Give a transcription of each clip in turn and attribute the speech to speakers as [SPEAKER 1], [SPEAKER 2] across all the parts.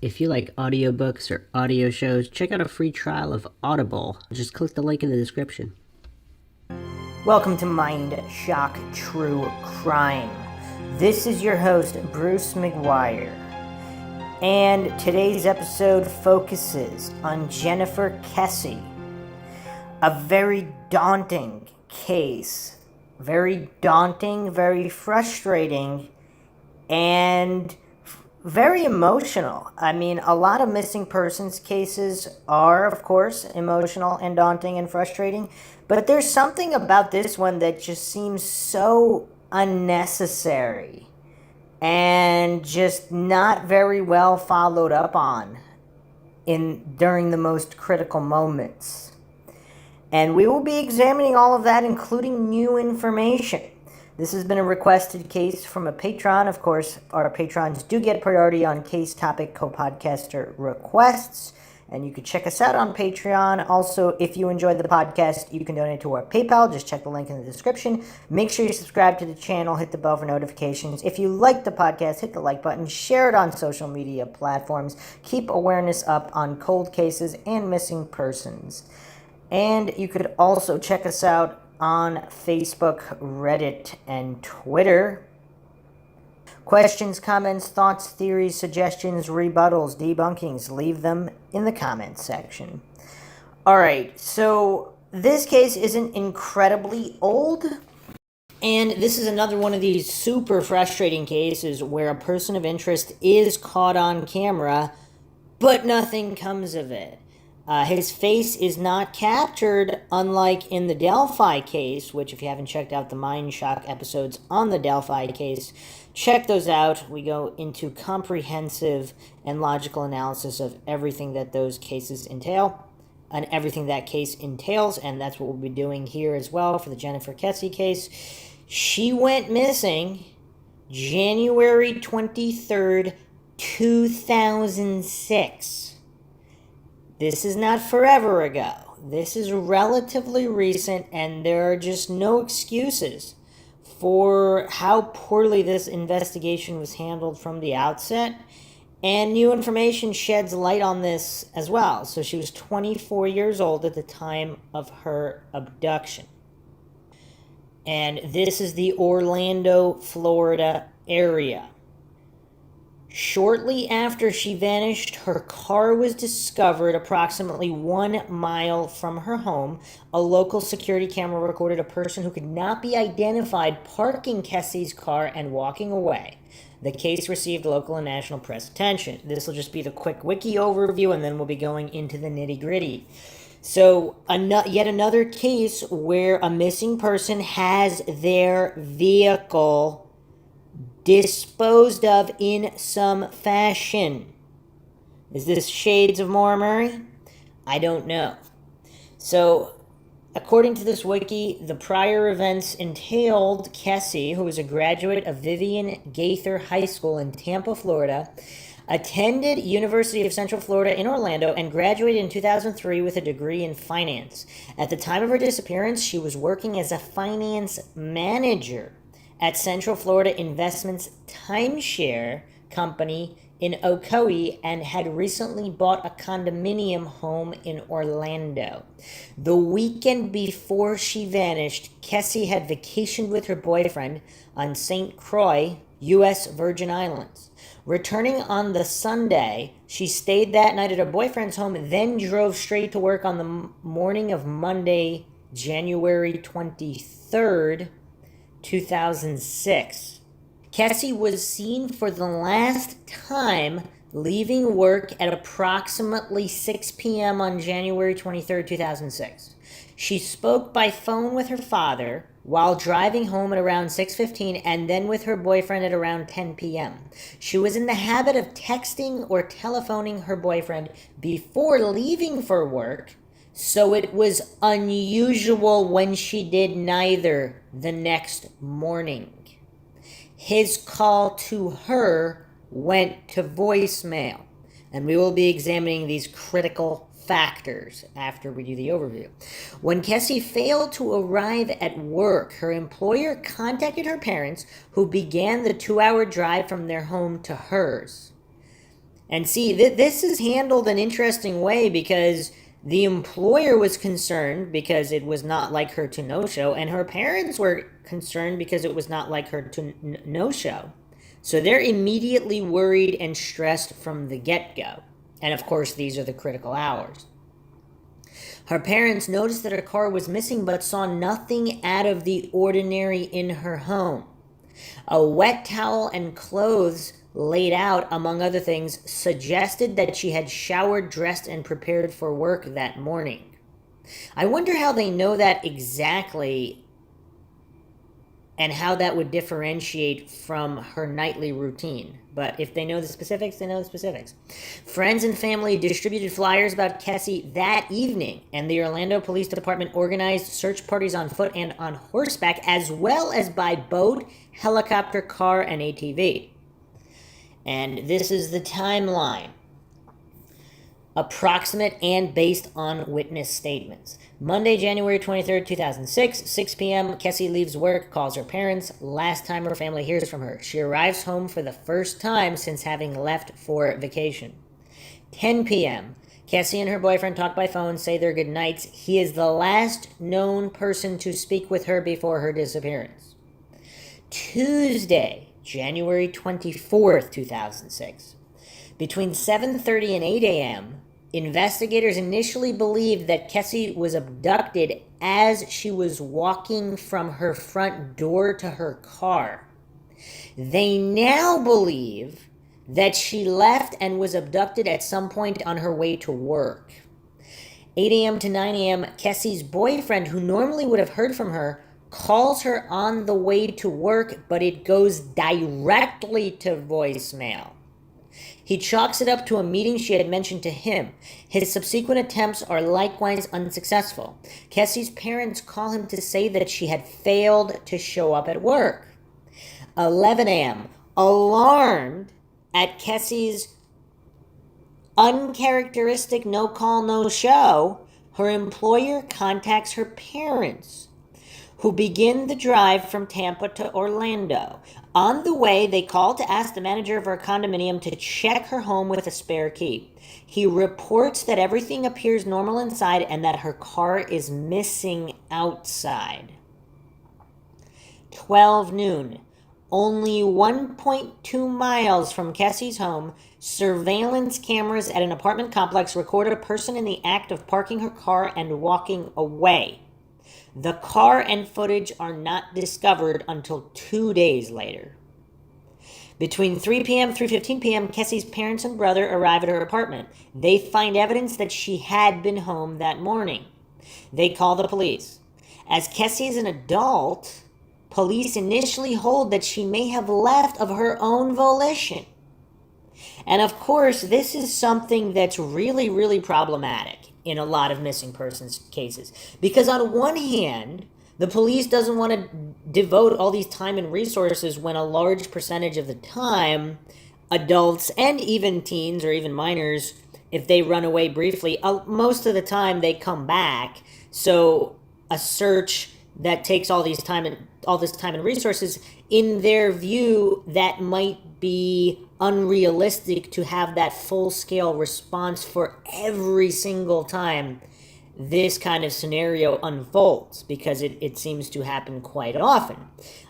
[SPEAKER 1] If you like audiobooks or audio shows, check out a free trial of Audible. Just click the link in the description.
[SPEAKER 2] Welcome to MINDSHOCK True Crime. This is your host, Bruce McGuire. And today's episode focuses on Jennifer Kesse. A very daunting case. Very daunting, very frustrating, and very emotional. I mean, a lot of missing persons cases are, of course, emotional and daunting and frustrating, but there's something about this one that just seems so unnecessary and just not very well followed up on during the most critical moments. And we will be examining all of that, including new information. This has been a requested case from a patron. Of course, our patrons do get priority on case topic co-podcaster requests, and you can check us out on Patreon. Also, if you enjoyed the podcast, you can donate to our PayPal. Just check the link in the description. Make sure you subscribe to the channel, hit the bell for notifications. If you like the podcast, hit the like button, share it on social media platforms. Keep awareness up on cold cases and missing persons. And you could also check us out on Facebook, Reddit, and Twitter. Questions, comments, thoughts, theories, suggestions, rebuttals, debunkings, leave them in the comments section. Alright, so this case isn't incredibly old, and this is another one of these super frustrating cases where a person of interest is caught on camera, but nothing comes of it. His face is not captured, unlike in the Delphi case, which if you haven't checked out the MindShock episodes on the Delphi case, check those out. We go into comprehensive and logical analysis of everything that those cases entail, and everything that case entails, and that's what we'll be doing here as well for the Jennifer Kesse case. She went missing January 23rd, 2006. This is not forever ago. This is relatively recent, and there are just no excuses for how poorly this investigation was handled from the outset. And new information sheds light on this as well. So she was 24 years old at the time of her abduction. And this is the Orlando, Florida area. Shortly after she vanished, her car was discovered approximately 1 mile from her home. A local security camera recorded a person who could not be identified parking Kesse's car and walking away. The case received local and national press attention. This will just be the quick wiki overview, and then we'll be going into the nitty-gritty. So, yet another case where a missing person has their vehicle disposed of in some fashion. Is this shades of Maura Murray? I don't know. So, according to this wiki, the prior events entailed Kesse, who was a graduate of Vivian Gaither High School in Tampa, Florida, attended University of Central Florida in Orlando, and graduated in 2003 with a degree in finance. At the time of her disappearance, she was working as a finance manager at Central Florida Investments Timeshare Company in Ocoee, and had recently bought a condominium home in Orlando. The weekend before she vanished, Kesse had vacationed with her boyfriend on St. Croix, U.S. Virgin Islands. Returning on the Sunday, she stayed that night at her boyfriend's home, then drove straight to work on the morning of Monday, January 23rd, 2006. Kesse was seen for the last time leaving work at approximately 6 p.m. on January 23rd, 2006. She spoke by phone with her father while driving home at around 6:15, and then with her boyfriend at around 10 p.m. She was in the habit of texting or telephoning her boyfriend before leaving for work, so it was unusual when she did neither the next morning. His call to her went to voicemail, and we will be examining these critical factors after we do the overview. When Kesse failed to arrive at work, her employer contacted her parents, who began the 2-hour drive from their home to hers. And see, this is handled an interesting way because the employer was concerned because it was not like her to no-show, and her parents were concerned because it was not like her to no-show. So they're immediately worried and stressed from the get-go. And of course, these are the critical hours. Her parents noticed that her car was missing but saw nothing out of the ordinary in her home. A wet towel and clothes laid out, among other things, suggested that she had showered, dressed, and prepared for work that morning. I wonder how they know that exactly and how that would differentiate from her nightly routine. But if they know the specifics, they know the specifics. Friends and family distributed flyers about Kesse that evening, and the Orlando Police Department organized search parties on foot and on horseback, as well as by boat, helicopter, car, and ATV. And this is the timeline. Approximate and based on witness statements. Monday, January 23rd, 2006, 6 p.m., Kesse leaves work, calls her parents. Last time her family hears from her. She arrives home for the first time since having left for vacation. 10 p.m., Kesse and her boyfriend talk by phone, say their goodnights. He is the last known person to speak with her before her disappearance. Tuesday, January 24th, 2006. Between 7:30 and 8 a.m., investigators initially believed that Kesse was abducted as she was walking from her front door to her car. They now believe that she left and was abducted at some point on her way to work. 8 a.m. to 9 a.m., Kesse's boyfriend, who normally would have heard from her, calls her on the way to work, but it goes directly to voicemail. He chalks it up to a meeting she had mentioned to him. His subsequent attempts are likewise unsuccessful. Kesse's parents call him to say that she had failed to show up at work. 11 a.m. Alarmed at Kesse's uncharacteristic no-call, no-show, her employer contacts her parents, who begin the drive from Tampa to Orlando. On the way, they call to ask the manager of her condominium to check her home with a spare key. He reports that everything appears normal inside and that her car is missing outside. 12 noon. Only 1.2 miles from Kesse's home, surveillance cameras at an apartment complex recorded a person in the act of parking her car and walking away. The car and footage are not discovered until 2 days later. Between 3 p.m. and 3:15 p.m., Kesse's parents and brother arrive at her apartment. They find evidence that she had been home that morning. They call the police. As Kesse is an adult, police initially hold that she may have left of her own volition. And of course, this is something that's really, really problematic in a lot of missing persons cases. Because on one hand, the police doesn't want to devote all these time and resources when a large percentage of the time, adults and even teens or even minors, if they run away briefly, most of the time they come back. So a search that takes all this time and resources, in their view, that might be unrealistic to have that full-scale response for every single time this kind of scenario unfolds, because it seems to happen quite often.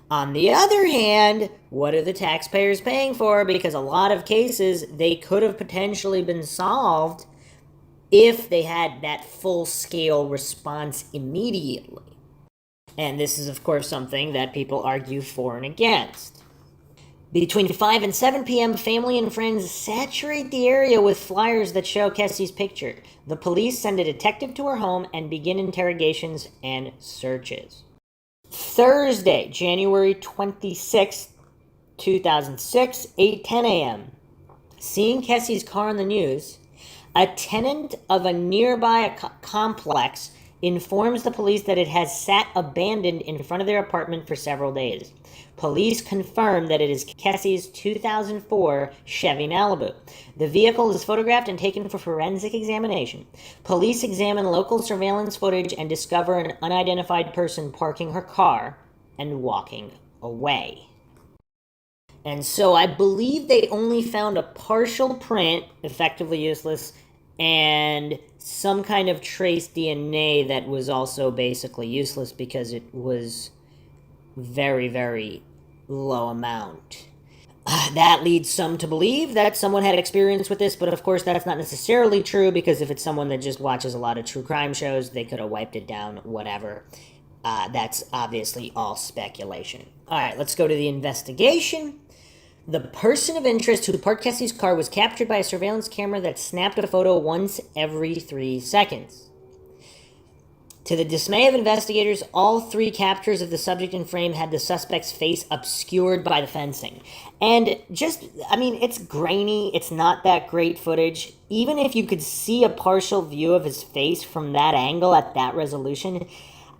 [SPEAKER 2] On the other hand, what are the taxpayers paying for? Because a lot of cases, they could have potentially been solved if they had that full-scale response immediately. And this is, of course, something that people argue for and against. Between 5 and 7 p.m., family and friends saturate the area with flyers that show Kesse's picture. The police send a detective to her home and begin interrogations and searches. Thursday, January 26, 2006, 8:10 a.m. Seeing Kesse's car on the news, a tenant of a nearby complex informs the police that it has sat abandoned in front of their apartment for several days. Police confirm that it is Kesse's 2004 Chevy Malibu. The vehicle is photographed and taken for forensic examination. Police examine local surveillance footage and discover an unidentified person parking her car and walking away. And so I believe they only found a partial print, effectively useless, and some kind of trace DNA that was also basically useless because it was very, very low amount. That leads some to believe that someone had experience with this, but of course that's not necessarily true, because if it's someone that just watches a lot of true crime shows, they could have wiped it down, whatever. That's obviously all speculation. Alright, let's go to the investigation. The person of interest who parked Kesse's car was captured by a surveillance camera that snapped a photo once every 3 seconds. To the dismay of investigators, all 3 captures of the subject in frame had the suspect's face obscured by the fencing. And it's grainy, it's not that great footage. Even if you could see a partial view of his face from that angle at that resolution,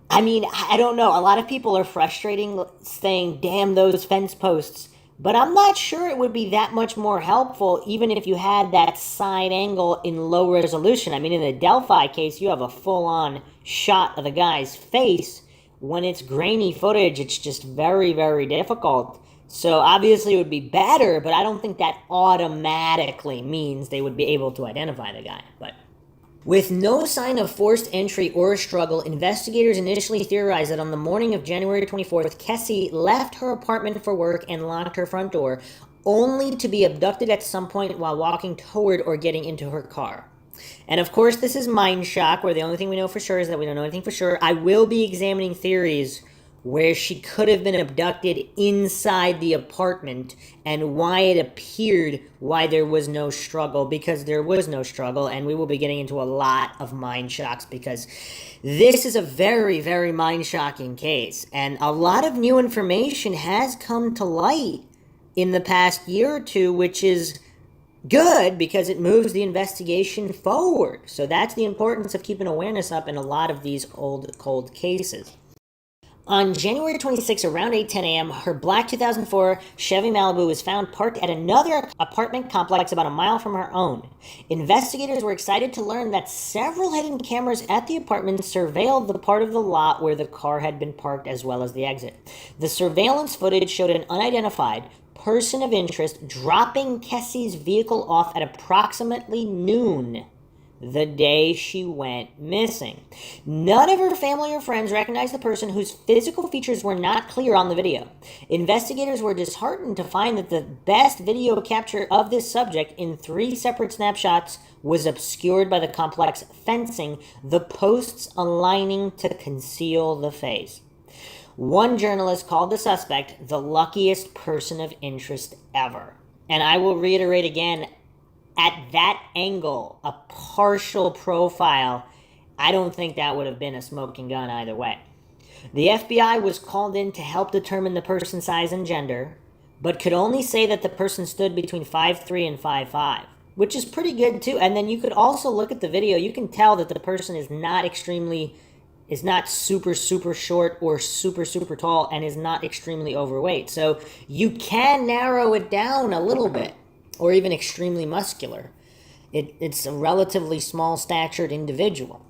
[SPEAKER 2] I don't know. A lot of people are frustrating, saying, damn those fence posts. But I'm not sure it would be that much more helpful even if you had that side angle in low resolution. In the Delphi case, you have a full-on shot of the guy's face. When it's grainy footage, it's just very, very difficult. So obviously it would be better, but I don't think that automatically means they would be able to identify the guy. But with no sign of forced entry or struggle, investigators initially theorized that on the morning of January 24th, Kesse left her apartment for work and locked her front door, only to be abducted at some point while walking toward or getting into her car. And of course, this is MINDSHOCK, where the only thing we know for sure is that we don't know anything for sure. I will be examining theories where she could have been abducted inside the apartment and why it appeared why there was no struggle, because there was no struggle, and we will be getting into a lot of mind shocks because this is a very, very mind-shocking case, and a lot of new information has come to light in the past year or two, which is good because it moves the investigation forward. So that's the importance of keeping awareness up in a lot of these old, cold cases. On January 26, around 8:10 a.m., her black 2004 Chevy Malibu was found parked at another apartment complex about a mile from her own. Investigators were excited to learn that several hidden cameras at the apartment surveilled the part of the lot where the car had been parked as well as the exit. The surveillance footage showed an unidentified person of interest dropping Kesse's vehicle off at approximately noon the day she went missing. None of her family or friends recognized the person, whose physical features were not clear on the video. Investigators were disheartened to find that the best video capture of this subject in 3 separate snapshots was obscured by the complex fencing, the posts aligning to conceal the face. One journalist called the suspect the luckiest person of interest ever. And I will reiterate again, at that angle, a partial profile, I don't think that would have been a smoking gun either way. The FBI was called in to help determine the person's size and gender, but could only say that the person stood between 5'3" and 5'5", which is pretty good too. And then you could also look at the video. You can tell that the person is not super, super short or super, super tall, and is not extremely overweight. So you can narrow it down a little bit, or even extremely muscular. It's a relatively small-statured individual.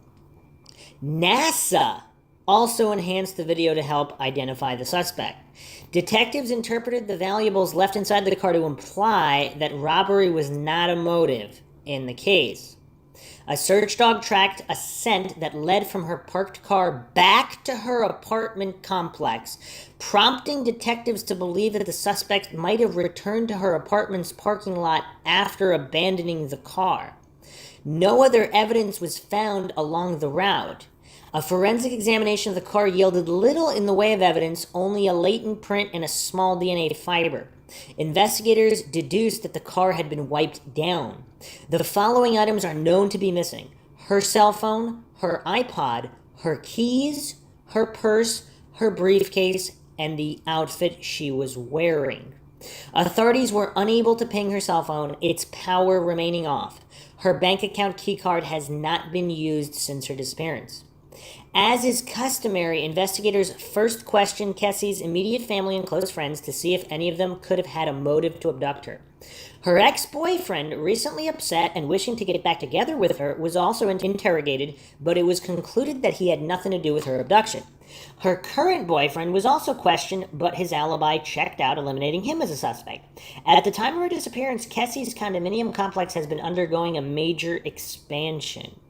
[SPEAKER 2] NASA also enhanced the video to help identify the suspect. Detectives interpreted the valuables left inside the car to imply that robbery was not a motive in the case. A search dog tracked a scent that led from her parked car back to her apartment complex, prompting detectives to believe that the suspect might have returned to her apartment's parking lot after abandoning the car. No other evidence was found along the route. A forensic examination of the car yielded little in the way of evidence, only a latent print and a small DNA fiber. Investigators deduced that the car had been wiped down. The following items are known to be missing: her cell phone, her iPod, her keys, her purse, her briefcase, and the outfit she was wearing. Authorities were unable to ping her cell phone, its power remaining off. Her bank account keycard has not been used since her disappearance. As is customary, investigators first questioned Kesse's immediate family and close friends to see if any of them could have had a motive to abduct her. Her ex-boyfriend, recently upset and wishing to get back together with her, was also interrogated, but it was concluded that he had nothing to do with her abduction. Her current boyfriend was also questioned, but his alibi checked out, eliminating him as a suspect. At the time of her disappearance, Kesse's condominium complex has been undergoing a major expansion,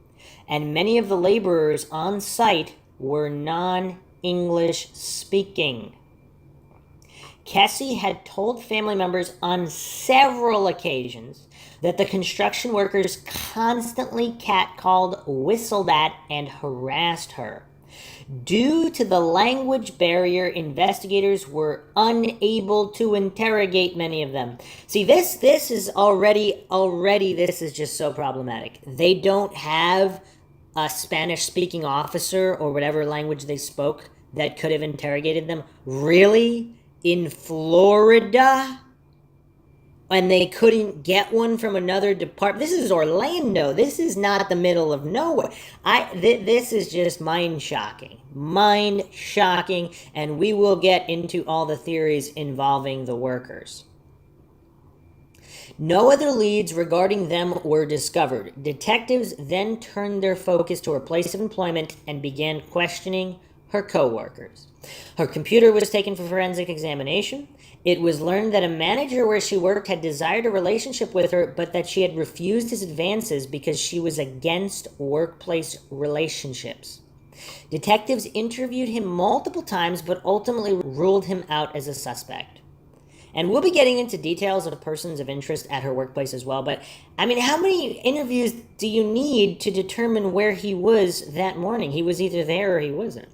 [SPEAKER 2] and many of the laborers on site were non-English speaking. Kesse had told family members on several occasions that the construction workers constantly catcalled, whistled at, and harassed her. Due to the language barrier, investigators were unable to interrogate many of them. See, this is already this is just so problematic. They don't have a Spanish-speaking officer or whatever language they spoke that could have interrogated them. Really? In Florida? And they couldn't get one from another department. This is Orlando. This is not the middle of nowhere. This is just mind-shocking. Mind-shocking. And we will get into all the theories involving the workers. No other leads regarding them were discovered. Detectives then turned their focus to her place of employment and began questioning her co-workers. Her computer was taken for forensic examination. It was learned that a manager where she worked had desired a relationship with her, but that she had refused his advances because she was against workplace relationships. Detectives interviewed him multiple times, but ultimately ruled him out as a suspect. And we'll be getting into details of persons of interest at her workplace as well. But, I mean, how many interviews do you need to determine where he was that morning? He was either there or he wasn't.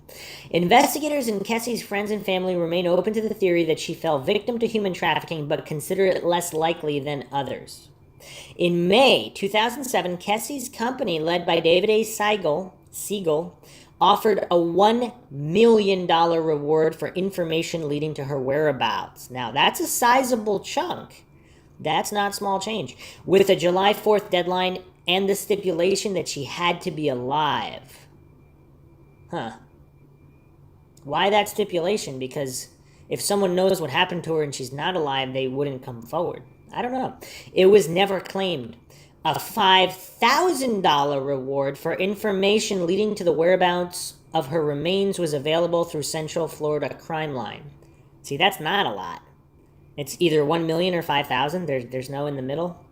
[SPEAKER 2] Investigators and Kesse's friends and family remain open to the theory that she fell victim to human trafficking, but consider it less likely than others. In May 2007, Kesse's company, led by David A. Siegel, offered a $1 million reward for information leading to her whereabouts. Now, that's a sizable chunk. That's not small change. With a July 4th deadline and the stipulation that she had to be alive. Why that stipulation? Because if someone knows what happened to her and she's not alive, they wouldn't come forward. I don't know. It was never claimed. A $5,000 reward for information leading to the whereabouts of her remains was available through Central Florida Crime Line. See, that's not a lot. It's either $1 million or $5,000. There's no in the middle.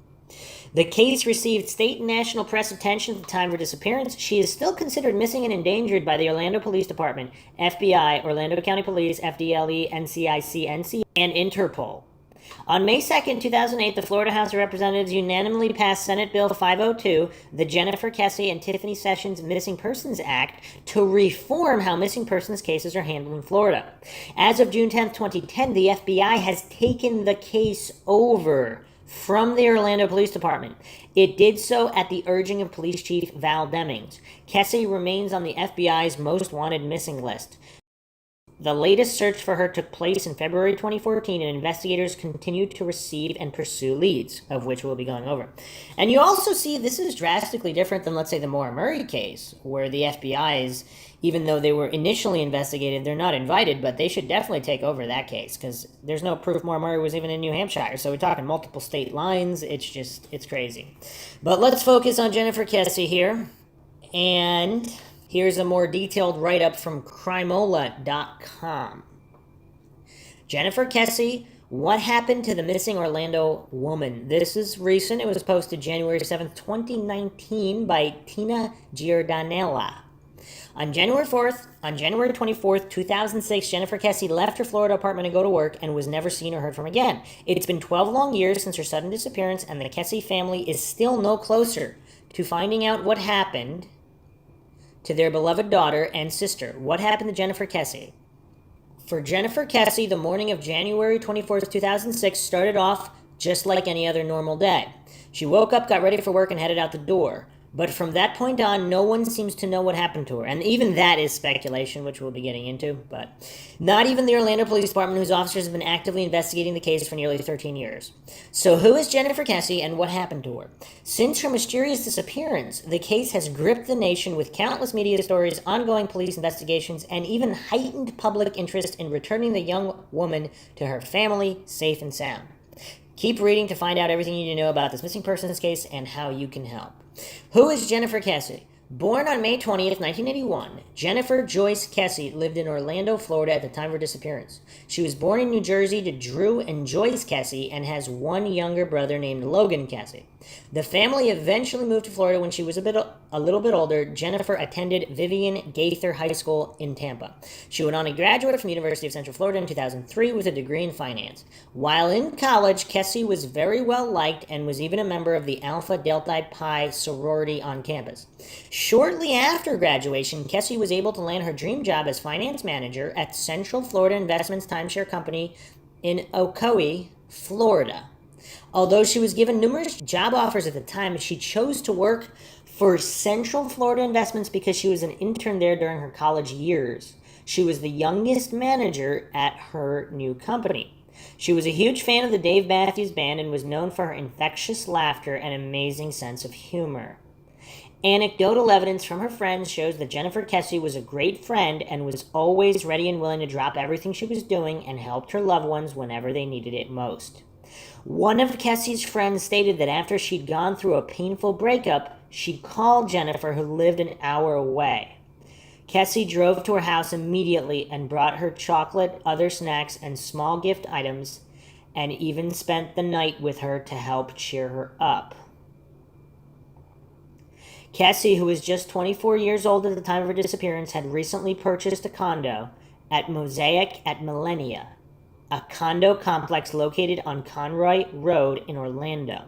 [SPEAKER 2] The case received state and national press attention at the time of her disappearance. She is still considered missing and endangered by the Orlando Police Department, FBI, Orlando County Police, FDLE, NCIC, and Interpol. On May 2nd, 2008, the Florida House of Representatives unanimously passed Senate Bill 502, the Jennifer Kesse and Tiffany Sessions Missing Persons Act, to reform how missing persons cases are handled in Florida. As of June 10th, 2010, the FBI has taken the case over from the Orlando Police Department. It did so at the urging of Police Chief Val Demings. Kesse remains on the FBI's most wanted missing list. The latest search for her took place in February 2014, and investigators continue to receive and pursue leads, of which we'll be going over. And you also see this is drastically different than, let's say, the Maura Murray case, where the FBI's, even though they were initially investigated, they're not invited, but they should definitely take over that case, because there's no proof Maura Murray was even in New Hampshire. So we're talking multiple state lines. It's crazy. But let's focus on Jennifer Kesse here. And here's a more detailed write-up from Crimola.com. Jennifer Kesse, what happened to the missing Orlando woman? This is recent. It was posted January 7th, 2019 by Tina Giordanella. On January 24th, 2006, Jennifer Kesse left her Florida apartment to go to work and was never seen or heard from again. It's been 12 long years since her sudden disappearance, and the Kesse family is still no closer to finding out what happened to their beloved daughter and sister. What happened to Jennifer Kesse? For Jennifer Kesse, the morning of January 24th, 2006 started off just like any other normal day. She woke up, got ready for work, and headed out the door. But from that point on, no one seems to know what happened to her. And even that is speculation, which we'll be getting into. But not even the Orlando Police Department, whose officers have been actively investigating the case for nearly 13 years. So who is Jennifer Kesse and what happened to her? Since her mysterious disappearance, the case has gripped the nation with countless media stories, ongoing police investigations, and even heightened public interest in returning the young woman to her family safe and sound. Keep reading to find out everything you need to know about this missing persons case and how you can help. Who is Jennifer Kesse? Born on May 20th, 1981, Jennifer Joyce Kesse lived in Orlando, Florida at the time of her disappearance. She was born in New Jersey to Drew and Joyce Kesse and has one younger brother named Logan Kesse. The family eventually moved to Florida when she was a little bit older. Jennifer attended Vivian Gaither High School in Tampa. She went on to graduate from the University of Central Florida in 2003 with a degree in finance. While in college, Kesse was very well liked and was even a member of the Alpha Delta Pi sorority on campus. Shortly after graduation, Kesse was able to land her dream job as finance manager at Central Florida Investments Timeshare Company in Ocoee, Florida. Although she was given numerous job offers at the time, she chose to work for Central Florida Investments because she was an intern there during her college years. She was the youngest manager at her new company. She was a huge fan of the Dave Matthews Band and was known for her infectious laughter and amazing sense of humor. Anecdotal evidence from her friends shows that Jennifer Kesse was a great friend and was always ready and willing to drop everything she was doing and helped her loved ones whenever they needed it most. One of Kesse's friends stated that after she'd gone through a painful breakup, she called Jennifer, who lived an hour away. Kesse drove to her house immediately and brought her chocolate, other snacks, and small gift items, and even spent the night with her to help cheer her up. Kesse, who was just 24 years old at the time of her disappearance, had recently purchased a condo at Mosaic at Millenia, a condo complex located on Conroy Road in Orlando.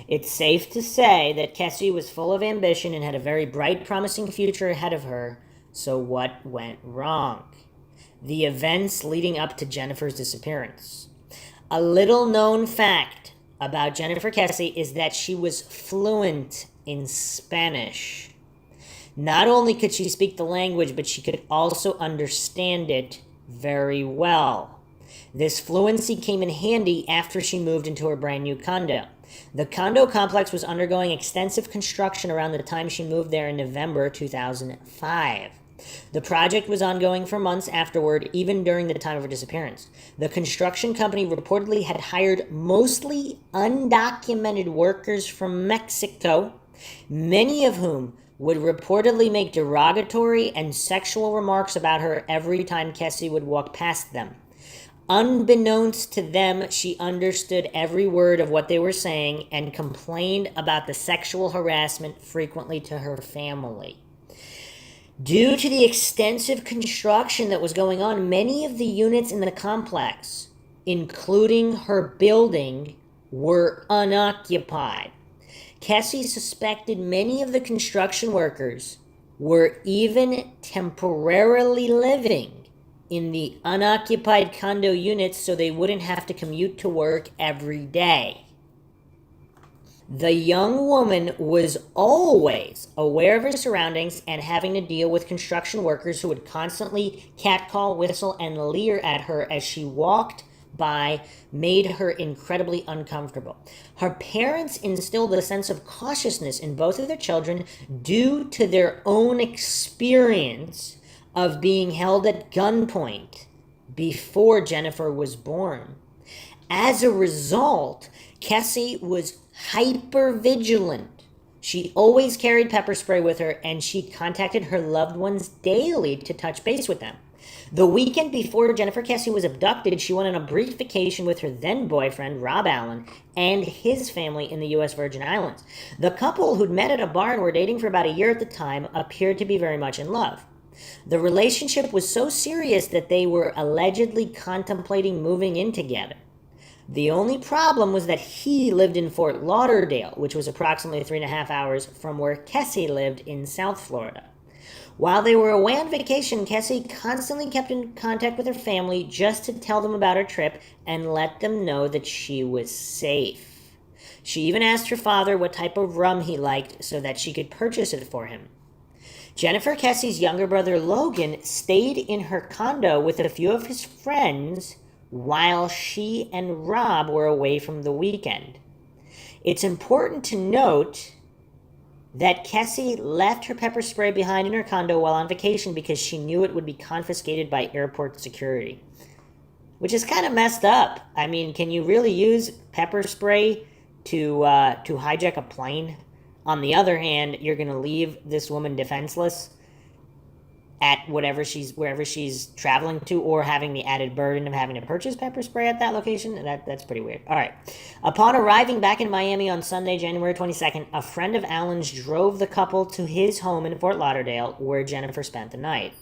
[SPEAKER 2] It's safe to say that Kesse was full of ambition and had a very bright, promising future ahead of her. So what went wrong? The events leading up to Jennifer's disappearance. A little-known fact about Jennifer Kesse is that she was fluent in Spanish. Not only could she speak the language, but she could also understand it very well. This fluency came in handy after she moved into her brand new condo. The condo complex was undergoing extensive construction around the time she moved there in November 2005. The project was ongoing for months afterward, even during the time of her disappearance. The construction company reportedly had hired mostly undocumented workers from Mexico, many of whom would reportedly make derogatory and sexual remarks about her every time Kesse would walk past them. Unbeknownst to them, she understood every word of what they were saying and complained about the sexual harassment frequently to her family. Due to the extensive construction that was going on, many of the units in the complex, including her building, were unoccupied. Kesse suspected many of the construction workers were even temporarily living in the unoccupied condo units so they wouldn't have to commute to work every day. The young woman was always aware of her surroundings and having to deal with construction workers who would constantly catcall, whistle, and leer at her as she walked by made her incredibly uncomfortable. Her parents instilled a sense of cautiousness in both of their children due to their own experience of being held at gunpoint before Jennifer was born. As a result, Kesse was hyper-vigilant. She always carried pepper spray with her, and she contacted her loved ones daily to touch base with them. The weekend before Jennifer Kesse was abducted, she went on a brief vacation with her then-boyfriend, Rob Allen, and his family in the U.S. Virgin Islands. The couple, who'd met at a bar and were dating for about a year at the time, appeared to be very much in love. The relationship was so serious that they were allegedly contemplating moving in together. The only problem was that he lived in Fort Lauderdale, which was approximately 3.5 hours from where Kesse lived in South Florida. While they were away on vacation, Kesse constantly kept in contact with her family just to tell them about her trip and let them know that she was safe. She even asked her father what type of rum he liked so that she could purchase it for him. Jennifer Kesse's younger brother Logan stayed in her condo with a few of his friends while she and Rob were away from the weekend. It's important to note that Kesse left her pepper spray behind in her condo while on vacation because she knew it would be confiscated by airport security. which is kind of messed up. I mean, can you really use pepper spray to hijack a plane? On the other hand, you're going to leave this woman defenseless at wherever she's traveling to, or having the added burden of having to purchase pepper spray at that location. That's pretty weird. All right. Upon arriving back in Miami on Sunday, January 22nd, a friend of Alan's drove the couple to his home in Fort Lauderdale, where Jennifer spent the night.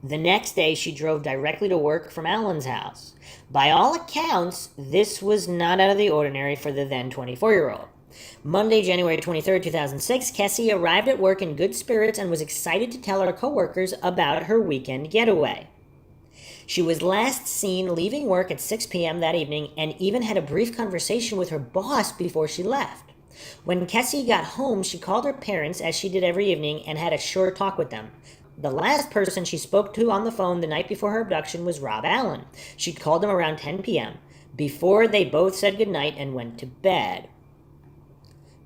[SPEAKER 2] The next day, she drove directly to work from Alan's house. By all accounts, this was not out of the ordinary for the then 24-year-old. Monday, January 23rd, 2006, Kesse arrived at work in good spirits and was excited to tell her coworkers about her weekend getaway. She was last seen leaving work at 6 p.m. that evening and even had a brief conversation with her boss before she left. When Kesse got home, she called her parents, as she did every evening, and had a short talk with them. The last person she spoke to on the phone the night before her abduction was Rob Allen. She called him around 10 p.m. before they both said goodnight and went to bed.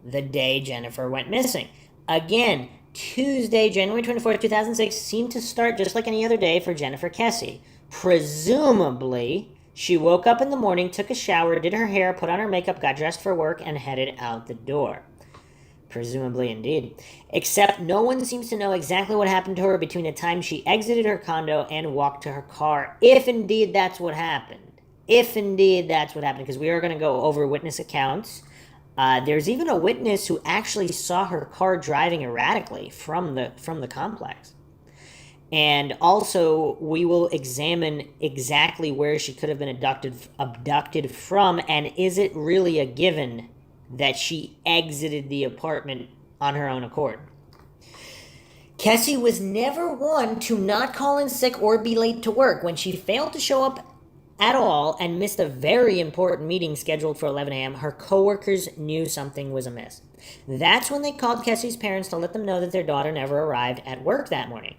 [SPEAKER 2] The day Jennifer went missing. Again, Tuesday, January 24th, 2006, seemed to start just like any other day for Jennifer Kesse. Presumably, she woke up in the morning, took a shower, did her hair, put on her makeup, got dressed for work, and headed out the door. Presumably indeed. Except no one seems to know exactly what happened to her between the time she exited her condo and walked to her car, if indeed that's what happened. If indeed that's what happened, because we are going to go over witness accounts. There's even a witness who actually saw her car driving erratically from the complex. And also, we will examine exactly where she could have been abducted from, and is it really a given that she exited the apartment on her own accord. Kesse was never one to not call in sick or be late to work. When she failed to show up at all and missed a very important meeting scheduled for 11 a.m., her coworkers knew something was amiss. That's when they called Kesse's parents to let them know that their daughter never arrived at work that morning.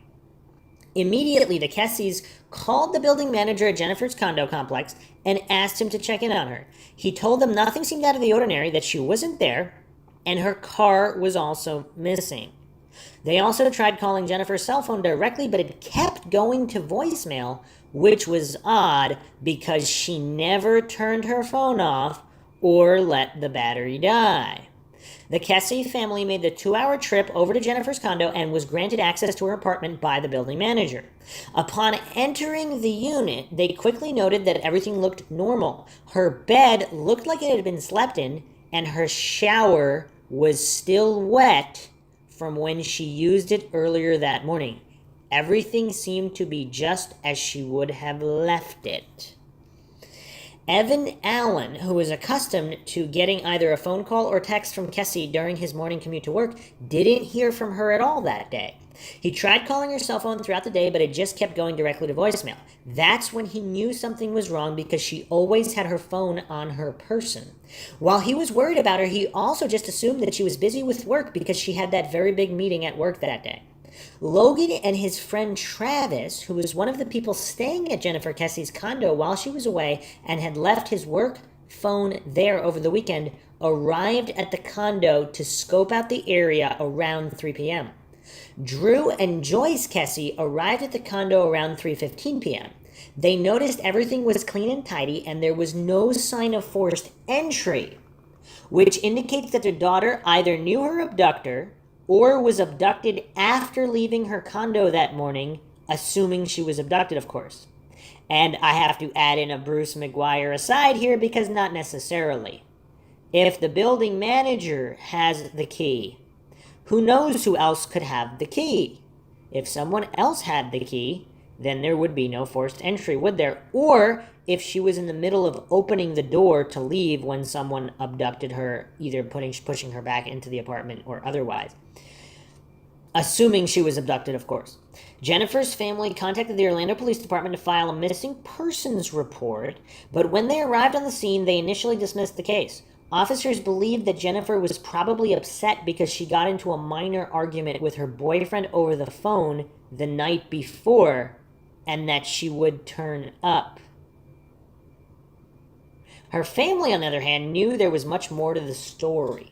[SPEAKER 2] Immediately, the Kesses called the building manager at Jennifer's condo complex and asked him to check in on her. He told them nothing seemed out of the ordinary, that she wasn't there, and her car was also missing. They also tried calling Jennifer's cell phone directly, but it kept going to voicemail, which was odd because she never turned her phone off or let the battery die. The Kesse family made the 2-hour trip over to Jennifer's condo and was granted access to her apartment by the building manager. Upon entering the unit, they quickly noted that everything looked normal. Her bed looked like it had been slept in, and her shower was still wet from when she used it earlier that morning. Everything seemed to be just as she would have left it. Evan Allen, who was accustomed to getting either a phone call or text from Kesse during his morning commute to work, didn't hear from her at all that day. He tried calling her cell phone throughout the day, but it just kept going directly to voicemail. That's when he knew something was wrong, because she always had her phone on her person. While he was worried about her, he also just assumed that she was busy with work because she had that very big meeting at work that day. Logan and his friend Travis, who was one of the people staying at Jennifer Kesse's condo while she was away and had left his work phone there over the weekend, arrived at the condo to scope out the area around 3 p.m. Drew and Joyce Kesse arrived at the condo around 3:15 p.m. They noticed everything was clean and tidy, and there was no sign of forced entry, which indicates that their daughter either knew her abductor or was abducted after leaving her condo that morning, assuming she was abducted, of course. And I have to add in a Bruce McGuire aside here, because not necessarily. If the building manager has the key, who knows who else could have the key? If someone else had the key, then there would be no forced entry, would there? Or if she was in the middle of opening the door to leave when someone abducted her, either pushing her back into the apartment or otherwise. Assuming she was abducted, of course. Jennifer's family contacted the Orlando Police Department to file a missing persons report, but when they arrived on the scene, they initially dismissed the case. Officers believed that Jennifer was probably upset because she got into a minor argument with her boyfriend over the phone the night before, and that she would turn up. Her family, on the other hand, knew there was much more to the story.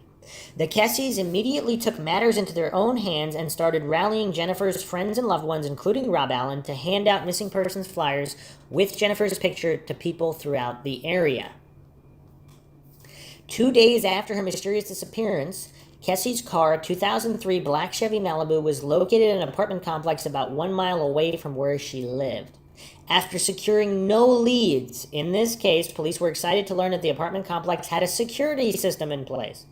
[SPEAKER 2] The Kesses immediately took matters into their own hands and started rallying Jennifer's friends and loved ones, including Rob Allen, to hand out missing persons flyers with Jennifer's picture to people throughout the area. 2 days after her mysterious disappearance, Kesse's car, a 2003 black Chevy Malibu, was located in an apartment complex about 1 mile away from where she lived. After securing no leads in this case, police were excited to learn that the apartment complex had a security system in place.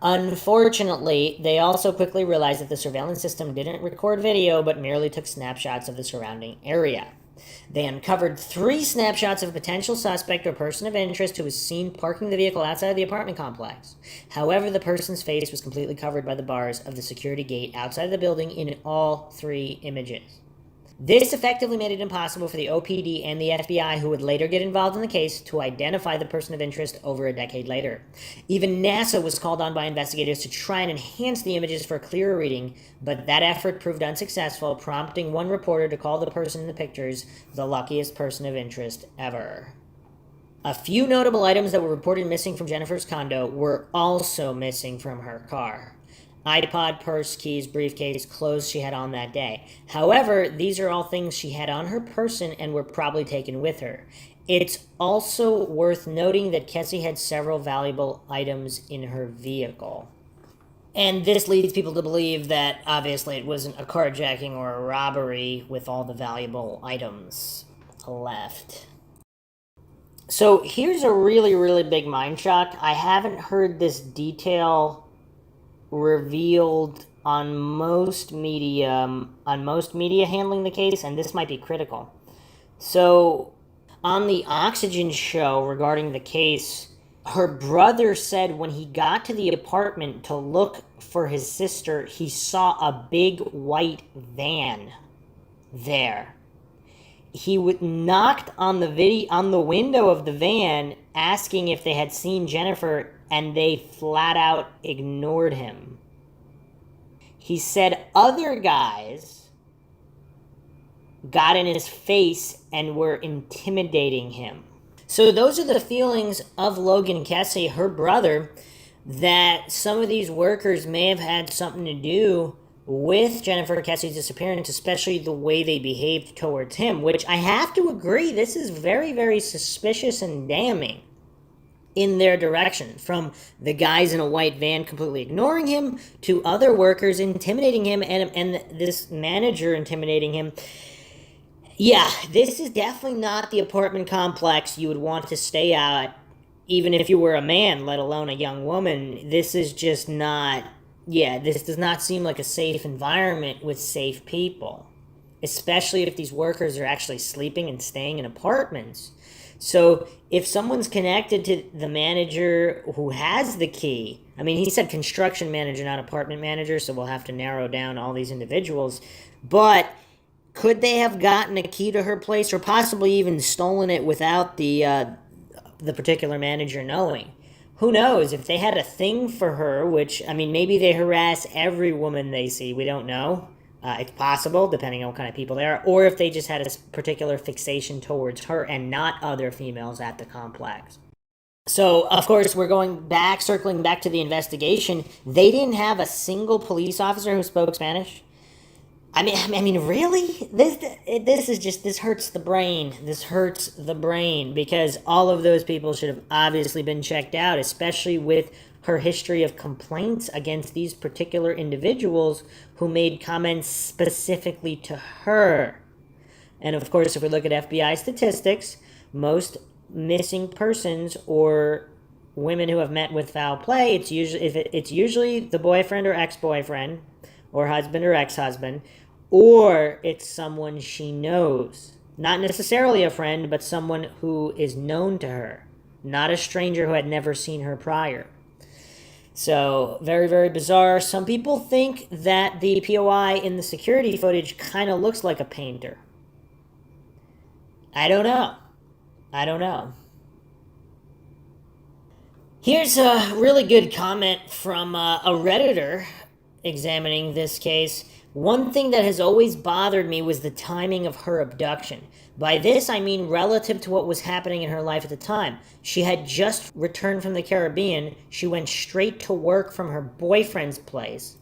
[SPEAKER 2] Unfortunately, they also quickly realized that the surveillance system didn't record video but merely took snapshots of the surrounding area. They uncovered 3 snapshots of a potential suspect or person of interest who was seen parking the vehicle outside of the apartment complex. However, the person's face was completely covered by the bars of the security gate outside of the building in all 3 images. This effectively made it impossible for the OPD and the FBI, who would later get involved in the case, to identify the person of interest over a decade later. Even NASA was called on by investigators to try and enhance the images for a clearer reading, but that effort proved unsuccessful, prompting one reporter to call the person in the pictures the luckiest person of interest ever. A few notable items that were reported missing from Jennifer's condo were also missing from her car. iPod, purse, keys, briefcase, clothes she had on that day. However, these are all things she had on her person and were probably taken with her. It's also worth noting that Kesse had several valuable items in her vehicle. And this leads people to believe that obviously it wasn't a carjacking or a robbery with all the valuable items left. So here's a really, really big mind shock. I haven't heard this detail revealed on most media handling the case, and this might be critical. So on the Oxygen show regarding the case, her brother said when he got to the apartment to look for his sister, he saw a big white van there. He knocked on the window of the van asking if they had seen Jennifer, and they flat out ignored him. He said other guys got in his face and were intimidating him. So those are the feelings of Logan Kesse, her brother, that some of these workers may have had something to do with Jennifer Kesse's disappearance, especially the way they behaved towards him, which I have to agree, this is very, very suspicious and damning in their direction, from the guys in a white van completely ignoring him to other workers intimidating him and this manager intimidating him. Yeah, this is definitely not the apartment complex you would want to stay at, even if you were a man, let alone a young woman. This is just not, this does not seem like a safe environment with safe people, especially if these workers are actually sleeping and staying in apartments. So if someone's connected to the manager who has the key, I mean, he said construction manager, not apartment manager, so we'll have to narrow down all these individuals. But could they have gotten a key to her place, or possibly even stolen it without the particular manager knowing? Who knows? If they had a thing for her, which, I mean, maybe they harass every woman they see. We don't know. It's possible, depending on what kind of people they are, or if they just had a particular fixation towards her and not other females at the complex. So, of course, circling back to the investigation, they didn't have a single police officer who spoke Spanish. I mean, really? This hurts the brain. This hurts the brain, because all of those people should have obviously been checked out, especially with her history of complaints against these particular individuals who made comments specifically to her. And of course, if we look at FBI statistics, most missing persons or women who have met with foul play, it's usually the boyfriend or ex-boyfriend, or husband or ex-husband, or it's someone she knows. Not necessarily a friend, but someone who is known to her, not a stranger who had never seen her prior. So, very, very bizarre. Some people think that the POI in the security footage kind of looks like a painter. I don't know. Here's a really good comment from a Redditor. examining this case, one thing that has always bothered me was the timing of her abduction. By this, I mean relative to what was happening in her life at the time. She had just returned from the Caribbean. She went straight to work from her boyfriend's place.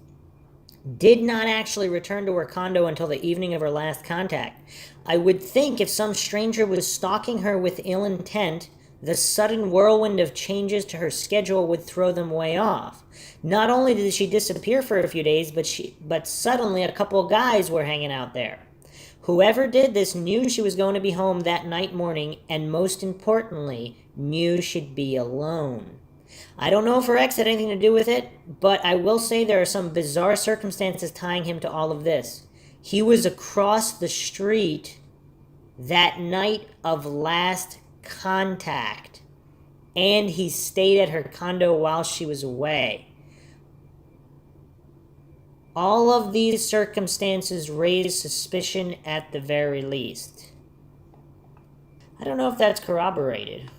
[SPEAKER 2] Did not actually return to her condo until the evening of her last contact. I would think if some stranger was stalking her with ill intent, the sudden whirlwind of changes to her schedule would throw them way off. Not only did she disappear for a few days, but suddenly a couple of guys were hanging out there. Whoever did this knew she was going to be home that night morning, and most importantly, knew she'd be alone. I don't know if her ex had anything to do with it, but I will say there are some bizarre circumstances tying him to all of this. He was across the street that night of last contact, and he stayed at her condo while she was away. All of these circumstances raise suspicion at the very least. I don't know if that's corroborated.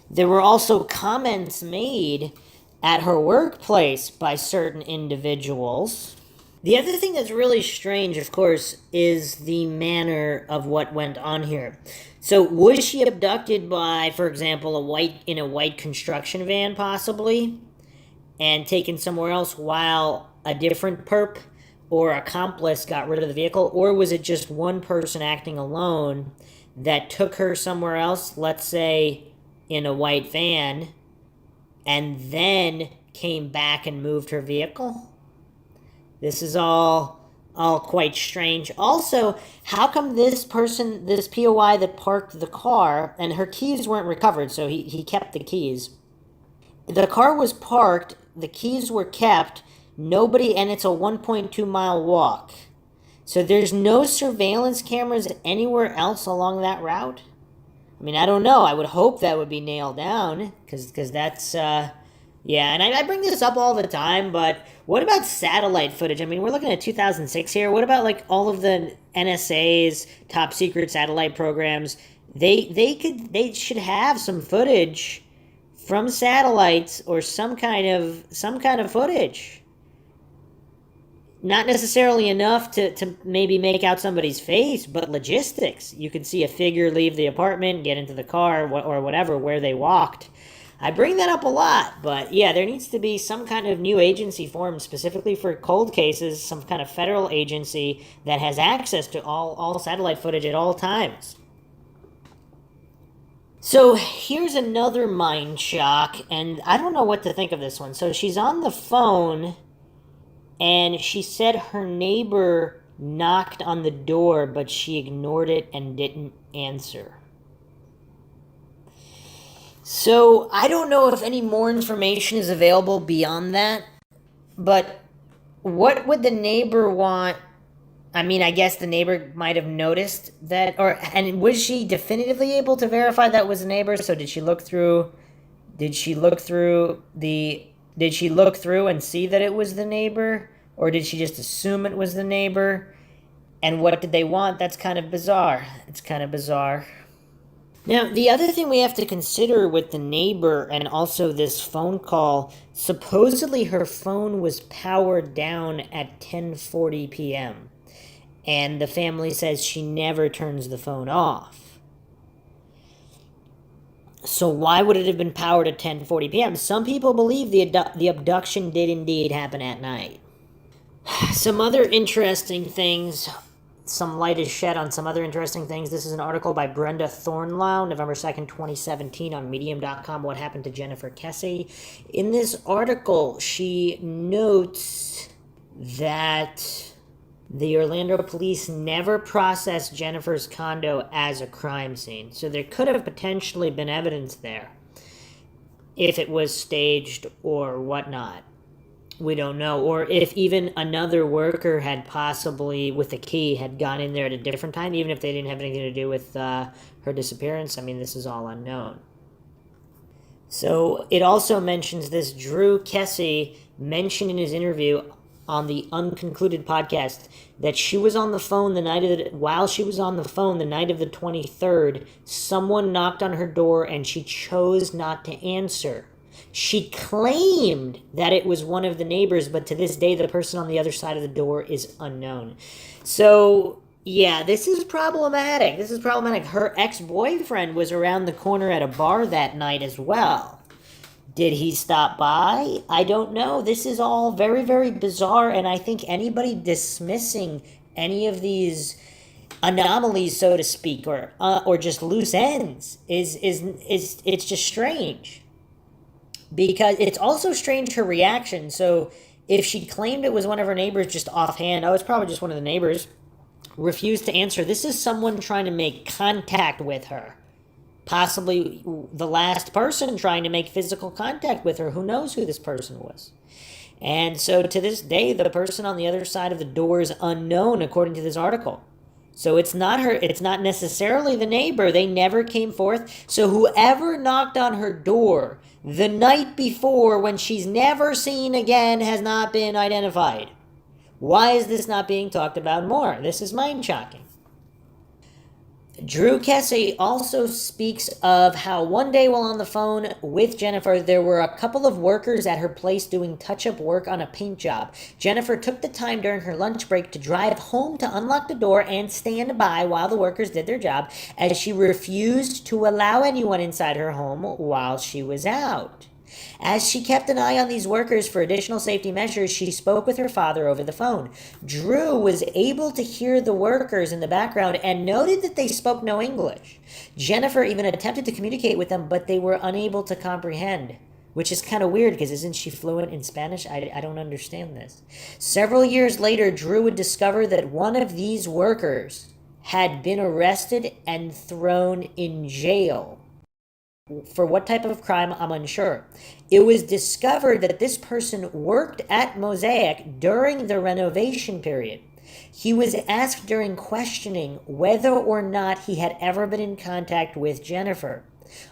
[SPEAKER 2] There were also comments made at her workplace by certain individuals. The other thing that's really strange, of course, is the manner of what went on here. So was she abducted by, for example, in a white construction van possibly, and taken somewhere else while a different perp or accomplice got rid of the vehicle? Or was it just one person acting alone that took her somewhere else, let's say in a white van, and then came back and moved her vehicle? This is all quite strange. Also, how come this person, this POI that parked the car, and her keys weren't recovered, so he kept the keys. The car was parked, the keys were kept, nobody, and it's a 1.2 mile walk. So there's no surveillance cameras anywhere else along that route? I mean, I don't know. I would hope that would be nailed down, because that's, yeah, and I bring this up all the time, but what about satellite footage? I mean, we're looking at 2006 here. What about, like, all of the NSA's top secret satellite programs? They should have some footage from satellites or some kind of footage. Not necessarily enough to maybe make out somebody's face, but logistics. You could see a figure leave the apartment, get into the car, or whatever, where they walked. I bring that up a lot, but yeah, there needs to be some kind of new agency formed specifically for cold cases, some kind of federal agency that has access to all satellite footage at all times. So here's another mind shock, and I don't know what to think of this one. So she's on the phone, and she said her neighbor knocked on the door, but she ignored it and didn't answer. So I don't know if any more information is available beyond that, but what would the neighbor want? I mean, I guess the neighbor might have noticed that, and was she definitively able to verify that was the neighbor? So did she look through and see that it was the neighbor? Or did she just assume it was the neighbor? And what did they want? That's kind of bizarre. It's kind of bizarre. Now, the other thing we have to consider with the neighbor and also this phone call, supposedly her phone was powered down at 10:40 p.m. And the family says she never turns the phone off. So why would it have been powered at 10:40 p.m.? Some people believe the abduction did indeed happen at night. Some other interesting things, some light is shed on some other interesting things. This is an article by Brenda Thornlow, November 2nd, 2017, on Medium.com, What Happened to Jennifer Kesse. In this article, she notes that the Orlando police never processed Jennifer's condo as a crime scene. So there could have potentially been evidence there, if it was staged or whatnot. We don't know. Or if even another worker had possibly, with a key, had gone in there at a different time, even if they didn't have anything to do with her disappearance. I mean, this is all unknown. So it also mentions this. Drew Kesse mentioned in his interview on the Unconcluded podcast that she was on the phone while she was on the phone the night of the 23rd, someone knocked on her door and she chose not to answer. She claimed that it was one of the neighbors, but to this day, the person on the other side of the door is unknown. So, yeah, this is problematic. This is problematic. Her ex-boyfriend was around the corner at a bar that night as well. Did he stop by? I don't know. This is all very, very bizarre, and I think anybody dismissing any of these anomalies, so to speak, or just loose ends is it's just strange. Because it's also strange her reaction. So if she claimed it was one of her neighbors just offhand, oh, it's probably just one of the neighbors, refused to answer. This is someone trying to make contact with her. Possibly the last person trying to make physical contact with her. Who knows who this person was? And so to this day, the person on the other side of the door is unknown, according to this article. So it's not her, it's not necessarily the neighbor. They never came forth. So whoever knocked on her door the night before, when she's never seen again, has not been identified. Why is this not being talked about more? This is mind-shocking. Drew Kesse also speaks of how one day while on the phone with Jennifer, there were a couple of workers at her place doing touch-up work on a paint job. Jennifer took the time during her lunch break to drive home to unlock the door and stand by while the workers did their job, as she refused to allow anyone inside her home while she was out. As she kept an eye on these workers for additional safety measures, she spoke with her father over the phone. Drew was able to hear the workers in the background and noted that they spoke no English. Jennifer even attempted to communicate with them, but they were unable to comprehend, which is kind of weird because isn't she fluent in Spanish? I don't understand this. Several years later, Drew would discover that one of these workers had been arrested and thrown in jail. For what type of crime, I'm unsure. It was discovered that this person worked at Mosaic during the renovation period. He was asked during questioning whether or not he had ever been in contact with Jennifer.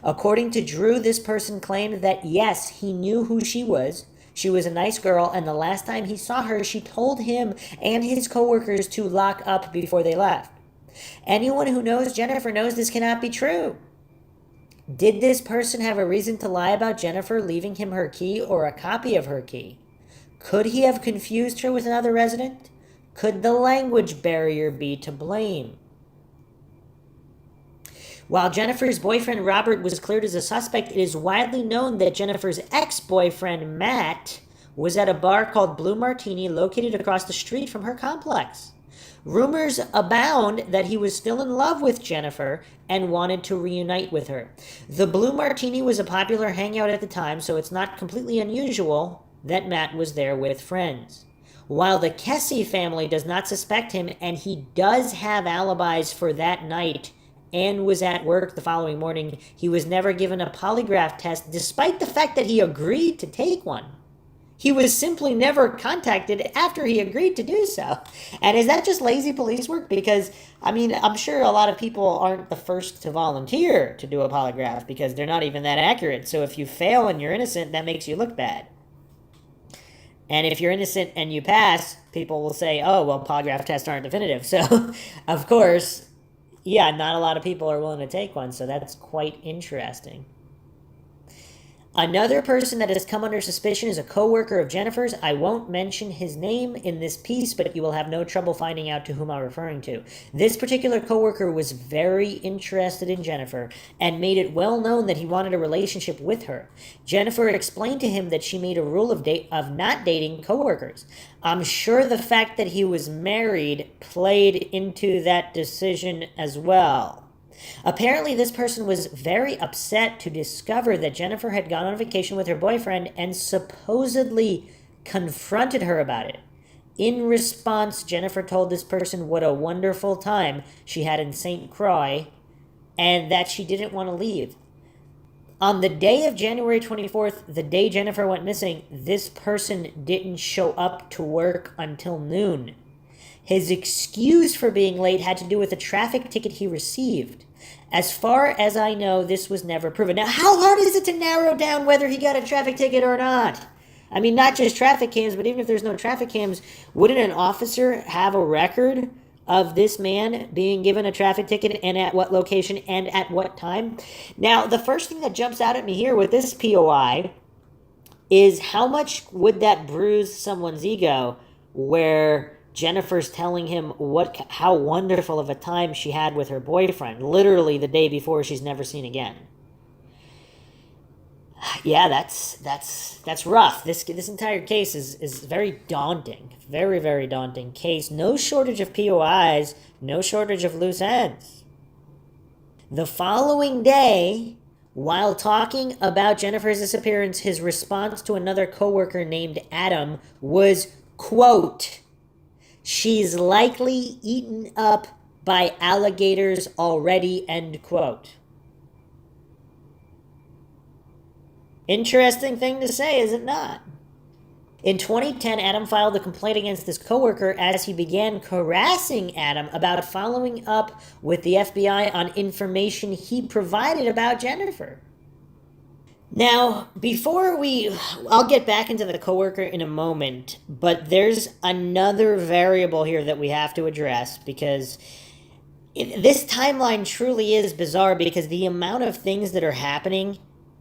[SPEAKER 2] According to Drew, this person claimed that yes, he knew who she was. She was a nice girl, and the last time he saw her, she told him and his coworkers to lock up before they left. Anyone who knows Jennifer knows this cannot be true. Did this person have a reason to lie about Jennifer leaving him her key or a copy of her key? Could he have confused her with another resident? Could the language barrier be to blame? While Jennifer's boyfriend Robert was cleared as a suspect, it is widely known that Jennifer's ex-boyfriend Matt was at a bar called Blue Martini located across the street from her complex. Rumors abound that he was still in love with Jennifer and wanted to reunite with her. The Blue Martini was a popular hangout at the time, so it's not completely unusual that Matt was there with friends. While the Kesse family does not suspect him, and he does have alibis for that night and was at work the following morning, he was never given a polygraph test despite the fact that he agreed to take one. He was simply never contacted after he agreed to do so. And is that just lazy police work? Because, I mean, I'm sure a lot of people aren't the first to volunteer to do a polygraph because they're not even that accurate. So if you fail and you're innocent, that makes you look bad. And if you're innocent and you pass, people will say, oh, well, polygraph tests aren't definitive. So, of course, yeah, not a lot of people are willing to take one. So that's quite interesting. Another person that has come under suspicion is a co-worker of Jennifer's. I won't mention his name in this piece, but you will have no trouble finding out to whom I'm referring to. This particular co-worker was very interested in Jennifer and made it well known that he wanted a relationship with her. Jennifer explained to him that she made a rule of not dating co-workers. I'm sure the fact that he was married played into that decision as well. Apparently, this person was very upset to discover that Jennifer had gone on vacation with her boyfriend and supposedly confronted her about it. In response, Jennifer told this person what a wonderful time she had in St. Croix and that she didn't want to leave. On the day of January 24th, the day Jennifer went missing, this person didn't show up to work until noon. His excuse for being late had to do with a traffic ticket he received. As far as I know, this was never proven. Now, how hard is it to narrow down whether he got a traffic ticket or not? I mean, not just traffic cams, but even if there's no traffic cams, wouldn't an officer have a record of this man being given a traffic ticket and at what location and at what time? Now, the first thing that jumps out at me here with this POI is how much would that bruise someone's ego where Jennifer's telling him how wonderful of a time she had with her boyfriend, literally the day before she's never seen again. Yeah, that's rough. This entire case is very daunting. Very, very daunting case. No shortage of POIs, no shortage of loose ends. The following day, while talking about Jennifer's disappearance, his response to another coworker named Adam was, quote, "She's likely eaten up by alligators already," end quote. Interesting thing to say, is it not? In 2010, Adam filed a complaint against his coworker as he began harassing Adam about following up with the FBI on information he provided about Jennifer. Now, I'll get back into the coworker in a moment, but there's another variable here that we have to address, because this timeline truly is bizarre, because the amount of things that are happening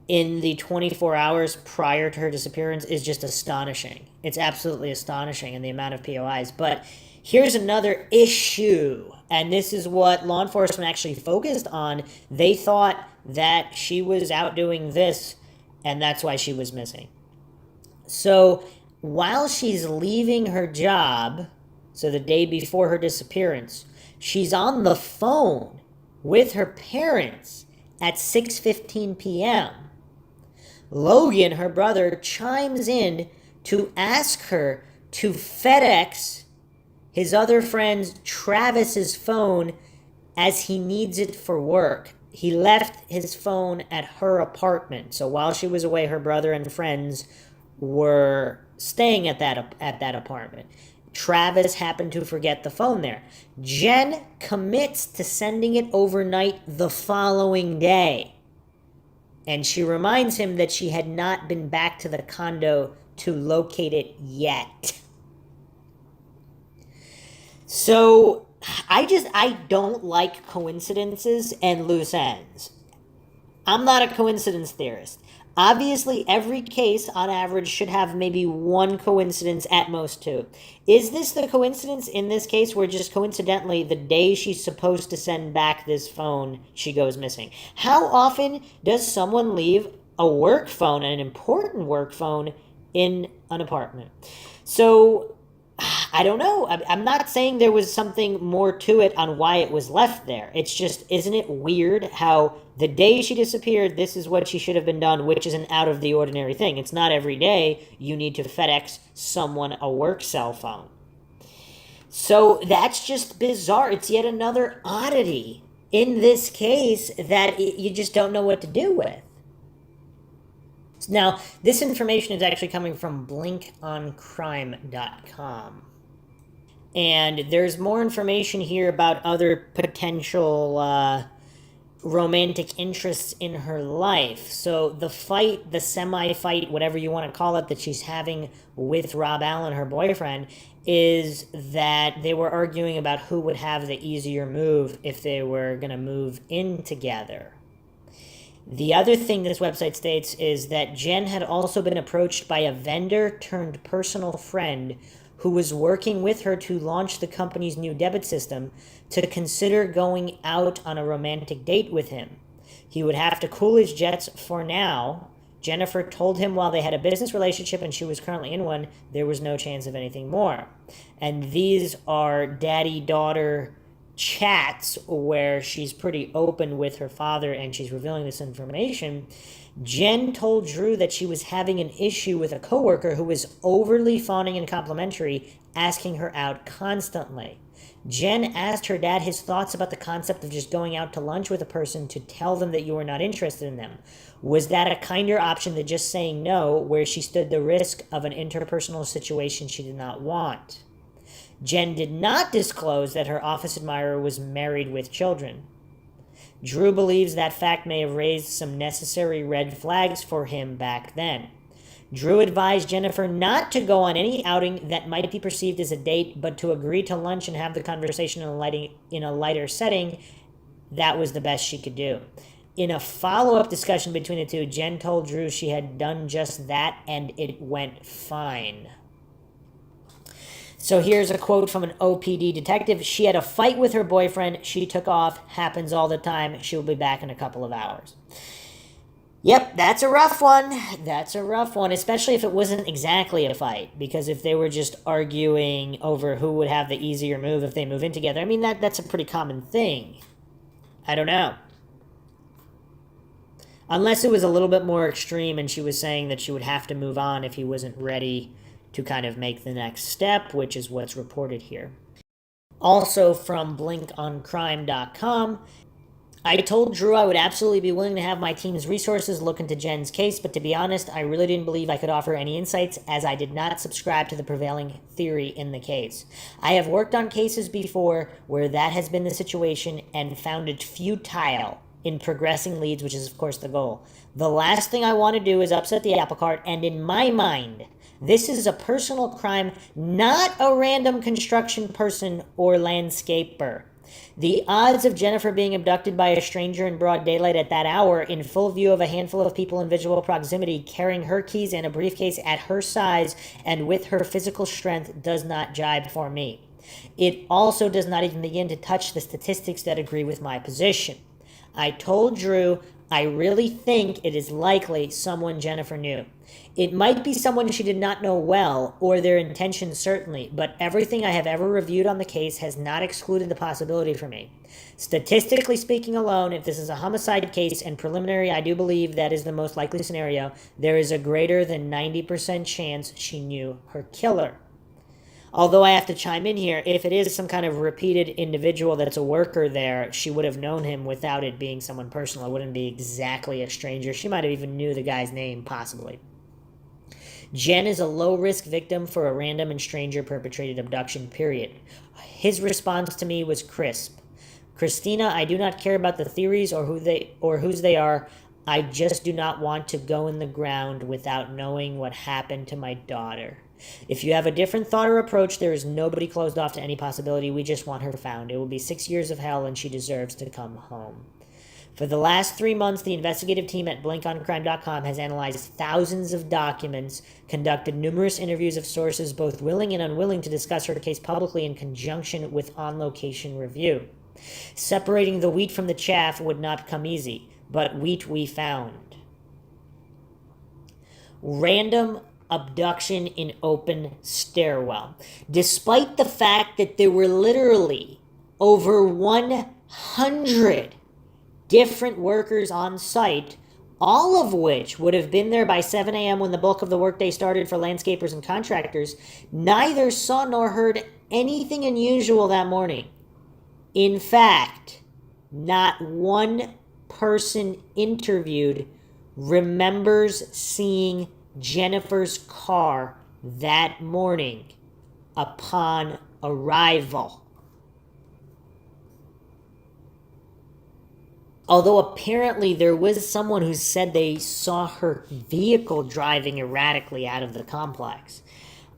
[SPEAKER 2] in the 24 hours prior to her disappearance is just astonishing. It's absolutely astonishing in the amount of POIs. But here's another issue, and this is what law enforcement actually focused on. They thought that she was out doing this, and that's why she was missing. So while she's leaving her job, so the day before her disappearance, she's on the phone with her parents at 6:15 p.m. Logan, her brother, chimes in to ask her to FedEx his other friend Travis's phone as he needs it for work. He left his phone at her apartment. So while she was away, her brother and friends were staying at that apartment. Travis happened to forget the phone there. Jen commits to sending it overnight the following day. And she reminds him that she had not been back to the condo to locate it yet. So I don't like coincidences and loose ends. I'm not a coincidence theorist. Obviously, every case on average should have maybe one coincidence, at most two. Is this the coincidence in this case where just coincidentally the day she's supposed to send back this phone, she goes missing? How often does someone leave a work phone, an important work phone, in an apartment? So I don't know. I'm not saying there was something more to it on why it was left there. It's just, isn't it weird how the day she disappeared, this is what she should have been done, which is an out of the ordinary thing. It's not every day you need to FedEx someone a work cell phone. So that's just bizarre. It's yet another oddity in this case that you just don't know what to do with. Now, this information is actually coming from blinkoncrime.com. And there's more information here about other potential romantic interests in her life. So the semi-fight, whatever you want to call it, that she's having with Rob Allen, her boyfriend, is that they were arguing about who would have the easier move if they were going to move in together. The other thing this website states is that Jen had also been approached by a vendor turned personal friend who was working with her to launch the company's new debit system to consider going out on a romantic date with him. He would have to cool his jets for now. Jennifer told him while they had a business relationship and she was currently in one, there was no chance of anything more. And these are daddy-daughter chats where she's pretty open with her father and she's revealing this information. Jen told Drew that she was having an issue with a coworker who was overly fawning and complimentary, asking her out constantly. Jen asked her dad his thoughts about the concept of just going out to lunch with a person to tell them that you were not interested in them. Was that a kinder option than just saying no, where she stood the risk of an interpersonal situation she did not want? Jen did not disclose that her office admirer was married with children. Drew believes that fact may have raised some necessary red flags for him back then. Drew advised Jennifer not to go on any outing that might be perceived as a date, but to agree to lunch and have the conversation in a lighter setting. That was the best she could do. In a follow-up discussion between the two, Jen told Drew she had done just that and it went fine. So here's a quote from an OPD detective. She had a fight with her boyfriend. She took off. Happens all the time. She'll be back in a couple of hours. Yep, that's a rough one. That's a rough one, especially if it wasn't exactly a fight. Because if they were just arguing over who would have the easier move if they move in together, I mean, that's a pretty common thing. I don't know. Unless it was a little bit more extreme and she was saying that she would have to move on if he wasn't ready to kind of make the next step, which is what's reported here. Also from blinkoncrime.com, I told Drew I would absolutely be willing to have my team's resources look into Jen's case, but to be honest, I really didn't believe I could offer any insights as I did not subscribe to the prevailing theory in the case. I have worked on cases before where that has been the situation and found it futile in progressing leads, which is of course the goal. The last thing I want to do is upset the apple cart, and in my mind, this is a personal crime, not a random construction person or landscaper. The odds of Jennifer being abducted by a stranger in broad daylight at that hour, in full view of a handful of people in visual proximity, carrying her keys and a briefcase at her size and with her physical strength, does not jibe for me. It also does not even begin to touch the statistics that agree with my position. I told Drew I really think it is likely someone Jennifer knew. It might be someone she did not know well, or their intentions certainly, but everything I have ever reviewed on the case has not excluded the possibility for me. Statistically speaking alone, if this is a homicide case and preliminary, I do believe that is the most likely scenario, there is a greater than 90% chance she knew her killer. Although I have to chime in here, if it is some kind of repeated individual that's a worker there, she would have known him without it being someone personal. It wouldn't be exactly a stranger. She might have even knew the guy's name, possibly. Jen is a low-risk victim for a random and stranger-perpetrated abduction, period. His response to me was crisp. Christina, I do not care about the theories or whose they are. I just do not want to go in the ground without knowing what happened to my daughter. If you have a different thought or approach, there is nobody closed off to any possibility. We just want her found. It will be 6 years of hell, and she deserves to come home. For the last 3 months, the investigative team at blinkoncrime.com has analyzed thousands of documents, conducted numerous interviews of sources both willing and unwilling to discuss her case publicly in conjunction with on-location review. Separating the wheat from the chaff would not come easy, but wheat we found. Random abduction in open stairwell. Despite the fact that there were literally over 100 different workers on site, all of which would have been there by 7 a.m. when the bulk of the workday started for landscapers and contractors, neither saw nor heard anything unusual that morning. In fact, not one person interviewed remembers seeing Jennifer's car that morning upon arrival. Although apparently there was someone who said they saw her vehicle driving erratically out of the complex.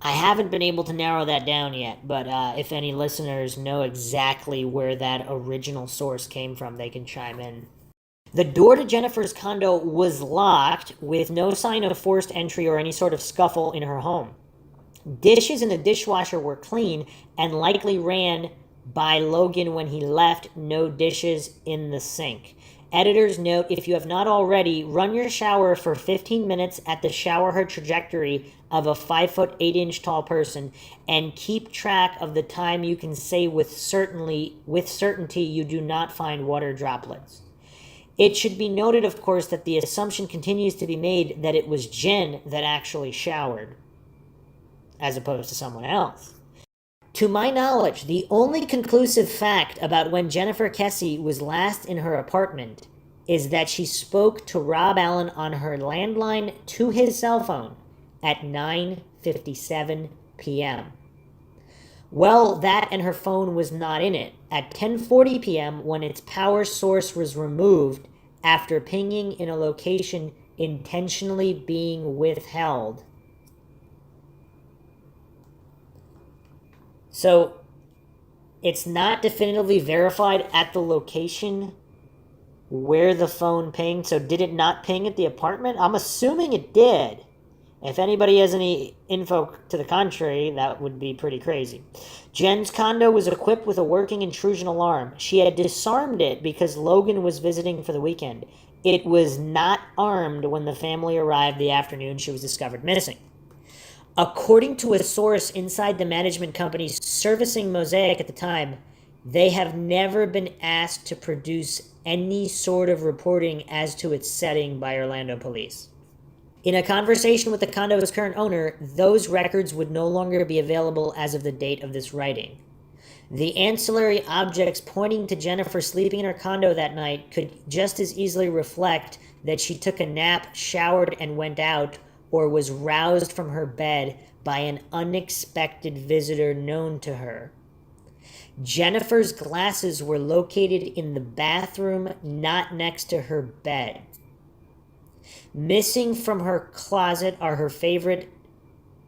[SPEAKER 2] I haven't been able to narrow that down yet, but if any listeners know exactly where that original source came from, they can chime in. The door to Jennifer's condo was locked with no sign of forced entry or any sort of scuffle in her home. Dishes in the dishwasher were clean and likely ran by Logan when he left. No dishes in the sink. Editor's note, if you have not already, run your shower for 15 minutes at the shower head trajectory of a 5'8" tall person and keep track of the time you can say with certainty you do not find water droplets. It should be noted, of course, that the assumption continues to be made that it was Jen that actually showered, as opposed to someone else. To my knowledge, the only conclusive fact about when Jennifer Kesse was last in her apartment is that she spoke to Rob Allen on her landline to his cell phone at 9:57 p.m. Well, that and her phone was not in it. At 10:40 p.m., when its power source was removed after pinging in a location intentionally being withheld. So, it's not definitively verified at the location where the phone pinged. So did it not ping at the apartment? I'm assuming it did. If anybody has any info to the contrary, that would be pretty crazy. Jen's condo was equipped with a working intrusion alarm. She had disarmed it because Logan was visiting for the weekend. It was not armed when the family arrived the afternoon she was discovered missing. According to a source inside the management company servicing Mosaic at the time, they have never been asked to produce any sort of reporting as to its setting by Orlando police. In a conversation with the condo's current owner, those records would no longer be available as of the date of this writing. The ancillary objects pointing to Jennifer sleeping in her condo that night could just as easily reflect that she took a nap, showered, and went out, or was roused from her bed by an unexpected visitor known to her. Jennifer's glasses were located in the bathroom, not next to her bed. Missing from her closet are her favorite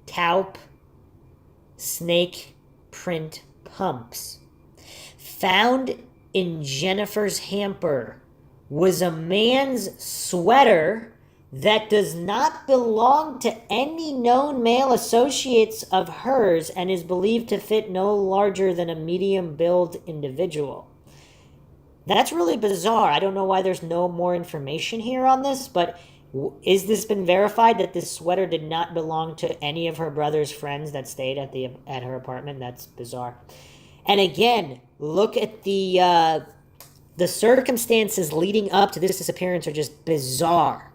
[SPEAKER 2] taupe snake print pumps. Found in Jennifer's hamper was a man's sweater that does not belong to any known male associates of hers and is believed to fit no larger than a medium-build individual. That's really bizarre. I don't know why there's no more information here on this, but is this been verified that this sweater did not belong to any of her brother's friends that stayed at her apartment? That's bizarre. And again, look at the circumstances leading up to this disappearance are just bizarre.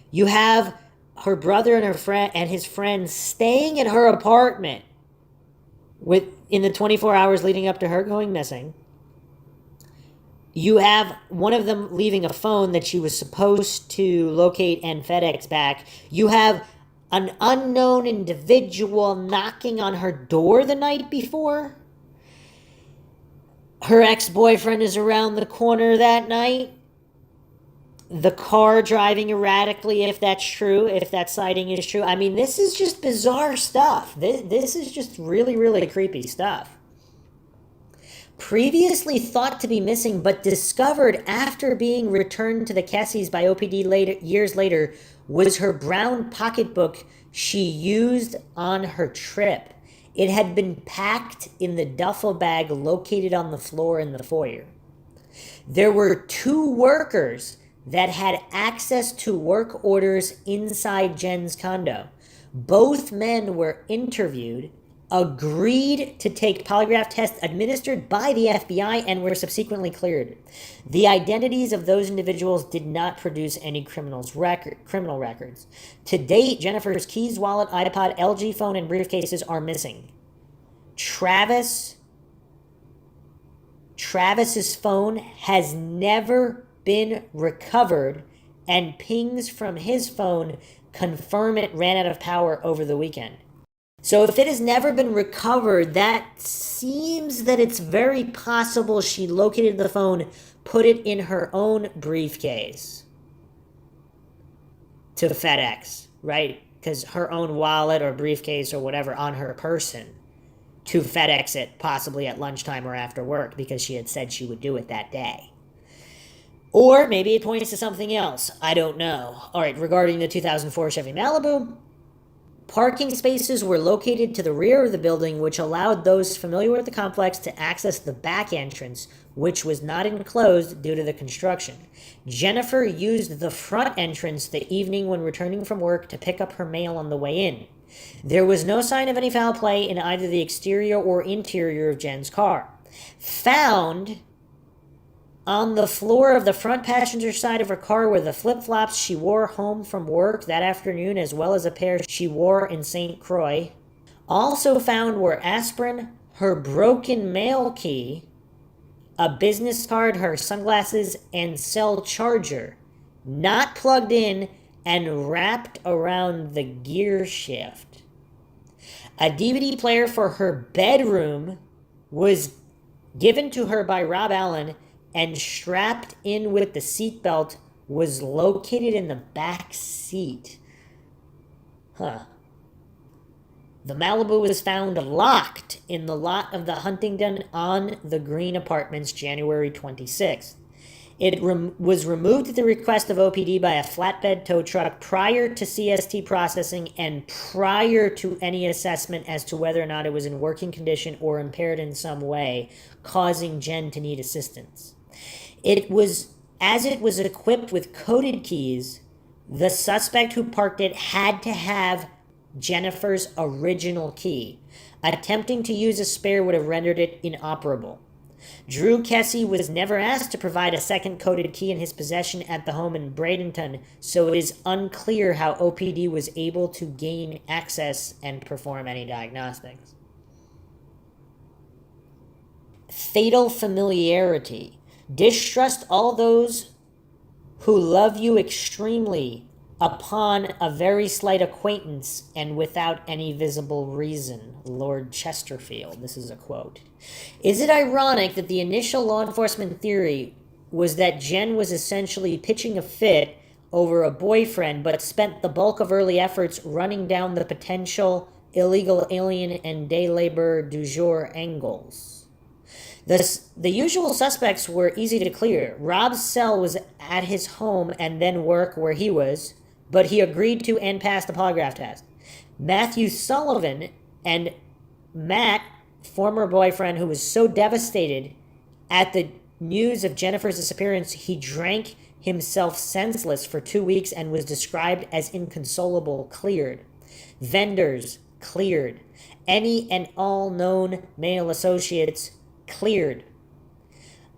[SPEAKER 2] You have her brother and her friend and his friends staying at her apartment in the 24 hours leading up to her going missing. You have one of them leaving a phone that she was supposed to locate and FedEx back. You have an unknown individual knocking on her door the night before. Her ex-boyfriend is around the corner that night. The car driving erratically, if that's true, if that sighting is true. I mean, this is just bizarre stuff. This is just really, really creepy stuff. Previously thought to be missing but discovered after being returned to the Kesses by OPD years later was her brown pocketbook she used on her trip. It had been packed in the duffel bag located on the floor in the foyer. There were 2 workers that had access to work orders inside Jen's condo. Both men were interviewed, agreed to take polygraph tests administered by the FBI, and were subsequently cleared. The identities of those individuals did not produce any criminal records. To date, Jennifer's keys, wallet, iPod, LG phone, and briefcases are missing. Travis's phone has never been recovered, and pings from his phone confirm it ran out of power over the weekend. So if it has never been recovered, that seems that it's very possible she located the phone, put it in her own briefcase to FedEx, right? Because her own wallet or briefcase or whatever on her person to FedEx it, possibly at lunchtime or after work, because she had said she would do it that day. Or maybe it points to something else. I don't know. All right, regarding the 2004 Chevy Malibu, parking spaces were located to the rear of the building, which allowed those familiar with the complex to access the back entrance, which was not enclosed due to the construction. Jennifer used the front entrance the evening when returning from work to pick up her mail on the way in. There was no sign of any foul play in either the exterior or interior of Jen's car. Found on the floor of the front passenger side of her car were the flip-flops she wore home from work that afternoon, as well as a pair she wore in St. Croix. Also found were aspirin, her broken mail key, a business card, her sunglasses, and cell charger, not plugged in and wrapped around the gear shift. A DVD player for her bedroom was given to her by Rob Allen, and strapped in with the seatbelt was located in the back seat. The Malibu was found locked in the lot of the Huntington on the Green Apartments January 26th. It was removed at the request of OPD by a flatbed tow truck prior to CST processing and prior to any assessment as to whether or not it was in working condition or impaired in some way, causing Jen to need assistance. As it was equipped with coded keys, the suspect who parked it had to have Jennifer's original key. Attempting to use a spare would have rendered it inoperable. Drew Kesse was never asked to provide a second coded key in his possession at the home in Bradenton, so it is unclear how OPD was able to gain access and perform any diagnostics. Fatal familiarity. Distrust all those who love you extremely upon a very slight acquaintance and without any visible reason. Lord Chesterfield. This is a quote. Is it ironic that the initial law enforcement theory was that Jen was essentially pitching a fit over a boyfriend, but spent the bulk of early efforts running down the potential illegal alien and day laborer du jour angles? The usual suspects were easy to clear. Rob's cell was at his home and then work where he was, but he agreed to and passed the polygraph test. Matthew Sullivan and Matt, former boyfriend who was so devastated at the news of Jennifer's disappearance, he drank himself senseless for 2 weeks and was described as inconsolable, cleared. Vendors, cleared. Any and all known male associates, cleared.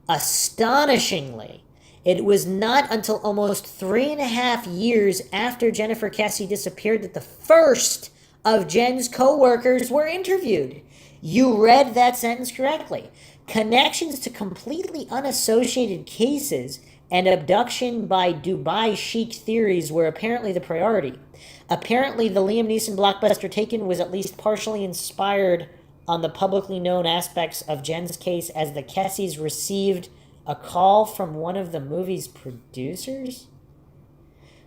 [SPEAKER 2] Astonishingly, it was not until almost 3.5 years after Jennifer Kesse disappeared that the first of Jen's co-workers were interviewed. You read that sentence correctly. Connections to completely unassociated cases and abduction by Dubai chic theories were apparently the priority. Apparently, the Liam Neeson blockbuster Taken was at least partially inspired on the publicly known aspects of Jen's case, as the Kesses received a call from one of the movie's producers?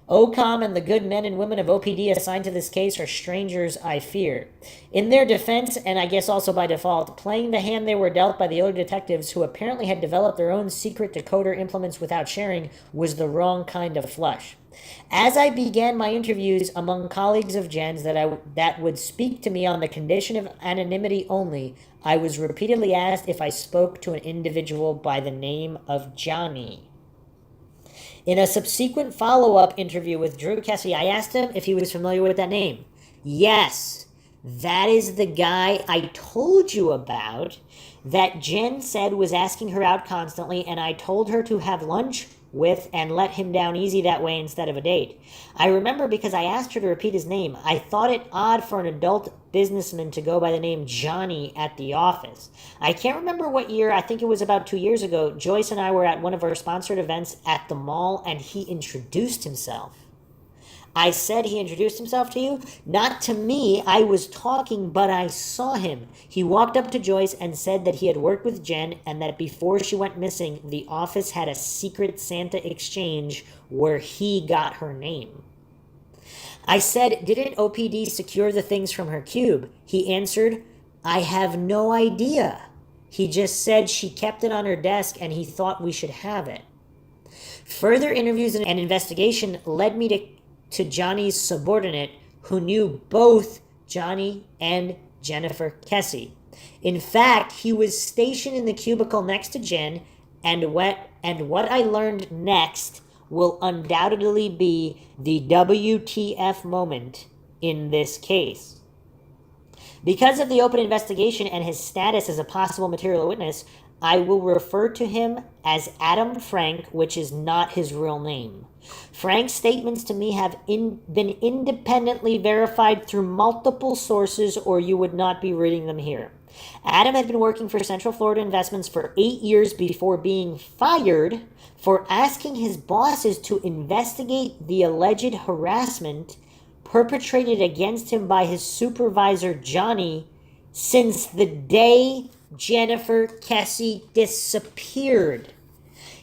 [SPEAKER 2] OCOM and the good men and women of OPD assigned to this case are strangers, I fear. In their defense, and I guess also by default, playing the hand they were dealt by the older detectives, who apparently had developed their own secret decoder implements without sharing, was the wrong kind of flush. As I began my interviews among colleagues of Jen's that would speak to me on the condition of anonymity only, I was repeatedly asked if I spoke to an individual by the name of Johnny. In a subsequent follow-up interview with Drew Kesse, I asked him if he was familiar with that name. Yes, that is the guy I told you about that Jen said was asking her out constantly, and I told her to have lunch with and let him down easy that way instead of a date. I remember because I asked her to repeat his name. I thought it odd for an adult businessman to go by the name Johnny at the office. I can't remember what year, I think it was about 2 years ago. Joyce and I were at one of our sponsored events at the mall and he introduced himself. I said he introduced himself to you? Not to me. I was talking, but I saw him. He walked up to Joyce and said that he had worked with Jen and that before she went missing, the office had a secret Santa exchange where he got her name. I said, didn't OPD secure the things from her cube? He answered, I have no idea. He just said she kept it on her desk and he thought we should have it. Further interviews and investigation led me to Johnny's subordinate, who knew both Johnny and Jennifer Kesse. In fact, he was stationed in the cubicle next to Jen, and what I learned next will undoubtedly be the WTF moment in this case. Because of the open investigation and his status as a possible material witness, I will refer to him as Adam Frank, which is not his real name. Frank's statements to me have been independently verified through multiple sources, or you would not be reading them here. Adam had been working for Central Florida Investments for 8 years before being fired for asking his bosses to investigate the alleged harassment perpetrated against him by his supervisor, Johnny, since the day Jennifer Kesse disappeared.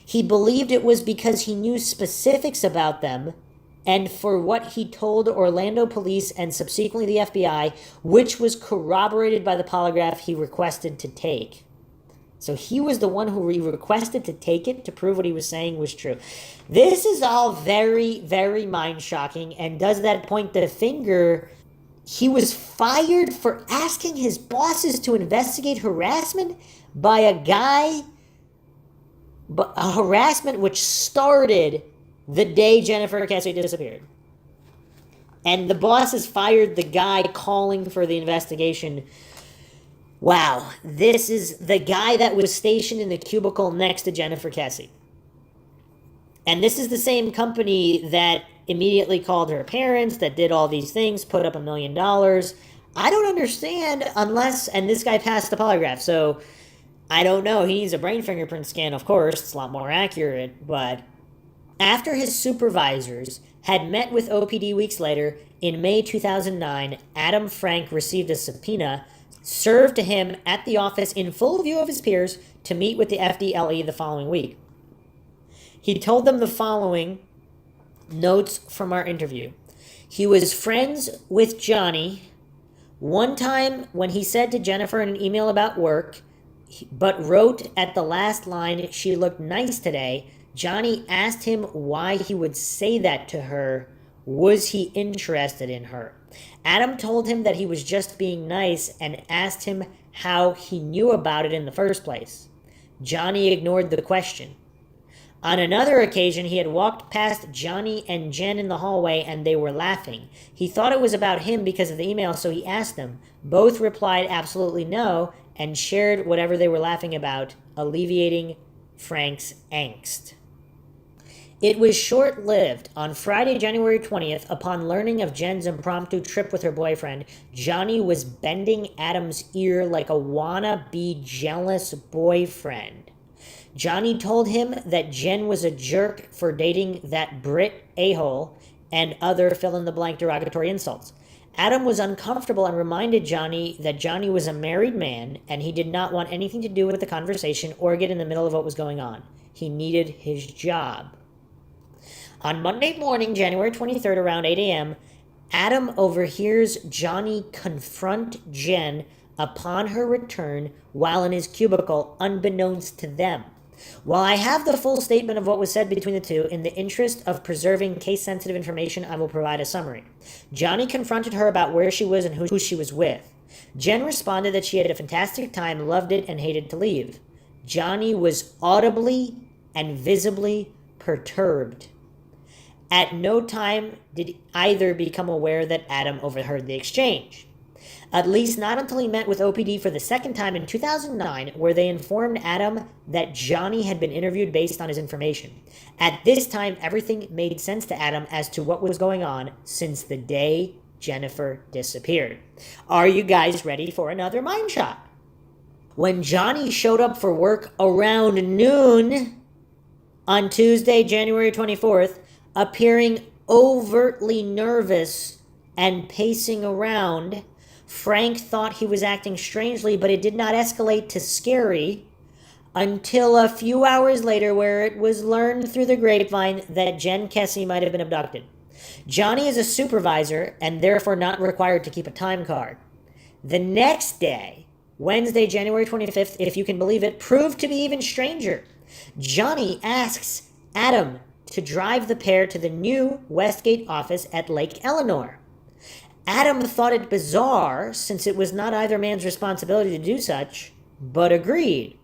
[SPEAKER 2] He believed it was because he knew specifics about them and for what he told Orlando police and subsequently the FBI, which was corroborated by the polygraph he requested to take. So he was the one who requested to take it to prove what he was saying was true. This is all very, very mind-shocking and does that point the finger. He was fired for asking his bosses to investigate harassment by a guy, but a harassment which started the day Jennifer Kesse disappeared. And the bosses fired the guy calling for the investigation. Wow, this is the guy that was stationed in the cubicle next to Jennifer Kesse. And this is the same company that immediately called her parents, that did all these things, put up $1 million. I don't understand unless, and this guy passed the polygraph, so I don't know. He needs a brain fingerprint scan, of course. It's a lot more accurate, but after his supervisors had met with OPD weeks later, in May 2009, Adam Frank received a subpoena served to him at the office in full view of his peers to meet with the FDLE the following week. He told them the following notes from our interview. He was friends with Johnny. One time when he said to Jennifer in an email about work, but wrote at the last line, "She looked nice today," Johnny asked him why he would say that to her. Was he interested in her? Adam told him that he was just being nice and asked him how he knew about it in the first place. Johnny ignored the question. On another occasion, he had walked past Johnny and Jen in the hallway and they were laughing. He thought it was about him because of the email, so he asked them. Both replied absolutely no and shared whatever they were laughing about, alleviating Frank's angst. It was short-lived. On Friday, January 20th, upon learning of Jen's impromptu trip with her boyfriend, Johnny was bending Adam's ear like a wanna-be jealous boyfriend. Johnny told him that Jen was a jerk for dating that Brit a-hole and other fill-in-the-blank derogatory insults. Adam was uncomfortable and reminded Johnny that Johnny was a married man and he did not want anything to do with the conversation or get in the middle of what was going on. He needed his job. On Monday morning, January 23rd, around 8 a.m., Adam overhears Johnny confront Jen upon her return while in his cubicle, unbeknownst to them. While I have the full statement of what was said between the two, in the interest of preserving case-sensitive information, I will provide a summary. Johnny confronted her about where she was and who she was with. Jen responded that she had a fantastic time, loved it, and hated to leave. Johnny was audibly and visibly perturbed. At no time did either become aware that Adam overheard the exchange. At least not until he met with OPD for the second time in 2009, where they informed Adam that Johnny had been interviewed based on his information. At this time, everything made sense to Adam as to what was going on since the day Jennifer disappeared. Are you guys ready for another mind shock? When Johnny showed up for work around noon on Tuesday, January 24th, appearing overtly nervous and pacing around, Frank thought he was acting strangely, but it did not escalate to scary until a few hours later, where it was learned through the grapevine that Jen Kesse might have been abducted. Johnny is a supervisor and therefore not required to keep a time card. The next day, Wednesday, January 25th, if you can believe it, proved to be even stranger. Johnny asks Adam to drive the pair to the new Westgate office at Lake Eleanor. Adam thought it bizarre, since it was not either man's responsibility to do such, but agreed.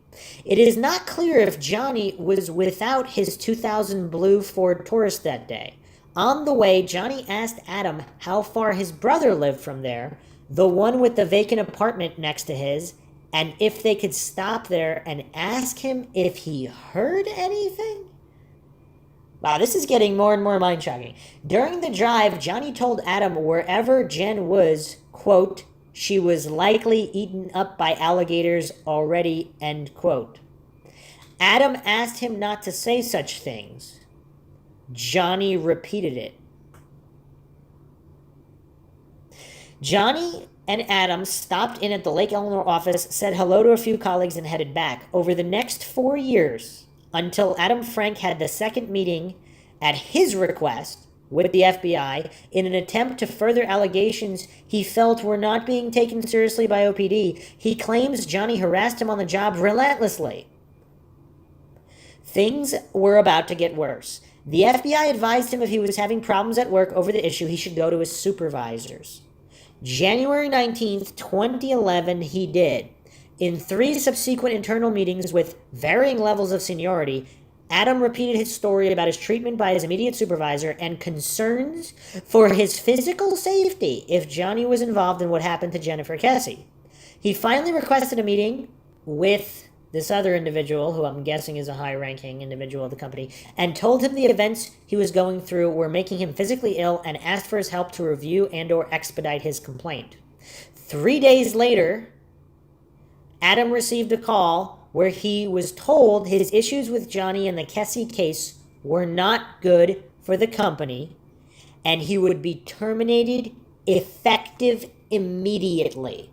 [SPEAKER 2] It is not clear if Johnny was without his 2000 blue Ford Taurus that day. On the way, Johnny asked Adam how far his brother lived from there, the one with the vacant apartment next to his, and if they could stop there and ask him if he heard anything. Wow, this is getting more and more mind-shocking. During the drive, Johnny told Adam wherever Jen was, quote, she was likely eaten up by alligators already, end quote. Adam asked him not to say such things. Johnny repeated it. Johnny and Adam stopped in at the Lake Eleanor office, said hello to a few colleagues, and headed back. Over the next 4 years, until Adam Frank had the second meeting at his request with the FBI in an attempt to further allegations he felt were not being taken seriously by OPD. He claims Johnny harassed him on the job relentlessly. Things were about to get worse. The FBI advised him if he was having problems at work over the issue, he should go to his supervisors. January 19th, 2011, he did. In 3 subsequent internal meetings with varying levels of seniority, Adam repeated his story about his treatment by his immediate supervisor and concerns for his physical safety if Johnny was involved in what happened to Jennifer Kesse. He finally requested a meeting with this other individual, who I'm guessing is a high-ranking individual of the company, and told him the events he was going through were making him physically ill and asked for his help to review and or expedite his complaint. 3 days later, Adam received a call where he was told his issues with Johnny and the Kesse case were not good for the company, and he would be terminated effective immediately.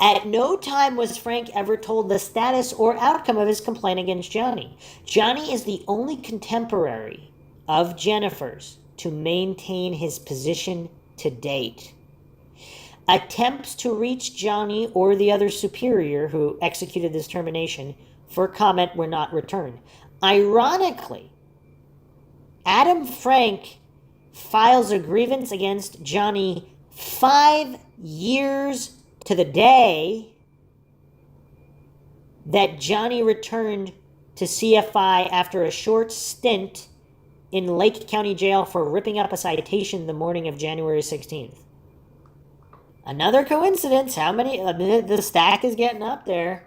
[SPEAKER 2] At no time was Frank ever told the status or outcome of his complaint against Johnny. Johnny is the only contemporary of Jennifer's to maintain his position to date. Attempts to reach Johnny or the other superior who executed this termination for comment were not returned. Ironically, Adam Frank files a grievance against Johnny 5 years to the day that Johnny returned to CFI after a short stint in Lake County Jail for ripping up a citation the morning of January 16th. Another coincidence. How many? The stack is getting up there.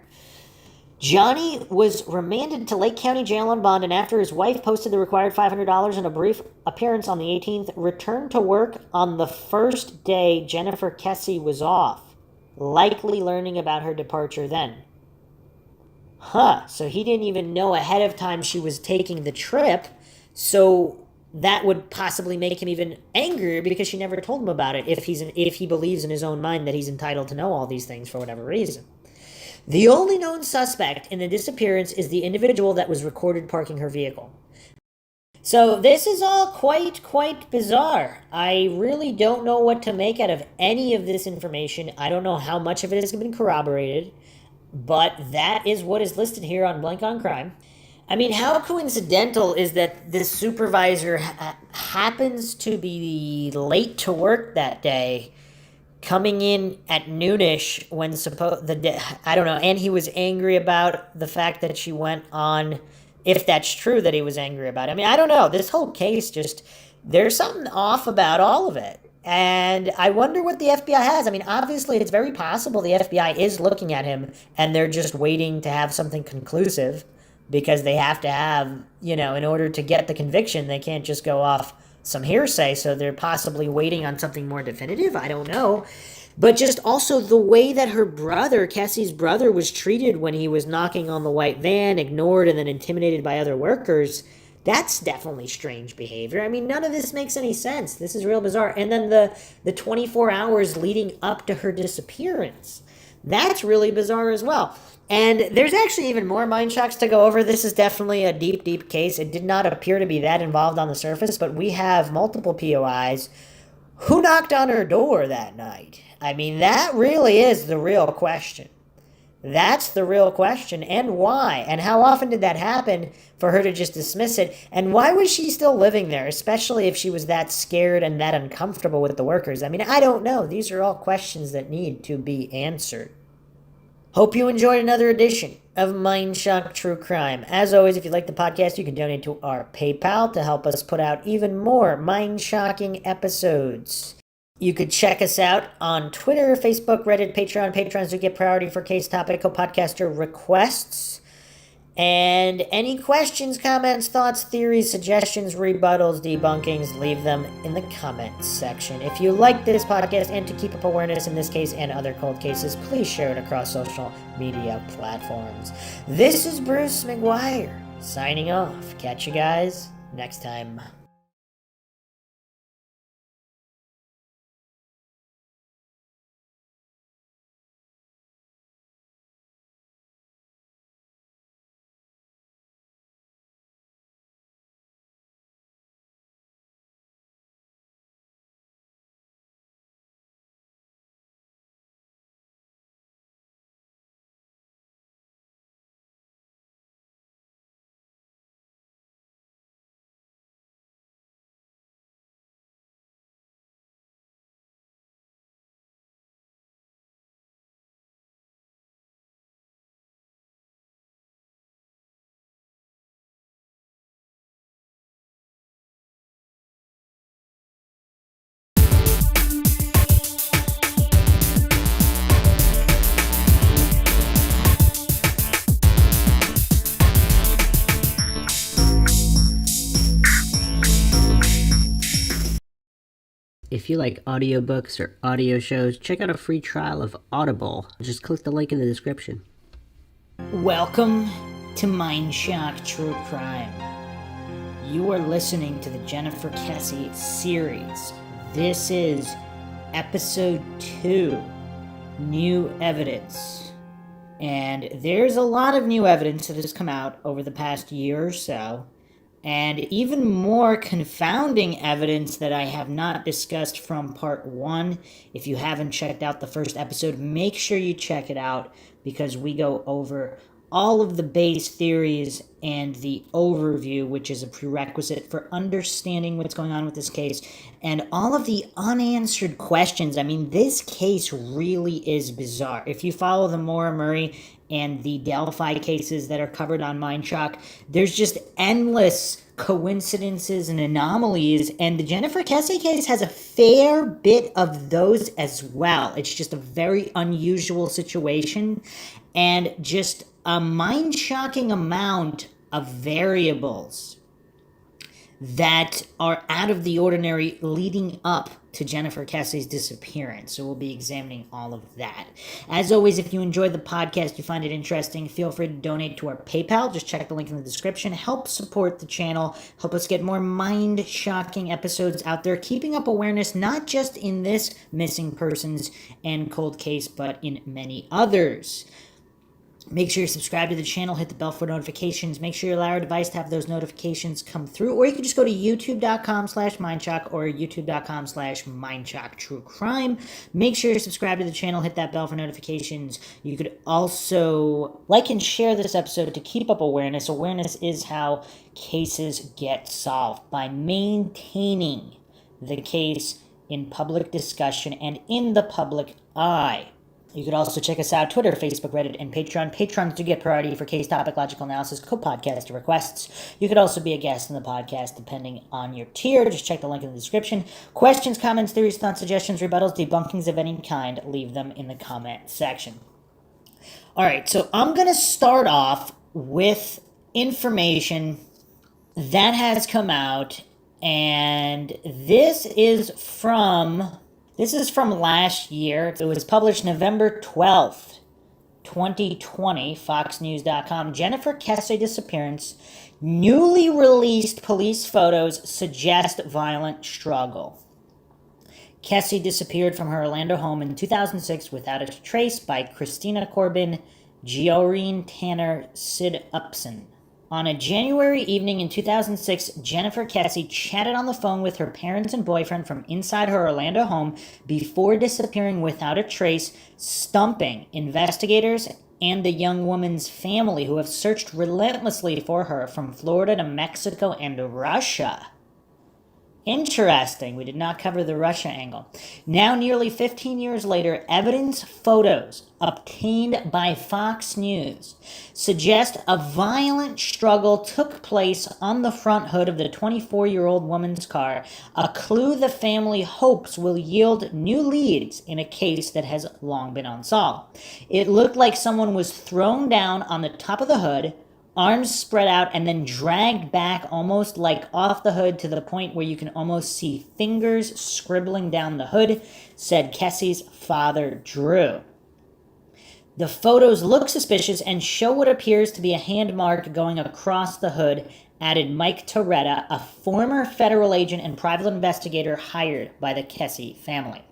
[SPEAKER 2] Johnny was remanded to Lake County Jail on bond, and after his wife posted the required $500 in a brief appearance on the 18th, returned to work on the first day Jennifer Kesse was off, likely learning about her departure then. So he didn't even know ahead of time she was taking the trip, so that would possibly make him even angrier because she never told him about it if he believes in his own mind that he's entitled to know all these things for whatever reason. The only known suspect in the disappearance is the individual that was recorded parking her vehicle. So this is all quite bizarre. I really don't know what to make out of any of this information. I don't know how much of it has been corroborated, but that is what is listed here on Blank on Crime. I mean, how coincidental is that this supervisor happens to be late to work that day, coming in at noonish when I don't know, and he was angry about the fact that she went on, if that's true that he was angry about it. I mean, I don't know. This whole case there's something off about all of it. And I wonder what the FBI has. I mean, obviously, it's very possible the FBI is looking at him and they're just waiting to have something conclusive because they have to have, in order to get the conviction, they can't just go off some hearsay. So they're possibly waiting on something more definitive. I don't know. But just also the way that her brother, Kesse's brother, was treated when he was knocking on the white van, ignored and then intimidated by other workers, that's definitely strange behavior. I mean, none of this makes any sense. This is real bizarre. And then the 24 hours leading up to her disappearance, that's really bizarre as well. And there's actually even more mind shocks to go over. This is definitely a deep case. It did not appear to be that involved on the surface, but we have multiple POIs. Who knocked on her door that night? I mean, that really is the real question. That's the real question. And why? And how often did that happen for her to just dismiss it? And why was she still living there, especially if she was that scared and that uncomfortable with the workers? I mean, I don't know. These are all questions that need to be answered. Hope you enjoyed another edition of MindShock True Crime. As always, if you like the podcast, you can donate to our PayPal to help us put out even more mind-shocking episodes. You could check us out on Twitter, Facebook, Reddit, Patreon. Patrons who get priority for case topic co-podcaster requests. And any questions, comments, thoughts, theories, suggestions, rebuttals, debunkings, leave them in the comments section. If you like this podcast and to keep up awareness in this case and other cold cases, please share it across social media platforms. This is Bruce McGuire, signing off. Catch you guys next time.
[SPEAKER 1] If you like audiobooks or audio shows, check out a free trial of Audible. Just click the link in the description.
[SPEAKER 2] Welcome to MINDSHOCK True Crime. You are listening to the Jennifer Kesse series. This is episode 2, New Evidence. And there's a lot of new evidence that has come out over the past year or so, and even more confounding evidence that I have not discussed from part 1. If you haven't checked out the first episode, make sure you check it out, because we go over all of the base theories and the overview, which is a prerequisite for understanding what's going on with this case, and all of the unanswered questions. I mean, this case really is bizarre. If you follow the Maura Murray and the Delphi cases that are covered on MINDSHOCK, there's just endless coincidences and anomalies, and the Jennifer Kesse case has a fair bit of those as well. It's just a very unusual situation, and just a mind-shocking amount of variables that are out of the ordinary leading up to Jennifer Kesse's disappearance. So we'll be examining all of that. As always, if you enjoyed the podcast, you find it interesting, feel free to donate to our PayPal. Just check the link in the description. Help support the channel. Help us get more mind-shocking episodes out there, keeping up awareness not just in this missing persons and cold case, but in many others. Make sure you subscribe to the channel, hit the bell for notifications. Make sure you allow your device to have those notifications come through. Or you can just go to youtube.com/MINDSHOCK or youtube.com/MINDSHOCK Make sure you subscribe to the channel, hit that bell for notifications. You could also like and share this episode to keep up awareness. Awareness is how cases get solved, by maintaining the case in public discussion and in the public eye. You could also check us out Twitter, Facebook, Reddit, and Patreon. Patrons do get priority for case topic, logical analysis, co-podcast requests. You could also be a guest in the podcast depending on your tier. Just check the link in the description. Questions, comments, theories, thoughts, suggestions, rebuttals, debunkings of any kind, leave them in the comment section. All right, so I'm going to start off with information that has come out, and this is from last year. It was published November 12th, 2020, foxnews.com. Jennifer Kesse disappearance. Newly released police photos suggest violent struggle. Kesse disappeared from her Orlando home in 2006 without a trace, by Christina Corbin, Giorene Tanner, Sid Upson. On a January evening in 2006, Jennifer Kesse chatted on the phone with her parents and boyfriend from inside her Orlando home before disappearing without a trace, stumping investigators and the young woman's family, who have searched relentlessly for her from Florida to Mexico and Russia. Interesting. We did not cover the Russia angle. Now, nearly 15 years later, evidence photos obtained by Fox News suggest a violent struggle took place on the front hood of the 24-year-old woman's car, a clue the family hopes will yield new leads in a case that has long been unsolved. It looked like someone was thrown down on the top of the hood, arms spread out, and then dragged back almost like off the hood to the point where you can almost see fingers scribbling down the hood, said Kesse's father, Drew. The photos look suspicious and show what appears to be a hand mark going across the hood, added Mike Toretta, a former federal agent and private investigator hired by the Kesse family.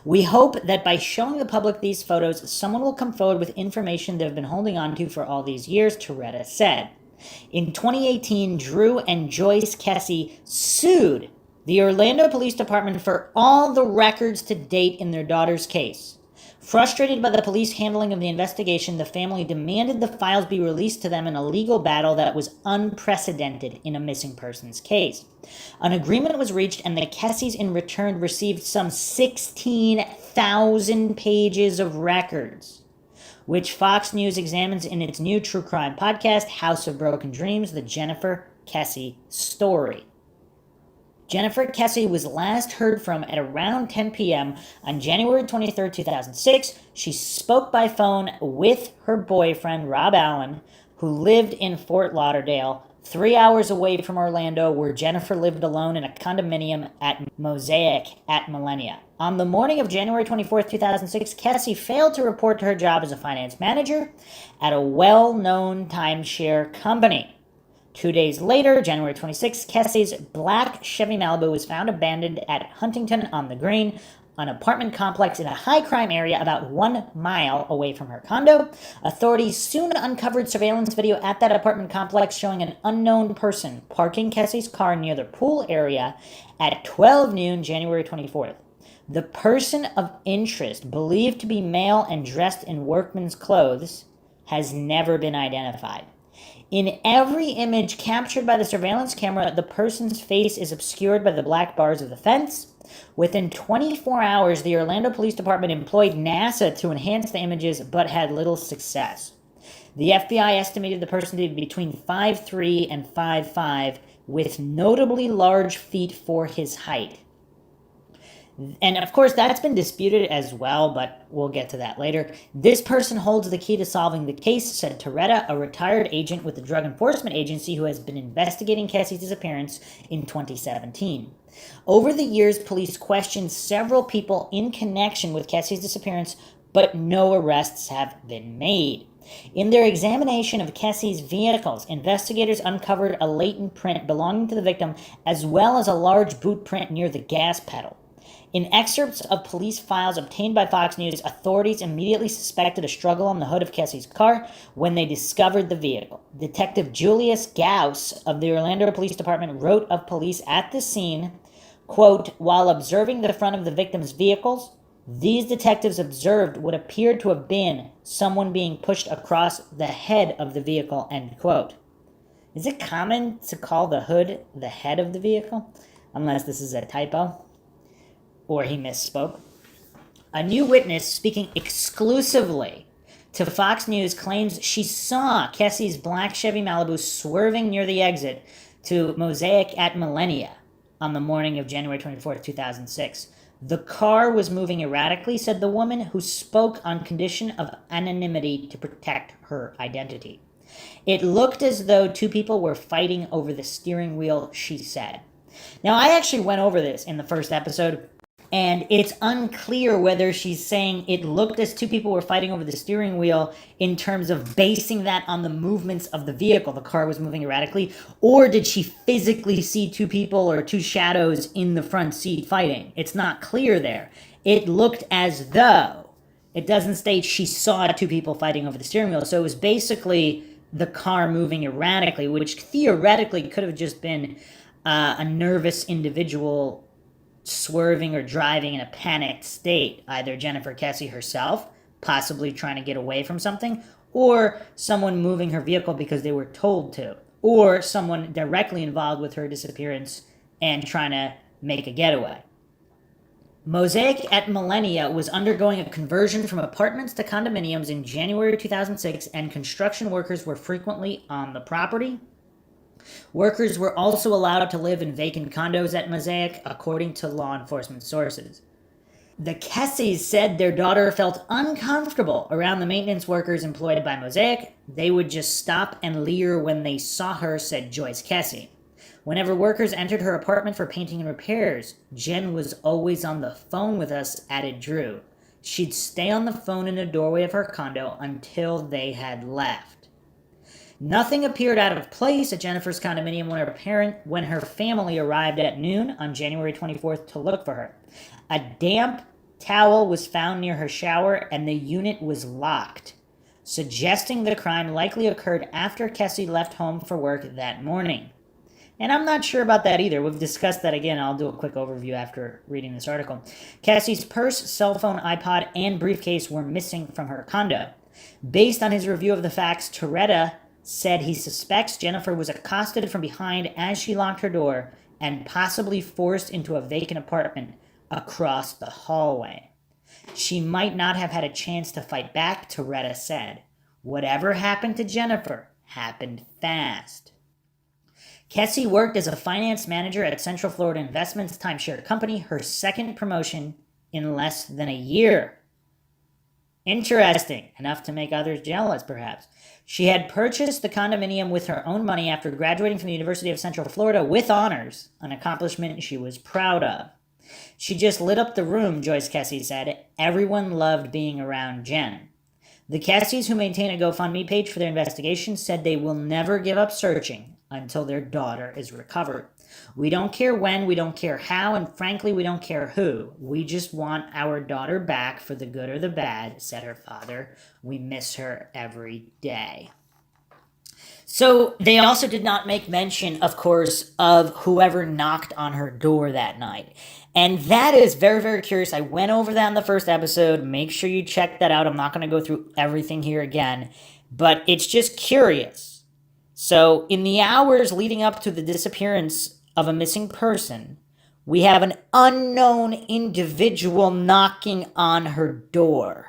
[SPEAKER 2] We hope that by showing the public these photos, someone will come forward with information they've been holding on to for all these years, Toretta said. In 2018, Drew and Joyce Kesse sued the Orlando Police Department for all the records to date in their daughter's case. Frustrated by the police handling of the investigation, the family demanded the files be released to them in a legal battle that was unprecedented in a missing persons case. An agreement was reached, and the Kesses in return received some 16,000 pages of records, which Fox News examines in its new true crime podcast, House of Broken Dreams, The Jennifer Kesse Story. Jennifer Kesse was last heard from at around 10 p.m. on January 23, 2006. She spoke by phone with her boyfriend, Rob Allen, who lived in Fort Lauderdale, 3 hours away from Orlando, where Jennifer lived alone in a condominium at Mosaic at Millennia. On the morning of January 24th, 2006, Kesse failed to report to her job as a finance manager at a well-known timeshare company. 2 days later, January 26th, Kesse's black Chevy Malibu was found abandoned at Huntington on the Green, an apartment complex in a high-crime area about 1 mile away from her condo. Authorities soon uncovered surveillance video at that apartment complex showing an unknown person parking Kesse's car near the pool area at 12 noon, January 24th. The person of interest, believed to be male and dressed in workman's clothes, has never been identified. In every image captured by the surveillance camera, the person's face is obscured by the black bars of the fence. Within 24 hours, the Orlando Police Department employed NASA to enhance the images, but had little success. The FBI estimated the person to be between 5'3" and 5'5", with notably large feet for his height. And of course, that's been disputed as well, but we'll get to that later. This person holds the key to solving the case, said Toretta, a retired agent with the Drug Enforcement Agency who has been investigating Kesse's disappearance in 2017. Over the years, police questioned several people in connection with Kesse's disappearance, but no arrests have been made. In their examination of Kesse's vehicles, investigators uncovered a latent print belonging to the victim, as well as a large boot print near the gas pedal. In excerpts of police files obtained by Fox News, authorities immediately suspected a struggle on the hood of Kesse's car when they discovered the vehicle. Detective Julius Gauss of the Orlando Police Department wrote of police at the scene, quote, "While observing the front of the victim's vehicles, these detectives observed what appeared to have been someone being pushed across the head of the vehicle," end quote. Is it common to call the hood the head of the vehicle? Unless this is a typo. Or he misspoke. A new witness speaking exclusively to Fox News claims she saw Kesse's black Chevy Malibu swerving near the exit to Mosaic at Millennia on the morning of January 24th, 2006. The car was moving erratically, said the woman, who spoke on condition of anonymity to protect her identity. It looked as though two people were fighting over the steering wheel, she said. Now, I actually went over this in the first episode, and it's unclear whether she's saying it looked as two people were fighting over the steering wheel in terms of basing that on the movements of the vehicle. The car was moving erratically. Or did she physically see two people or two shadows in the front seat fighting? It's not clear there. It looked as though. It doesn't state she saw two people fighting over the steering wheel. So it was basically the car moving erratically, which theoretically could have just been a nervous individual swerving or driving in a panicked state, either Jennifer Kesse herself, possibly trying to get away from something, or someone moving her vehicle because they were told to, or someone directly involved with her disappearance and trying to make a getaway. Mosaic at Millennia was undergoing a conversion from apartments to condominiums in January 2006, and construction workers were frequently on the property. Workers were also allowed to live in vacant condos at Mosaic, according to law enforcement sources. The Kesses said their daughter felt uncomfortable around the maintenance workers employed by Mosaic. They would just stop and leer when they saw her, said Joyce Kesse. Whenever workers entered her apartment for painting and repairs, Jen was always on the phone with us, added Drew. She'd stay on the phone in the doorway of her condo until they had left. Nothing appeared out of place at Jennifer's condominium when her family arrived at noon on January 24th to look for her. A damp towel was found near her shower, and the unit was locked, suggesting the crime likely occurred after Kesse left home for work that morning. And I'm not sure about that either. We've discussed that again. I'll do a quick overview after reading this article. Kesse's purse, cell phone, iPod, and briefcase were missing from her condo. Based on his review of the facts, Toretta said he suspects Jennifer was accosted from behind as she locked her door and possibly forced into a vacant apartment across the hallway. She might not have had a chance to fight back, Toretta said. Whatever happened to Jennifer happened fast. Kesse worked as a finance manager at Central Florida Investments timeshare company, her second promotion in less than a year. Interesting, enough to make others jealous, perhaps. She had purchased the condominium with her own money after graduating from the University of Central Florida with honors, an accomplishment she was proud of. She just lit up the room, Joyce Kesse said. Everyone loved being around Jen. The Kesses, who maintain a GoFundMe page for their investigation, said they will never give up searching until their daughter is recovered. We don't care when, we don't care how, and frankly, we don't care who. We just want our daughter back for the good or the bad, said her father. We miss her every day. So they also did not make mention, of course, of whoever knocked on her door that night. And that is very, very curious. I went over that in the first episode. Make sure you check that out. I'm not going to go through everything here again, but it's just curious. So in the hours leading up to the disappearance of a missing person, we have an unknown individual knocking on her door.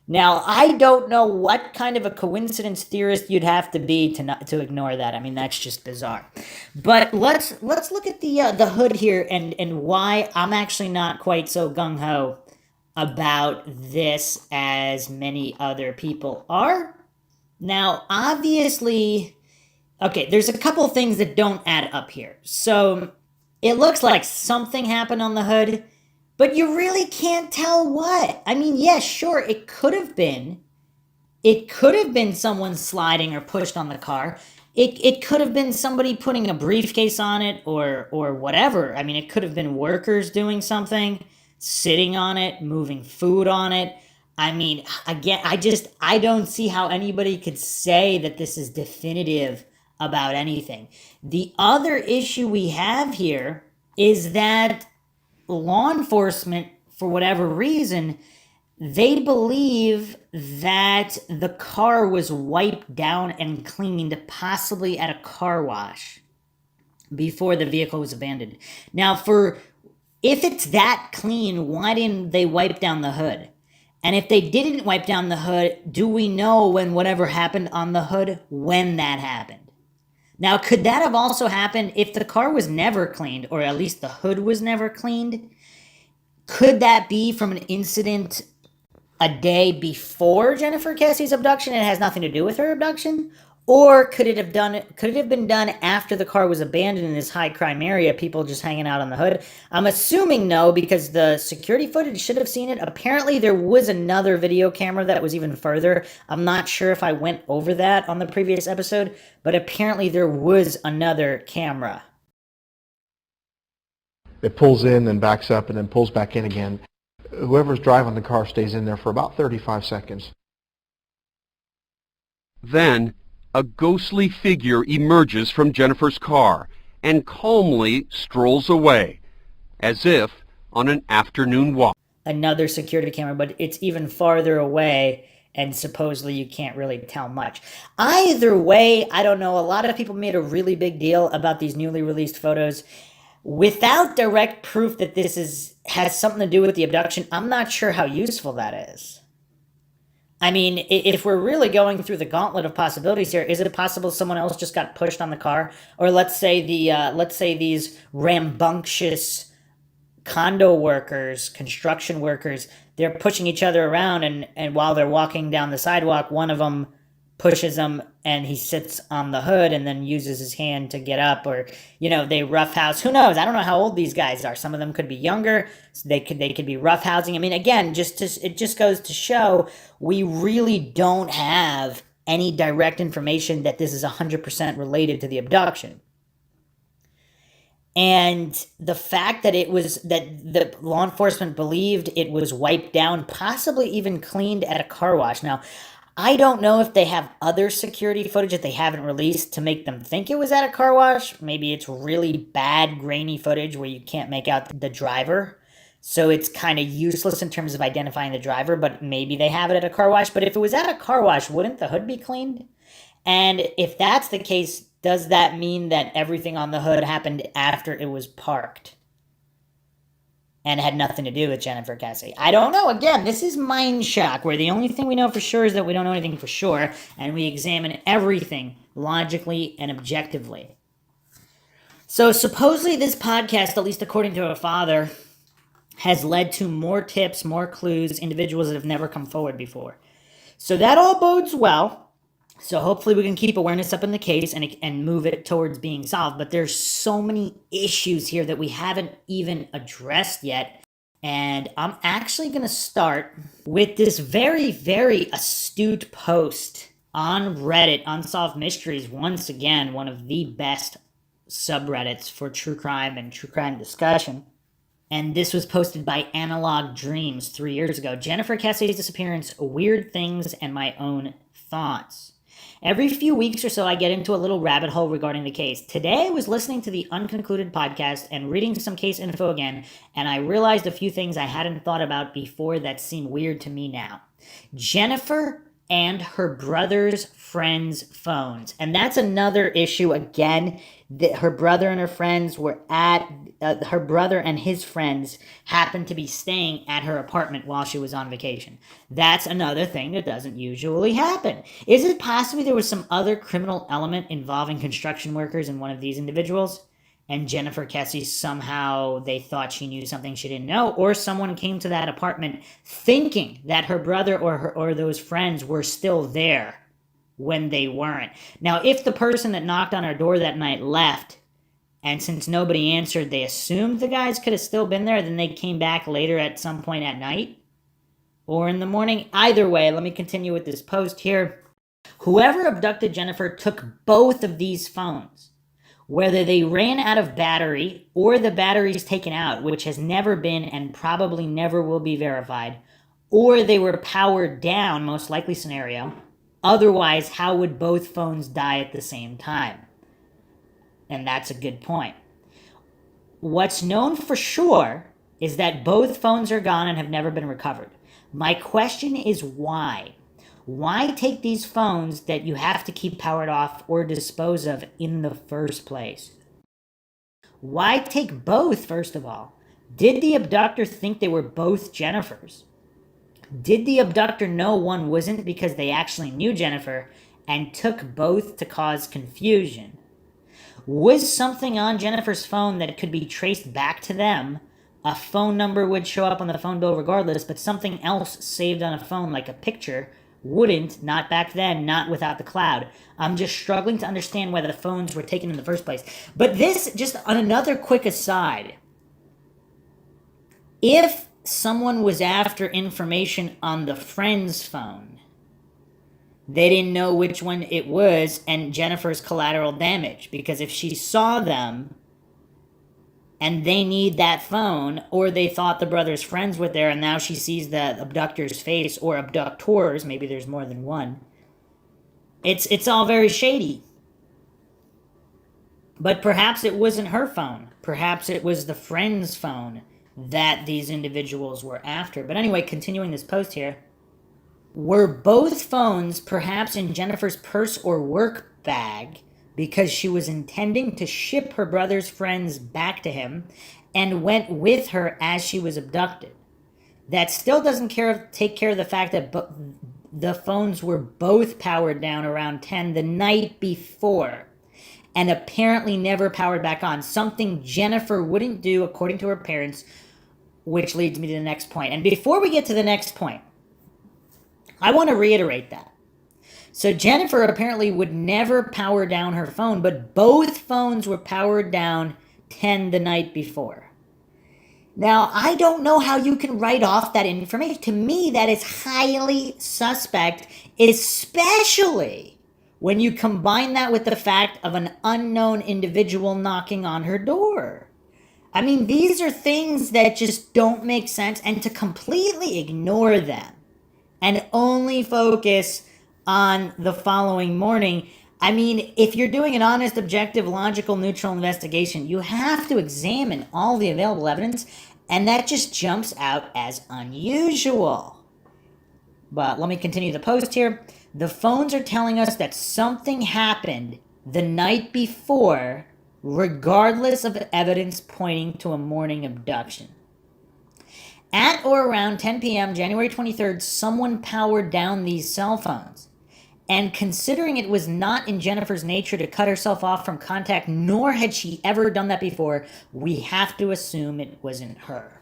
[SPEAKER 2] Now, I don't know what kind of a coincidence theorist you'd have to be to ignore that. I mean, that's just bizarre. But let's look at the hood here and why I'm actually not quite so gung-ho about this as many other people are. Now, obviously, okay, there's a couple things that don't add up here. So it looks like something happened on the hood, but you really can't tell what. I mean, yes, sure, it could have been someone sliding or pushed on the car. It could have been somebody putting a briefcase on it or whatever. I mean, it could have been workers doing something, sitting on it, moving food on it. I mean, again, I don't see how anybody could say that this is definitive about anything. The other issue we have here is that law enforcement, for whatever reason, they believe that the car was wiped down and cleaned, possibly at a car wash, before the vehicle was abandoned. Now, if it's that clean, why didn't they wipe down the hood? And if they didn't wipe down the hood, do we know when whatever happened on the hood, when that happened? Now, could that have also happened if the car was never cleaned, or at least the hood was never cleaned? Could that be from an incident a day before Jennifer Kesse's abduction and it has nothing to do with her abduction? Or could it have been done after the car was abandoned in this high crime area, people just hanging out on the hood? I'm assuming no, because the security footage should have seen it. Apparently there was another video camera that was even further. I'm not sure if I went over that on the previous episode, but apparently there was another camera.
[SPEAKER 3] It pulls in and backs up and then pulls back in again. Whoever's driving the car stays in there for about 35 seconds.
[SPEAKER 4] Then, a ghostly figure emerges from Jennifer's car and calmly strolls away, as if on an afternoon walk.
[SPEAKER 2] Another security camera, but it's even farther away, and supposedly you can't really tell much. Either way, I don't know. A lot of people made a really big deal about these newly released photos. Without direct proof that this has something to do with the abduction, I'm not sure how useful that is. I mean, if we're really going through the gauntlet of possibilities here, is it possible someone else just got pushed on the car? Or let's say these rambunctious condo workers, construction workers, they're pushing each other around, and while they're walking down the sidewalk, one of them pushes him and he sits on the hood and then uses his hand to get up, or they roughhouse. Who knows? I don't know how old these guys are. Some of them could be younger. So they could be roughhousing. I mean, again, it just goes to show we really don't have any direct information that this is 100% related to the abduction. And the fact that that the law enforcement believed it was wiped down, possibly even cleaned at a car wash. Now, I don't know if they have other security footage that they haven't released to make them think it was at a car wash. Maybe it's really bad, grainy footage where you can't make out the driver. So it's kind of useless in terms of identifying the driver, but maybe they have it at a car wash. But if it was at a car wash, wouldn't the hood be cleaned? And if that's the case, does that mean that everything on the hood happened after it was parked and had nothing to do with Jennifer Kesse? I don't know. Again, this is MINDSHOCK, where the only thing we know for sure is that we don't know anything for sure, and we examine everything logically and objectively. So supposedly this podcast, at least according to her father, has led to more tips, more clues, individuals that have never come forward before. So that all bodes well. So hopefully we can keep awareness up in the case and move it towards being solved. But there's so many issues here that we haven't even addressed yet. And I'm actually going to start with this very, very astute post on Reddit, Unsolved Mysteries. Once again, one of the best subreddits for true crime and true crime discussion. And this was posted by Analog Dreams 3 years ago. Jennifer Kesse's disappearance, weird things, and my own thoughts. Every few weeks or so, I get into a little rabbit hole regarding the case. Today, I was listening to the Unconcluded podcast and reading some case info again, and I realized a few things I hadn't thought about before that seem weird to me now. Jennifer and her brother's friends' phones. And that's another issue again, that her brother and her friends were at, her brother and his friends happened to be staying at her apartment while she was on vacation. That's another thing that doesn't usually happen. Is it possibly there was some other criminal element involving construction workers in one of these individuals? And Jennifer Kesse, somehow they thought she knew something she didn't know, or someone came to that apartment thinking that her brother or those friends were still there when they weren't. Now, if the person that knocked on her door that night left, and since nobody answered, they assumed the guys could have still been there, then they came back later at some point at night or in the morning. Either way, let me continue with this post here. Whoever abducted Jennifer took both of these phones. Whether they ran out of battery or the batteries taken out, which has never been and probably never will be verified, or they were powered down, most likely scenario. Otherwise, how would both phones die at the same time? And that's a good point. What's known for sure is that both phones are gone and have never been recovered. My question is why? Why take these phones that you have to keep powered off or dispose of in the first place? Why take both, first of all? Did the abductor think they were both Jennifer's? Did the abductor know one wasn't because they actually knew Jennifer and took both to cause confusion? Was something on Jennifer's phone that could be traced back to them? A phone number would show up on the phone bill regardless, but something else saved on a phone, like a picture, wouldn't, not back then, not without the cloud. I'm just struggling to understand why the phones were taken in the first place. But this, just on another quick aside, if someone was after information on the friend's phone, they didn't know which one it was, and Jennifer's collateral damage, because if she saw them and they need that phone, or they thought the brother's friends were there and now she sees the abductor's face, or abductors, maybe there's more than one, it's all very shady. But perhaps it wasn't her phone. Perhaps it was the friend's phone that these individuals were after. But anyway, continuing this post here, were both phones perhaps in Jennifer's purse or work bag because she was intending to ship her brother's friends back to him and went with her as she was abducted? That still doesn't take care of the fact that the phones were both powered down around 10 the night before and apparently never powered back on. Something Jennifer wouldn't do according to her parents, which leads me to the next point. And before we get to the next point, I want to reiterate that. So Jennifer apparently would never power down her phone, but both phones were powered down 10 the night before. Now, I don't know how you can write off that information. To me, that is highly suspect, especially when you combine that with the fact of an unknown individual knocking on her door. I mean, these are things that just don't make sense, and to completely ignore them and only focus on the following morning. I mean, if you're doing an honest, objective, logical, neutral investigation, you have to examine all the available evidence, and that just jumps out as unusual. But let me continue the post here. The phones are telling us that something happened the night before, regardless of evidence pointing to a morning abduction. At or around 10 p.m., January 23rd, someone powered down these cell phones. And considering it was not in Jennifer's nature to cut herself off from contact, nor had she ever done that before, we have to assume it wasn't her.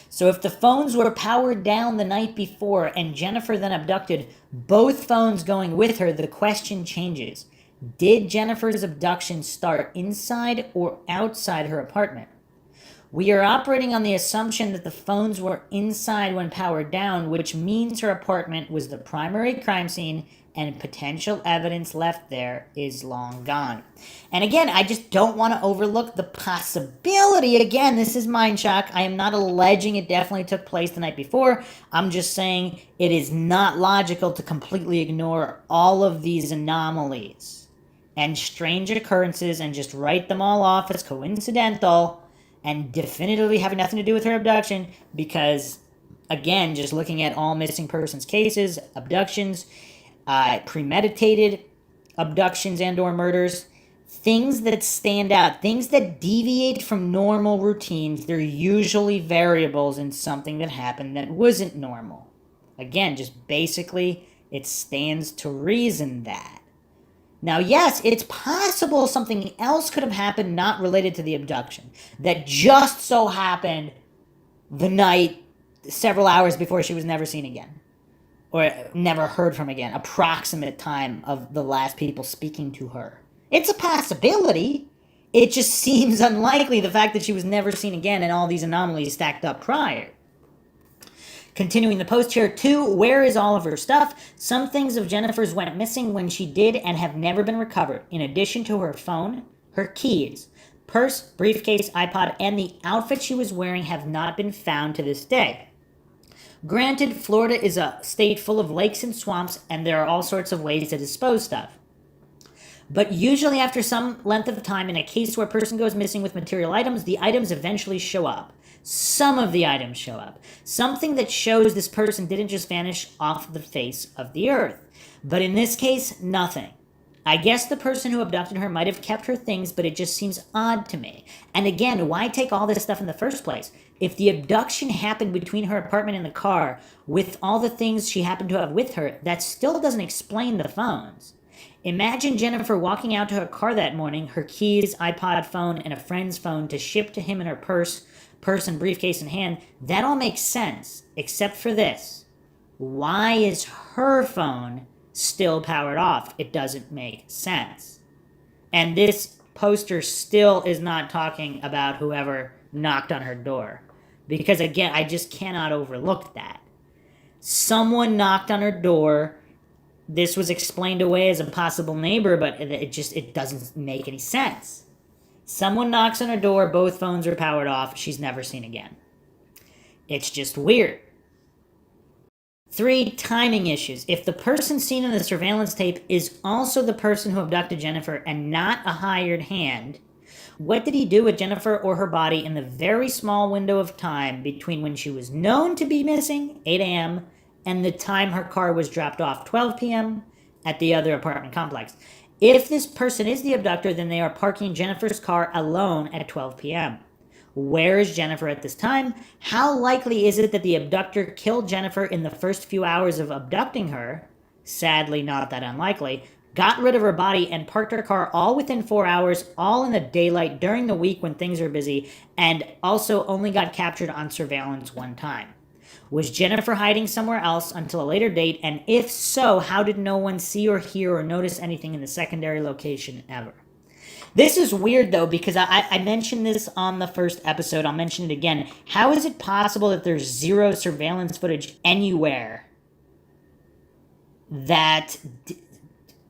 [SPEAKER 2] So if the phones were powered down the night before and Jennifer then abducted both phones going with her, the question changes. Did Jennifer's abduction start inside or outside her apartment? We are operating on the assumption that the phones were inside when powered down, which means her apartment was the primary crime scene and potential evidence left there is long gone. And again, I just don't want to overlook the possibility. Again, this is MINDSHOCK. I am not alleging it definitely took place the night before. I'm just saying it is not logical to completely ignore all of these anomalies and strange occurrences and just write them all off as coincidental and definitively having nothing to do with her abduction, because, again, just looking at all missing persons cases, abductions, premeditated abductions and or murders, things that stand out, things that deviate from normal routines, they're usually variables in something that happened that wasn't normal. Again, just basically, it stands to reason that. Now, yes, it's possible something else could have happened not related to the abduction that just so happened the night several hours before she was never seen again or never heard from again, approximate time of the last people speaking to her. It's a possibility. It just seems unlikely, the fact that she was never seen again and all these anomalies stacked up prior. Continuing the post here, 2, where is all of her stuff? Some things of Jennifer's went missing when she did and have never been recovered. In addition to her phone, her keys, purse, briefcase, iPod, and the outfit she was wearing have not been found to this day. Granted, Florida is a state full of lakes and swamps, and there are all sorts of ways to dispose stuff. But usually after some length of time, in a case where a person goes missing with material items, the items eventually show up. Some of the items show up. Something that shows this person didn't just vanish off the face of the earth. But in this case, nothing. I guess the person who abducted her might have kept her things, but it just seems odd to me. And again, why take all this stuff in the first place? If the abduction happened between her apartment and the car, with all the things she happened to have with her, that still doesn't explain the phones. Imagine Jennifer walking out to her car that morning, her keys, iPod, phone, and a friend's phone to ship to him in her purse and briefcase in hand. That all makes sense, except for this. Why is her phone still powered off? It doesn't make sense. And this poster still is not talking about whoever knocked on her door. Because again, I just cannot overlook that. Someone knocked on her door. This was explained away as a possible neighbor, but it doesn't make any sense. Someone knocks on her door, both phones are powered off, she's never seen again. It's just weird. 3, timing issues. If the person seen in the surveillance tape is also the person who abducted Jennifer and not a hired hand, what did he do with Jennifer or her body in the very small window of time between when she was known to be missing, 8 a.m., and the time her car was dropped off, 12 p.m., at the other apartment complex? If this person is the abductor, then they are parking Jennifer's car alone at 12 p.m. Where is Jennifer at this time? How likely is it that the abductor killed Jennifer in the first few hours of abducting her? Sadly, not that unlikely. Got rid of her body and parked her car all within 4 hours, all in the daylight during the week when things are busy, and also only got captured on surveillance one time. Was Jennifer hiding somewhere else until a later date? And if so, how did no one see or hear or notice anything in the secondary location ever? This is weird, though, because I mentioned this on the first episode. I'll mention it again. How is it possible that there's zero surveillance footage anywhere? That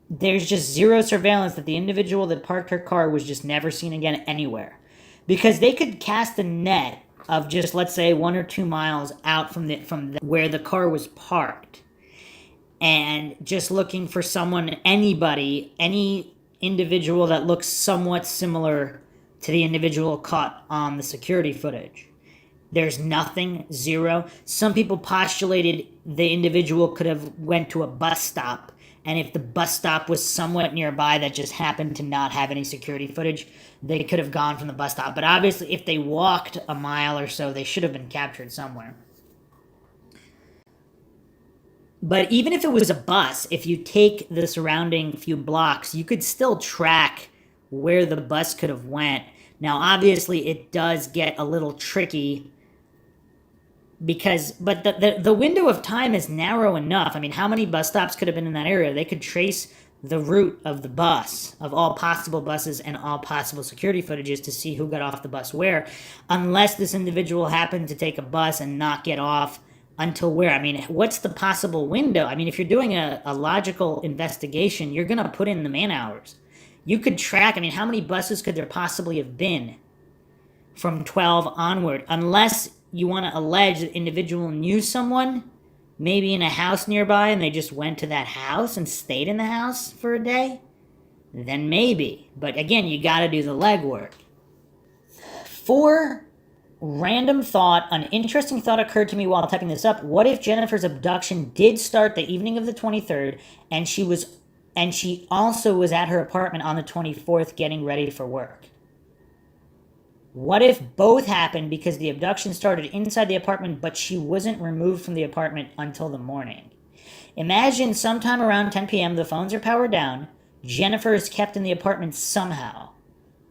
[SPEAKER 2] there's just zero surveillance, that the individual that parked her car was just never seen again anywhere? Because they could cast a net of just, let's say, 1 or 2 miles out from where the car was parked, and just looking for someone, anybody, any individual that looks somewhat similar to the individual caught on the security footage. There's nothing, zero. Some people postulated the individual could have went to a bus stop, and if the bus stop was somewhat nearby that just happened to not have any security footage, they could have gone from the bus stop. But obviously, if they walked a mile or so, they should have been captured somewhere. But even if it was a bus, if you take the surrounding few blocks, you could still track where the bus could have went. Now, obviously, it does get a little tricky But the window of time is narrow enough. I mean, how many bus stops could have been in that area? They could trace the route of the bus, of all possible buses and all possible security footages to see who got off the bus where, unless this individual happened to take a bus and not get off until where? I mean, what's the possible window? I mean, if you're doing a logical investigation, you're going to put in the man hours. You could track, I mean, how many buses could there possibly have been from 12 onward, unless you want to allege that the individual knew someone, maybe in a house nearby, and they just went to that house and stayed in the house for a day, then maybe. But again, you got to do the legwork. 4, random thought, an interesting thought occurred to me while typing this up. What if Jennifer's abduction did start the evening of the 23rd, and she also was at her apartment on the 24th getting ready for work? What if both happened because the abduction started inside the apartment, but she wasn't removed from the apartment until the morning? Imagine sometime around 10 p.m. the phones are powered down. Jennifer is kept in the apartment somehow.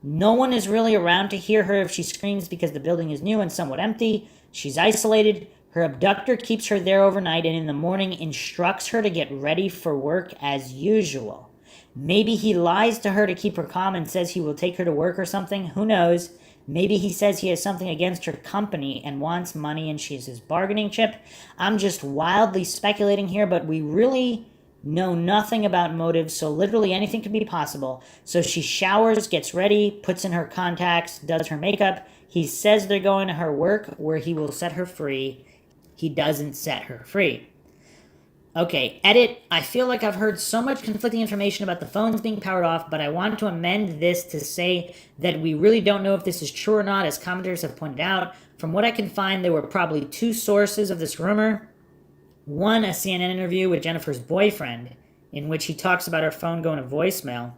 [SPEAKER 2] No one is really around to hear her if she screams because the building is new and somewhat empty. She's isolated. Her abductor keeps her there overnight and in the morning instructs her to get ready for work as usual. Maybe he lies to her to keep her calm and says he will take her to work or something. Who knows? Maybe he says he has something against her company and wants money and she's his bargaining chip. I'm just wildly speculating here, but we really know nothing about motives, so literally anything could be possible. So she showers, gets ready, puts in her contacts, does her makeup. He says they're going to her work where he will set her free. He doesn't set her free. Okay, edit. I feel like I've heard so much conflicting information about the phones being powered off, but I want to amend this to say that we really don't know if this is true or not, as commenters have pointed out. From what I can find, there were probably 2 sources of this rumor. One, a CNN interview with Jennifer's boyfriend, in which he talks about her phone going to voicemail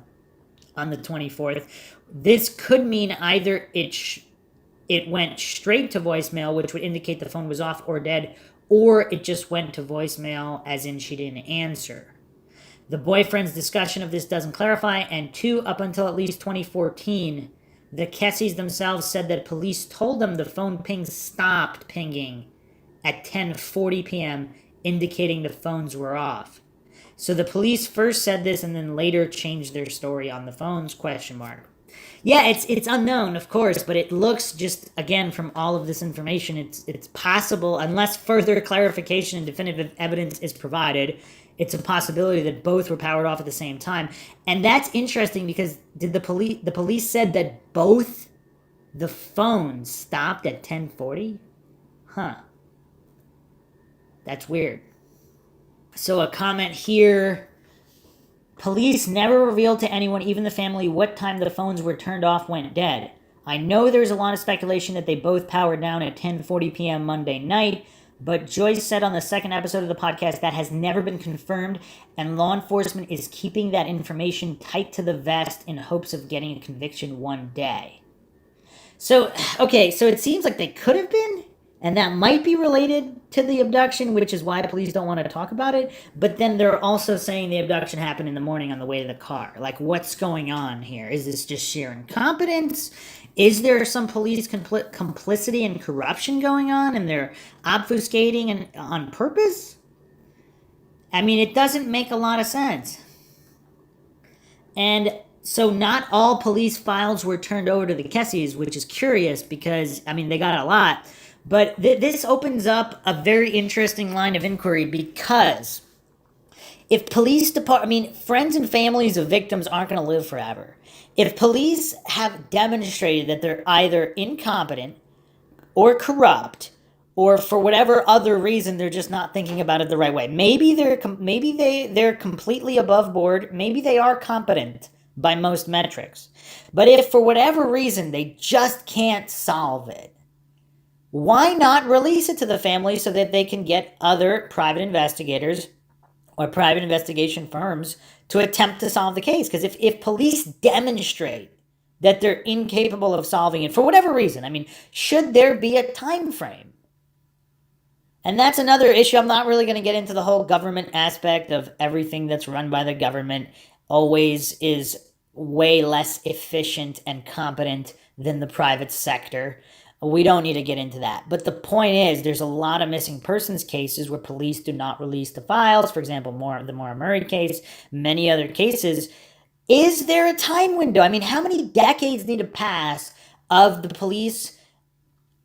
[SPEAKER 2] on the 24th. This could mean either it went straight to voicemail, which would indicate the phone was off or dead, or it just went to voicemail, as in she didn't answer. The boyfriend's discussion of this doesn't clarify, and 2, up until at least 2014, the Kesses themselves said that police told them the phone pings stopped pinging at 10:40 p.m., indicating the phones were off. So the police first said this and then later changed their story on the phones, ? Yeah, it's unknown, of course, but it looks, just again from all of this information, it's possible, unless further clarification and definitive evidence is provided, it's a possibility that both were powered off at the same time. And that's interesting because the police said that both the phones stopped at 10:40? Huh. That's weird. So a comment here. Police never revealed to anyone, even the family, what time the phones were turned off when dead. I know there's a lot of speculation that they both powered down at 10:40 p.m. Monday night, but Joyce said on the second episode of the podcast that has never been confirmed, and law enforcement is keeping that information tight to the vest in hopes of getting a conviction one day. So, okay, so it seems like they could have been, and that might be related to the abduction, which is why police don't want to talk about it. But then they're also saying the abduction happened in the morning on the way to the car. Like, what's going on here? Is this just sheer incompetence? Is there some police complicity and corruption going on, and they're obfuscating and on purpose? I mean, it doesn't make a lot of sense. And so not all police files were turned over to the Kesses, which is curious because, I mean, they got a lot. But this opens up a very interesting line of inquiry because if friends and families of victims aren't going to live forever. If police have demonstrated that they're either incompetent or corrupt, or for whatever other reason they're just not thinking about it the right way, maybe they're completely above board, maybe they are competent by most metrics, but if for whatever reason they just can't solve it, why not release it to the family so that they can get other private investigators or private investigation firms to attempt to solve the case? Because if police demonstrate that they're incapable of solving it for whatever reason, I mean, should there be a time frame? And that's another issue. I'm not really going to get into the whole government aspect of everything that's run by the government always is way less efficient and competent than the private sector. We don't need to get into that. But the point is, there's a lot of missing persons cases where police do not release the files. For example, the Maura Murray case, many other cases. Is there a time window? I mean, how many decades need to pass of the police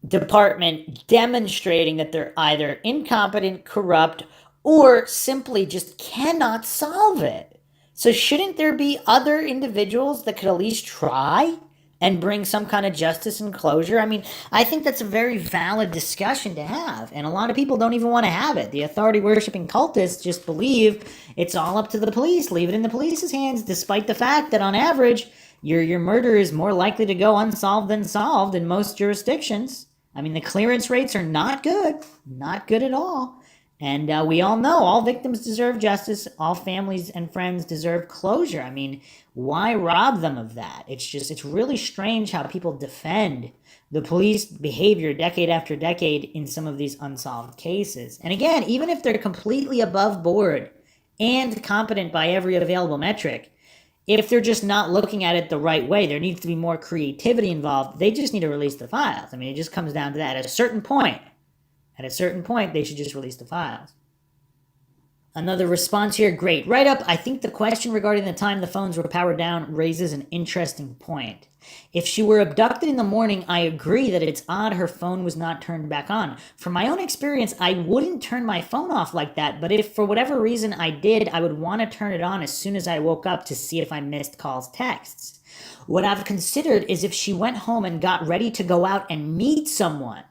[SPEAKER 2] department demonstrating that they're either incompetent, corrupt, or simply just cannot solve it? So shouldn't there be other individuals that could at least try and bring some kind of justice and closure? I mean, I think that's a very valid discussion to have, and a lot of people don't even want to have it. The authority-worshipping cultists just believe it's all up to the police, leave it in the police's hands, despite the fact that on average, your murder is more likely to go unsolved than solved in most jurisdictions. I mean, the clearance rates are not good at all. And we all know all victims deserve justice. All families and friends deserve closure. I mean, why rob them of that? It's really strange how people defend the police behavior decade after decade in some of these unsolved cases. And again, even if they're completely above board and competent by every available metric, if they're just not looking at it the right way, there needs to be more creativity involved. They just need to release the files. I mean, it just comes down to that. At a certain point, they should just release the files. Another response here, great. Right up, I think the question regarding the time the phones were powered down raises an interesting point. If she were abducted in the morning, I agree that it's odd her phone was not turned back on. From my own experience, I wouldn't turn my phone off like that, but if for whatever reason I did, I would want to turn it on as soon as I woke up to see if I missed calls, texts. What I've considered is if she went home and got ready to go out and meet someone,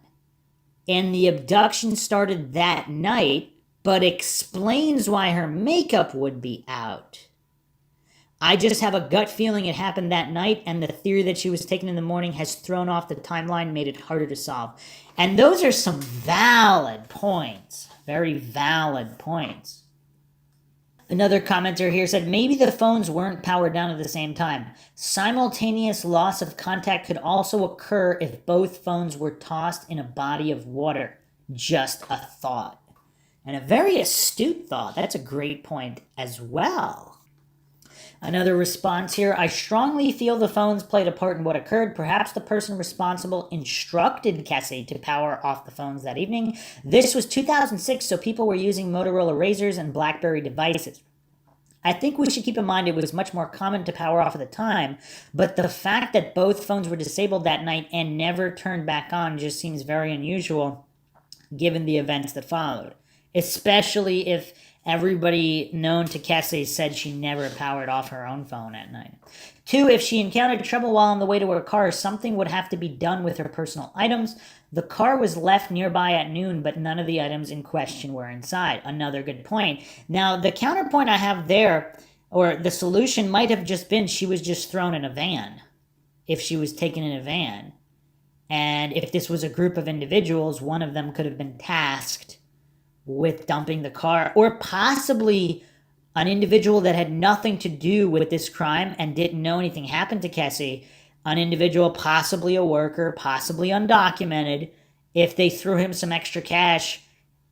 [SPEAKER 2] and the abduction started that night, but explains why her makeup would be out. I just have a gut feeling it happened that night, and the theory that she was taken in the morning has thrown off the timeline, made it harder to solve. And those are some valid points, very valid points. Another commenter here said, maybe the phones weren't powered down at the same time. Simultaneous loss of contact could also occur if both phones were tossed in a body of water. Just a thought. And a very astute thought. That's a great point as well. Another response here, I strongly feel the phones played a part in what occurred. Perhaps the person responsible instructed Kesse to power off the phones that evening. This was 2006, so people were using Motorola Razrs and BlackBerry devices. I think we should keep in mind it was much more common to power off at the time, but the fact that both phones were disabled that night and never turned back on just seems very unusual given the events that followed, especially if everybody known to Kesse said she never powered off her own phone at night. 2, if she encountered trouble while on the way to her car, something would have to be done with her personal items. The car was left nearby at noon, but none of the items in question were inside. Another good point. Now, the counterpoint I have there, or the solution might have just been she was just thrown in a van, if she was taken in a van. And if this was a group of individuals, one of them could have been tasked with dumping the car, or possibly an individual that had nothing to do with this crime and didn't know anything happened to Kesse, an individual, possibly a worker, possibly undocumented, if they threw him some extra cash,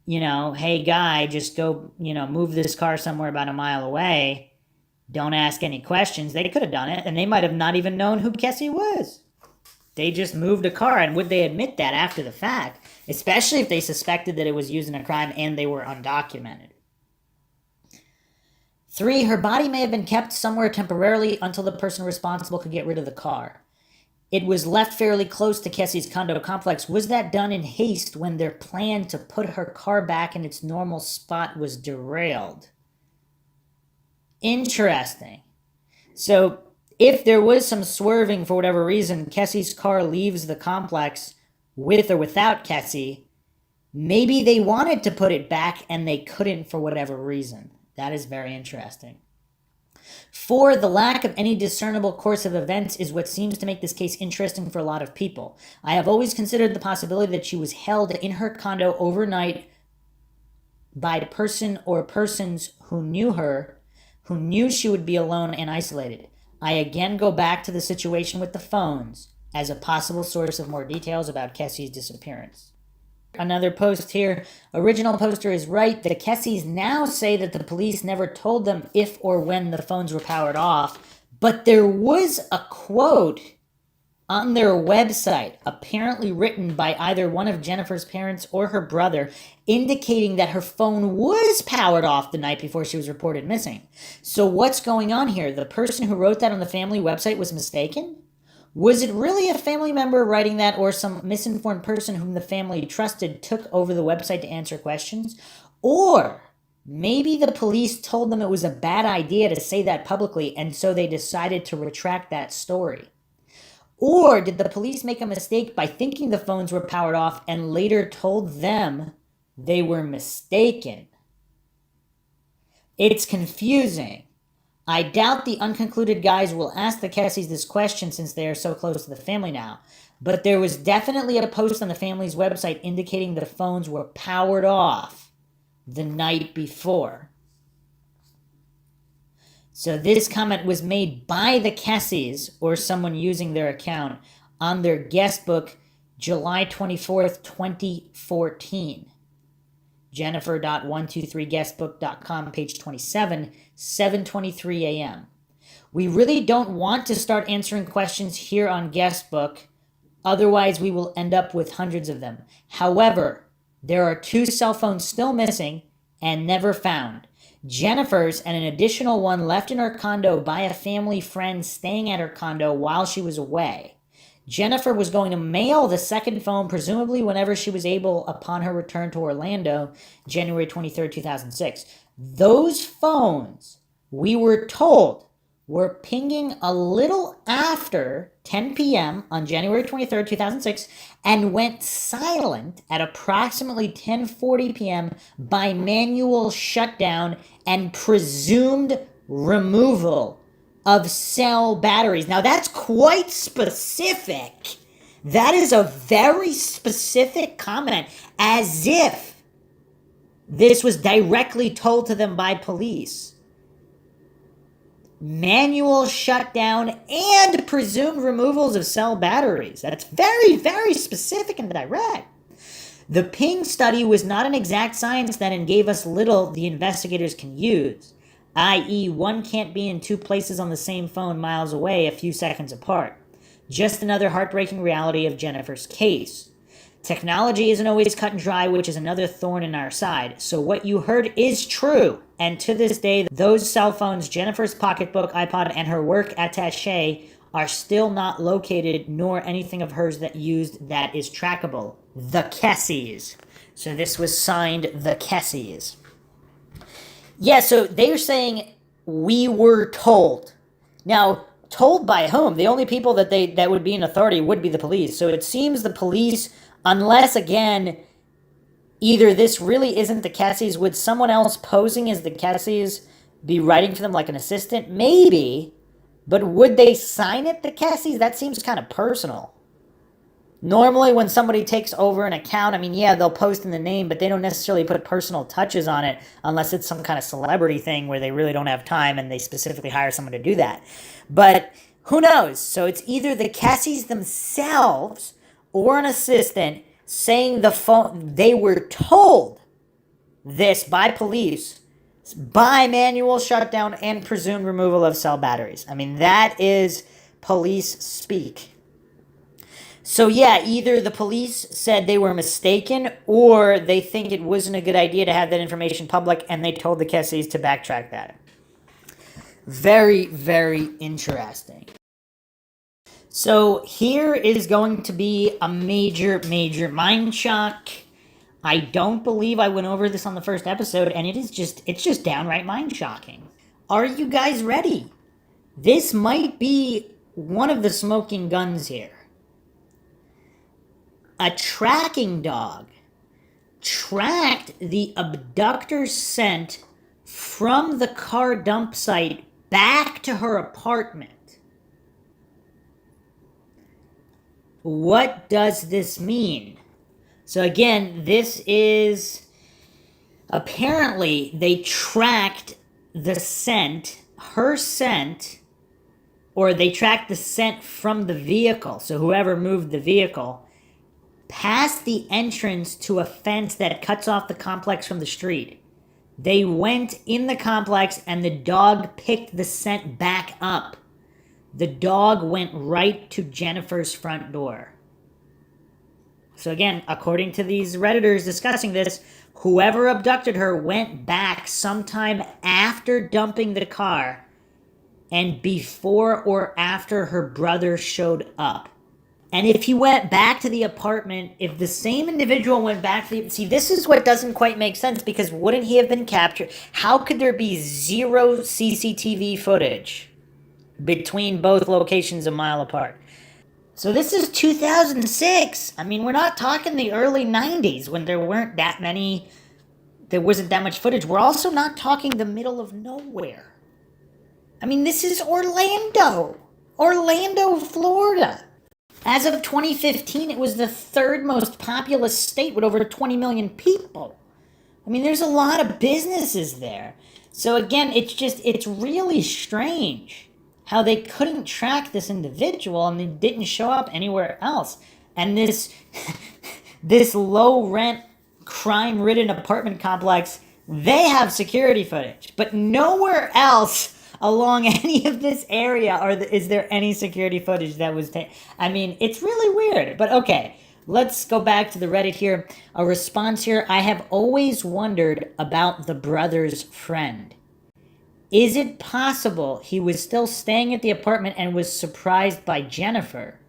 [SPEAKER 2] hey guy, just go, move this car somewhere about a mile away, don't ask any questions, they could have done it, and they might have not even known who Kesse was. They just moved a car, and would they admit that after the fact? Especially if they suspected that it was used in a crime and they were undocumented. 3, her body may have been kept somewhere temporarily until the person responsible could get rid of the car. It was left fairly close to Kesse's condo complex. Was that done in haste when their plan to put her car back in its normal spot was derailed? Interesting. So, if there was some swerving for whatever reason, Kesse's car leaves the complex with or without Kesse, maybe they wanted to put it back and they couldn't for whatever reason. That is very interesting. 4, the lack of any discernible course of events is what seems to make this case interesting for a lot of people. I have always considered the possibility that she was held in her condo overnight by a person or persons who knew her, who knew she would be alone and isolated. I again go back to the situation with the phones as a possible source of more details about Kesse's disappearance. Another post here. Original poster is right. The Kesses now say that the police never told them if or when the phones were powered off, but there was a quote on their website, apparently written by either one of Jennifer's parents or her brother, indicating that her phone was powered off the night before she was reported missing. So what's going on here? The person who wrote that on the family website was mistaken? Was it really a family member writing that, or some misinformed person whom the family trusted took over the website to answer questions? Or maybe the police told them it was a bad idea to say that publicly, and so they decided to retract that story. Or did the police make a mistake by thinking the phones were powered off and later told them they were mistaken? It's confusing. I doubt the unconcluded guys will ask the Kesses this question since they are so close to the family now, but there was definitely a post on the family's website indicating the phones were powered off the night before. So this comment was made by the Kesses, or someone using their account, on their guest book, July 24th, 2014. Jennifer.123guestbook.com, page 27, 7:23 a.m. We really don't want to start answering questions here on Guestbook, otherwise we will end up with hundreds of them. However, there are 2 cell phones still missing and never found. Jennifer's and an additional one left in her condo by a family friend staying at her condo while she was away. Jennifer was going to mail the second phone, presumably whenever she was able, upon her return to Orlando, January 23rd, 2006. Those phones, we were told, were pinging a little after 10 p.m. on January 23rd, 2006, and went silent at approximately 10:40 p.m. by manual shutdown and presumed removal of cell batteries. Now that's quite specific. That is a very specific comment, as if this was directly told to them by police. Manual shutdown and presumed removals of cell batteries. That's very, very specific and direct. The ping study was not an exact science then and gave us little the investigators can use, i.e., one can't be in 2 places on the same phone miles away a few seconds apart. Just another heartbreaking reality of Jennifer's case. Technology isn't always cut and dry, which is another thorn in our side. So what you heard is true. And to this day, those cell phones, Jennifer's pocketbook, iPod, and her work attaché are still not located, nor anything of hers that used that is trackable. The Kesses. So this was signed the Kesses. Yeah, so they're saying we were told. Now, told by whom? The only people that would be in authority would be the police. So it seems the police, unless, again, either this really isn't the Kesses, would someone else posing as the Kesses be writing for them like an assistant? Maybe, but would they sign it the Kesses? That seems kind of personal. Normally when somebody takes over an account, I mean, yeah, they'll post in the name, but they don't necessarily put personal touches on it unless it's some kind of celebrity thing where they really don't have time and they specifically hire someone to do that. But who knows? So it's either the Kesses themselves or an assistant saying the phone, they were told this by police, by manual shutdown and presumed removal of cell batteries. I mean, that is police speak. So yeah, either the police said they were mistaken or they think it wasn't a good idea to have that information public and they told the Kesses to backtrack that. Very, very interesting. So here is going to be a major, major mind shock. I don't believe I went over this on the first episode, and it's just downright mind shocking. Are you guys ready? This might be one of the smoking guns here. A tracking dog tracked the abductor's scent from the car dump site back to her apartment. What does this mean? So again, this is apparently they tracked the scent, her scent, or they tracked the scent from the vehicle. So whoever moved the vehicle past the entrance to a fence that cuts off the complex from the street. They went in the complex and the dog picked the scent back up. The dog went right to Jennifer's front door. So again, according to these Redditors discussing this, whoever abducted her went back sometime after dumping the car and before or after her brother showed up. And if he went back to the apartment, if the same individual went back to the... See, this is what doesn't quite make sense, because wouldn't he have been captured? How could there be zero CCTV footage between both locations a mile apart? So this is 2006. I mean, we're not talking the early 90s when there wasn't that much footage. We're also not talking the middle of nowhere. I mean, this is Orlando, Florida. As of 2015, it was the third most populous state with over 20 million people. I mean, there's a lot of businesses there. So again, it's really strange how they couldn't track this individual and they didn't show up anywhere else. And this low rent, crime-ridden apartment complex, they have security footage, but nowhere else along any of this area is there any security footage that was taken. I mean, it's really weird, but okay. Let's go back to the Reddit here. A response here: I have always wondered about the brother's friend. Is it possible he was still staying at the apartment and was surprised by Jennifer?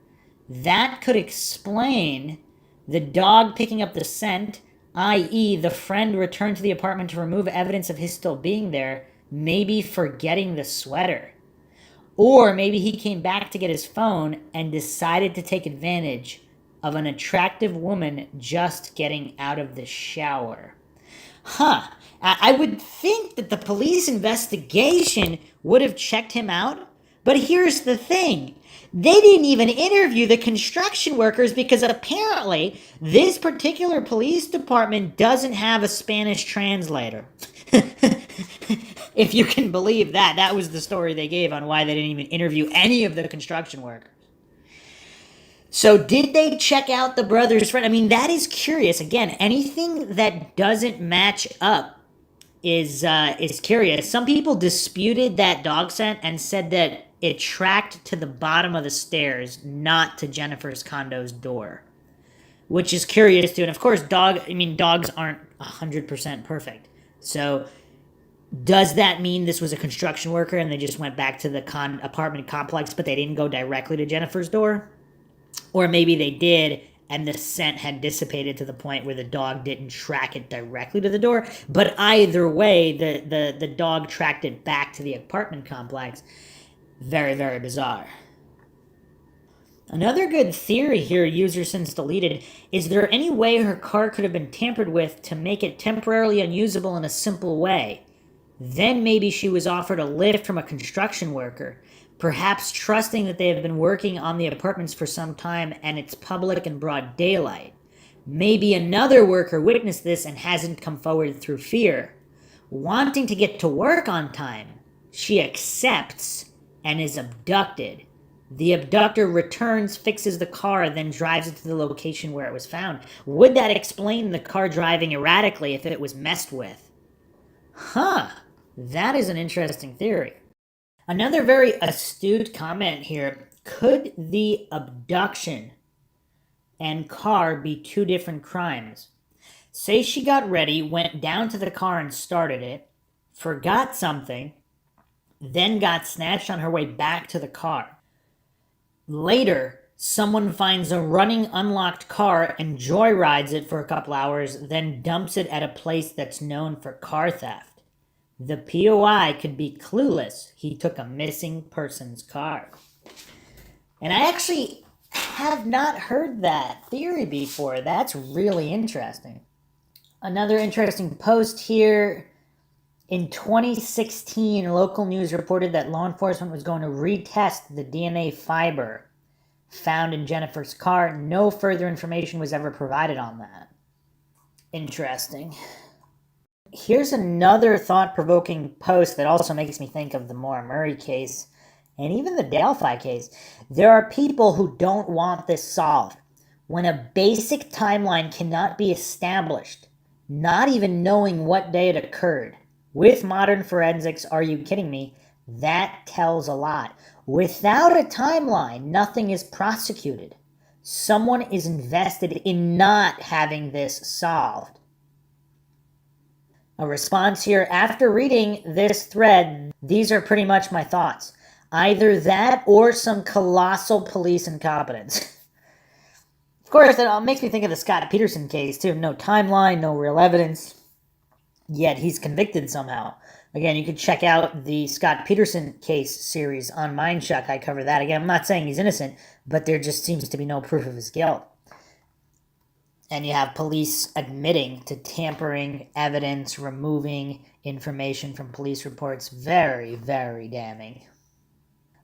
[SPEAKER 2] That could explain the dog picking up the scent, i.e. the friend returned to the apartment to remove evidence of his still being there, maybe forgetting the sweater. Or maybe he came back to get his phone and decided to take advantage of an attractive woman just getting out of the shower. I would think that the police investigation would have checked him out, but here's the thing. They didn't even interview the construction workers because apparently this particular police department doesn't have a Spanish translator. If you can believe that. That was the story they gave on why they didn't even interview any of the construction workers. So did they check out the brother's friend? I mean, that is curious. Again, anything that doesn't match up is curious. Some people disputed that dog scent and said that it tracked to the bottom of the stairs, not to Jennifer's condo's door, which is curious too. And of course, dogs aren't 100% perfect. So does that mean this was a construction worker and they just went back to the apartment complex, but they didn't go directly to Jennifer's door? Or maybe they did, and the scent had dissipated to the point where the dog didn't track it directly to the door. But either way, the dog tracked it back to the apartment complex. Very, very bizarre. Another good theory here, user since deleted, is there any way her car could have been tampered with to make it temporarily unusable in a simple way? Then maybe she was offered a lift from a construction worker, perhaps trusting that they have been working on the apartments for some time and it's public and broad daylight. Maybe another worker witnessed this and hasn't come forward through fear. Wanting to get to work on time, she accepts and is abducted. The abductor returns, fixes the car, then drives it to the location where it was found. Would that explain the car driving erratically if it was messed with? That is an interesting theory. Another very astute comment here. Could the abduction and car be two different crimes? Say she got ready, went down to the car and started it, forgot something, then got snatched on her way back to the car. Later, someone finds a running unlocked car and joyrides it for a couple hours, then dumps it at a place that's known for car theft. The POI could be clueless. He took a missing person's car. And I actually have not heard that theory before. That's really interesting. Another interesting post here. In 2016, local news reported that law enforcement was going to retest the DNA fiber found in Jennifer's car. No further information was ever provided on that. Interesting. Here's another thought-provoking post that also makes me think of the Maura Murray case and even the Delphi case. There are people who don't want this solved. When a basic timeline cannot be established, not even knowing what day it occurred. With modern forensics, are you kidding me? That tells a lot. Without a timeline, nothing is prosecuted. Someone is invested in not having this solved. A response here: after reading this thread, these are pretty much my thoughts. Either that or some colossal police incompetence. Of course, it makes me think of the Scott Peterson case, too. No timeline, no real evidence, yet he's convicted somehow. Again, you can check out the Scott Peterson case series on MINDSHOCK. I cover that. Again, I'm not saying he's innocent, but there just seems to be no proof of his guilt. And you have police admitting to tampering evidence, removing information from police reports. Very, very damning.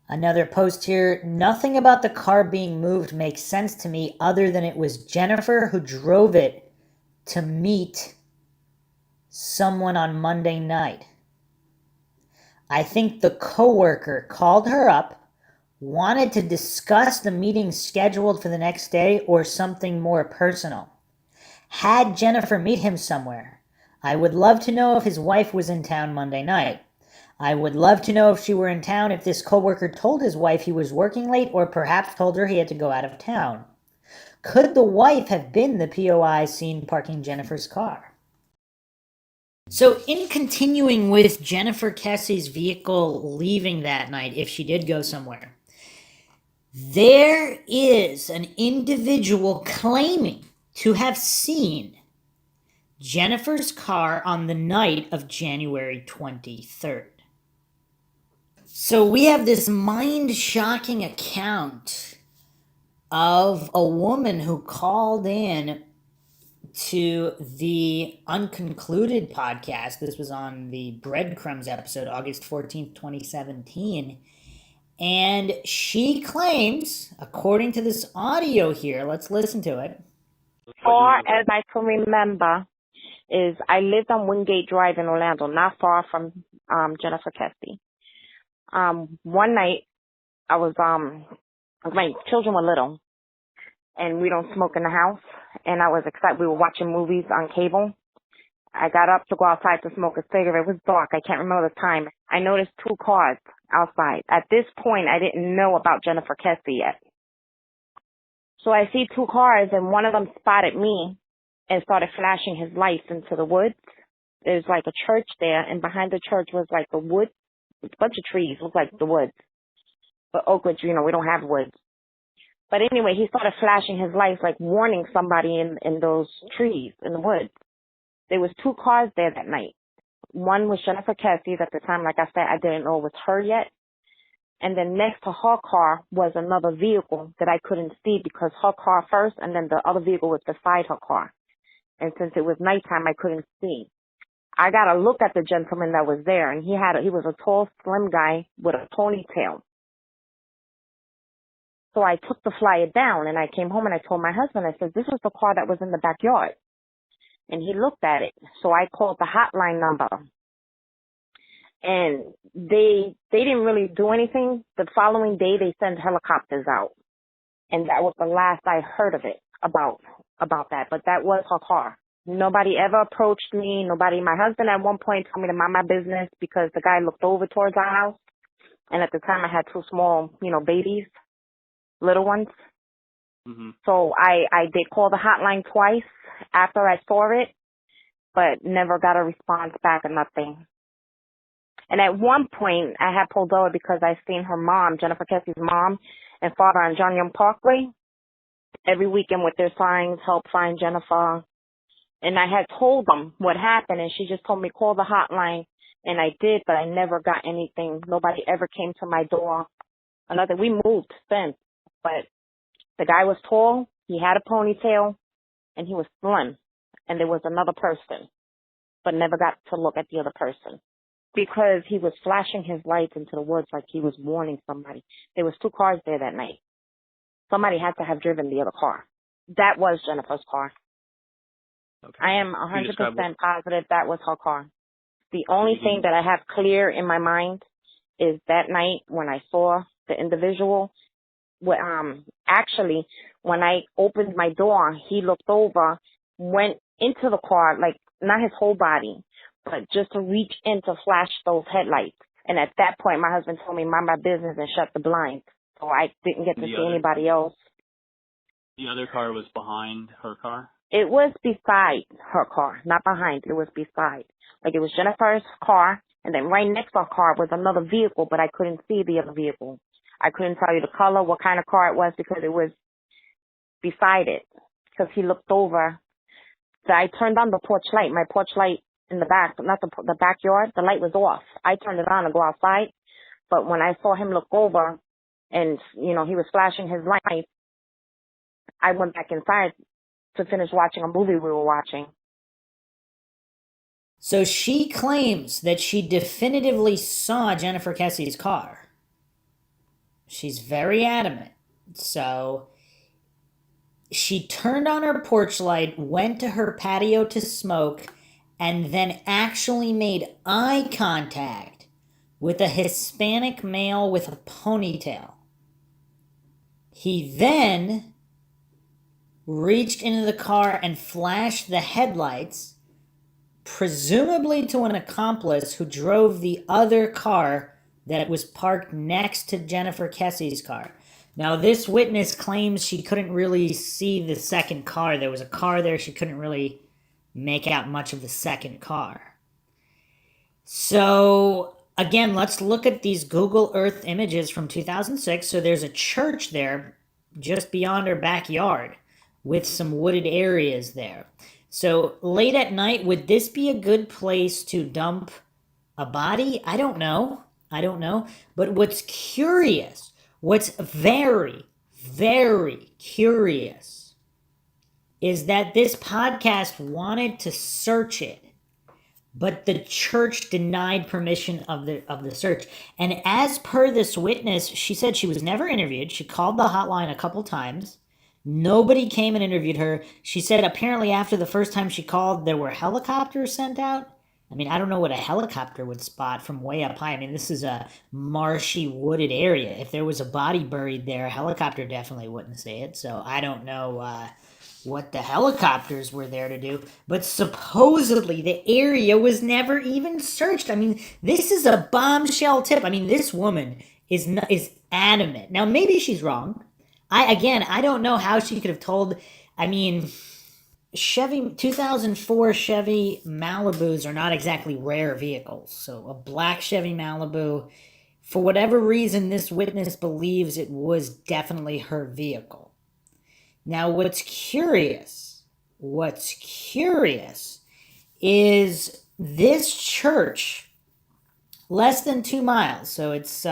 [SPEAKER 2] Another post here: nothing about the car being moved makes sense to me other than it was Jennifer who drove it to meet someone on Monday night. I think the coworker called her up, wanted to discuss the meeting scheduled for the next day or something more personal. Had Jennifer meet him somewhere. I would love to know if his wife was in town Monday night. I would love to know if she were in town, if this coworker told his wife he was working late or perhaps told her he had to go out of town. Could the wife have been the POI seen parking Jennifer's car? So in continuing with Jennifer Kesse's vehicle leaving that night, if she did go somewhere, there is an individual claiming to have seen Jennifer's car on the night of January 23rd. So we have this mind-shocking account of a woman who called in to the Unconcluded podcast. This was on the Breadcrumbs episode, August 14th, 2017. And she claims, according to this audio here, let's listen to it.
[SPEAKER 5] Far as I can remember, is I lived on Wingate Drive in Orlando, not far from Jennifer Kesse. One night, I was my children were little, and we don't smoke in the house, and I was excited. We were watching movies on cable. I got up to go outside to smoke a cigarette. It was dark. I can't remember the time. I noticed two cars outside. At this point, I didn't know about Jennifer Kesse yet. So I see two cars, and one of them spotted me and started flashing his lights into the woods. There's like a church there, and behind the church was like the woods. A bunch of trees, looked like the woods. But Oakwood, we don't have woods. But anyway, he started flashing his lights, like warning somebody in those trees in the woods. There was two cars there that night. One was Jennifer Kesse's at the time. Like I said, I didn't know it was her yet. And then next to her car was another vehicle that I couldn't see because her car first, and then the other vehicle was beside her car. And since it was nighttime, I couldn't see. I got a look at the gentleman that was there, and he was a tall, slim guy with a ponytail. So I took the flyer down, and I came home, and I told my husband, I said, this is the car that was in the backyard. And he looked at it. So I called the hotline number. And they didn't really do anything. The following day, they sent helicopters out. And that was the last I heard of it, about that. But that was her car. Nobody ever approached me. My husband at one point told me to mind my business because the guy looked over towards our house. And at the time I had two small, babies, little ones. Mm-hmm. So I did call the hotline twice after I saw it, but never got a response back or nothing. And at one point I had pulled over because I seen her mom, Jennifer Kesse's mom, and father on John Young Parkway every weekend with their signs, help find Jennifer. And I had told them what happened, and she just told me, call the hotline. And I did, but I never got anything. Nobody ever came to my door. We moved since. But the guy was tall, he had a ponytail, and he was slim. And there was another person, but never got to look at the other person. Because he was flashing his lights into the woods like he was warning somebody. There was two cars there that night. Somebody had to have driven the other car. That was Jennifer's car. Okay. I am 100% positive that was her car. The only thing that I have clear in my mind is that night when I saw the individual, actually, when I opened my door, he looked over, went into the car, like not his whole body, but just to reach in to flash those headlights. And at that point, my husband told me, mind my business and shut the blinds. So I didn't get to see anybody else.
[SPEAKER 6] The other car was behind her car?
[SPEAKER 5] It was beside her car, not behind. It was beside. Like, it was Jennifer's car, and then right next to her car was another vehicle, but I couldn't see the other vehicle. I couldn't tell you the color, what kind of car it was, because it was beside it. Because he looked over. So I turned on the porch light. My porch light in the back, not the backyard, the light was off. I turned it on to go outside, but when I saw him look over and, you know, he was flashing his light, I went back inside to finish watching a movie we were watching.
[SPEAKER 2] So she claims that she definitively saw Jennifer Kesse's car. She's very adamant. So she turned on her porch light, went to her patio to smoke, and then actually made eye contact with a Hispanic male with a ponytail. He then reached into the car and flashed the headlights, presumably to an accomplice who drove the other car that was parked next to Jennifer Kesse's car. Now, this witness claims she couldn't really see the second car. There was a car there. She couldn't really make out much of the second car. So, again, let's look at these Google Earth images from 2006. So there's a church there just beyond her backyard with some wooded areas there. So late at night, would this be a good place to dump a body? I don't know. But what's curious, what's very, very curious is that this podcast wanted to search it, but the church denied permission of the search. And as per this witness, she said she was never interviewed. She called the hotline a couple times. Nobody came and interviewed her. She said apparently after the first time she called, there were helicopters sent out. I mean, I don't know what a helicopter would spot from way up high. I mean, this is a marshy, wooded area. If there was a body buried there, a helicopter definitely wouldn't see it. So I don't know what the helicopters were there to do. But supposedly the area was never even searched. I mean, this is a bombshell tip. I mean, this woman is adamant. Now, maybe she's wrong. I don't know how she could have told. I mean, 2004 Chevy Malibus are not exactly rare vehicles. So a black Chevy Malibu, for whatever reason, this witness believes it was definitely her vehicle. Now, what's curious is this church, less than 2 miles. So it's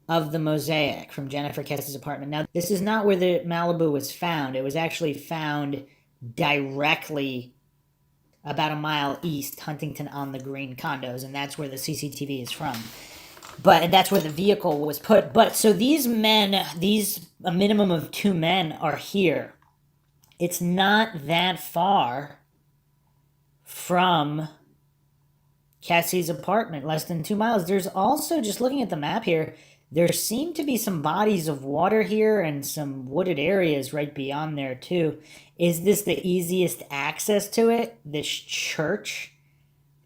[SPEAKER 2] of the mosaic from Jennifer Kesse's apartment. Now, this is not where the Malibu was found. It was actually found directly about a mile east, Huntington on the Green condos, and that's where the CCTV is from. But that's where the vehicle was put. But so these men, a minimum of 2 men are here. It's not that far from Kesse's apartment, less than 2 miles. There's also, just looking at the map here, there seem to be some bodies of water here and some wooded areas right beyond there too. Is this the easiest access to it, this church,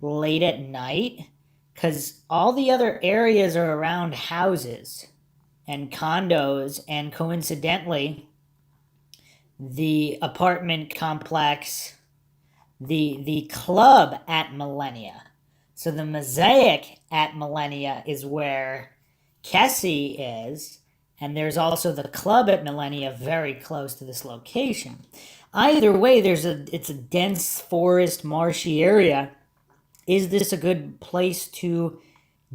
[SPEAKER 2] late at night? Because all the other areas are around houses and condos, and coincidentally, the apartment complex, the club at Millennia. So the mosaic at Millennia is where Kesse is, and there's also the club at Millennia very close to this location. Either way, it's a dense forest, marshy area. Is this a good place to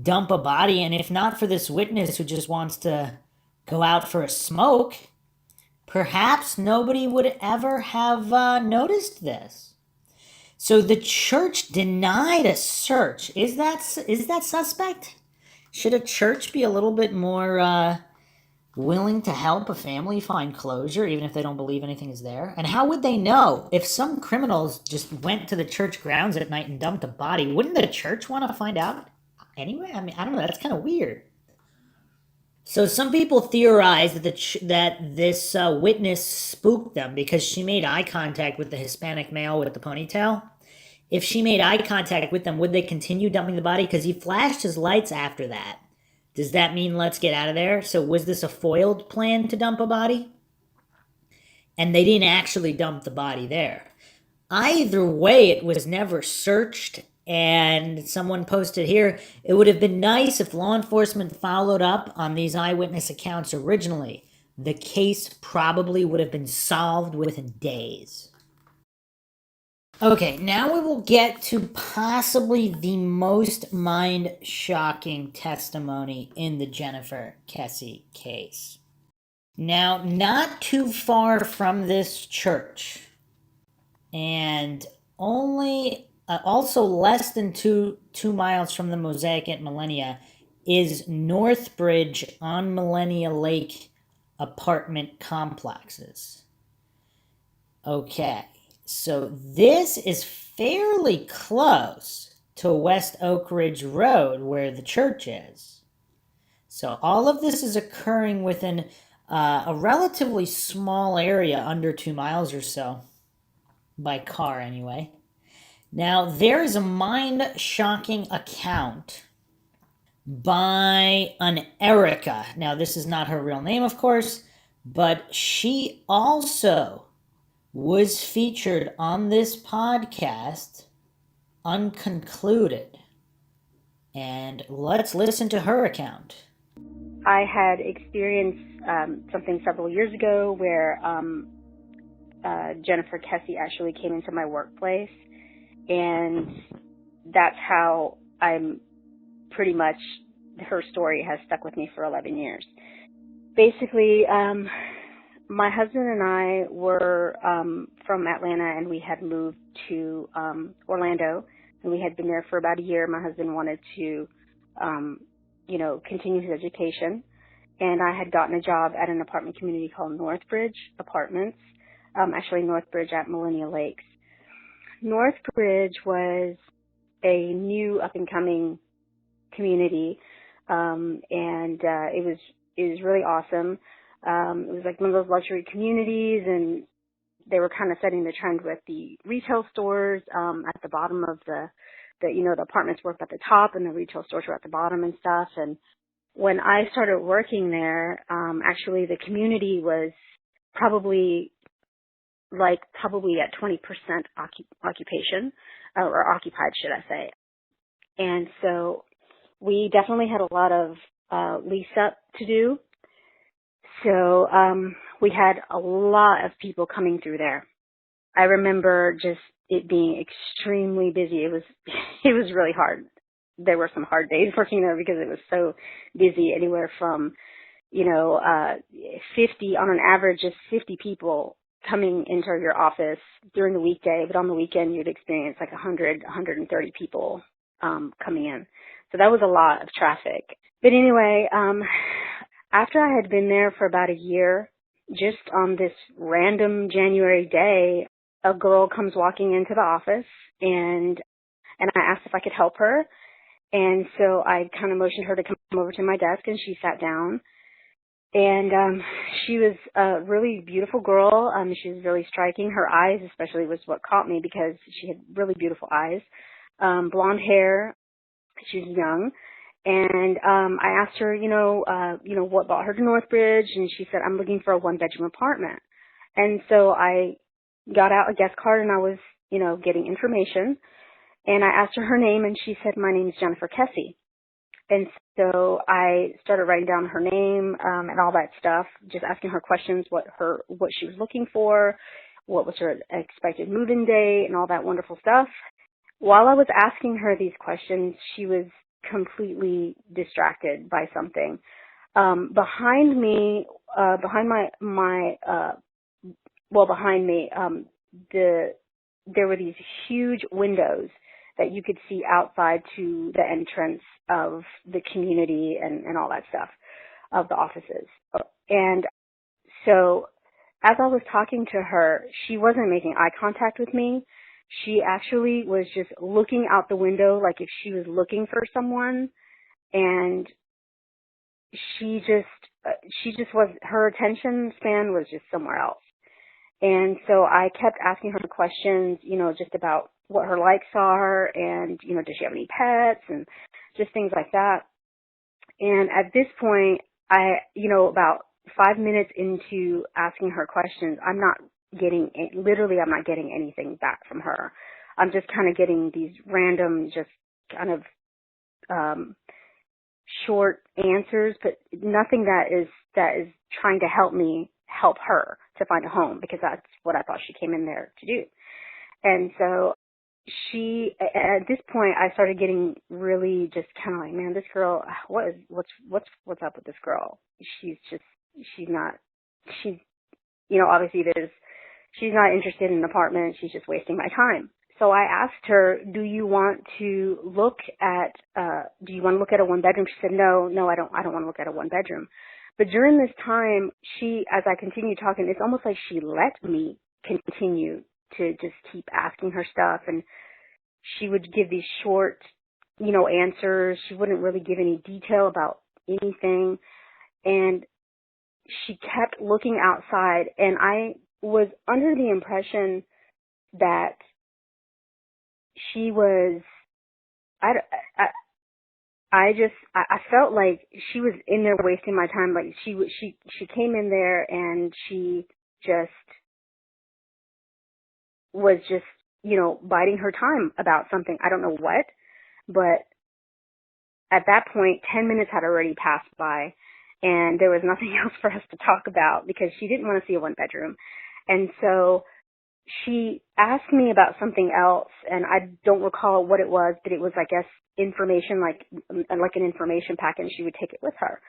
[SPEAKER 2] dump a body? And if not for this witness who just wants to go out for a smoke, perhaps nobody would ever have noticed this. So the church denied a search. Is that suspect? Should a church be a little bit more willing to help a family find closure, even if they don't believe anything is there? And how would they know if some criminals just went to the church grounds at night and dumped a body? Wouldn't the church want to find out anyway? I mean, I don't know. That's kind of weird. So some people theorize that this witness spooked them because she made eye contact with the Hispanic male with the ponytail. If she made eye contact with them, would they continue dumping the body? Because he flashed his lights after that. Does that mean let's get out of there? So was this a foiled plan to dump a body? And they didn't actually dump the body there. Either way, it was never searched. And someone posted here, it would have been nice if law enforcement followed up on these eyewitness accounts originally. The case probably would have been solved within days. Okay, now we will get to possibly the most mind-shocking testimony in the Jennifer Kesse case. Now, not too far from this church, and only also less than two miles from the Mosaic at Millennia, is Northbridge on Millennia Lake apartment complexes. Okay. So this is fairly close to West Oak Ridge Road where the church is. So all of this is occurring within a relatively small area, under 2 miles or so, by car anyway. Now there is a mind-shocking account by an Erica. Now this is not her real name, of course, but she also was featured on this podcast, Unconcluded. And let's listen to her account.
[SPEAKER 7] I had experienced something several years ago where Jennifer Kesse actually came into my workplace, and that's how I'm pretty much, her story has stuck with me for 11 years. Basically, my husband and I were from Atlanta, and we had moved to Orlando, and we had been there for about a year. My husband wanted to, continue his education, and I had gotten a job at an apartment community called Northbridge Apartments, actually Northbridge at Millennia Lakes. Northbridge was a new up-and-coming community, and it was really awesome. It was like one of those luxury communities, and they were kind of setting the trend with the retail stores at the bottom of the apartments were up at the top and the retail stores were at the bottom and stuff. And when I started working there, actually the community was probably at 20% occupation, or occupied, should I say. And so we definitely had a lot of lease up to do. So we had a lot of people coming through there. I remember just it being extremely busy. It was really hard. There were some hard days working there because it was so busy, anywhere from 50 on an average, just 50 people coming into your office during the weekday, but on the weekend you'd experience like 100, 130 people coming in. So that was a lot of traffic. But anyway, after I had been there for about a year, just on this random January day, a girl comes walking into the office, and I asked if I could help her. And so I kind of motioned her to come over to my desk, and she sat down. And she was a really beautiful girl. She was really striking. Her eyes especially was what caught me, because she had really beautiful eyes. Blonde hair. She was young. And I asked her, what brought her to Northbridge, and she said, I'm looking for a one-bedroom apartment. And so I got out a guest card, and I was, getting information. And I asked her name, and she said, my name is Jennifer Kesse. And so I started writing down her name and all that stuff, just asking her questions, what she was looking for, what was her expected move-in date, and all that wonderful stuff. While I was asking her these questions, she was completely distracted by something. Behind me, there were these huge windows that you could see outside to the entrance of the community and all that stuff, of the offices. And so as I was talking to her, she wasn't making eye contact with me. She actually was just looking out the window like if she was looking for someone, and she just was, her attention span was just somewhere else. And so I kept asking her questions, just about what her likes are, and, you know, does she have any pets, and just things like that. And at this point, about 5 minutes into asking her questions, I'm not getting anything back from her. I'm just kind of getting these random, just kind of short answers, but nothing that is trying to help her to find a home, because that's what I thought she came in there to do. And so at this point, I started getting really just kind of like, man, this girl, what's up with this girl? Obviously she's not interested in an apartment. She's just wasting my time. So I asked her, do you want to look at a one bedroom? She said, no, I don't want to look at a one bedroom. But during this time, as I continued talking, it's almost like she let me continue to just keep asking her stuff, and she would give these short, answers. She wouldn't really give any detail about anything. And she kept looking outside, and I was under the impression that she was, I felt like she was in there wasting my time. Like she came in there and she just was just, biding her time about something. I don't know what, but at that point, 10 minutes had already passed by, and there was nothing else for us to talk about because she didn't want to see a one bedroom. And so she asked me about something else, and I don't recall what it was, but it was, I guess, information, like an information packet, and she would take it with her.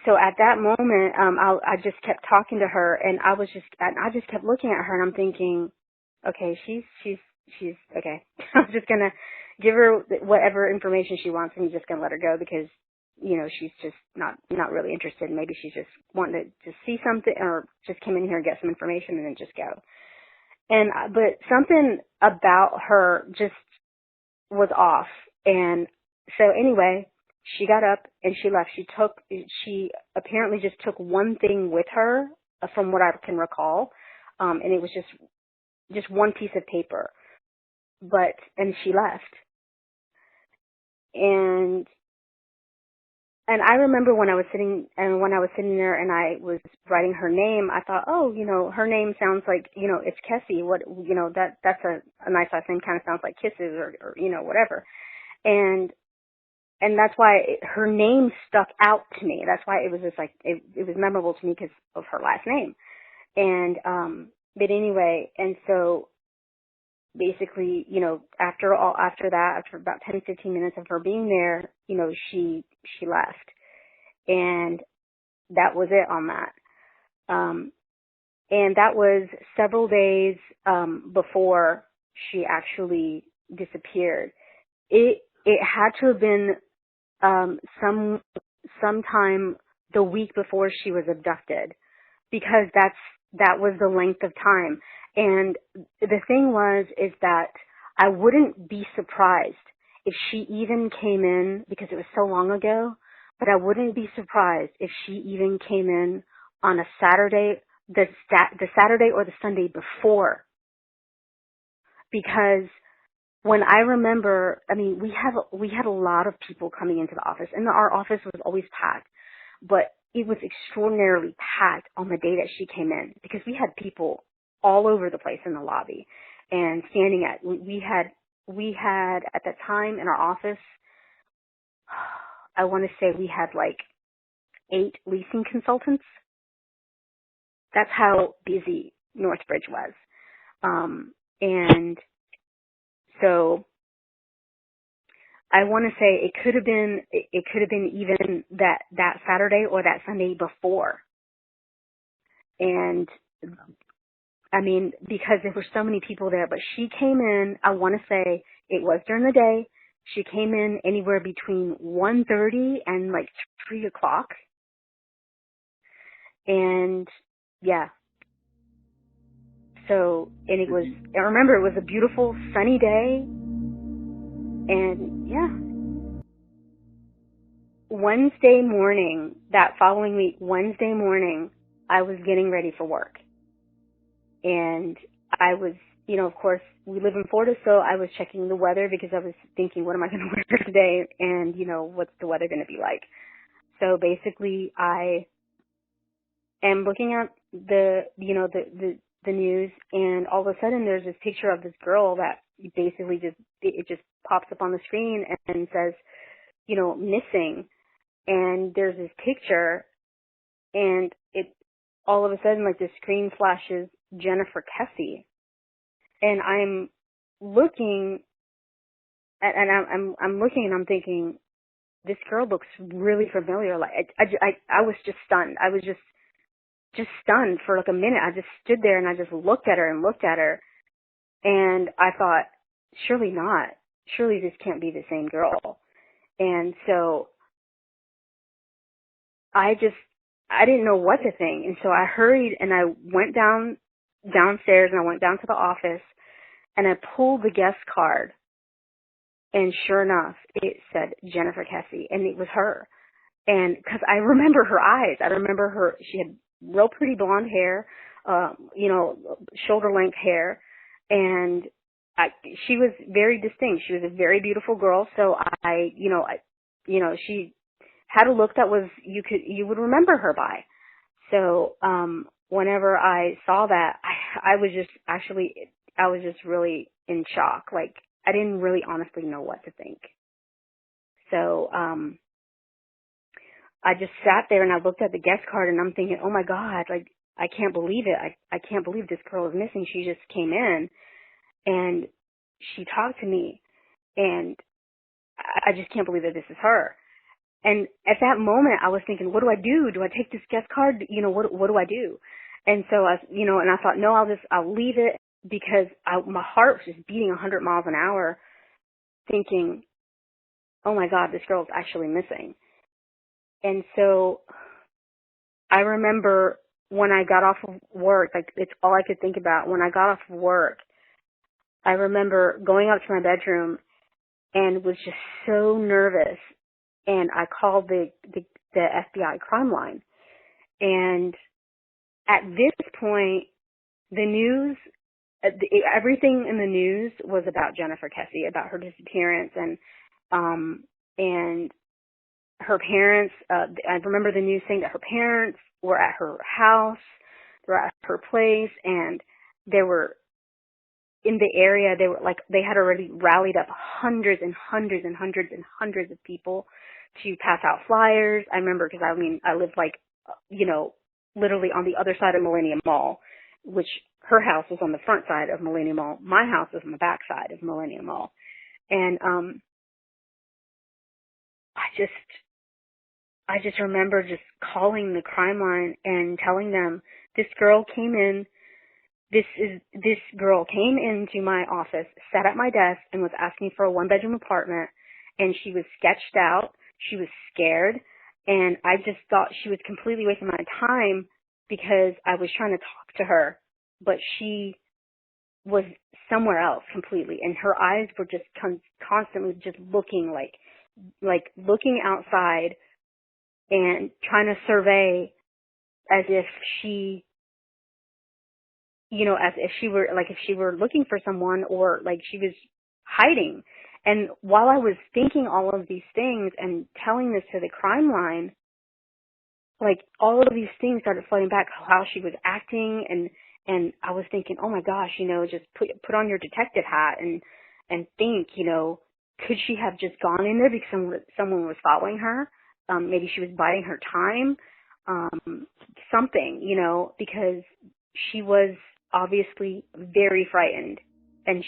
[SPEAKER 7] So at that moment, I just kept talking to her, and I just kept looking at her, and I'm thinking, okay, she's okay. I'm just gonna give her whatever information she wants, and I'm just gonna let her go because, she's just not really interested. Maybe she's just wanting to just see something, or just came in here and get some information and then just go. But something about her just was off. And so anyway, she got up and she left. She apparently just took one thing with her, from what I can recall. And it was just one piece of paper. And she left. And I remember when I was sitting there and I was writing her name, I thought, her name sounds like, it's Kesse. That's a nice last name, kind of sounds like Kisses or whatever. And that's why her name stuck out to me. That's why it was just like, it was memorable to me because of her last name. And, but anyway, and so basically, after about 10, 15 minutes of her being there, she left. And that was it on that. And that was several days, before she actually disappeared. It had to have been, sometime the week before she was abducted, because that was the length of time. And the thing is that I wouldn't be surprised if she even came in, because it was so long ago, but I wouldn't be surprised if she even came in on a Saturday, the Saturday or the Sunday before. Because when I remember, we had a lot of people coming into the office, and our office was always packed, but it was extraordinarily packed on the day that she came in, because we had people all over the place in the lobby and standing we had at that time in our office, I want to say we had like 8 leasing consultants. That's how busy Northbridge was. And so I want to say it could have been even that Saturday or that Sunday before. And because there were so many people there, but she came in, I want to say it was during the day. She came in anywhere between 1:30 and like 3 o'clock. And yeah. So, and I remember it was a beautiful sunny day. And yeah. That following week, Wednesday morning, I was getting ready for work. And I was of course, we live in Florida, so I was checking the weather because I was thinking, what am I going to wear today? And, what's the weather going to be like? So basically, I am looking at the news, and all of a sudden there's this picture of this girl that basically it just pops up on the screen and says, missing. And there's this picture, and it all of a sudden, like, the screen flashes Jennifer Kesse, and I'm looking I'm looking and I'm thinking, this girl looks really familiar. Like, I was just stunned. I was just stunned for like a minute. I just stood there and I just looked at her and looked at her, and I thought, surely not. Surely this can't be the same girl. And so I didn't know what to think. And so I hurried and I went downstairs and I went down to the office and I pulled the guest card. And sure enough, it said Jennifer Kesse, and it was her. And because I remember her eyes, I remember she had real pretty blonde hair, shoulder length hair, and she was very distinct. She was a very beautiful girl. So she had a look that was, you would remember her by. So, whenever I saw that, I was just really in shock. Like, I didn't really honestly know what to think. So, I just sat there and I looked at the guest card and I'm thinking, oh my God, like, I can't believe it. I can't believe this girl is missing. She just came in and she talked to me, and I just can't believe that this is her. And at that moment, I was thinking, what do I do? Do I take this guest card? What do I do? And so and I thought, no, I'll leave it, because my heart was just beating 100 miles an hour, thinking, oh my God, this girl's actually missing. And so I remember when I got off of work, like, it's all I could think about. When I got off of work, I remember going up to my bedroom and was just so nervous. And I called the FBI crime line. And at this point, the news, everything in the news was about Jennifer Kesse, about her disappearance, and her parents. I remember the news saying that her parents were at her house, they were at her place, and they were in the area. They had already rallied up hundreds and hundreds and hundreds and hundreds of people to pass out flyers. I remember, because I lived literally on the other side of Millennium Mall, which her house was on the front side of Millennium Mall. My house was on the back side of Millennium Mall. And I just remember just calling the crime line and telling them, this girl came into my office, sat at my desk, and was asking for a 1-bedroom apartment, and she was sketched out. She was scared, and I just thought she was completely wasting my time because I was trying to talk to her, but she was somewhere else completely, and her eyes were just constantly just looking like looking outside and trying to survey as if she, as if she were looking for someone, or like she was hiding. And while I was thinking all of these things and telling this to the crime line, like, all of these things started flooding back, how she was acting, and I was thinking, oh my gosh, just put on your detective hat and think, could she have just gone in there because someone was following her? Maybe she was biding her time, something, because she was obviously very frightened, and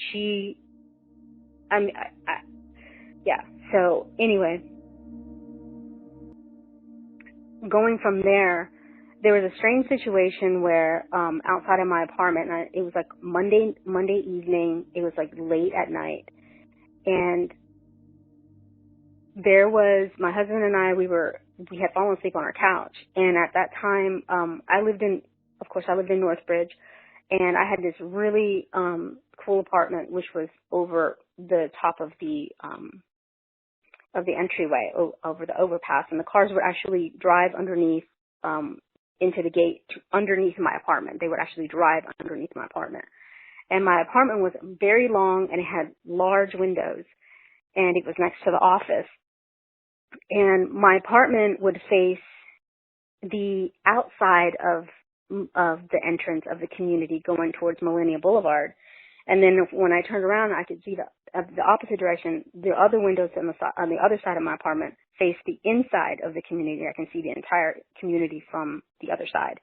[SPEAKER 7] yeah. So anyway, going from there was a strange situation where outside of my apartment, and it was like Monday evening. It was like late at night, and there was my husband and I. We had fallen asleep on our couch, and at that time, I lived in Northbridge, and I had this really cool apartment, which was over the top of the entryway, over the overpass, and the cars would actually drive underneath into the gate underneath my apartment. They would actually drive underneath my apartment. And my apartment was very long and it had large windows, and it was next to the office. And my apartment would face the outside of the entrance of the community going towards Millennium Boulevard. And then when I turned around, I could see the opposite direction. The other windows on the other side of my apartment face the inside of the community. I can see the entire community from the other side.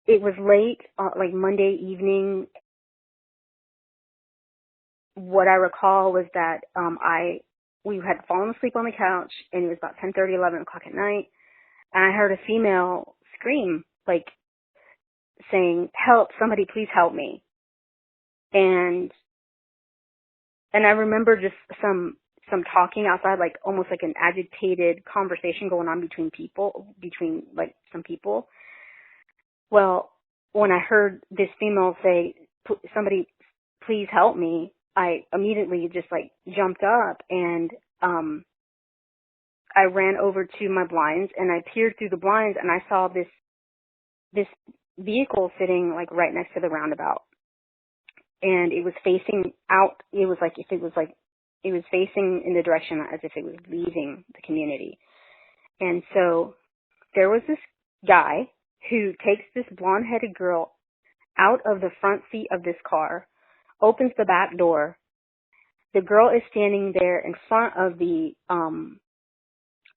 [SPEAKER 7] It was late, like Monday evening. What I recall was that we had fallen asleep on the couch, and it was about 10:30, 11 o'clock at night, and I heard a female scream, like saying, "Help, somebody please help me." And I remember just some talking outside, like almost like an agitated conversation going on between like some people. Well, when I heard this female say, "Somebody please help me," I immediately just like jumped up, and I ran over to my blinds, and I peered through the blinds, and I saw this vehicle sitting like right next to the roundabout. And it was facing out. It was facing in the direction as if it was leaving the community. And so there was this guy who takes this blonde-headed girl out of the front seat of this car, opens the back door. The girl is standing there in front of the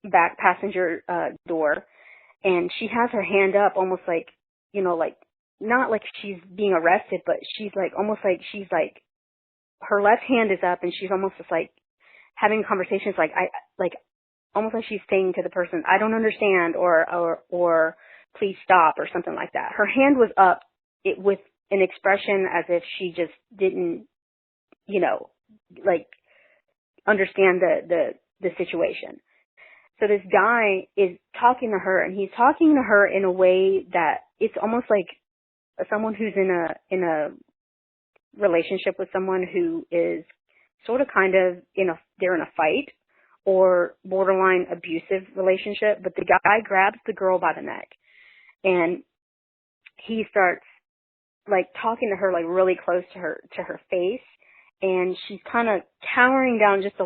[SPEAKER 7] back passenger door, and she has her hand up almost like, like not like she's being arrested, but she's like almost like she's like her left hand is up, and she's almost just like having conversations like almost like she's saying to the person, "I don't understand," or "Please stop," or something like that. Her hand was up, with an expression as if she just didn't, like understand the situation. So this guy is talking to her, and he's talking to her in a way that it's almost like someone who's in a relationship with someone who is sort of kind of they're in a fight or borderline abusive relationship, but the guy grabs the girl by the neck, and he starts like talking to her like really close to her face, and she's kind of cowering down just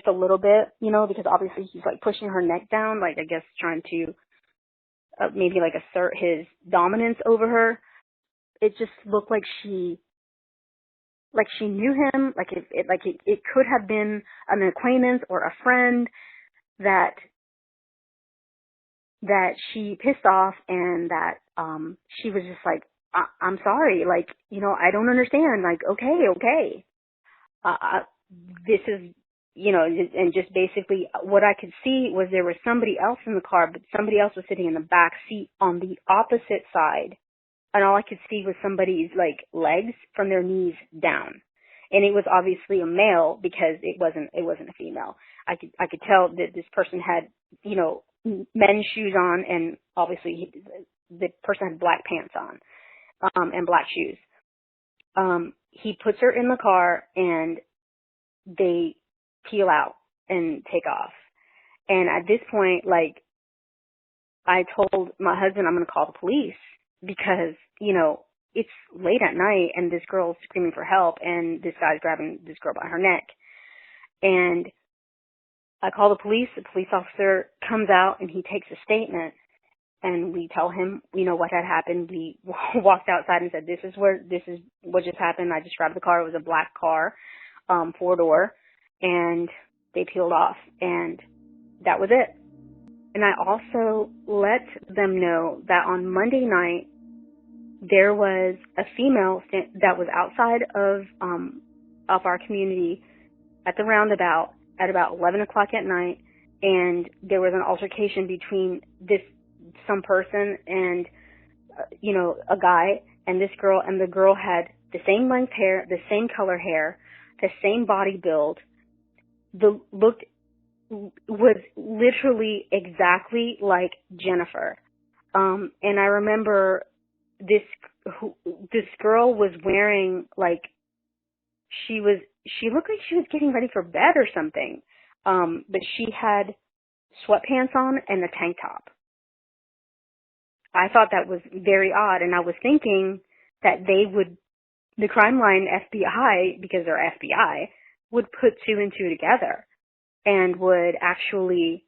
[SPEAKER 7] a little bit, because obviously he's like pushing her neck down, like I guess trying to maybe like assert his dominance over her. It just looked like she knew him, it could have been an acquaintance or a friend that she pissed off, and that she was just like, I'm sorry, I don't understand, okay. This is, and just basically what I could see was there was somebody else in the car, but somebody else was sitting in the back seat on the opposite side. And all I could see was somebody's like legs from their knees down. And it was obviously a male because it wasn't a female. I could tell that this person had, men's shoes on, and obviously the person had black pants on, and black shoes. He puts her in the car, and they peel out and take off. And at this point, I told my husband I'm going to call the police because, it's late at night and this girl's screaming for help and this guy's grabbing this girl by her neck. And I call the police. The police officer comes out and he takes a statement, and we tell him, what had happened. We walked outside and said, this is what just happened. I just grabbed the car. It was a black car, 4-door, and they peeled off, and that was it. And I also let them know that on Monday night, there was a female that was outside of our community at the roundabout at about 11 o'clock at night, and there was an altercation between some person and, a guy and this girl, and the girl had the same length hair, the same color hair, the same body build, was literally exactly like Jennifer. And I remember this girl was wearing she looked like she was getting ready for bed or something. But she had sweatpants on and a tank top. I thought that was very odd, and I was thinking that they would the crime line FBI, because they're FBI, would put two and two together and would actually,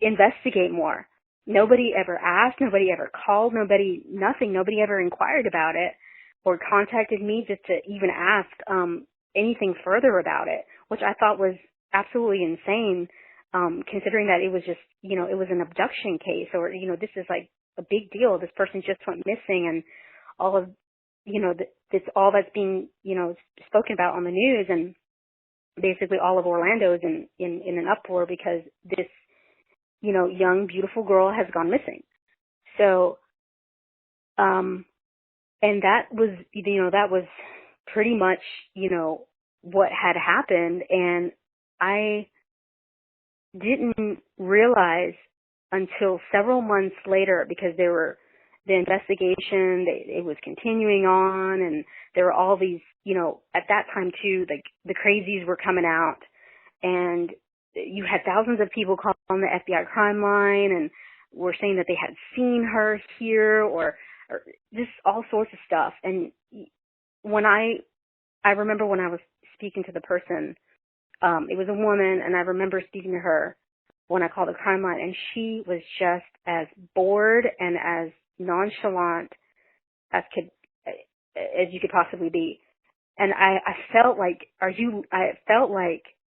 [SPEAKER 7] investigate more. Nobody ever asked, nobody ever called, nobody ever inquired about it or contacted me just to even ask anything further about it, which I thought was absolutely insane, considering that it was just, it was an abduction case, or, this is like a big deal. This person just went missing, and all of, this all that's being, spoken about on the news, and basically all of Orlando is in an uproar because this, young, beautiful girl has gone missing. So, and that was pretty much, what had happened. And I didn't realize until several months later, because the investigation, it was continuing on, and there were all these, at that time too, like the crazies were coming out, and you had thousands of people calling the FBI crime line and were saying that they had seen her here or just all sorts of stuff. And when I remember when I was speaking to the person, it was a woman, and I remember speaking to her when I called the crime line, and she was just as bored and as nonchalant as you could possibly be. And I felt like,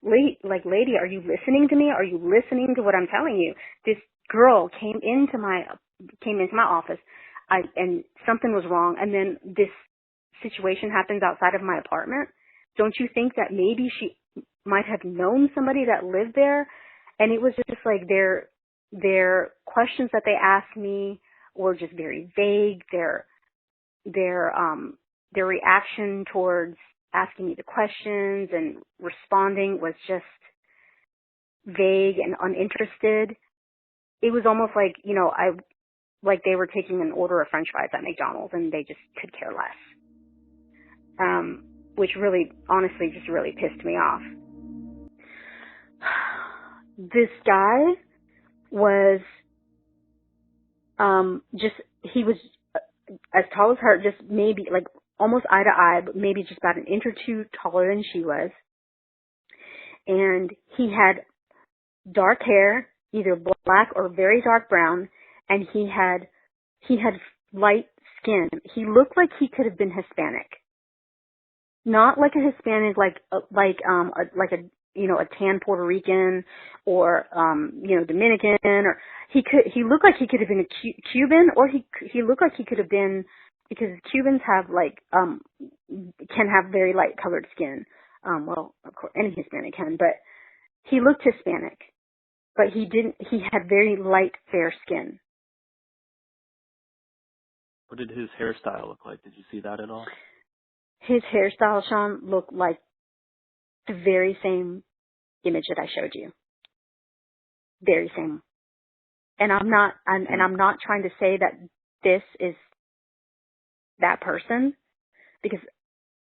[SPEAKER 7] lady, are you listening to me? Are you listening to what I'm telling you? This girl came into my office, and something was wrong, and then this situation happens outside of my apartment. Don't you think that maybe she might have known somebody that lived there? And it was just like their questions that they asked me were just very vague. Their reaction towards asking me the questions and responding was just vague and uninterested. It was almost like, like they were taking an order of French fries at McDonald's and they just could care less. Which really, honestly, just really pissed me off. This guy was, he was as tall as her, just maybe like almost eye to eye, but maybe just about an inch or two taller than she was. And he had dark hair, either black or very dark brown, and he had light skin. He looked like he could have been Hispanic. Not like a Hispanic, like a tan Puerto Rican or Dominican, or he looked like he could have been a Cuban, or he looked like he could have been, because Cubans have can have very light colored skin. Well, of course any Hispanic can, but he looked Hispanic, but he had very light fair skin.
[SPEAKER 6] What did his hairstyle look like? Did you see that at all?
[SPEAKER 7] His hairstyle, Sean, looked like the very same image that I showed you. Very same. And I'm not trying to say that this is that person, because,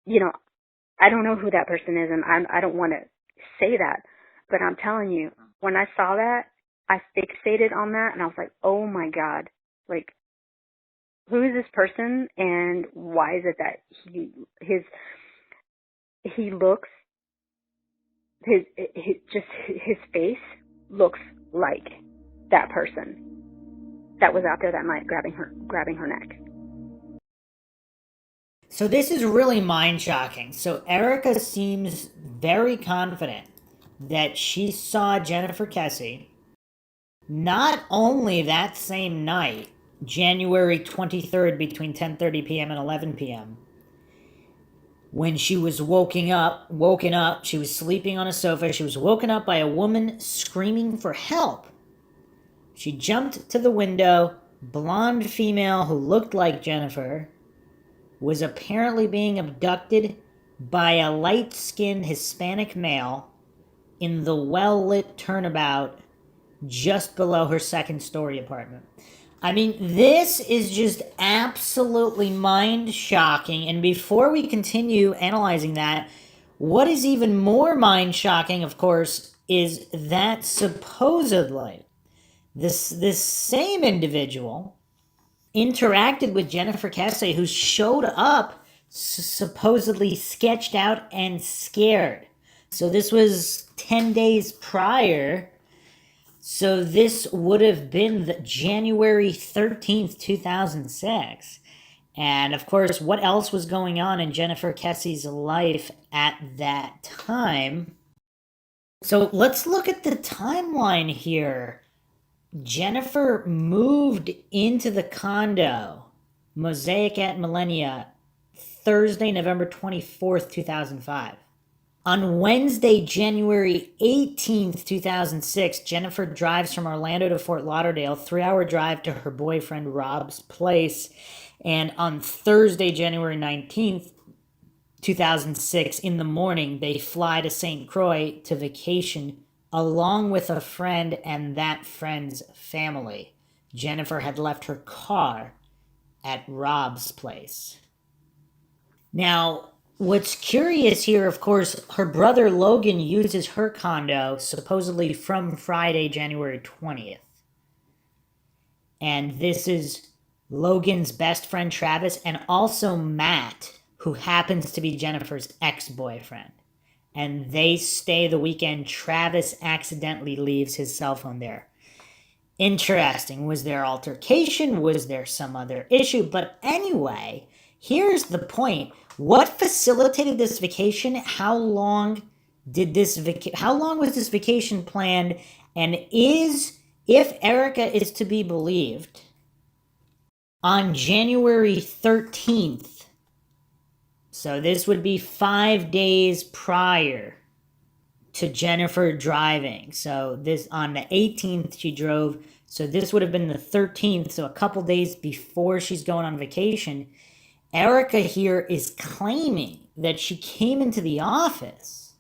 [SPEAKER 7] I don't know who that person is, and I don't want to say that, but I'm telling you, when I saw that, I fixated on that, and I was like, oh my God, like, who is this person, and why is it that his face looks like that person that was out there that night grabbing her neck.
[SPEAKER 2] So this is really mind-shocking. So Erica seems very confident that she saw Jennifer Kesse not only that same night, January 23rd, between 10:30 p.m. and 11 p.m., when she was woken up, she was sleeping on a sofa, she was woken up by a woman screaming for help. She jumped to the window. Blonde female who looked like Jennifer was apparently being abducted by a light-skinned Hispanic male in the well-lit turnabout just below her second-story apartment. I mean, this is just absolutely mind-shocking. And before we continue analyzing that, what is even more mind-shocking, of course, is that supposedly this same individual interacted with Jennifer Kesse, who showed up supposedly sketched out and scared. So this was 10 days prior. So this would have been the January 13th, 2006. And of course, what else was going on in Jennifer Kesse's life at that time? So let's look at the timeline here. Jennifer moved into the condo, Mosaic at Millennia, Thursday, November 24th, 2005. On Wednesday, January 18th, 2006, Jennifer drives from Orlando to Fort Lauderdale, 3-hour drive to her boyfriend Rob's place. And on Thursday, January 19th, 2006, in the morning, they fly to St. Croix to vacation along with a friend and that friend's family. Jennifer had left her car at Rob's place. Now, what's curious here, of course, her brother Logan uses her condo supposedly from Friday, January 20th. And this is Logan's best friend Travis and also Matt, who happens to be Jennifer's ex-boyfriend. And they stay the weekend. Travis accidentally leaves his cell phone there. Interesting. Was there altercation? Was there some other issue? But anyway, here's the point. What facilitated this vacation? How long was this vacation planned? And if Erica is to be believed, on January 13th, so this would be 5 days prior to Jennifer driving. So this on the 18th she drove. So this would have been the 13th. So a couple days before she's going on vacation. Erica here is claiming that she came into the office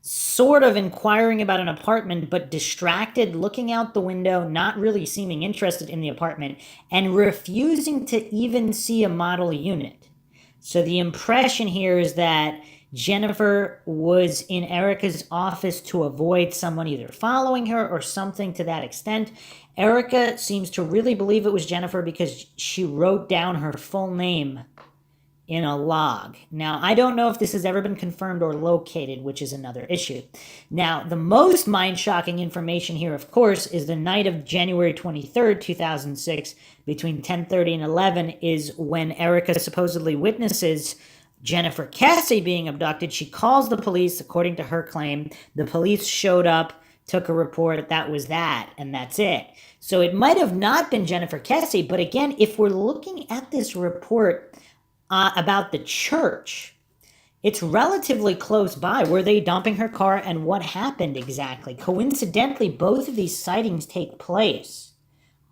[SPEAKER 2] sort of inquiring about an apartment, but distracted, looking out the window, not really seeming interested in the apartment, and refusing to even see a model unit. So the impression here is that Jennifer was in Erica's office to avoid someone either following her or something to that extent. Erica seems to really believe it was Jennifer because she wrote down her full name in a log. Now, I don't know if this has ever been confirmed or located, which is another issue. Now, the most mind-shocking information here, of course, is the night of January 23rd, 2006, between 10:30 and 11, is when Erica supposedly witnesses Jennifer Kesse being abducted. She calls the police, according to her claim. The police showed up, took a report, that was that, and that's it. So it might have not been Jennifer Kesse, but again, if we're looking at this report about the church, it's relatively close by. Were they dumping her car and what happened exactly? Coincidentally, both of these sightings take place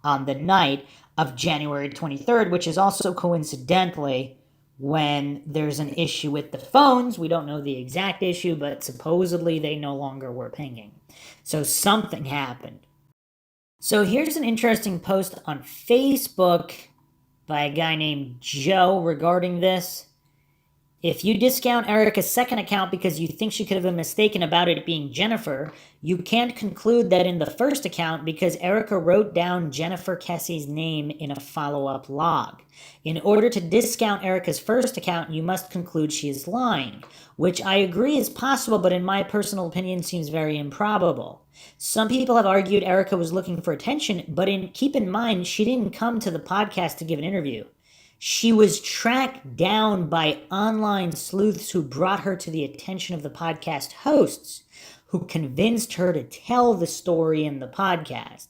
[SPEAKER 2] on the night of January 23rd, which is also coincidentally when there's an issue with the phones. We don't know the exact issue, but supposedly they no longer were pinging. So something happened. So here's an interesting post on Facebook by a guy named Joe regarding this. If you discount Erica's second account because you think she could have been mistaken about it being Jennifer, you can't conclude that in the first account because Erica wrote down Jennifer Kesse's name in a follow-up log. In order to discount Erica's first account, you must conclude she is lying, which I agree is possible, but in my personal opinion seems very improbable. Some people have argued Erica was looking for attention, but keep in mind, she didn't come to the podcast to give an interview. She was tracked down by online sleuths who brought her to the attention of the podcast hosts, who convinced her to tell the story in the podcast.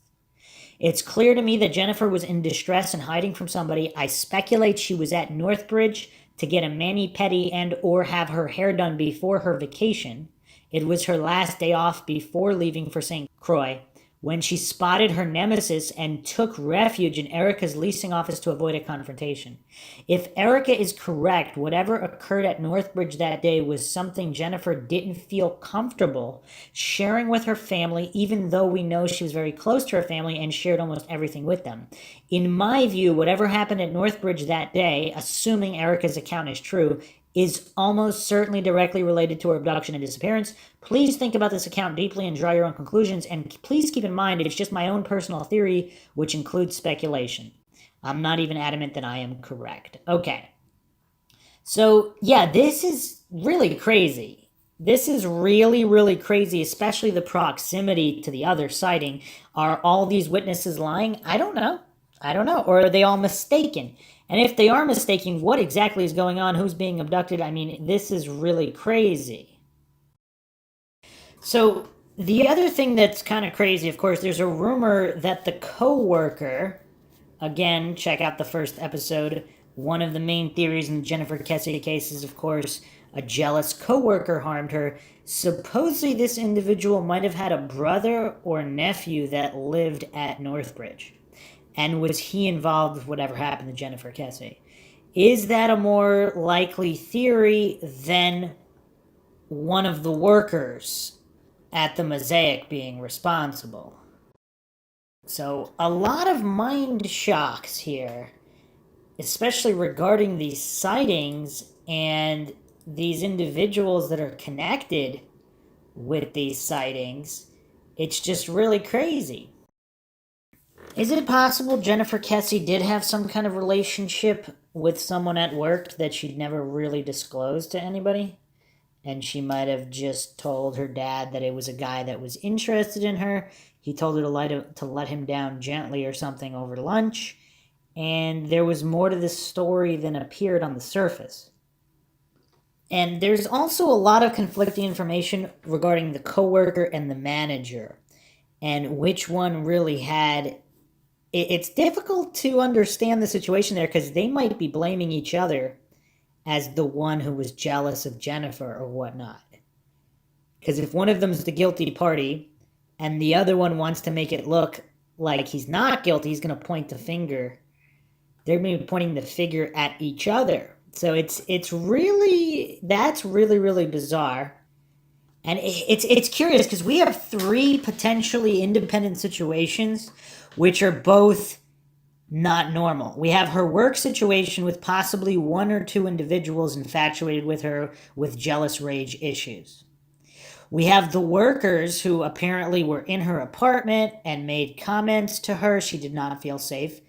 [SPEAKER 2] It's clear to me that Jennifer was in distress and hiding from somebody. I speculate she was at Northbridge to get a mani-pedi and or have her hair done before her vacation. It was her last day off before leaving for St. Croix, when she spotted her nemesis and took refuge in Erica's leasing office to avoid a confrontation. If Erica is correct, whatever occurred at Northbridge that day was something Jennifer didn't feel comfortable sharing with her family, even though we know she was very close to her family and shared almost everything with them. In my view, whatever happened at Northbridge that day, assuming Erica's account is true, is almost certainly directly related to her abduction and disappearance. Please think about this account deeply and draw your own conclusions, and please keep in mind it's just my own personal theory, which includes speculation. I'm not even adamant that I am correct. Okay. So, yeah, this is really crazy. This is really, really crazy, especially the proximity to the other sighting. Are all these witnesses lying? I don't know. I don't know. Or are they all mistaken? And if they are mistaken, what exactly is going on? Who's being abducted? I mean, this is really crazy. So, the other thing that's kind of crazy, of course, there's a rumor that the co-worker, again, check out the first episode. One of the main theories in the Jennifer Kesse case is, of course, a jealous coworker harmed her. Supposedly, this individual might have had a brother or nephew that lived at Northbridge. And was he involved with whatever happened to Jennifer Kesse? Is that a more likely theory than one of the workers at the Mosaic being responsible? So, a lot of mind shocks here, especially regarding these sightings and these individuals that are connected with these sightings. It's just really crazy. Is it possible Jennifer Kesse did have some kind of relationship with someone at work that she'd never really disclosed to anybody? And she might have just told her dad that it was a guy that was interested in her. He told her to let him down gently or something over lunch. And there was more to this story than appeared on the surface. And there's also a lot of conflicting information regarding the coworker and the manager, and which one really had. It's difficult to understand the situation there because they might be blaming each other as the one who was jealous of Jennifer or whatnot. Because if one of them's the guilty party and the other one wants to make it look like he's not guilty, he's going to point the finger. They're going to be pointing the finger at each other. So it's really, that's really, really bizarre. And it's curious because we have three potentially independent situations which are both not normal. We have her work situation with possibly one or two individuals infatuated with her with jealous rage issues. We have the workers who apparently were in her apartment and made comments to her. She did not feel safe.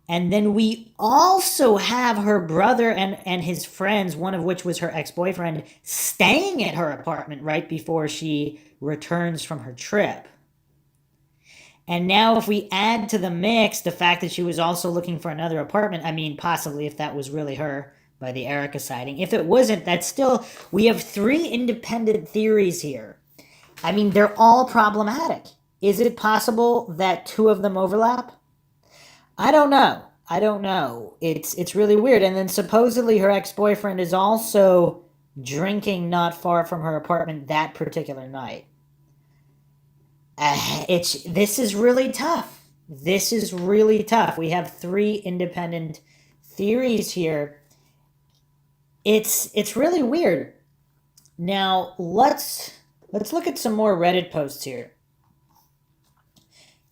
[SPEAKER 2] And then we also have her brother and his friends, one of which was her ex-boyfriend, staying at her apartment right before she returns from her trip. And now if we add to the mix the fact that she was also looking for another apartment, I mean, possibly if that was really her by the Erica sighting. If it wasn't, that's still, we have three independent theories here. I mean, they're all problematic. Is it possible that two of them overlap? I don't know. It's really weird. And then supposedly her ex-boyfriend is also drinking not far from her apartment that particular night. This is really tough. This is really tough. We have three independent theories here. It's really weird. Now let's look at some more Reddit posts here.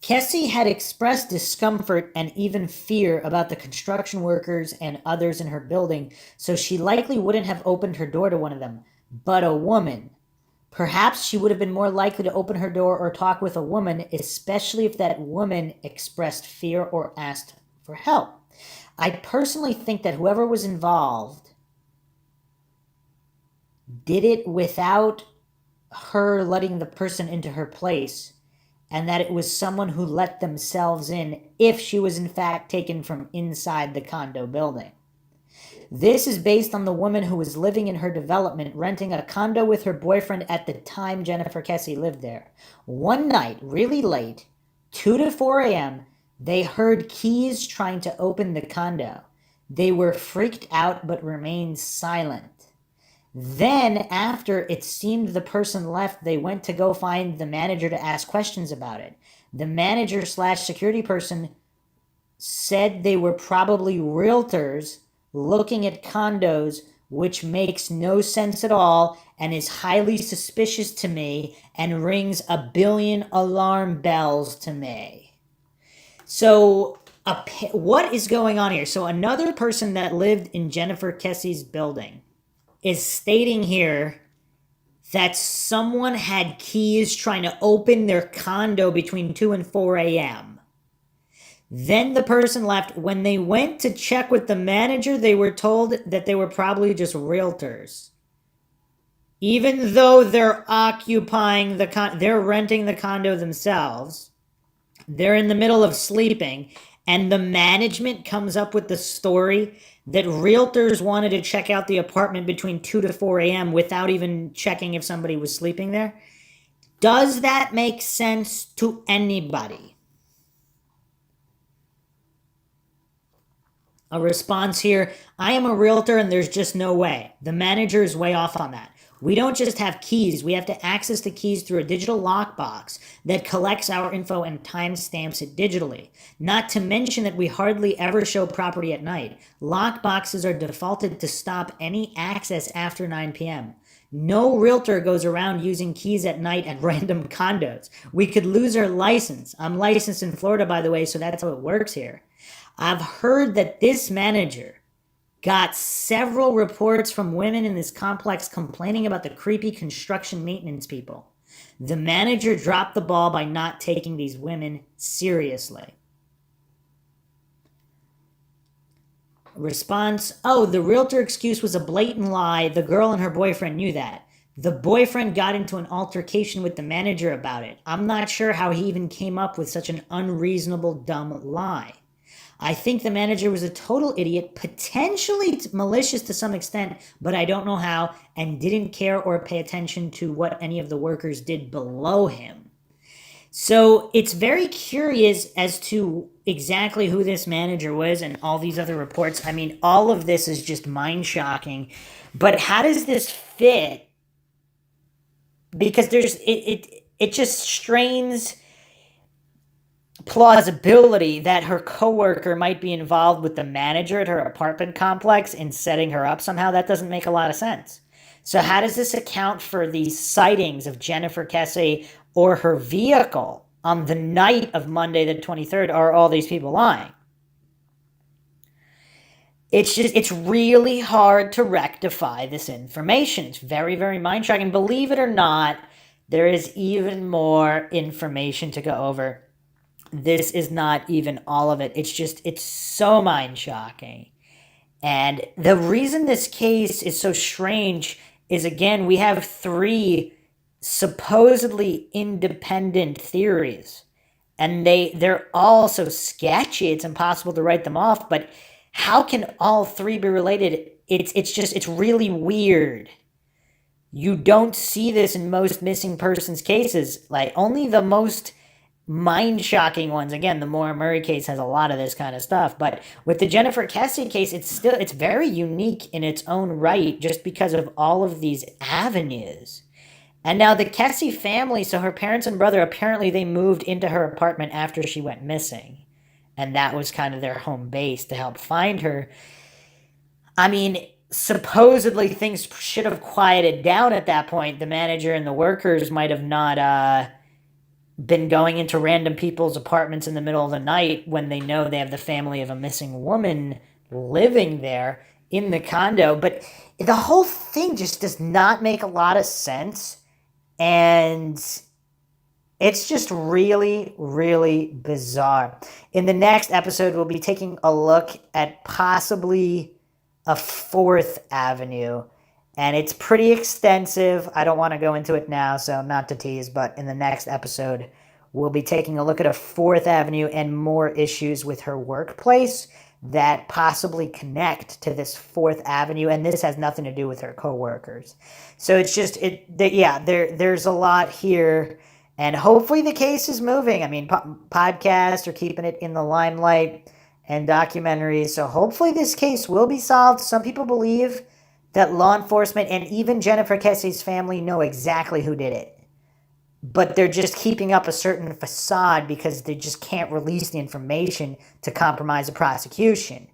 [SPEAKER 2] Kesse had expressed discomfort and even fear about the construction workers and others in her building, so she likely wouldn't have opened her door to one of them, but a woman. Perhaps she would have been more likely to open her door or talk with a woman, especially if that woman expressed fear or asked for help. I personally think that whoever was involved did it without her letting the person into her place, and that it was someone who let themselves in if she was in fact taken from inside the condo building. This is based on the woman who was living in her development, renting a condo with her boyfriend at the time Jennifer Kesse lived there. One night, really late, 2 to 4 a.m., they heard keys trying to open the condo. They were freaked out but remained silent. Then, after it seemed the person left, they went to go find the manager to ask questions about it. The manager / security person said they were probably realtors looking at condos, which makes no sense at all and is highly suspicious to me and rings a billion alarm bells to me. So, what is going on here? So, another person that lived in Jennifer Kesse's building is stating here that someone had keys trying to open their condo between 2 and 4 a.m. Then the person left. When they went to check with the manager, they were told that they were probably just realtors. Even though they're occupying they're renting the condo themselves. They're in the middle of sleeping, and the management comes up with the story that realtors wanted to check out the apartment between 2 to 4 a.m. without even checking if somebody was sleeping there. Does that make sense to anybody? A response here, I am a realtor and there's just no way. The manager is way off on that. We don't just have keys, we have to access the keys through a digital lockbox that collects our info and timestamps it digitally. Not to mention that we hardly ever show property at night. Lockboxes are defaulted to stop any access after 9 p.m. No realtor goes around using keys at night at random condos. We could lose our license. I'm licensed in Florida, by the way, so that's how it works here. I've heard that this manager got several reports from women in this complex complaining about the creepy construction maintenance people. The manager dropped the ball by not taking these women seriously. Response, oh, the realtor excuse was a blatant lie. The girl and her boyfriend knew that. The boyfriend got into an altercation with the manager about it. I'm not sure how he even came up with such an unreasonable, dumb lie. I think the manager was a total idiot, potentially malicious to some extent, but I don't know how, and didn't care or pay attention to what any of the workers did below him. So it's very curious as to exactly who this manager was and all these other reports. I mean, all of this is just mind-shocking, but how does this fit? Because it just strains plausibility that her coworker might be involved with the manager at her apartment complex in setting her up somehow. That doesn't make a lot of sense. So how does this account for the sightings of Jennifer Kesse or her vehicle on the night of Monday the 23rd? Are all these people lying? It's really hard to rectify this information. It's very, very mind-shocking. Believe it or not, there is even more information to go over. This is not even all of it. It's so mind-shocking. And the reason this case is so strange is, again, we have three supposedly independent theories. And they're all so sketchy, it's impossible to write them off. But how can all three be related? It's really weird. You don't see this in most missing persons cases. Like, only the most mind-shocking ones. Again, the Maura Murray case has a lot of this kind of stuff, but with the Jennifer Kesse case, it's very unique in its own right, just because of all of these avenues. And now the Kesse family, so her parents and brother, apparently they moved into her apartment after she went missing, and that was kind of their home base to help find her. I mean, supposedly things should have quieted down at that point. The manager and the workers might have not been going into random people's apartments in the middle of the night when they know they have the family of a missing woman living there in the condo. But the whole thing just does not make a lot of sense. And it's just really, really bizarre. In the next episode, we'll be taking a look at possibly a fourth avenue. And it's pretty extensive. I don't want to go into it now, so not to tease, but in the next episode, we'll be taking a look at a fourth avenue and more issues with her workplace that possibly connect to this fourth avenue, and this has nothing to do with her coworkers. So it's just, there's a lot here, and hopefully the case is moving. I mean, podcasts are keeping it in the limelight and documentaries, so hopefully this case will be solved. Some people believe that law enforcement and even Jennifer Kesse's family know exactly who did it. But they're just keeping up a certain facade because they just can't release the information to compromise the prosecution.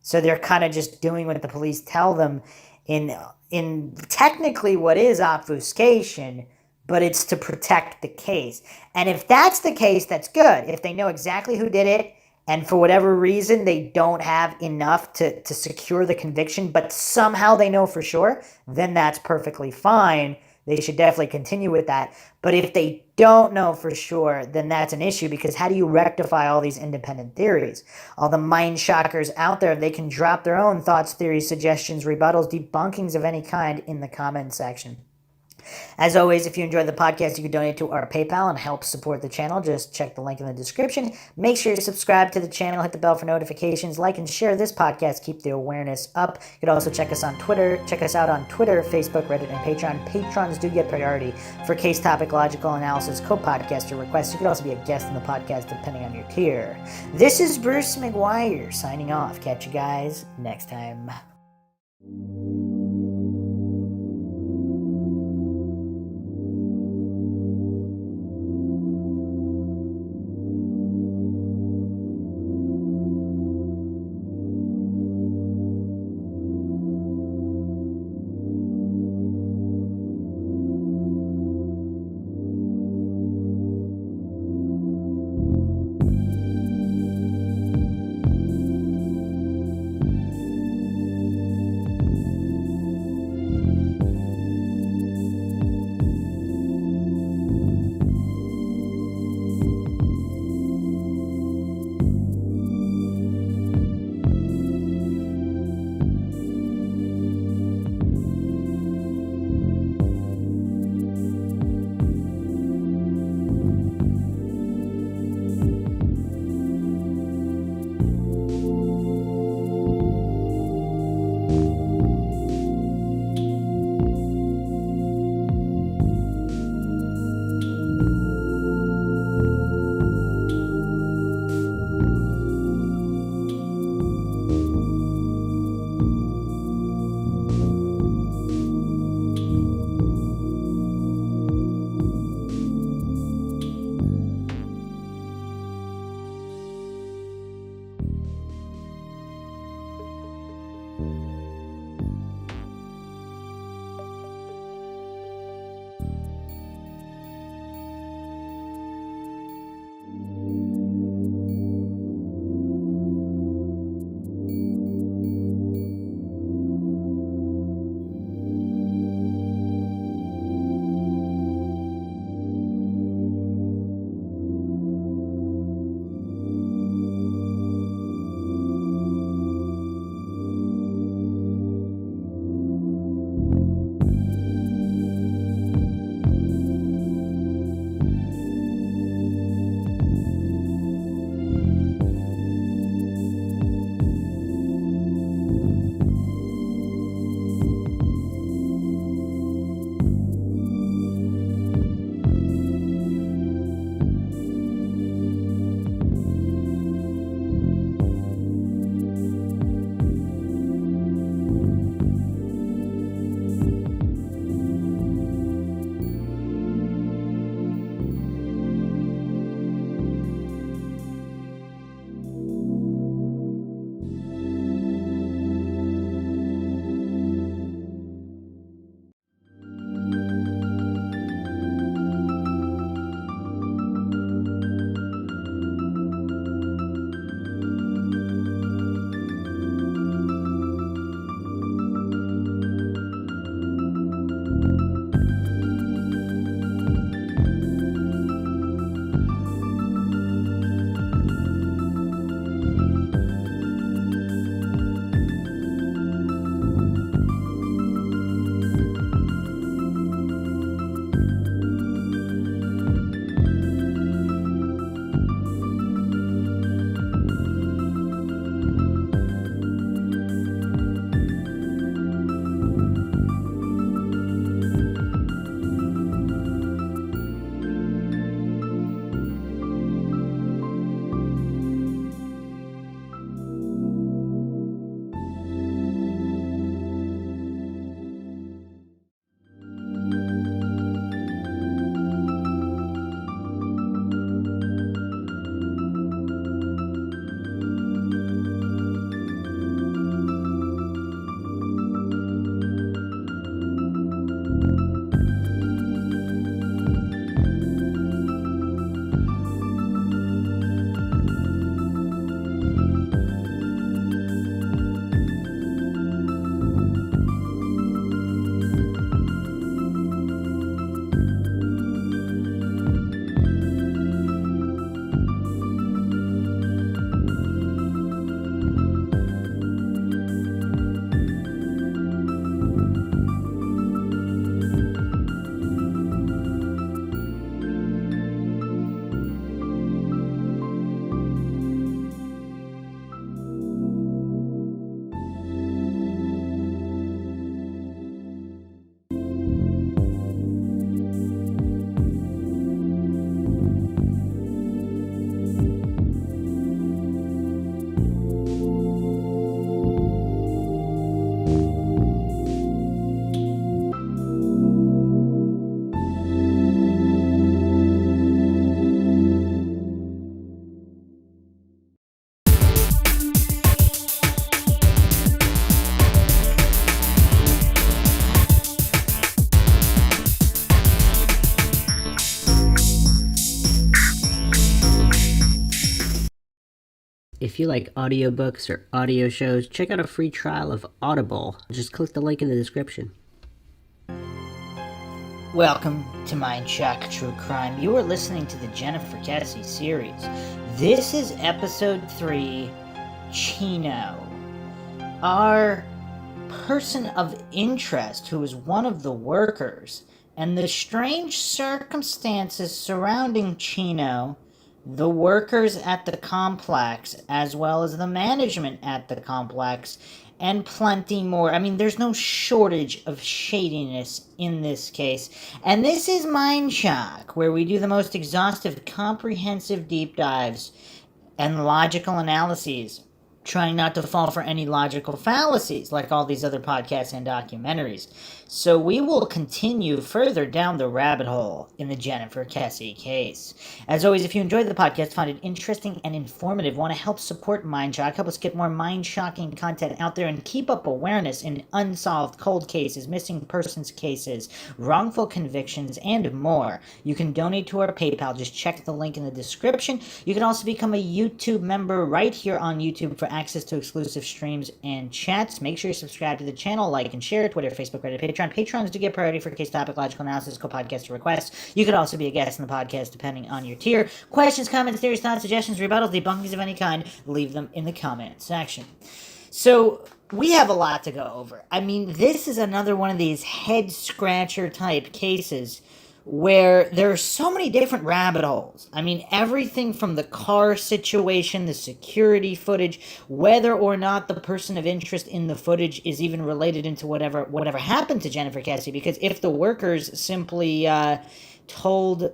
[SPEAKER 2] So they're kind of just doing what the police tell them in technically what is obfuscation, but it's to protect the case. And if that's the case, that's good. If they know exactly who did it, and for whatever reason they don't have enough to secure the conviction, but somehow they know for sure, then that's perfectly fine, they should definitely continue with that. But if they don't know for sure, then that's an issue, because how do you rectify all these independent theories? All the mind shockers out there, they can drop their own thoughts, theories, suggestions, rebuttals, debunkings of any kind in the comment section. As always, if you enjoyed the podcast, you can donate to our PayPal and help support the channel. Just check the link in the description. Make sure you subscribe to the channel, hit the bell for notifications, like and share this podcast, keep the awareness up. You can also check us on Twitter. Check us out on Twitter, Facebook, Reddit, and Patreon. Patrons do get priority for case topic, logical analysis, co-podcaster requests. You could also be a guest in the podcast depending on your tier. This is Bruce McGuire signing off. Catch you guys next time.
[SPEAKER 1] If you like audiobooks or audio shows, check out a free trial of Audible. Just click the link in the description.
[SPEAKER 2] Welcome to MINDSHOCK True Crime. You are listening to the Jennifer Kesse series. This is episode 3, Chino. Our person of interest, who is one of the workers, and the strange circumstances surrounding Chino, the workers at the complex, as well as the management at the complex, and plenty more. I mean, there's no shortage of shadiness in this case. And this is MINDSHOCK, where we do the most exhaustive, comprehensive deep dives and logical analyses, trying not to fall for any logical fallacies like all these other podcasts and documentaries. So we will continue further down the rabbit hole in the Jennifer Kesse case. As always, if you enjoyed the podcast, find it interesting and informative, want to help support MINDSHOCK, help us get more mind-shocking content out there, and keep up awareness in unsolved cold cases, missing persons cases, wrongful convictions, and more, you can donate to our PayPal. Just check the link in the description. You can also become a YouTube member right here on YouTube for access to exclusive streams and chats. Make sure you subscribe to the channel, like and share, Twitter, Facebook, Reddit, Patreon. Patrons do get priority for case topic, logical analysis, co-podcast requests. You could also be a guest in the podcast depending on your tier. Questions, comments, theories, thoughts, suggestions, rebuttals, debunkings of any kind, leave them in the comment section. So we have a lot to go over. I mean, this is another one of these head-scratcher type cases where there are so many different rabbit holes. I mean, everything from the car situation, the security footage, whether or not the person of interest in the footage is even related into whatever happened to Jennifer Kesse, because if the workers simply told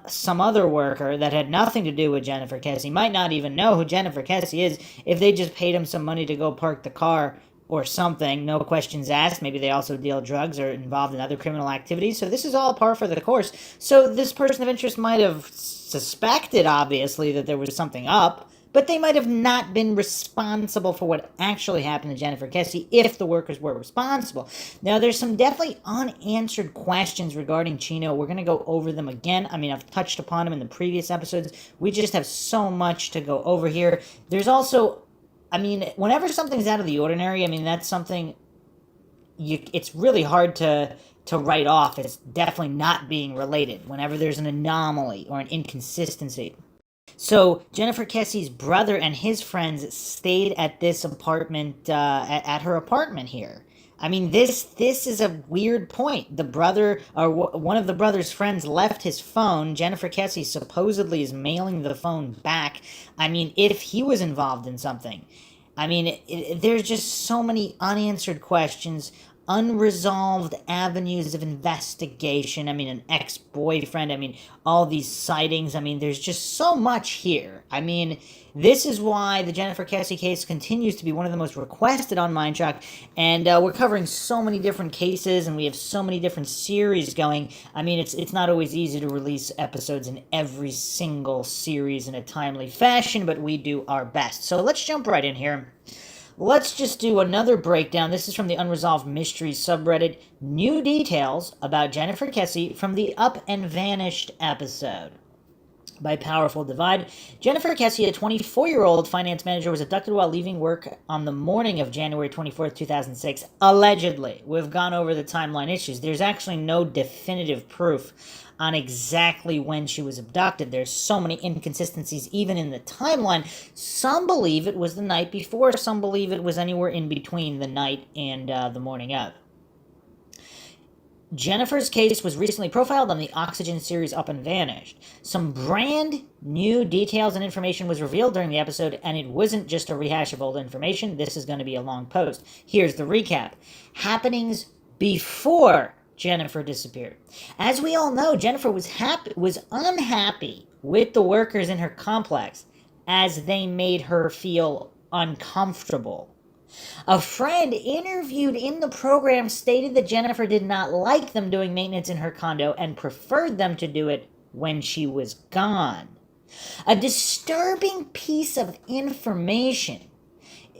[SPEAKER 2] some other worker that had nothing to do with Jennifer Kesse, might not even know who Jennifer Kesse is, if they just paid him some money to go park the car or something, no questions asked. Maybe they also deal drugs or involved in other criminal activities. So this is all par for the course. So this person of interest might have suspected, obviously, that there was something up, but they might have not been responsible for what actually happened to Jennifer Kesse if the workers were responsible. Now, there's some definitely unanswered questions regarding Chino. We're going to go over them again. I mean, I've touched upon them in the previous episodes. We just have so much to go over here. There's also, I mean, whenever something's out of the ordinary, I mean, that's something it's really hard to write off. It's definitely not being related whenever there's an anomaly or an inconsistency. So Jennifer Kesse's brother and his friends stayed at this apartment, at her apartment here. I mean, this is a weird point. The brother, or one of the brother's friends, left his phone. Jennifer Kesse supposedly is mailing the phone back. I mean, if he was involved in something. I mean, there's just so many unanswered questions, unresolved avenues of investigation. I mean, an ex-boyfriend. I mean, all these sightings. I mean, there's just so much here. I mean, this is why the Jennifer Kesse case continues to be one of the most requested on MINDSHOCK, and we're covering so many different cases, and we have so many different series going. I mean, it's not always easy to release episodes in every single series in a timely fashion, but we do our best. So let's jump right in here. Let's just do another breakdown. This is from the Unresolved Mysteries subreddit. New details about Jennifer Kesse from the Up and Vanished episode. By Powerful Divide, Jennifer Kesse, a 24-year-old finance manager, was abducted while leaving work on the morning of January 24th, 2006. Allegedly. We've gone over the timeline issues. There's actually no definitive proof on exactly when she was abducted. There's so many inconsistencies even in the timeline. Some believe it was the night before. Some believe it was anywhere in between the night and the morning of. Jennifer's case was recently profiled on the Oxygen series Up and Vanished. Some brand new details and information was revealed during the episode, and it wasn't just a rehash of old information. This is going to be a long post. Here's the recap. Happenings before Jennifer disappeared. As we all know, Jennifer was unhappy with the workers in her complex as they made her feel uncomfortable. A friend interviewed in the program stated that Jennifer did not like them doing maintenance in her condo and preferred them to do it when she was gone. A disturbing piece of information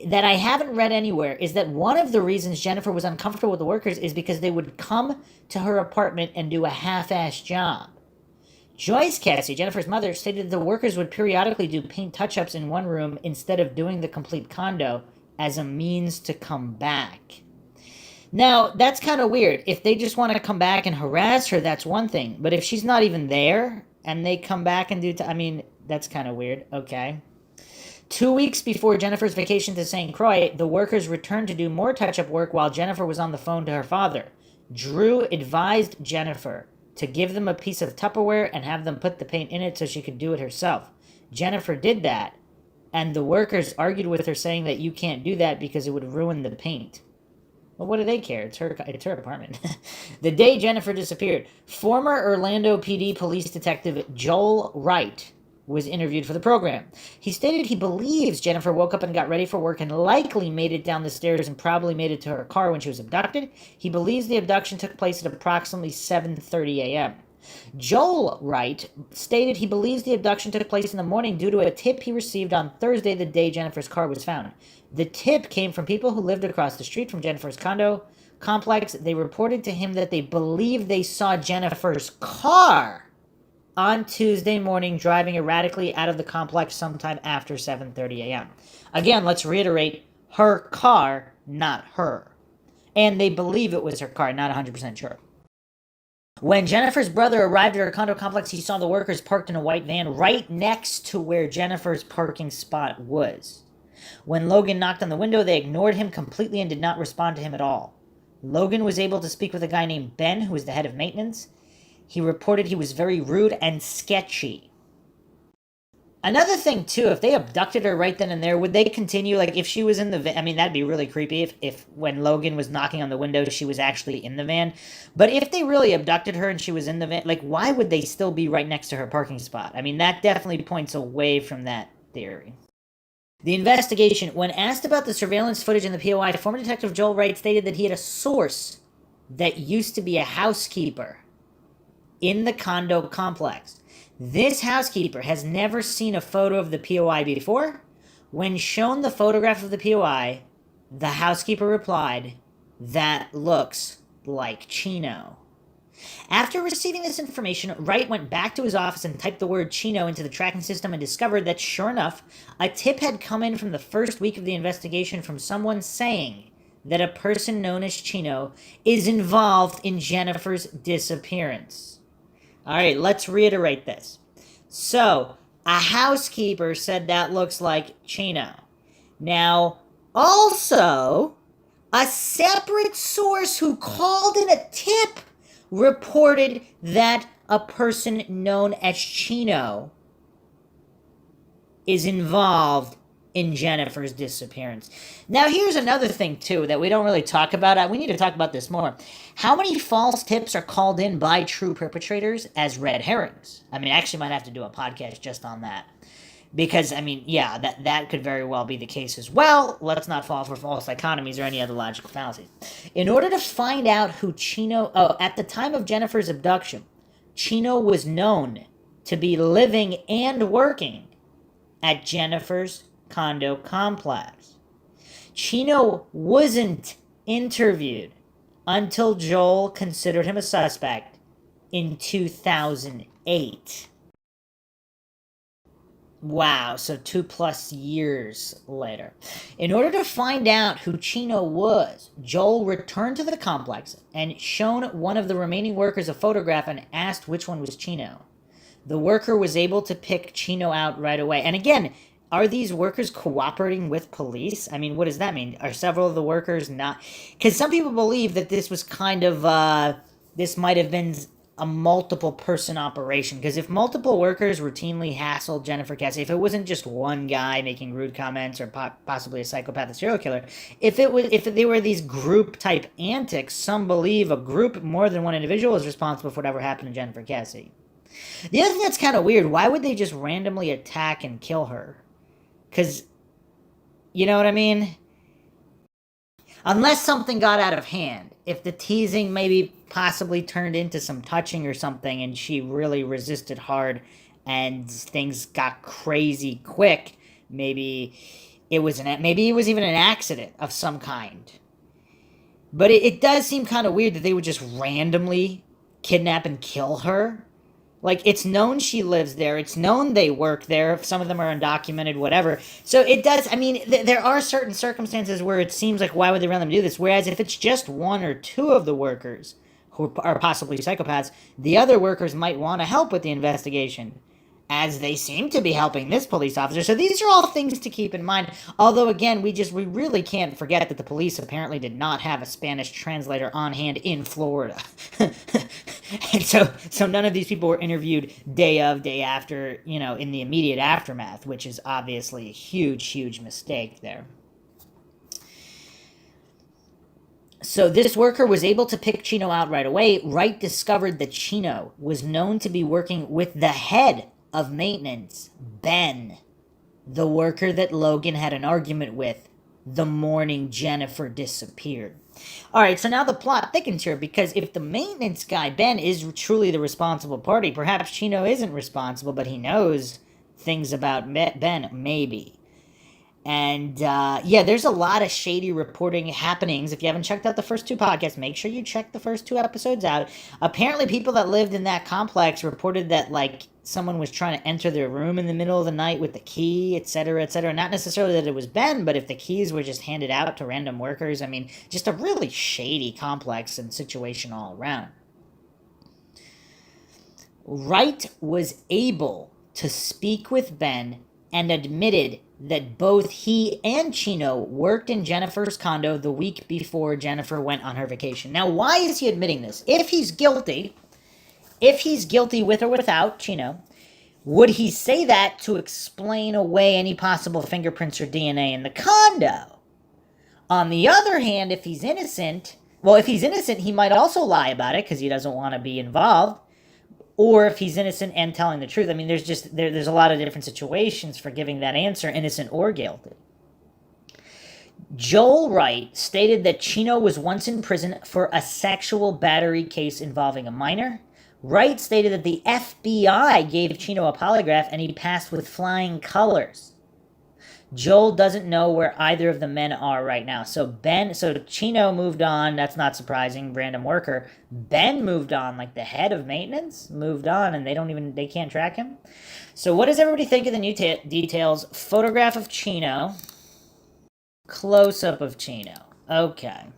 [SPEAKER 2] that I haven't read anywhere is that one of the reasons Jennifer was uncomfortable with the workers is because they would come to her apartment and do a half-assed job. Joyce Kesse, Jennifer's mother, stated the workers would periodically do paint touch-ups in one room instead of doing the complete condo as a means to come back. Now, that's kind of weird. If they just want to come back and harass her, that's one thing. But if she's not even there and they come back and do... I mean, that's kind of weird. Okay. 2 weeks before Jennifer's vacation to St. Croix, the workers returned to do more touch-up work while Jennifer was on the phone to her father. Drew advised Jennifer to give them a piece of Tupperware and have them put the paint in it so she could do it herself. Jennifer did that, and the workers argued with her saying that you can't do that because it would ruin the paint. Well, what do they care? It's her apartment. The day Jennifer disappeared, former Orlando PD police detective Joel Wright was interviewed for the program. He stated he believes Jennifer woke up and got ready for work and likely made it down the stairs and probably made it to her car when she was abducted. He believes the abduction took place at approximately 7:30 a.m. Joel Wright stated he believes the abduction took place in the morning due to a tip he received on Thursday, the day Jennifer's car was found. The tip came from people who lived across the street from Jennifer's condo complex. They reported to him that they believed they saw Jennifer's car on Tuesday morning driving erratically out of the complex sometime after 7:30 a.m. Again, let's reiterate, her car, not her. And they believe it was her car, not 100% sure. When Jennifer's brother arrived at her condo complex, he saw the workers parked in a white van right next to where Jennifer's parking spot was. When Logan knocked on the window, they ignored him completely and did not respond to him at all. Logan was able to speak with a guy named Ben, who was the head of maintenance. He reported he was very rude and sketchy. Another thing, too, if they abducted her right then and there, would they continue, like, if she was in the van? I mean, that'd be really creepy if when Logan was knocking on the window, she was actually in the van. But if they really abducted her and she was in the van, like, why would they still be right next to her parking spot? I mean, that definitely points away from that theory. The investigation. When asked about the surveillance footage in the POI, former Detective Joel Wright stated that he had a source that used to be a housekeeper in the condo complex. This housekeeper has never seen a photo of the POI before. When shown the photograph of the POI, the housekeeper replied, "That looks like Chino." After receiving this information, Wright went back to his office and typed the word Chino into the tracking system and discovered that, sure enough, a tip had come in from the first week of the investigation from someone saying that a person known as Chino is involved in Jennifer's disappearance. All right, let's reiterate this. So, a housekeeper said that looks like Chino. Now, also, a separate source who called in a tip reported that a person known as Chino is involved in Jennifer's disappearance. Now, here's another thing, too, that we don't really talk about. We need to talk about this more. How many false tips are called in by true perpetrators as red herrings? I mean, I actually might have to do a podcast just on that. Because, I mean, yeah, that could very well be the case as well. Let's not fall for false dichotomies or any other logical fallacies. In order to find out who Chino... Oh, at the time of Jennifer's abduction, Chino was known to be living and working at Jennifer's condo complex. Chino wasn't interviewed until Joel considered him a suspect in 2008. Wow, so 2+ years later. In order to find out who Chino was, Joel returned to the complex and shown one of the remaining workers a photograph and asked which one was Chino. The worker was able to pick Chino out right away. And again, are these workers cooperating with police? I mean, what does that mean? Are several of the workers not? Because some people believe that this was kind of, this might have been a multiple person operation. Because if multiple workers routinely hassled Jennifer Kesse, if it wasn't just one guy making rude comments or possibly a psychopathic serial killer, if they were these group type antics, some believe a group, more than one individual, is responsible for whatever happened to Jennifer Kesse. The other thing that's kind of weird, why would they just randomly attack and kill her? Because, you know what I mean? Unless something got out of hand. If the teasing maybe possibly turned into some touching or something and she really resisted hard and things got crazy quick, maybe it was even an accident of some kind. But it does seem kind of weird that they would just randomly kidnap and kill her. Like, it's known she lives there. It's known they work there. Some of them are undocumented, whatever. So it does, I mean, there are certain circumstances where it seems like, why would they want them to do this? Whereas if it's just one or two of the workers who are possibly psychopaths, the other workers might want to help with the investigation, as they seem to be helping this police officer. So these are all things to keep in mind. Although, again, we really can't forget that the police apparently did not have a Spanish translator on hand in Florida. And so none of these people were interviewed day of, day after, in the immediate aftermath, which is obviously a huge, huge mistake there. So this worker was able to pick Chino out right away. Wright discovered that Chino was known to be working with the head of maintenance, Ben, the worker that Logan had an argument with the morning Jennifer disappeared. All right, so now the plot thickens here, because if the maintenance guy, Ben, is truly the responsible party, perhaps Chino isn't responsible, but he knows things about Ben, maybe. And, there's a lot of shady reporting happenings. If you haven't checked out the first two podcasts, make sure you check the first two episodes out. Apparently, people that lived in that complex reported that, someone was trying to enter their room in the middle of the night with the key, etc., etc. Not necessarily that it was Ben, but if the keys were just handed out to random workers. I mean, just a really shady complex and situation all around. Wright was able to speak with Ben and admitted that both he and Chino worked in Jennifer's condo the week before Jennifer went on her vacation. Now, why is he admitting this? If he's guilty with or without Chino, would he say that to explain away any possible fingerprints or DNA in the condo? On the other hand, if he's innocent, he might also lie about it because he doesn't want to be involved. Or if he's innocent and telling the truth. I mean, there's a lot of different situations for giving that answer, innocent or guilty. Joel Wright stated that Chino was once in prison for a sexual battery case involving a minor. Wright stated that the FBI gave Chino a polygraph and he passed with flying colors. Joel doesn't know where either of the men are right now. So Chino moved on. That's not surprising. Random worker. Ben moved on, like the head of maintenance moved on, and they can't track him. So what does everybody think of the new details? Photograph of Chino. Close-up of Chino. Okay.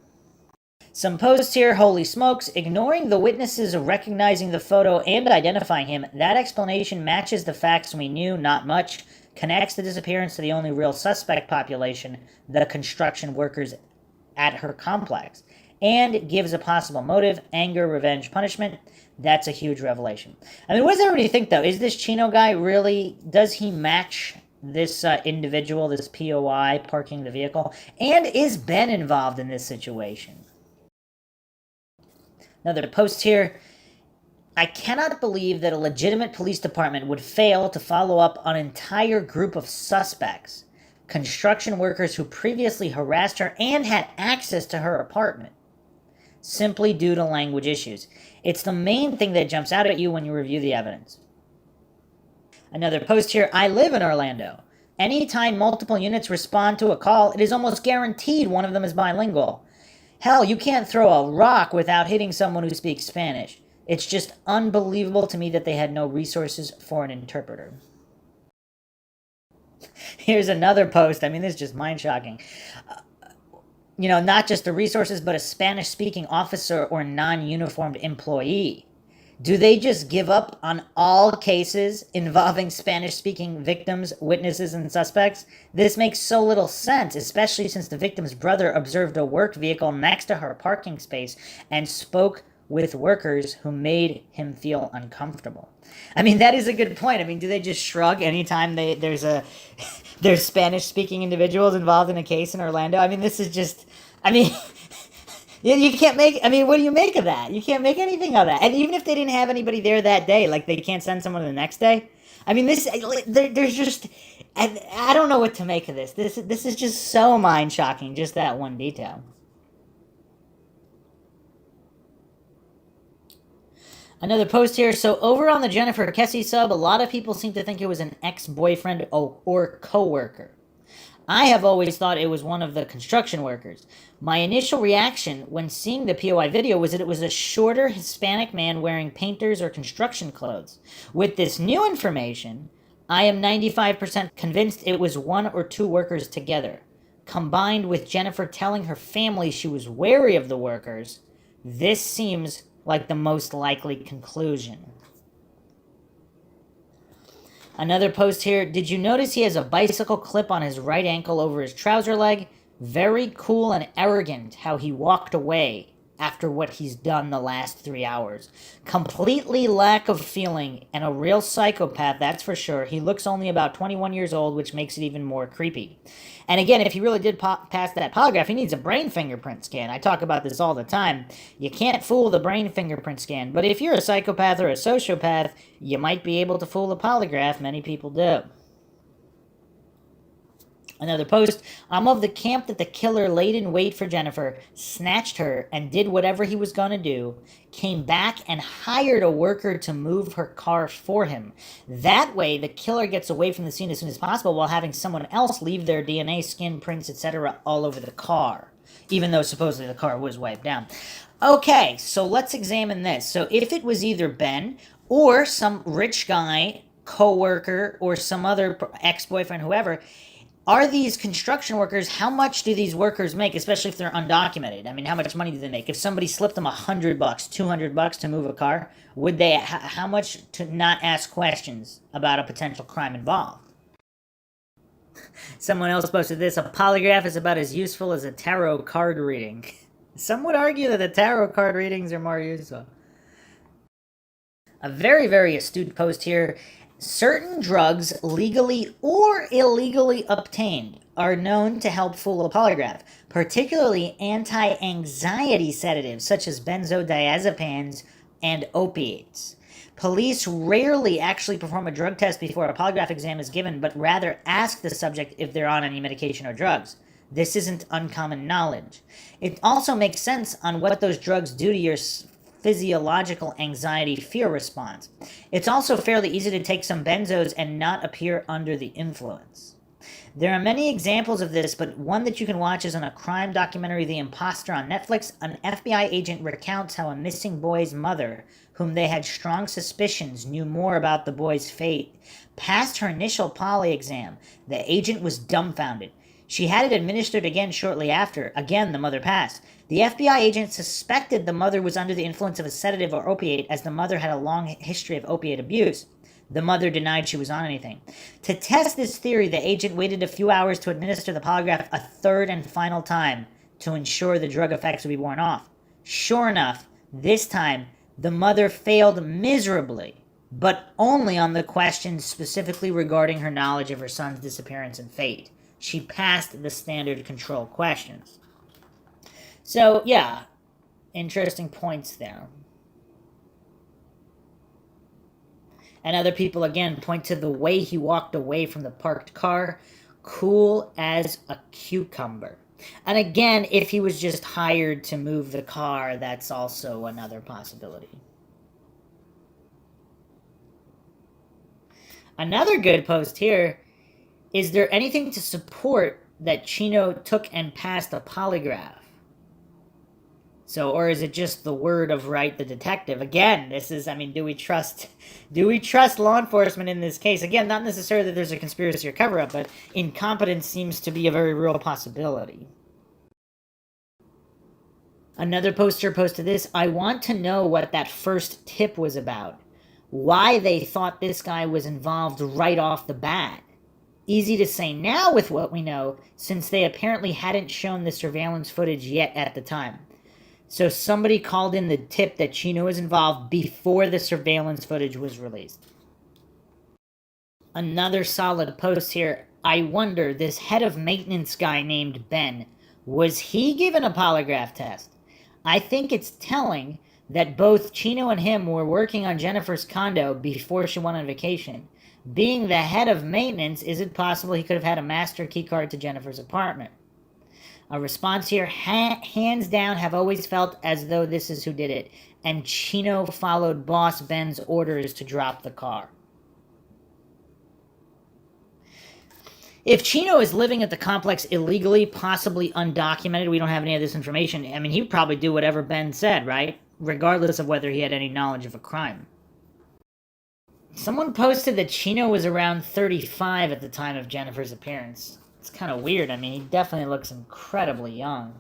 [SPEAKER 2] Some posts here. Holy smokes. Ignoring the witnesses recognizing the photo and identifying him, that explanation matches the facts we knew, not much. Connects the disappearance to the only real suspect population, the construction workers at her complex, and gives a possible motive, anger, revenge, punishment. That's a huge revelation. I mean, what does everybody think, though? Is this Chino guy really, does he match this individual, this POI parking the vehicle? And is Ben involved in this situation? Another post here. I cannot believe that a legitimate police department would fail to follow up an entire group of suspects, construction workers who previously harassed her and had access to her apartment, simply due to language issues. It's the main thing that jumps out at you when you review the evidence. Another post here. I live in Orlando. Anytime multiple units respond to a call, it is almost guaranteed one of them is bilingual. Hell, you can't throw a rock without hitting someone who speaks Spanish. It's just unbelievable to me that they had no resources for an interpreter. Here's another post. I mean, this is just mind-shocking. Not just the resources, but a Spanish-speaking officer or non-uniformed employee. Do they just give up on all cases involving Spanish-speaking victims, witnesses, and suspects? This makes so little sense, especially since the victim's brother observed a work vehicle next to her parking space and spoke with workers who made him feel uncomfortable. I mean, that is a good point. I mean, do they just shrug anytime there's Spanish-speaking individuals involved in a case in Orlando? I mean, this is just, you can't make, what do you make of that? You can't make anything of that. And even if they didn't have anybody there that day, they can't send someone the next day. I mean, there's just, I don't know what to make of this. This is just so mind-shocking, just that one detail. Another post here. So over on the Jennifer Kesse sub, a lot of people seem to think it was an ex-boyfriend or co-worker. I have always thought it was one of the construction workers. My initial reaction when seeing the POI video was that it was a shorter Hispanic man wearing painters or construction clothes. With this new information, I am 95% convinced it was one or two workers together. Combined with Jennifer telling her family she was wary of the workers, this seems like the most likely conclusion. Another post here. Did you notice he has a bicycle clip on his right ankle over his trouser leg? Very cool and arrogant how he walked away after what he's done the last 3 hours. Completely lack of feeling and a real psychopath, that's for sure. He looks only about 21 years old, which makes it even more creepy. And again, if he really did pass that polygraph, he needs a brain fingerprint scan. I talk about this all the time. You can't fool the brain fingerprint scan, but if you're a psychopath or a sociopath, you might be able to fool the polygraph. Many people do. Another post. I'm of the camp that the killer laid in wait for Jennifer, snatched her, and did whatever he was going to do, came back and hired a worker to move her car for him. That way, the killer gets away from the scene as soon as possible while having someone else leave their DNA, skin prints, etc. all over the car, even though supposedly the car was wiped down. Okay, so let's examine this. So if it was either Ben or some rich guy, co-worker, or some other ex-boyfriend, whoever, are these construction workers, how much do these workers make, especially if they're undocumented? I mean, how much money do they make? If somebody slipped them $100, $200 to move a car, would they, how much to not ask questions about a potential crime involved? Someone else posted this, a polygraph is about as useful as a tarot card reading. Some would argue that the tarot card readings are more useful. A very, very astute post here. Certain drugs, legally or illegally obtained, are known to help fool a polygraph, particularly anti-anxiety sedatives such as benzodiazepines and opiates. Police rarely actually perform a drug test before a polygraph exam is given, but rather ask the subject if they're on any medication or drugs. This isn't uncommon knowledge. It also makes sense on what those drugs do to your physiological anxiety fear response. It's also fairly easy to take some benzos and not appear under the influence. There are many examples of this, but one that you can watch is on a crime documentary, The Imposter, on Netflix. An FBI agent recounts how a missing boy's mother, whom they had strong suspicions knew more about the boy's fate, passed her initial poly exam. The agent was dumbfounded. She had it administered again shortly after. Again, the mother passed. The FBI agent suspected the mother was under the influence of a sedative or opiate, as the mother had a long history of opiate abuse. The mother denied she was on anything. To test this theory, the agent waited a few hours to administer the polygraph a third and final time to ensure the drug effects would be worn off. Sure enough, this time, the mother failed miserably, but only on the questions specifically regarding her knowledge of her son's disappearance and fate. She passed the standard control questions. So, yeah, interesting points there. And other people, again, point to the way he walked away from the parked car. Cool as a cucumber. And again, if he was just hired to move the car, that's also another possibility. Another good post here. Is there anything to support that Chino took and passed a polygraph? So, or is it just the word of Wright the detective? Again, this is, I mean, do we trust law enforcement in this case? Again, not necessarily that there's a conspiracy or cover-up, but incompetence seems to be a very real possibility. Another poster posted this, I want to know what that first tip was about. Why they thought this guy was involved right off the bat. Easy to say now with what we know, since they apparently hadn't shown the surveillance footage yet at the time. So somebody called in the tip that Chino was involved before the surveillance footage was released. Another solid post here. I wonder, this head of maintenance guy named Ben, was he given a polygraph test? I think it's telling that both Chino and him were working on Jennifer's condo before she went on vacation. Being the head of maintenance, is it possible he could have had a master key card to Jennifer's apartment? A response here, hands down, have always felt as though this is who did it, and Chino followed Boss Ben's orders to drop the car. If Chino is living at the complex illegally, possibly undocumented, we don't have any of this information. I mean, he would probably do whatever Ben said, right? Regardless of whether he had any knowledge of a crime. Someone posted that Chino was around 35 at the time of Jennifer's appearance. It's kind of weird. I mean, he definitely looks incredibly young.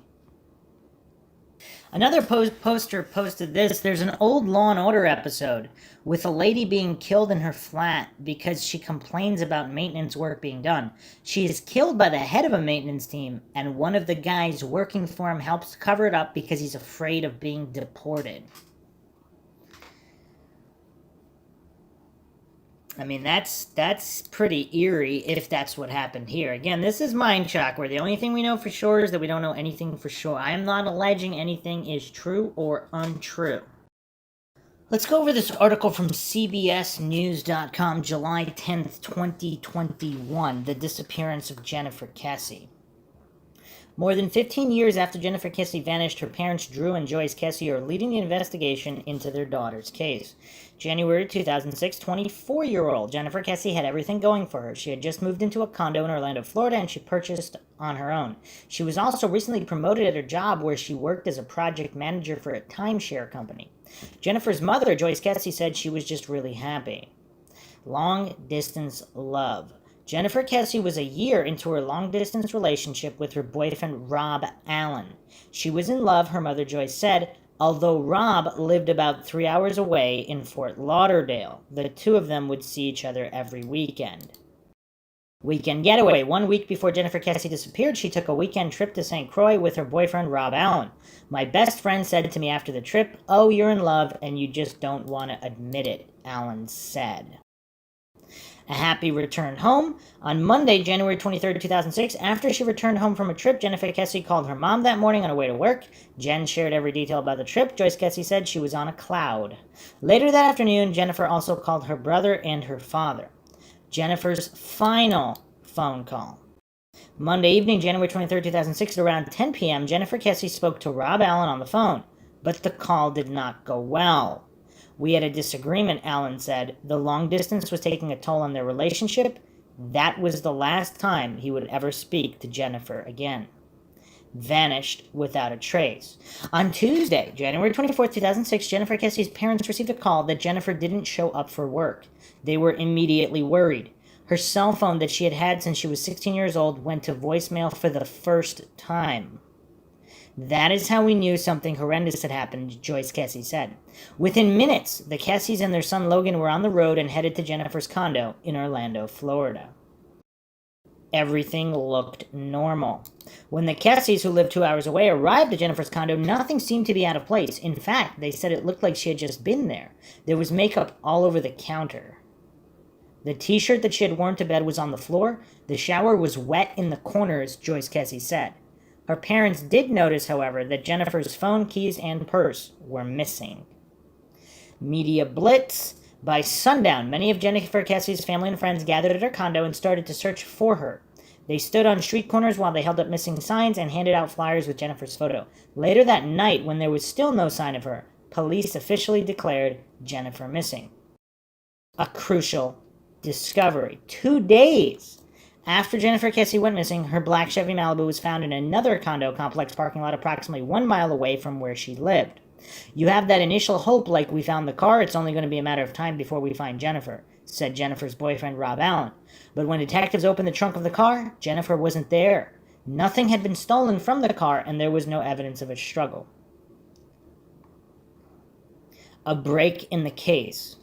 [SPEAKER 2] Another poster posted this. There's an old Law & Order episode with a lady being killed in her flat because she complains about maintenance work being done. She is killed by the head of a maintenance team, and one of the guys working for him helps cover it up because he's afraid of being deported. I mean, that's pretty eerie if that's what happened here. Again, this is MINDSHOCK, where the only thing we know for sure is that we don't know anything for sure. I am not alleging anything is true or untrue. Let's go over this article from CBSNews.com, July 10th, 2021, The Disappearance of Jennifer Kesse. More than 15 years after Jennifer Kesse vanished, her parents, Drew and Joyce Kesse, are leading the investigation into their daughter's case. January 2006, 24-year-old Jennifer Kesse had everything going for her. She had just moved into a condo in Orlando, Florida, and she purchased on her own. She was also recently promoted at her job, where she worked as a project manager for a timeshare company. Jennifer's mother, Joyce Kesse, said she was just really happy. Long-distance love. Jennifer Kesse was a year into her long-distance relationship with her boyfriend, Rob Allen. She was in love, her mother Joyce said, although Rob lived about 3 hours away in Fort Lauderdale. The two of them would see each other every weekend. Weekend getaway. 1 week before Jennifer Kesse disappeared, she took a weekend trip to St. Croix with her boyfriend, Rob Allen. My best friend said to me after the trip, "Oh, you're in love and you just don't want to admit it," Allen said. A happy return home. On Monday, January 23rd, 2006, after she returned home from a trip, Jennifer Kesse called her mom that morning on her way to work. Jen shared every detail about the trip. Joyce Kesse said she was on a cloud. Later that afternoon, Jennifer also called her brother and her father. Jennifer's final phone call. Monday evening, January 23rd, 2006, at around 10 p.m., Jennifer Kesse spoke to Rob Allen on the phone, but the call did not go well. We had a disagreement, Allen said. The long distance was taking a toll on their relationship. That was the last time he would ever speak to Jennifer again. Vanished without a trace. On Tuesday, January 24th, 2006, Jennifer Kesse's parents received a call that Jennifer didn't show up for work. They were immediately worried. Her cell phone that she had had since she was 16 years old went to voicemail for the first time. That is how we knew something horrendous had happened, Joyce Kesse said. Within minutes, the Kesses and their son Logan were on the road and headed to Jennifer's condo in Orlando, Florida. Everything looked normal. When the Kesses, who lived 2 hours away, arrived at Jennifer's condo, nothing seemed to be out of place. In fact, they said it looked like she had just been there. There was makeup all over the counter. The t-shirt that she had worn to bed was on the floor. The shower was wet in the corners, Joyce Kesse said. Her parents did notice, however, that Jennifer's phone, keys, and purse were missing. Media blitz. By sundown, many of Jennifer Kesse's family and friends gathered at her condo and started to search for her. They stood on street corners while they held up missing signs and handed out flyers with Jennifer's photo. Later that night, when there was still no sign of her, police officially declared Jennifer missing. A crucial discovery. 2 days after Jennifer Kesse went missing, her black Chevy Malibu was found in another condo complex parking lot approximately 1 mile away from where she lived. You have that initial hope like we found the car, it's only going to be a matter of time before we find Jennifer, said Jennifer's boyfriend Rob Allen. But when detectives opened the trunk of the car, Jennifer wasn't there. Nothing had been stolen from the car and there was no evidence of a struggle. A break in the case.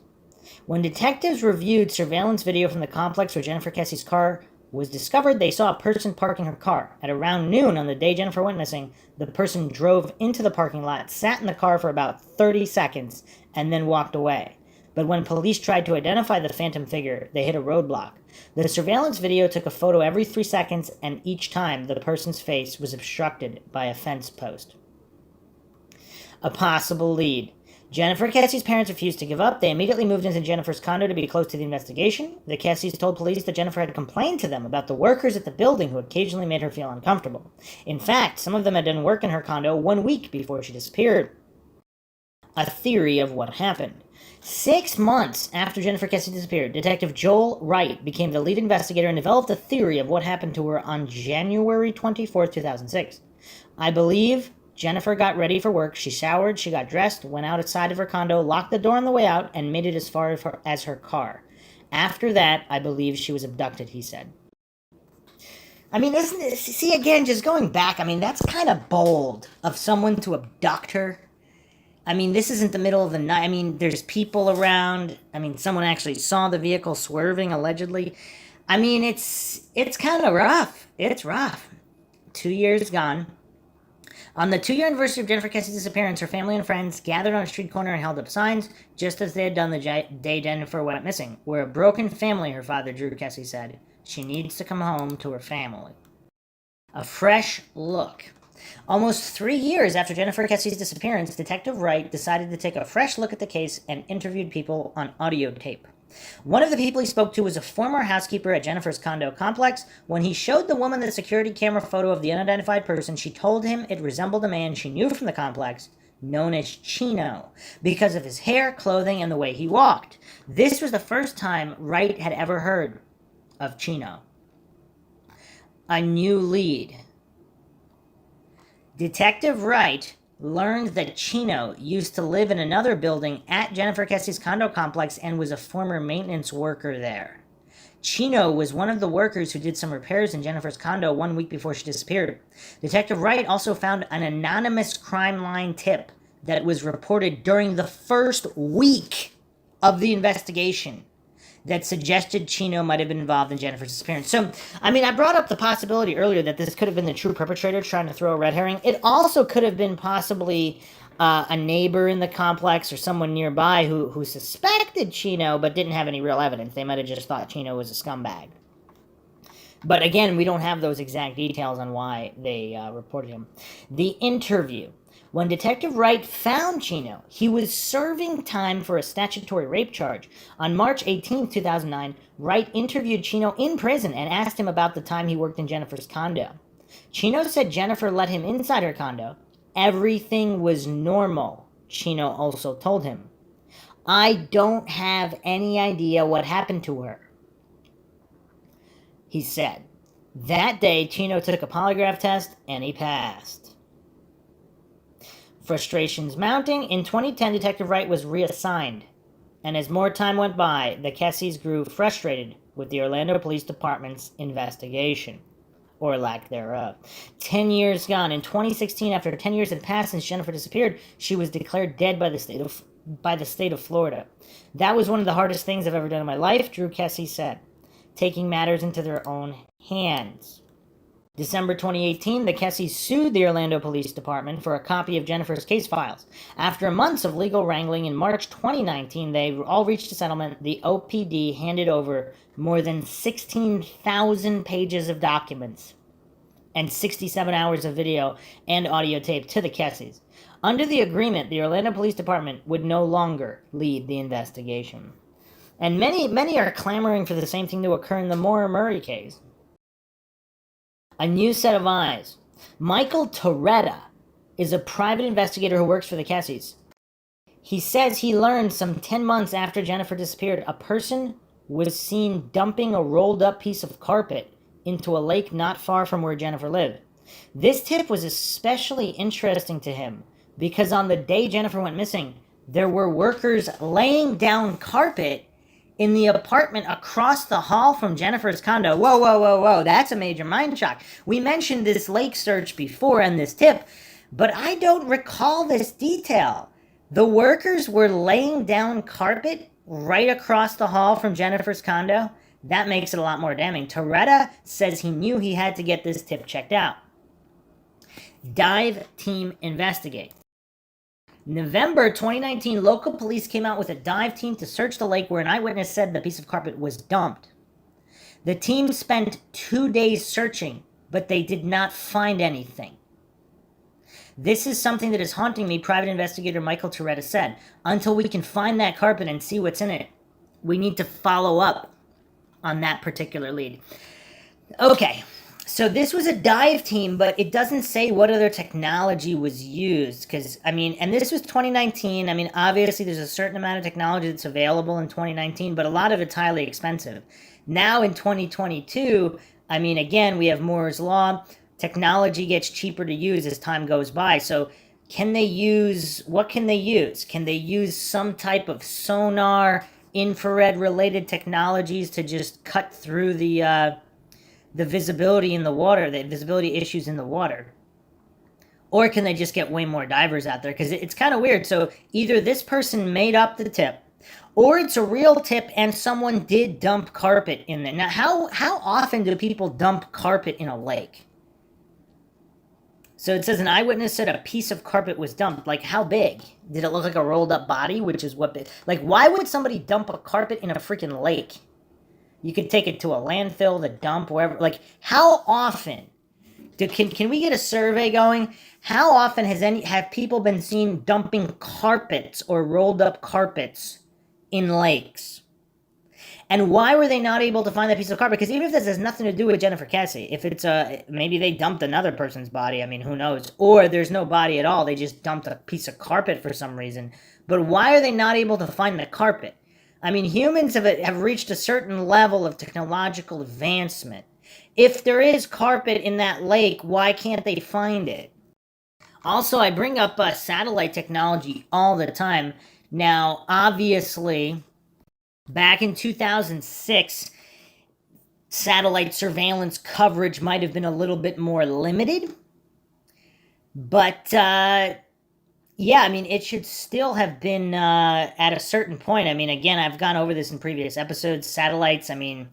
[SPEAKER 2] When detectives reviewed surveillance video from the complex where Jennifer Kesse's car was discovered, they saw a person parking her car. At around noon on the day Jennifer went missing, the person drove into the parking lot, sat in the car for about 30 seconds, and then walked away. But when police tried to identify the phantom figure, they hit a roadblock. The surveillance video took a photo every 3 seconds, and each time the person's face was obstructed by a fence post. A possible lead. Jennifer Kesse's parents refused to give up. They immediately moved into Jennifer's condo to be close to the investigation. The Kesses told police that Jennifer had complained to them about the workers at the building who occasionally made her feel uncomfortable. In fact, some of them had done work in her condo 1 week before she disappeared. A theory of what happened. 6 months after Jennifer Kesse disappeared, Detective Joel Wright became the lead investigator and developed a theory of what happened to her on January 24th, 2006. I believe Jennifer got ready for work. She showered, she got dressed, went outside of her condo, locked the door on the way out, and made it as far as her car. After that, I believe she was abducted, he said. I mean, isn't it, see, again, just going back, I mean, that's kind of bold of someone to abduct her. I mean, this isn't the middle of the night. I mean, there's people around. I mean, someone actually saw the vehicle swerving, allegedly. I mean, it's kind of rough. It's rough. 2 years gone. On the 2-year anniversary of Jennifer Kesse's disappearance, her family and friends gathered on a street corner and held up signs, just as they had done the day Jennifer went missing. We're a broken family, her father, Drew Kesse, said. She needs to come home to her family. A fresh look. Almost 3 years after Jennifer Kesse's disappearance, Detective Wright decided to take a fresh look at the case and interviewed people on audio tape. One of the people he spoke to was a former housekeeper at Jennifer's condo complex. When he showed the woman the security camera photo of the unidentified person, she told him it resembled a man she knew from the complex, known as Chino, because of his hair, clothing, and the way he walked. This was the first time Wright had ever heard of Chino. A new lead. Detective Wright learned that Chino used to live in another building at Jennifer Kesse's condo complex and was a former maintenance worker there. Chino was one of the workers who did some repairs in Jennifer's condo 1 week before she disappeared. Detective Wright also found an anonymous crime line tip that was reported during the first week of the investigation that suggested Chino might have been involved in Jennifer's disappearance. So, I mean, I brought up the possibility earlier that this could have been the true perpetrator trying to throw a red herring. It also could have been possibly a neighbor in the complex or someone nearby who suspected Chino but didn't have any real evidence. They might have just thought Chino was a scumbag. But again, we don't have those exact details on why they reported him. The interview. When Detective Wright found Chino, he was serving time for a statutory rape charge. On March 18, 2009, Wright interviewed Chino in prison and asked him about the time he worked in Jennifer's condo. Chino said Jennifer let him inside her condo. Everything was normal, Chino also told him. I don't have any idea what happened to her, he said. That day, Chino took a polygraph test and he passed. Frustrations mounting. In 2010, Detective Wright was reassigned. And as more time went by, the Kesses grew frustrated with the Orlando Police Department's investigation. Or lack thereof. 10 years gone. In 2016, after 10 years had passed since Jennifer disappeared, she was declared dead by the state of Florida. That was one of the hardest things I've ever done in my life, Drew Kesse said, taking matters into their own hands. December 2018, the Kesses sued the Orlando Police Department for a copy of Jennifer's case files. After months of legal wrangling, in March 2019, they all reached a settlement. The OPD handed over more than 16,000 pages of documents and 67 hours of video and audio tape to the Kesses. Under the agreement, the Orlando Police Department would no longer lead the investigation. And many are clamoring for the same thing to occur in the Maura Murray case. A new set of eyes. Michael Toretta is a private investigator who works for the Kesses. He says he learned some 10 months after Jennifer disappeared, a person was seen dumping a rolled up piece of carpet into a lake not far from where Jennifer lived. This tip was especially interesting to him because on the day Jennifer went missing, there were workers laying down carpet in the apartment across the hall from Jennifer's condo. Whoa, that's a major mind shock. We mentioned this lake search before and this tip, but I don't recall this detail. The workers were laying down carpet right across the hall from Jennifer's condo? That makes it a lot more damning. Toretta says he knew he had to get this tip checked out. Dive team investigate. November 2019, local police came out with a dive team to search the lake where an eyewitness said the piece of carpet was dumped. The team spent 2 days searching, but they did not find anything. This is something that is haunting me, private investigator Michael Toretta said. Until we can find that carpet and see what's in it, we need to follow up on that particular lead. Okay, So this was a dive team, but it doesn't say what other technology was used. Because, I mean, and this was 2019. I mean, obviously there's a certain amount of technology that's available in 2019, but a lot of it's highly expensive. Now in 2022, I mean, again, we have Moore's Law. Technology gets cheaper to use as time goes by. So what can they use? Can they use some type of sonar, infrared related technologies to just cut through the visibility in the water, the visibility issues in the water? Or can they just get way more divers out there? Because it's kind of weird. So either this person made up the tip, or it's a real tip and someone did dump carpet in there. Now, how often do people dump carpet in a lake? So it says an eyewitness said a piece of carpet was dumped. Like, how big? Did it look like a rolled up body? Which is what... Like, why would somebody dump a carpet in a freaking lake? You could take it to a landfill, the dump, wherever. Like, how often? Can we get a survey going? How often have people been seen dumping carpets or rolled up carpets in lakes? And why were they not able to find that piece of carpet? Because even if this has nothing to do with Jennifer Kesse, if it's maybe they dumped another person's body, I mean, who knows? Or there's no body at all, they just dumped a piece of carpet for some reason. But why are they not able to find the carpet? I mean, humans have reached a certain level of technological advancement. If there is carpet in that lake, why can't they find it? Also, I bring up satellite technology all the time. Now, obviously, back in 2006, satellite surveillance coverage might have been a little bit more limited. But, yeah, I mean, it should still have been at a certain point. I mean, again, I've gone over this in previous episodes. Satellites, I mean,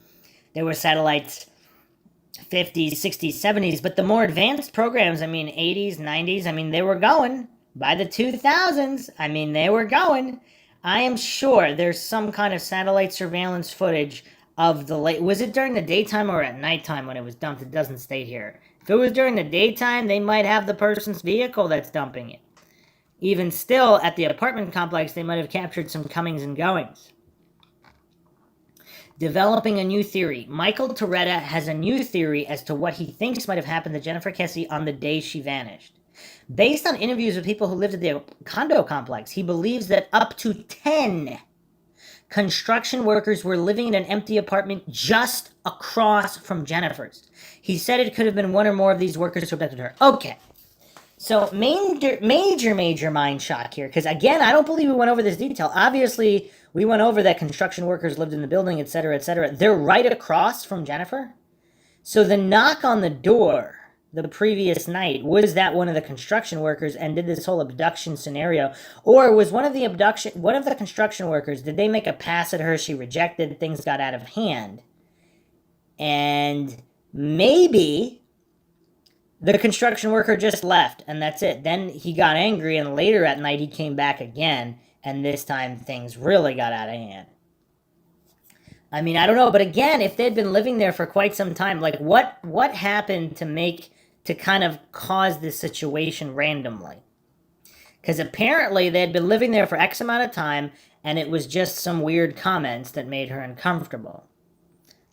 [SPEAKER 2] there were satellites 50s, 60s, 70s, but the more advanced programs, I mean, 80s, 90s, I mean, they were going. By the 2000s, I mean, they were going. I am sure there's some kind of satellite surveillance footage of the lake. Was it during the daytime or at nighttime when it was dumped? It doesn't state here. If it was during the daytime, they might have the person's vehicle that's dumping it. Even still, at the apartment complex, they might have captured some comings and goings. Developing a new theory. Michael Toretta has a new theory as to what he thinks might have happened to Jennifer Kesse on the day she vanished. Based on interviews with people who lived at the condo complex, he believes that up to 10 construction workers were living in an empty apartment just across from Jennifer's. He said it could have been one or more of these workers who abducted her. Okay. So major mind shock here, because again, I don't believe we went over this detail. Obviously, we went over that construction workers lived in the building, etc., etc. They're right across from Jennifer. So the knock on the door the previous night, was that one of the construction workers and did this whole abduction scenario? Or was one of the construction workers, did they make a pass at her, she rejected, things got out of hand? And maybe the construction worker just left, and that's it. Then he got angry, and later at night he came back again, and this time things really got out of hand. I mean, I don't know, but again, if they'd been living there for quite some time, like what happened to kind of cause this situation randomly? Because apparently they had been living there for X amount of time, and it was just some weird comments that made her uncomfortable.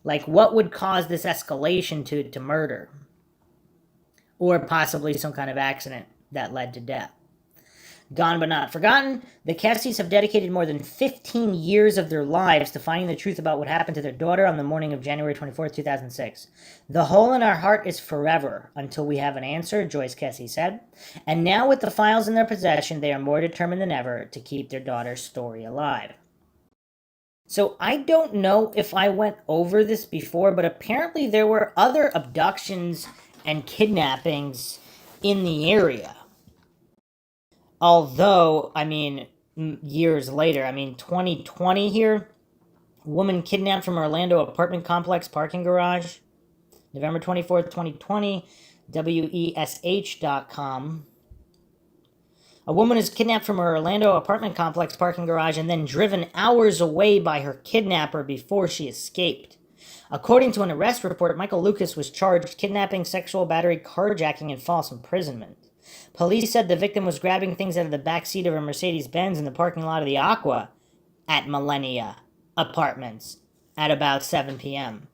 [SPEAKER 2] Like, what would cause this escalation to murder? Or possibly some kind of accident that led to death. Gone but not forgotten, the Kesses have dedicated more than 15 years of their lives to finding the truth about what happened to their daughter on the morning of January 24, 2006. The hole in our heart is forever until we have an answer, Joyce Kesse said. And now with the files in their possession, they are more determined than ever to keep their daughter's story alive. So I don't know if I went over this before, but apparently there were other abductions and kidnappings in the area. Although, I mean, years later, I mean, 2020 here, woman kidnapped from Orlando apartment complex parking garage, November 24th, 2020, WESH.com. A woman is kidnapped from her Orlando apartment complex parking garage and then driven hours away by her kidnapper before she escaped. According to an arrest report, Michael Lucas was charged kidnapping, sexual battery, carjacking, and false imprisonment. Police said the victim was grabbing things out of the back seat of a Mercedes-Benz in the parking lot of the Aqua at Millennia Apartments at about 7 p.m.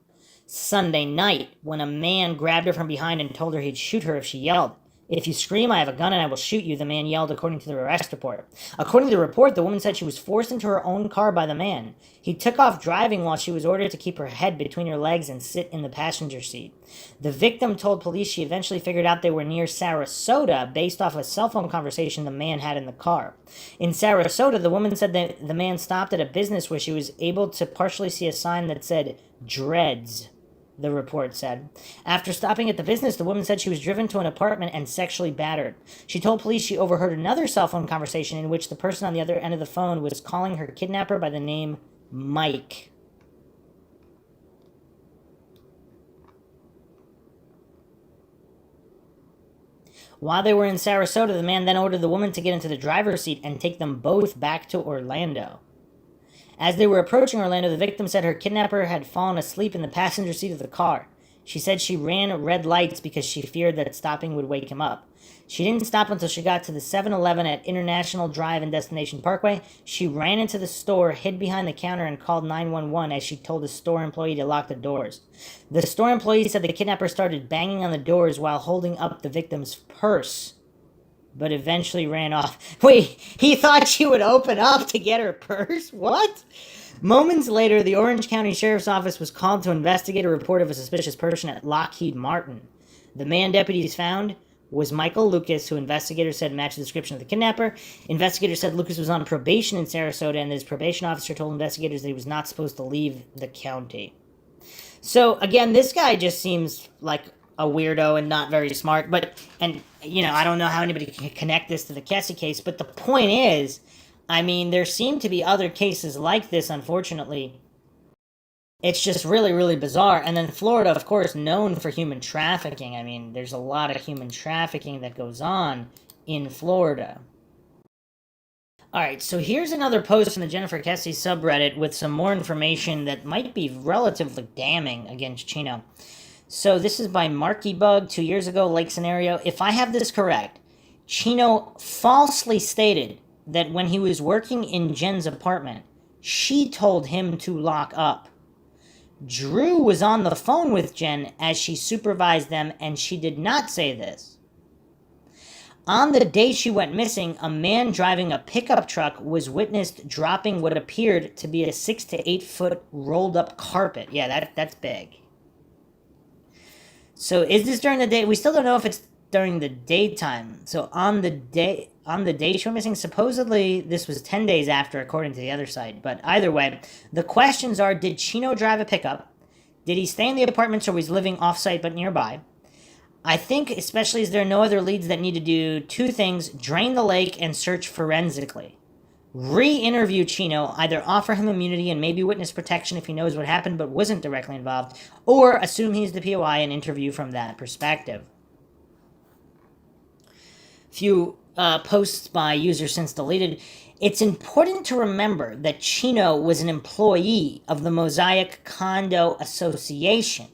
[SPEAKER 2] Sunday night, when a man grabbed her from behind and told her he'd shoot her if she yelled. "If you scream, I have a gun and I will shoot you," the man yelled, according to the arrest report. According to the report, the woman said she was forced into her own car by the man. He took off driving while she was ordered to keep her head between her legs and sit in the passenger seat. The victim told police she eventually figured out they were near Sarasota based off a cell phone conversation the man had in the car. In Sarasota, the woman said that the man stopped at a business where she was able to partially see a sign that said "Dreads," the report said. After stopping at the business, the woman said she was driven to an apartment and sexually battered. She told police she overheard another cell phone conversation in which the person on the other end of the phone was calling her kidnapper by the name Mike. While they were in Sarasota, the man then ordered the woman to get into the driver's seat and take them both back to Orlando. As they were approaching Orlando, the victim said her kidnapper had fallen asleep in the passenger seat of the car. She said she ran red lights because she feared that stopping would wake him up. She didn't stop until she got to the 7-Eleven at International Drive and Destination Parkway. She ran into the store, hid behind the counter, and called 911 as she told the store employee to lock the doors. The store employee said the kidnapper started banging on the doors while holding up the victim's purse, but eventually ran off. Wait, he thought she would open up to get her purse? What? Moments later, the Orange County Sheriff's Office was called to investigate a report of a suspicious person at Lockheed Martin. The man deputies found was Michael Lucas, who investigators said matched the description of the kidnapper. Investigators said Lucas was on probation in Sarasota, and his probation officer told investigators that he was not supposed to leave the county. So, again, this guy just seems like a weirdo and not very smart, I don't know how anybody can connect this to the Kesse case, but the point is, there seem to be other cases like this, unfortunately. It's just really, really bizarre. And then Florida, of course, known for human trafficking. There's a lot of human trafficking that goes on in Florida. Alright, so here's another post from the Jennifer Kesse subreddit with some more information that might be relatively damning against Chino. So this is by Marky Bug, 2 years ago, Lake Scenario. If I have this correct, Chino falsely stated that when he was working in Jen's apartment, she told him to lock up. Drew was on the phone with Jen as she supervised them, and she did not say this. On the day she went missing, a man driving a pickup truck was witnessed dropping what appeared to be a 6 to 8 foot rolled up carpet. Yeah, that's big. So is this during the day? We still don't know if it's during the daytime. So on the day she went missing, supposedly this was 10 days after, according to the other site. But either way, the questions are, did Chino drive a pickup? Did he stay in the apartments or was he living off-site but nearby? I think, especially as there are no other leads, that need to do two things: drain the lake and search forensically. Re-interview Chino, either offer him immunity and maybe witness protection if he knows what happened but wasn't directly involved, or assume he's the POI and interview from that perspective. Few posts by users since deleted. It's important to remember that Chino was an employee of the Mosaic Condo Association,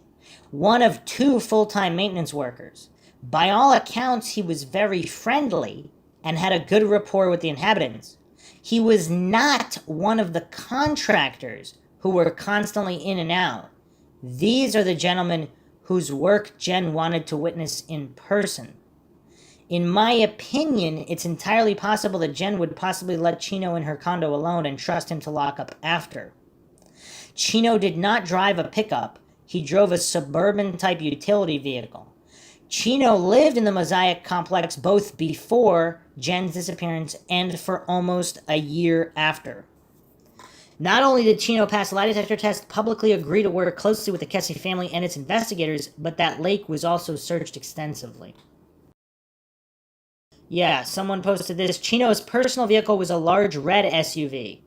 [SPEAKER 2] one of 2 full-time maintenance workers. By all accounts, he was very friendly and had a good rapport with the inhabitants. He was not one of the contractors who were constantly in and out. These are the gentlemen whose work Jen wanted to witness in person. In my opinion, it's entirely possible that Jen would possibly let Chino in her condo alone and trust him to lock up after. Chino did not drive a pickup. He drove a suburban-type utility vehicle. Chino lived in the Mosaic complex both before Jen's disappearance and for almost a year after. Not only did Chino pass a lie detector test, publicly agree to work closely with the Kesse family and its investigators, but that lake was also searched extensively. Yeah, someone posted this. Chino's personal vehicle was a large red SUV,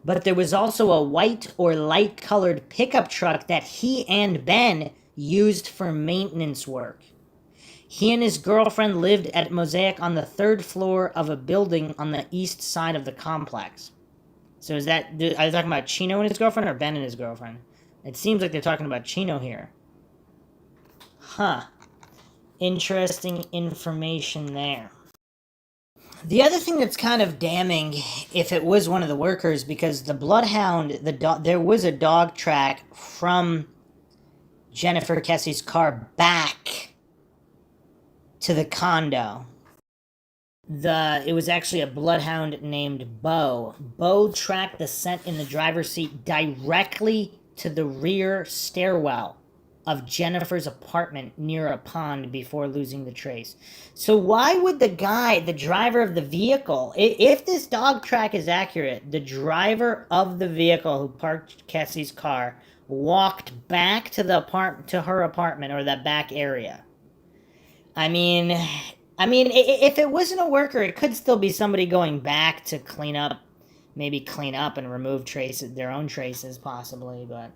[SPEAKER 2] but there was also a white or light-colored pickup truck that he and Ben used for maintenance work. He and his girlfriend lived at Mosaic on the 3rd floor of a building on the east side of the complex. So are they talking about Chino and his girlfriend or Ben and his girlfriend? It seems like they're talking about Chino here. Huh. Interesting information there. The other thing that's kind of damning, if it was one of the workers, because the Bloodhound, there was a dog track from Jennifer Kesse's car back to the condo. It was actually a bloodhound named Bo. Bo tracked the scent in the driver's seat directly to the rear stairwell of Jennifer's apartment near a pond before losing the trace. So why would the driver of the vehicle, if this dog track is accurate, the driver of the vehicle who parked Kesse's car walked back to her apartment or that back area? I mean, if it wasn't a worker, it could still be somebody going back to clean up and remove their own traces, possibly, but...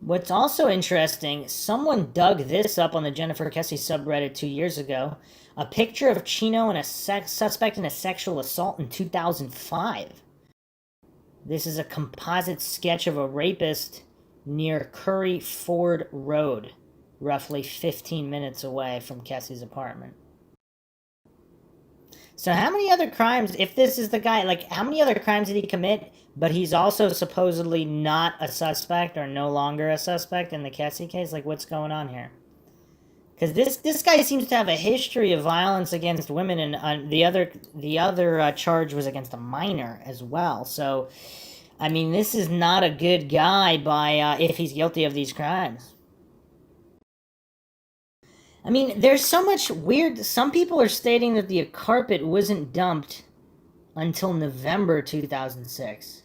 [SPEAKER 2] What's also interesting, someone dug this up on the Jennifer Kesse subreddit 2 years ago. A picture of Chino and a suspect in a sexual assault in 2005. This is a composite sketch of a rapist near Curry Ford Road, roughly 15 minutes away from Kesse's apartment. So how many other crimes, if this is the guy, like, how many other crimes did he commit, but he's also supposedly not a suspect or no longer a suspect in the Kesse case? Like, what's going on here? Because this guy seems to have a history of violence against women, and the other charge was against a minor as well. So, I mean, this is not a good guy by if he's guilty of these crimes. I mean, there's so much weird... Some people are stating that the carpet wasn't dumped until November 2006.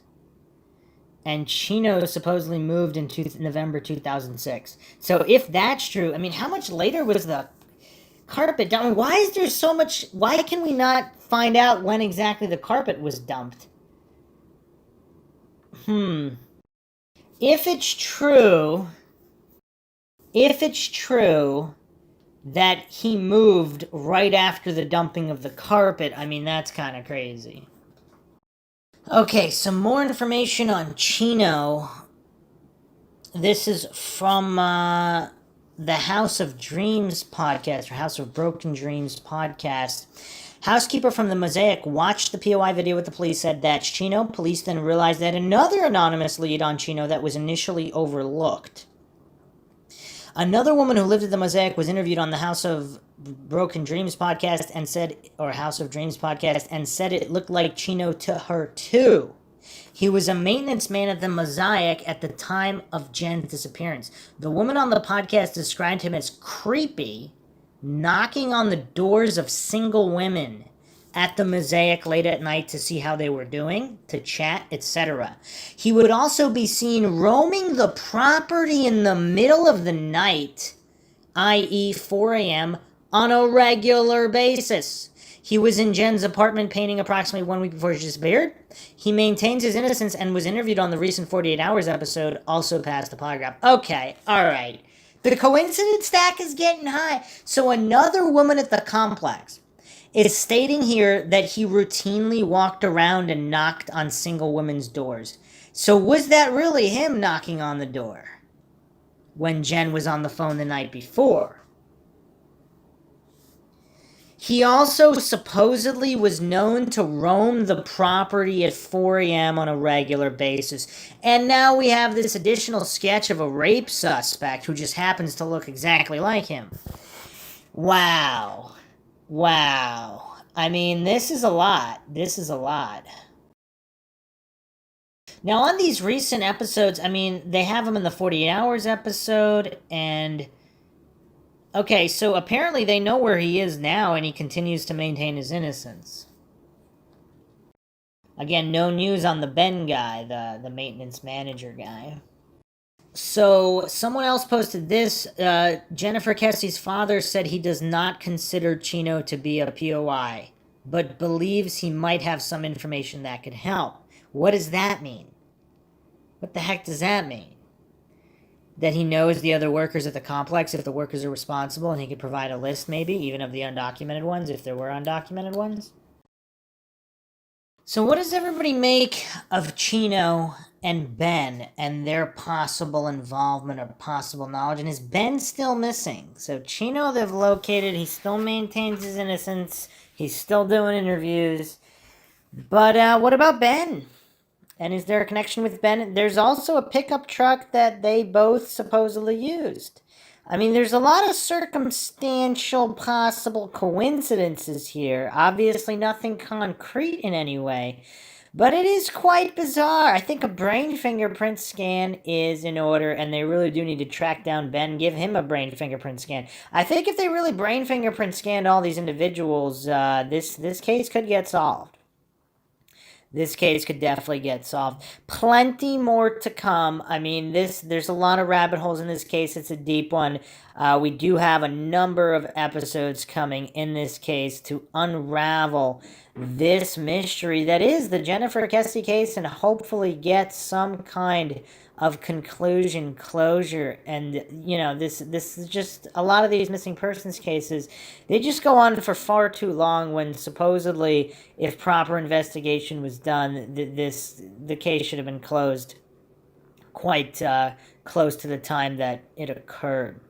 [SPEAKER 2] And Chino supposedly moved in November 2006. So if that's true, I mean, how much later was the carpet dumped? Why is there so much... Why can we not find out when exactly the carpet was dumped? If it's true that he moved right after the dumping of the carpet, I mean, that's kind of crazy. Okay, some more information on Chino. This is from the House of Dreams podcast, or House of Broken Dreams podcast. Housekeeper from the Mosaic watched the POI video with the police, said that's Chino. Police then realized that another anonymous lead on Chino that was initially overlooked. Another woman who lived at the Mosaic was interviewed on the House of Broken Dreams podcast and said, or House of Dreams podcast, and said it looked like Chino to her too. He was a maintenance man at the Mosaic at the time of Jen's disappearance. The woman on the podcast described him as creepy, knocking on the doors of single women at the Mosaic late at night to see how they were doing, to chat, etc. He would also be seen roaming the property in the middle of the night, i.e. 4 a.m., on a regular basis. He was in Jen's apartment painting approximately 1 week before she disappeared. He maintains his innocence and was interviewed on the recent 48 Hours episode, also passed the polygraph. Okay, alright. The coincidence stack is getting high. So another woman at the complex is stating here that he routinely walked around and knocked on single women's doors. So was that really him knocking on the door when Jen was on the phone the night before? He also supposedly was known to roam the property at 4 a.m. on a regular basis. And now we have this additional sketch of a rape suspect who just happens to look exactly like him. Wow. Wow. I mean, this is a lot. This is a lot. Now, on these recent episodes, I mean, they have him in the 48 Hours episode, and... Okay, so apparently they know where he is now, and he continues to maintain his innocence. Again, no news on the Ben guy, the maintenance manager guy. So, someone else posted this. Jennifer Kesse's father said he does not consider Chino to be a POI, but believes he might have some information that could help. What does that mean? What the heck does that mean? That he knows the other workers at the complex, if the workers are responsible, and he could provide a list, maybe, even of the undocumented ones, if there were undocumented ones? So what does everybody make of Chino and Ben and their possible involvement or possible knowledge? And is Ben still missing? So Chino they've located, he still maintains his innocence, he's still doing interviews. But what about Ben? And is there a connection with Ben? There's also a pickup truck that they both supposedly used. I mean, there's a lot of circumstantial possible coincidences here. Obviously, nothing concrete in any way. But it is quite bizarre. I think a brain fingerprint scan is in order, and they really do need to track down Ben, give him a brain fingerprint scan. I think if they really brain fingerprint scanned all these individuals, this case could get solved. This case could definitely get solved. Plenty more to come. I mean, there's a lot of rabbit holes in this case. It's a deep one. We do have a number of episodes coming in this case to unravel this mystery that is the Jennifer Kesse case and hopefully get some kind of conclusion, closure. And this is just a lot of these missing persons cases, they just go on for far too long when supposedly if proper investigation was done, the case should have been closed quite close to the time that it occurred.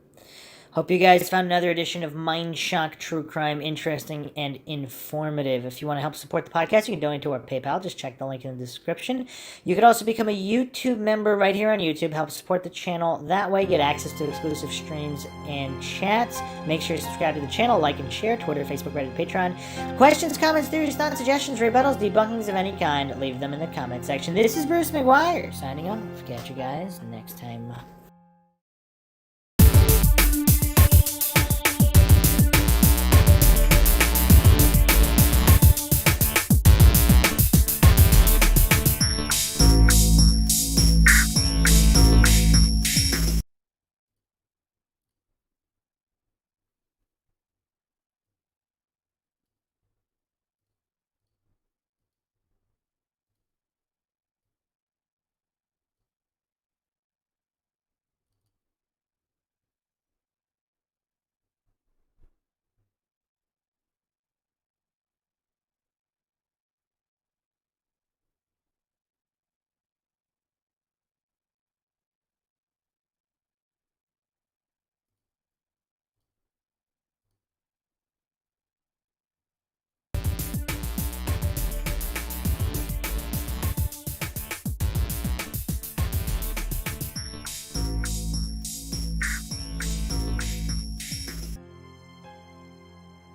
[SPEAKER 2] Hope you guys found another edition of MINDSHOCK True Crime interesting and informative. If you want to help support the podcast, you can donate to our PayPal. Just check the link in the description. You could also become a YouTube member right here on YouTube. Help support the channel that way. Get access to exclusive streams and chats. Make sure to subscribe to the channel, like and share. Twitter, Facebook, Reddit, Patreon. Questions, comments, theories, thoughts, suggestions, rebuttals, debunkings of any kind. Leave them in the comment section. This is Bruce McGuire signing off. Catch you guys next time.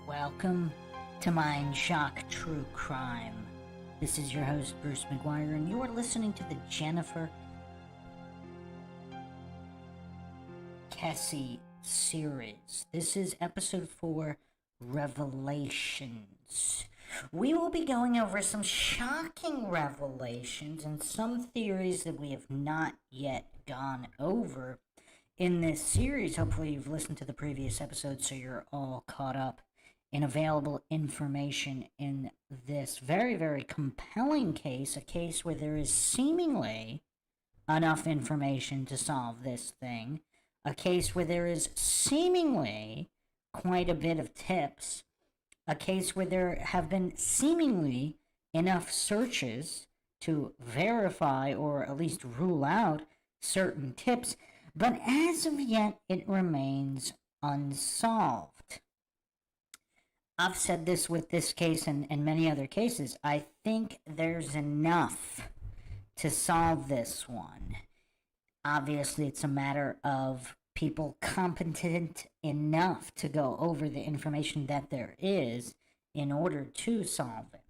[SPEAKER 2] Welcome to MINDSHOCK True Crime. This is your host, Bruce McGuire, and you are listening to the Jennifer Kesse series. This is episode 4, Revelations. We will be going over some shocking revelations and some theories that we have not yet gone over in this series. Hopefully you've listened to the previous episodes so you're all caught up in available information in this very, very compelling case, a case where there is seemingly enough information to solve this thing, a case where there is seemingly quite a bit of tips, a case where there have been seemingly enough searches to verify or at least rule out certain tips, but as of yet it remains unsolved. I've said this with this case and many other cases. I think there's enough to solve this one. Obviously, it's a matter of people competent enough to go over the information that there is in order to solve it.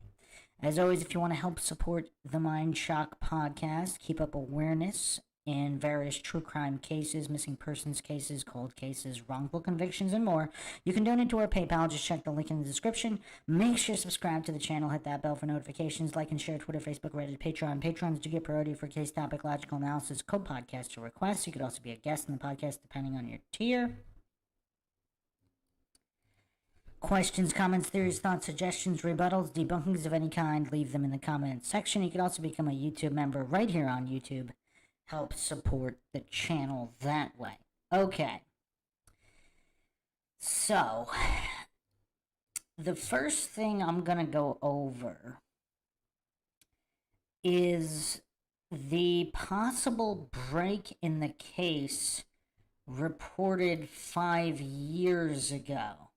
[SPEAKER 2] As always, if you want to help support the MINDSHOCK podcast, keep up awareness in various true crime cases, missing persons cases, cold cases, wrongful convictions, and more, you can donate to our PayPal. Just check the link in the description. Make sure to subscribe to the channel, hit that bell for notifications, like and share Twitter, Facebook, Reddit, Patreon. Patrons do get priority for case topic, logical analysis, co-podcast, or requests. You could also be a guest in the podcast depending on your tier. Questions, comments, theories, thoughts, suggestions, rebuttals, debunkings of any kind, leave them in the comments section. You can also become a YouTube member right here on YouTube. Help support the channel that way. Okay. So, the first thing I'm going to go over is the possible break in the case reported 5 years ago.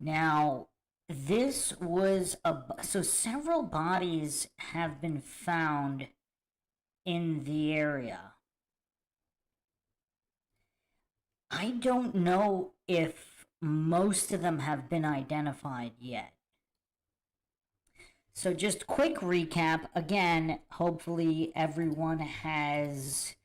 [SPEAKER 2] Now, this was so several bodies have been found in the area. I don't know if most of them have been identified yet. So just quick recap. Again, hopefully everyone has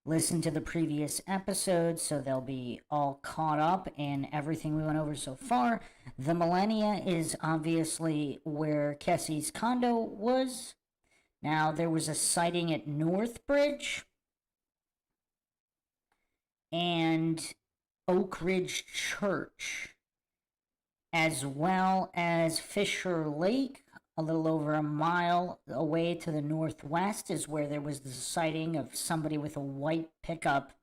[SPEAKER 2] listened to the previous episodes, so they'll be all caught up in everything we went over so far. The Millennia is obviously where Kesse's condo was. Now, there was a sighting at Northbridge and Oak Ridge Church, as well as Fisher Lake. A little over a mile away to the northwest is where there was the sighting of somebody with a white pickup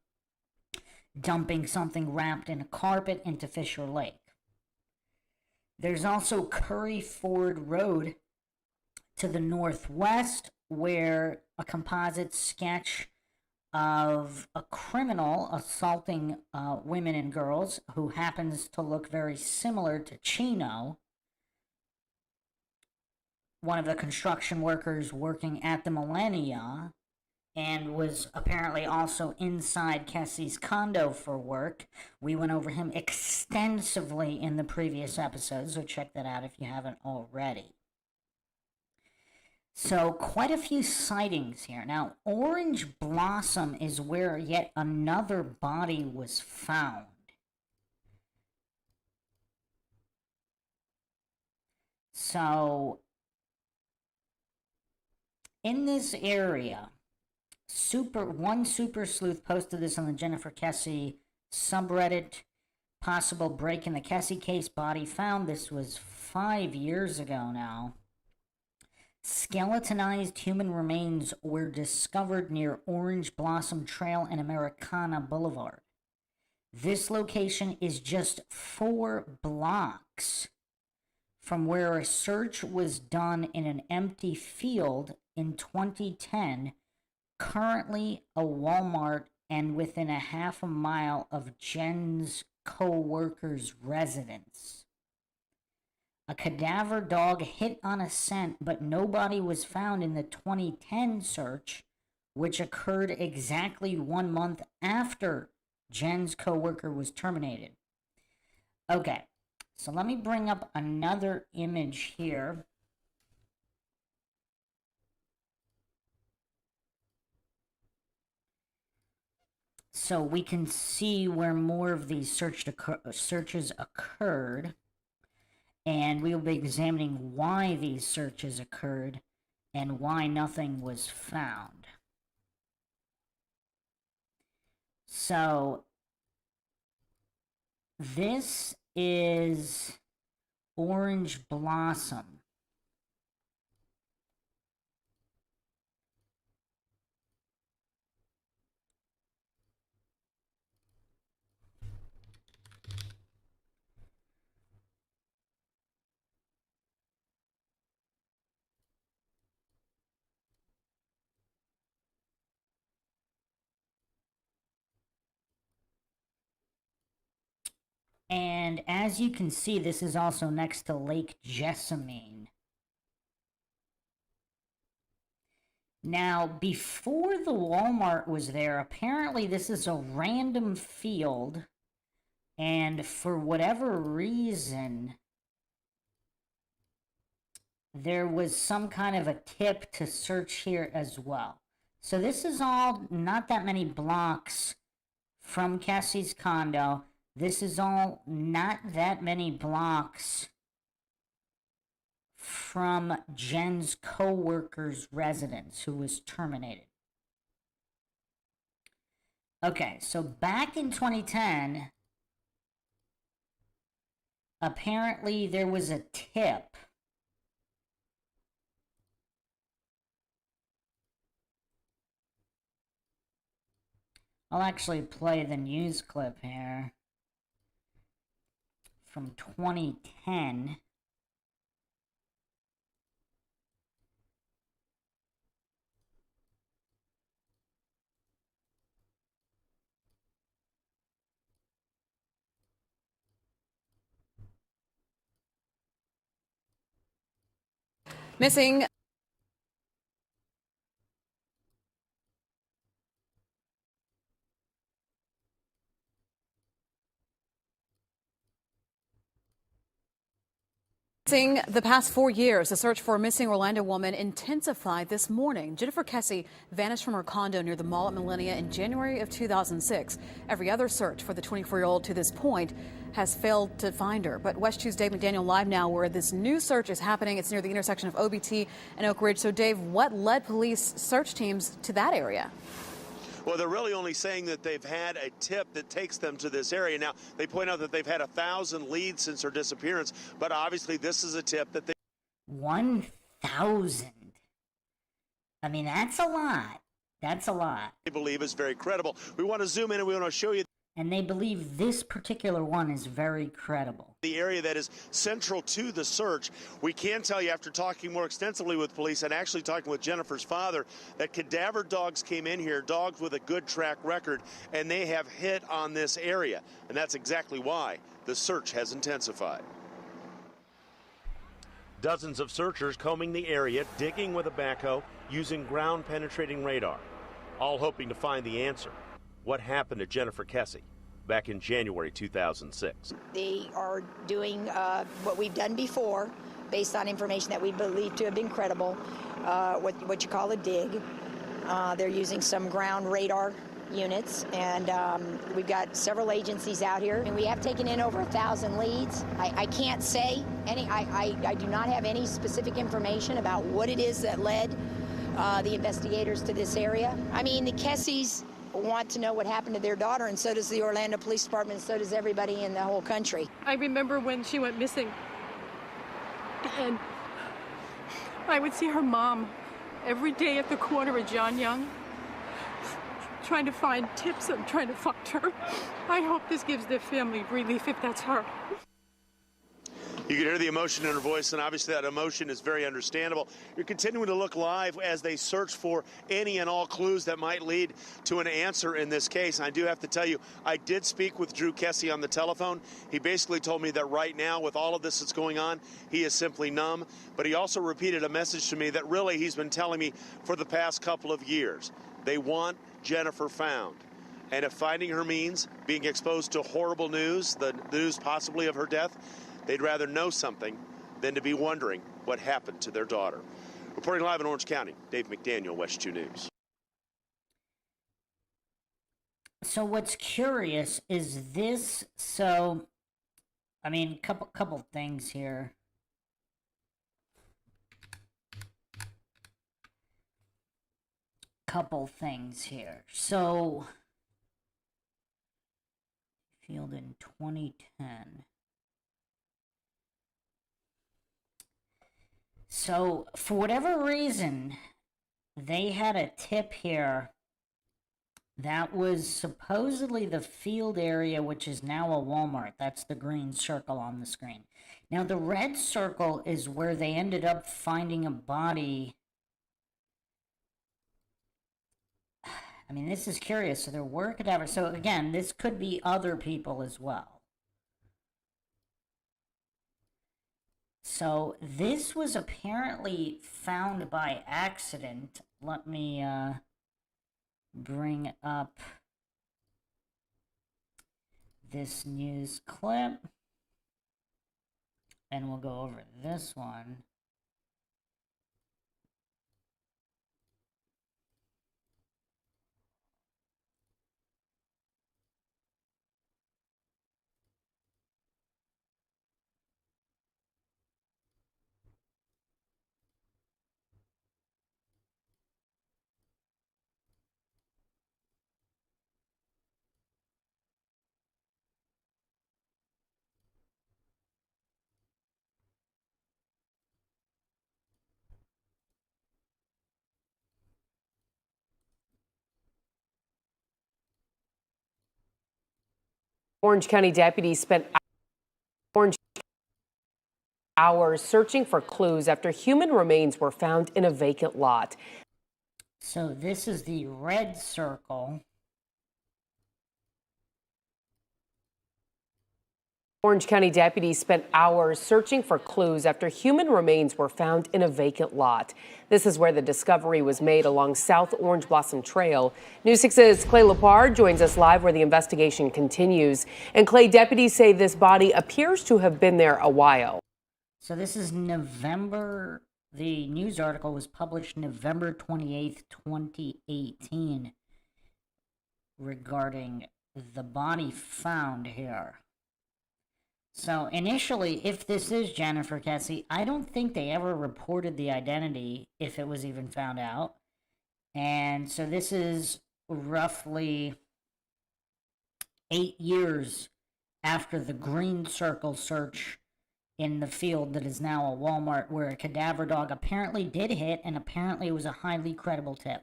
[SPEAKER 2] dumping something wrapped in a carpet into Fisher Lake. There's also Curry Ford Road to the northwest, where a composite sketch of a criminal assaulting women and girls who happens to look very similar to Chino, one of the construction workers working at the Millennia, and was apparently also inside Kesse's condo for work. We went over him extensively in the previous episode, so check that out if you haven't already. So, quite a few sightings here. Now, Orange Blossom is where yet another body was found. So, in this area, one super sleuth posted this on the Jennifer Kesse subreddit. Possible break in the Kesse case, body found. This was 5 years ago now. Skeletonized human remains were discovered near Orange Blossom Trail and Americana Boulevard. This location is just 4 blocks from where a search was done in an empty field in 2010, currently a Walmart and within a half a mile of Jen's co-worker's residence. A cadaver dog hit on a scent, but nobody was found in the 2010 search, which occurred exactly 1 month after Jen's co-worker was terminated. Okay, so let me bring up another image here. So we can see where more of these searches occurred. And we will be examining why these searches occurred and why nothing was found. So, this is Orange Blossom. And as you can see, this is also next to Lake Jessamine. Now, before the Walmart was there, apparently this is a random field, and for whatever reason, there was some kind of a tip to search here as well. So this is all not that many blocks from Kesse's condo. This is all not that many blocks from Jen's co-worker's residence who was terminated. Okay, so back in 2010, apparently there was a tip I'll actually play the news clip here from 2010.
[SPEAKER 8] Missing the past 4 years, the search for a missing Orlando woman intensified this morning. Jennifer Kesse vanished from her condo near the mall at Millennia in January of 2006. Every other search for the 24-year-old to this point has failed to find her. But West 2's Dave McDaniel live now where this new search is happening. It's near the intersection of OBT and Oak Ridge. So, Dave, what led police search teams to that area?
[SPEAKER 9] Well, they're really only saying that they've had a tip that takes them to this area. Now, they point out that they've had 1,000 leads since her disappearance, but obviously this is a tip that they...
[SPEAKER 2] 1,000. I mean, that's a lot. That's a lot.
[SPEAKER 9] They believe is very credible. We want to zoom in and we want to show you...
[SPEAKER 2] And they believe this particular one is very credible.
[SPEAKER 9] The area that is central to the search. We can tell you after talking more extensively with police and actually talking with Jennifer's father that cadaver dogs came in here, dogs with a good track record, and they have hit on this area. And that's exactly why the search has intensified. Dozens of searchers combing the area, digging with a backhoe, using ground-penetrating radar, all hoping to find the answer. What happened to Jennifer Kesse back in January 2006?
[SPEAKER 10] They are doing what we've done before, based on information that we believe to have been credible, what you call a dig. They're using some ground radar units, and we've got several agencies out here. And we have taken in over 1,000 leads. I can't say any, I do not have any specific information about what it is that led the investigators to this area. I mean, the Kesses want to know what happened to their daughter, and so does the Orlando Police Department, and so does everybody in the whole country.
[SPEAKER 11] I remember when she went missing, and I would see her mom every day at the corner of John Young, trying to find tips and trying to find her. I hope this gives their family relief if that's her.
[SPEAKER 9] You can hear the emotion in her voice, and obviously that emotion is very understandable. You're continuing to look live as they search for any and all clues that might lead to an answer in this case. And I do have to tell you, I did speak with Drew Kesse on the telephone. He basically told me that right now, with all of this that's going on, he is simply numb. But he also repeated a message to me that really he's been telling me for the past couple of years. They want Jennifer found. And if finding her means being exposed to horrible news, the news possibly of her death, they'd rather know something than to be wondering what happened to their daughter. Reporting live in Orange County, Dave McDaniel, West 2 News.
[SPEAKER 2] So what's curious is this, so, I mean, couple things here. Couple things here. So, field in 2010. So, for whatever reason, they had a tip here that was supposedly the field area, which is now a Walmart. That's the green circle on the screen. Now, the red circle is where they ended up finding a body. I mean, this is curious. So there were cadavers. So, again, this could be other people as well. So this was apparently found by accident. Let me bring up this news clip, and we'll go over this one.
[SPEAKER 12] Orange County deputies spent hours searching for clues after human remains were found in a vacant lot.
[SPEAKER 2] So this is the red circle.
[SPEAKER 12] Orange County deputies spent hours searching for clues after human remains were found in a vacant lot. This is where the discovery was made along South Orange Blossom Trail. News 6's Clay Lepard joins us live where the investigation continues. And Clay, deputies say this body appears to have been there a while.
[SPEAKER 2] So this is November. The news article was published November 28th, 2018, regarding the body found here. So initially, if this is Jennifer Kesse, I don't think they ever reported the identity if it was even found out. And so this is roughly 8 years after the green circle search in the field that is now a Walmart, where a cadaver dog apparently did hit, and apparently it was a highly credible tip.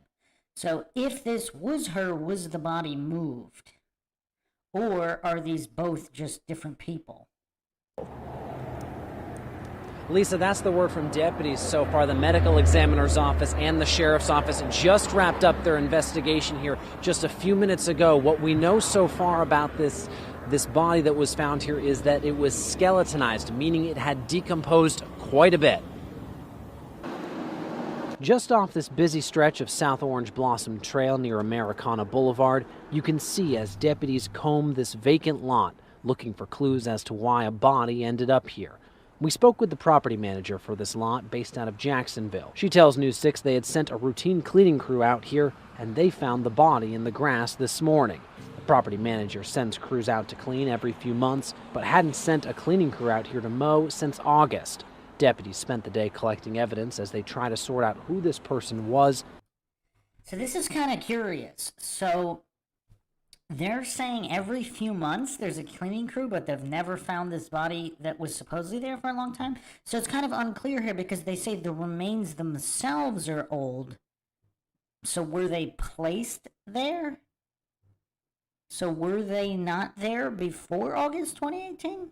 [SPEAKER 2] So if this was her, was the body moved? Or are these both just different people?
[SPEAKER 13] Lisa, that's the word from deputies so far. The medical examiner's office and the sheriff's office just wrapped up their investigation here just a few minutes ago. What we know so far about this body that was found here is that it was skeletonized, meaning it had decomposed quite a bit. Just off this busy stretch of South Orange Blossom Trail near Americana Boulevard, you can see as deputies comb this vacant lot, looking for clues as to why a body ended up here. We spoke with the property manager for this lot based out of Jacksonville. She tells News 6 they had sent a routine cleaning crew out here and they found the body in the grass this morning. The property manager sends crews out to clean every few months, but hadn't sent a cleaning crew out here to mow since August. Deputies spent the day collecting evidence as they try to sort out who this person was.
[SPEAKER 2] So this is kind of curious. So they're saying every few months there's a cleaning crew, but they've never found this body that was supposedly there for a long time. So it's kind of unclear here because they say the remains themselves are old. So were they placed there? So were they not there before August 2018?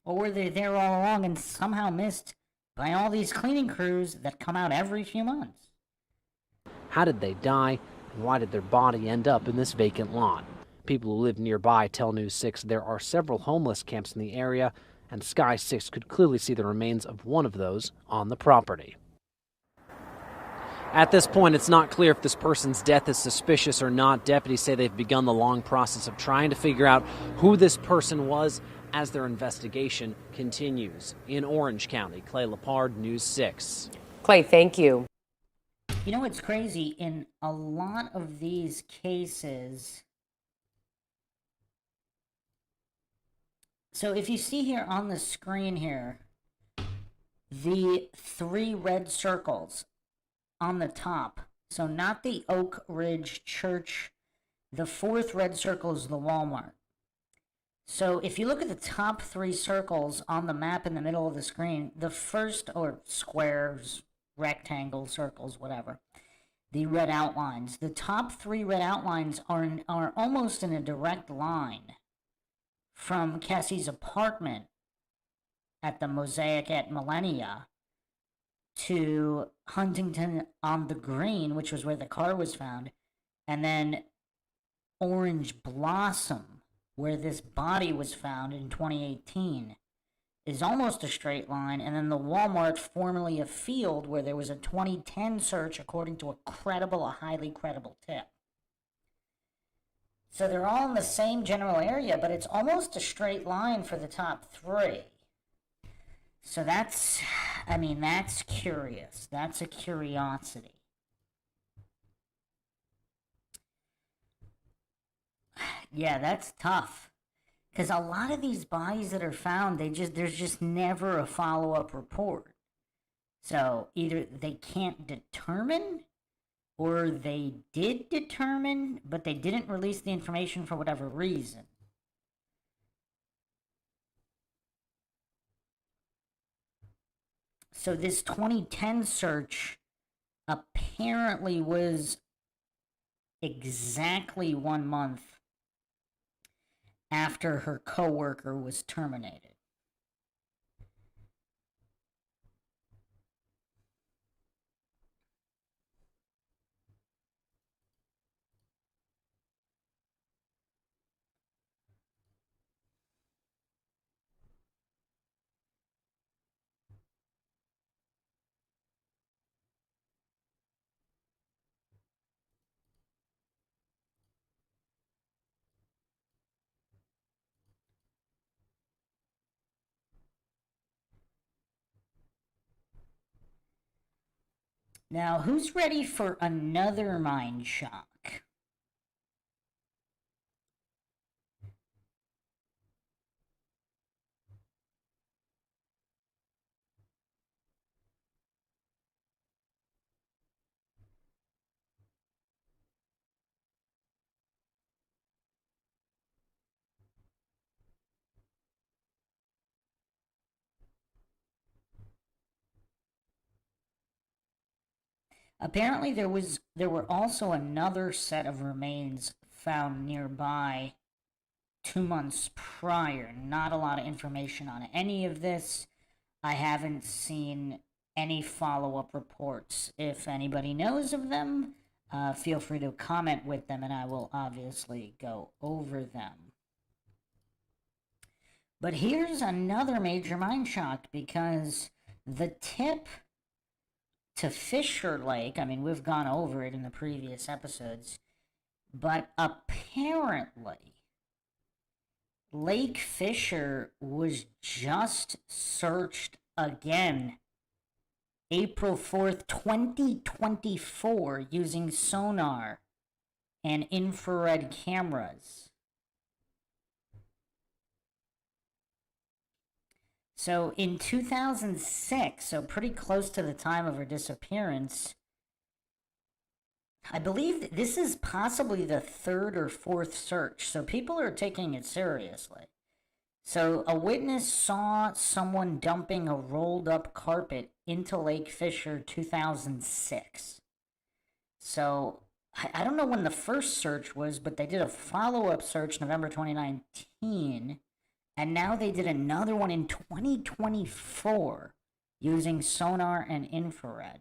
[SPEAKER 2] Or were they there all along and somehow missed by all these cleaning crews that come out every few months?
[SPEAKER 13] How did they die? And why did their body end up in this vacant lot? People who live nearby tell News 6 there are several homeless camps in the area, and Sky 6 could clearly see the remains of one of those on the property. At this point, it's not clear if this person's death is suspicious or not. Deputies say they've begun the long process of trying to figure out who this person was as their investigation continues. In Orange County, Clay Lepard, News 6.
[SPEAKER 12] Clay, thank you.
[SPEAKER 2] You know what's crazy? In a lot of these cases, so if you see here on the screen here, the 3 red circles on the top, so not the Oak Ridge Church, the 4th red circle is the Walmart. So if you look at the top 3 circles on the map in the middle of the screen, the first, or squares, rectangles, circles, whatever, the red outlines, the top 3 red outlines are almost in a direct line from Kesse's apartment at the Mosaic at Millennia to Huntington on the Green, which was where the car was found, and then Orange Blossom, where this body was found in 2018, is almost a straight line, and then the Walmart, formerly a field, where there was a 2010 search according to a highly credible tip. So they're all in the same general area, but it's almost a straight line for the top 3. So that's curious. That's a curiosity. Yeah, that's tough. Because a lot of these bodies that are found, there's just never a follow-up report. So either they can't determine, or they did determine, but they didn't release the information for whatever reason. So this 2010 search apparently was exactly 1 month after her coworker was terminated. Now, who's ready for another mind shock? Apparently there were also another set of remains found nearby 2 months prior. Not a lot of information on any of this. I haven't seen any follow-up reports. If anybody knows of them, feel free to comment with them and I will obviously go over them. But here's another major mind shock, because the tip to Fisher Lake, I mean, we've gone over it in the previous episodes, but apparently Lake Fisher was just searched again April 4th, 2024, using sonar and infrared cameras. So in 2006, so pretty close to the time of her disappearance, I believe that this is possibly the third or fourth search, so people are taking it seriously. So a witness saw someone dumping a rolled up carpet into Lake Fisher 2006. So I don't know when the first search was, but they did a follow-up search November 2019, and now they did another one in 2024 using sonar and infrared.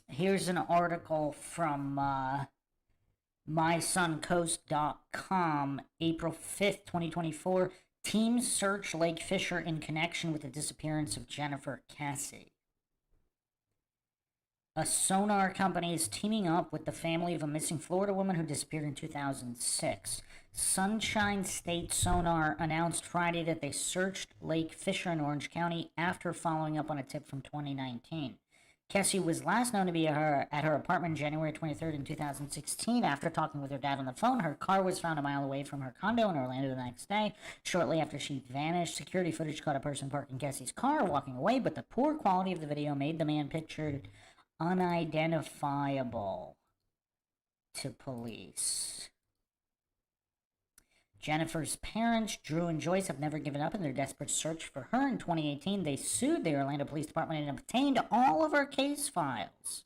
[SPEAKER 2] Here's an article from mysuncoast.com, April 5th, 2024. Teams search Lake Fisher in connection with the disappearance of Jennifer Kesse. A sonar company is teaming up with the family of a missing Florida woman who disappeared in 2006. Sunshine State Sonar announced Friday that they searched Lake Fisher in Orange County after following up on a tip from 2019. Kesse was last known to be at her apartment January 23rd in 2016. After talking with her dad on the phone, her car was found a mile away from her condo in Orlando the next day. Shortly after she vanished, security footage caught a person parking Kesse's car walking away, but the poor quality of the video made the man pictured unidentifiable to police. Jennifer's parents, Drew and Joyce, have never given up in their desperate search for her. In 2018, they sued the Orlando Police Department and obtained all of her case files.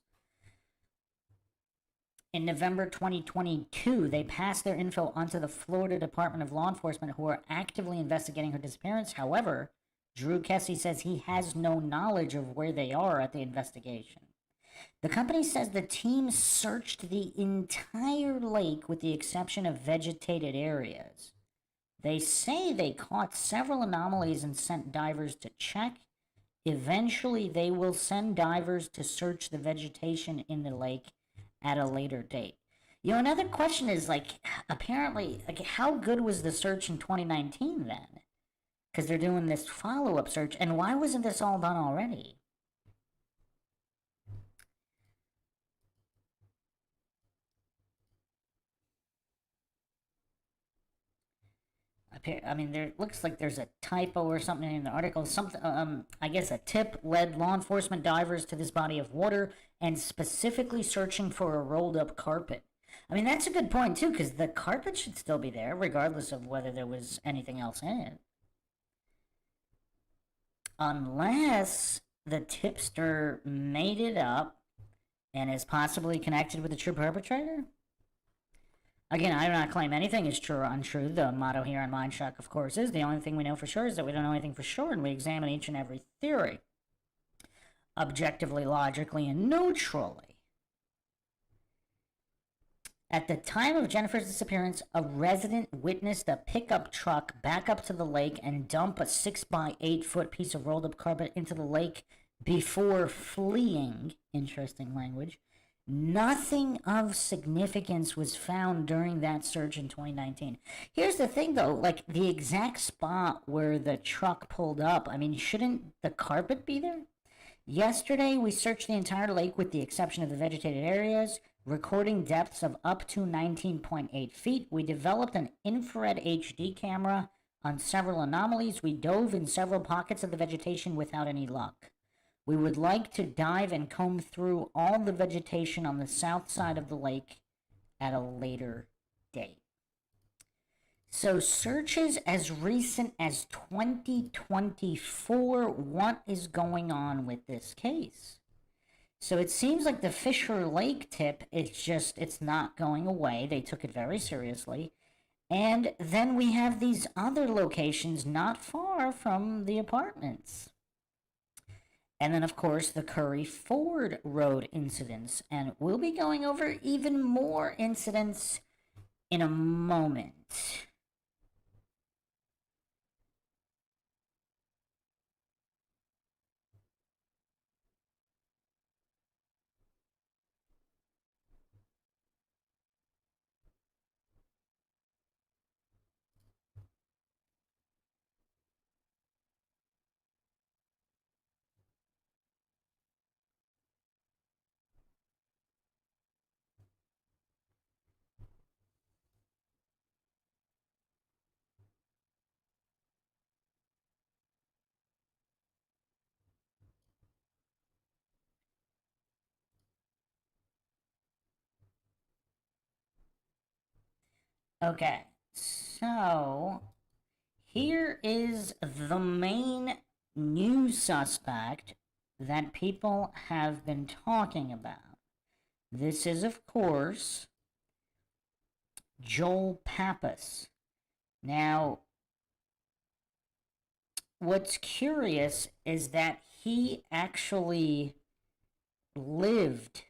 [SPEAKER 2] In November 2022, they passed their info onto the Florida Department of Law Enforcement, who are actively investigating her disappearance. However, Drew Kesse says he has no knowledge of where they are at the investigation. The company says the team searched the entire lake with the exception of vegetated areas. They say they caught several anomalies and sent divers to check. Eventually, they will send divers to search the vegetation in the lake at a later date. You know, another question is, apparently, how good was the search in 2019 then? Because they're doing this follow-up search, and why wasn't this all done already? I mean, there looks like there's a typo or something in the article. I guess a tip led law enforcement divers to this body of water and specifically searching for a rolled up carpet. I mean, that's a good point too, because the carpet should still be there, regardless of whether there was anything else in it. Unless the tipster made it up and is possibly connected with the true perpetrator. Again, I do not claim anything is true or untrue. The motto here on MindShock, of course, is the only thing we know for sure is that we don't know anything for sure, and we examine each and every theory objectively, logically, and neutrally. At the time of Jennifer's disappearance, a resident witnessed a pickup truck back up to the lake and dump a 6 by 8 foot piece of rolled up carpet into the lake before fleeing. Interesting language. Nothing of significance was found during that search in 2019. Here's the thing, though, like the exact spot where the truck pulled up, I mean, shouldn't the carpet be there? Yesterday, we searched the entire lake with the exception of the vegetated areas, recording depths of up to 19.8 feet. We developed an infrared HD camera on several anomalies. We dove in several pockets of the vegetation without any luck. We would like to dive and comb through all the vegetation on the south side of the lake at a later date. So searches as recent as 2024, what is going on with this case? So it seems like the Fisher Lake tip, it's not going away. They took it very seriously. And then we have these other locations not far from the apartments. And then, of course, the Curry Ford Road incidents. And we'll be going over even more incidents in a moment. Okay, so here is the main new suspect that people have been talking about. This is, of course, Joel Pappas. Now, what's curious is that he actually lived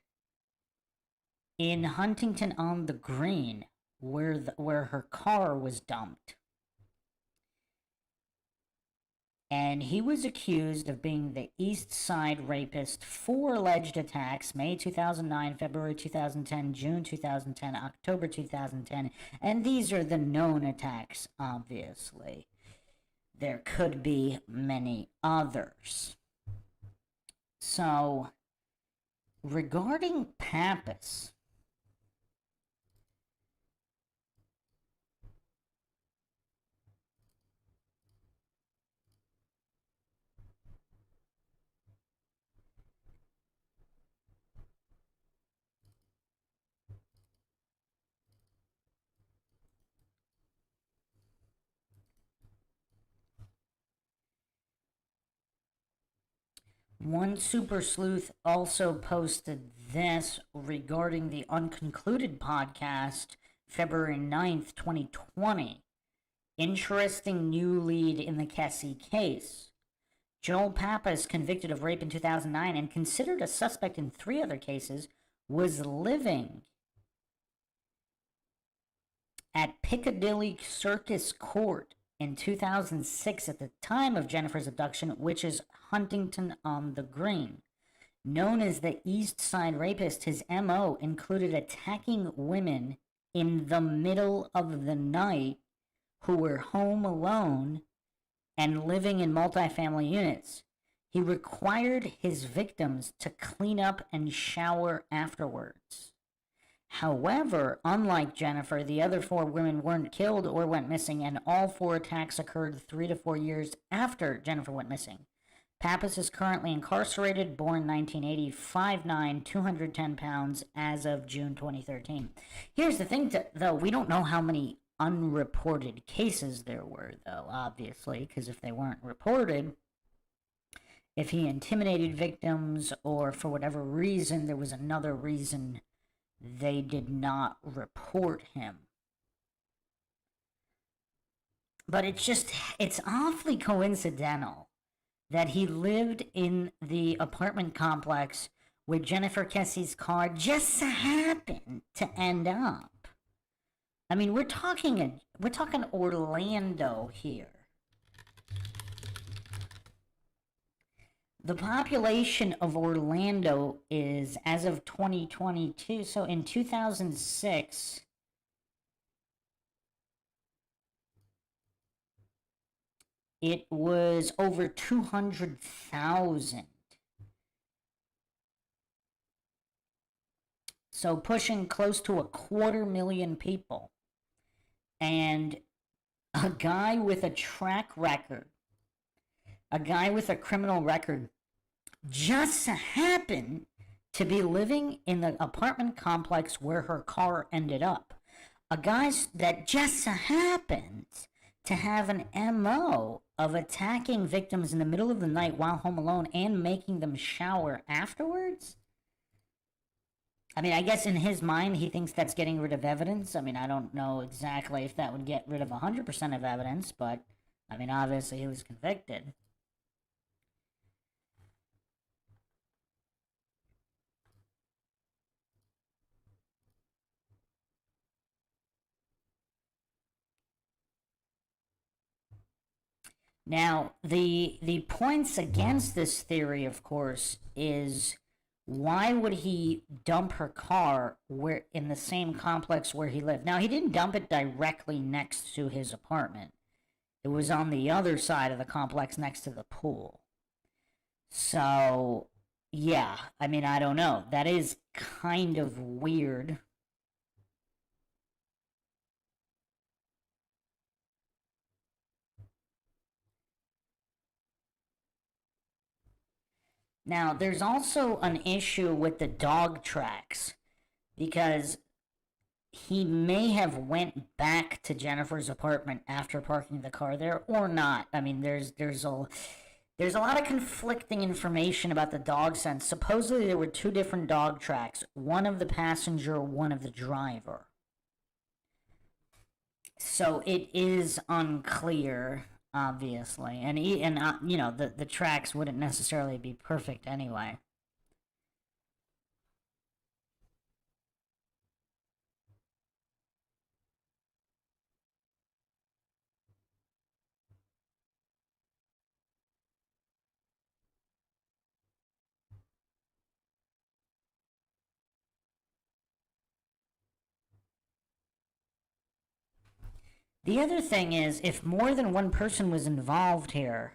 [SPEAKER 2] in Huntington on the Green, where her car was dumped. And he was accused of being the East Side rapist for alleged attacks May 2009, February 2010, June 2010, October 2010. And these are the known attacks, obviously. There could be many others. So, regarding Pappas, one super sleuth also posted this regarding the Unconcluded podcast, February 9th, 2020. Interesting new lead in the Kesse case. Joel Pappas, convicted of rape in 2009 and considered a suspect in 3 other cases, was living at Piccadilly Circus Court in 2006 at the time of Jennifer's abduction, which is Huntington on the Green. Known as the East Side Rapist, his MO included attacking women in the middle of the night who were home alone and living in multifamily units. He required his victims to clean up and shower afterwards. However, unlike Jennifer, the other 4 women weren't killed or went missing, and all 4 attacks occurred 3 to 4 years after Jennifer went missing. Pappas is currently incarcerated, born 1980, 5'9", 210 pounds, as of June 2013. Here's the thing, though, we don't know how many unreported cases there were, though, obviously, because if they weren't reported, if he intimidated victims or for whatever reason, there was another reason they did not report him. But it's awfully coincidental that he lived in the apartment complex where Jennifer Kesse's car just so happened to end up. I mean, we're talking Orlando here. The population of Orlando is, as of 2022, so in 2006, it was over 200,000. So pushing close to 250,000 people. And a guy with a track record, a guy with a criminal record, just happened to be living in the apartment complex where her car ended up. A guy that just happened to have an MO of attacking victims in the middle of the night while home alone and making them shower afterwards? I mean, I guess in his mind, he thinks that's getting rid of evidence. I mean, I don't know exactly if that would get rid of 100% of evidence, but, I mean, obviously he was convicted. Now, the points against this theory, of course, is why would he dump her car where in the same complex where he lived? Now, he didn't dump it directly next to his apartment. It was on the other side of the complex next to the pool. So, yeah, I mean, I don't know. That is kind of weird. Now, there's also an issue with the dog tracks because he may have went back to Jennifer's apartment after parking the car there or not. I mean, there's a lot of conflicting information about the dog scent. Supposedly there were 2 different dog tracks, one of the passenger, one of the driver. So it is unclear, obviously, and you know, the tracks wouldn't necessarily be perfect anyway. The other thing is, if more than one person was involved here,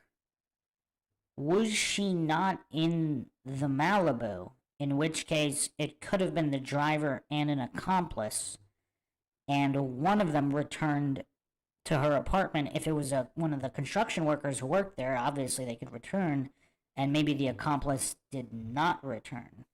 [SPEAKER 2] was she not in the Malibu? In which case, it could have been the driver and an accomplice, and one of them returned to her apartment. If it was one of the construction workers who worked there, obviously they could return, and maybe the accomplice did not return.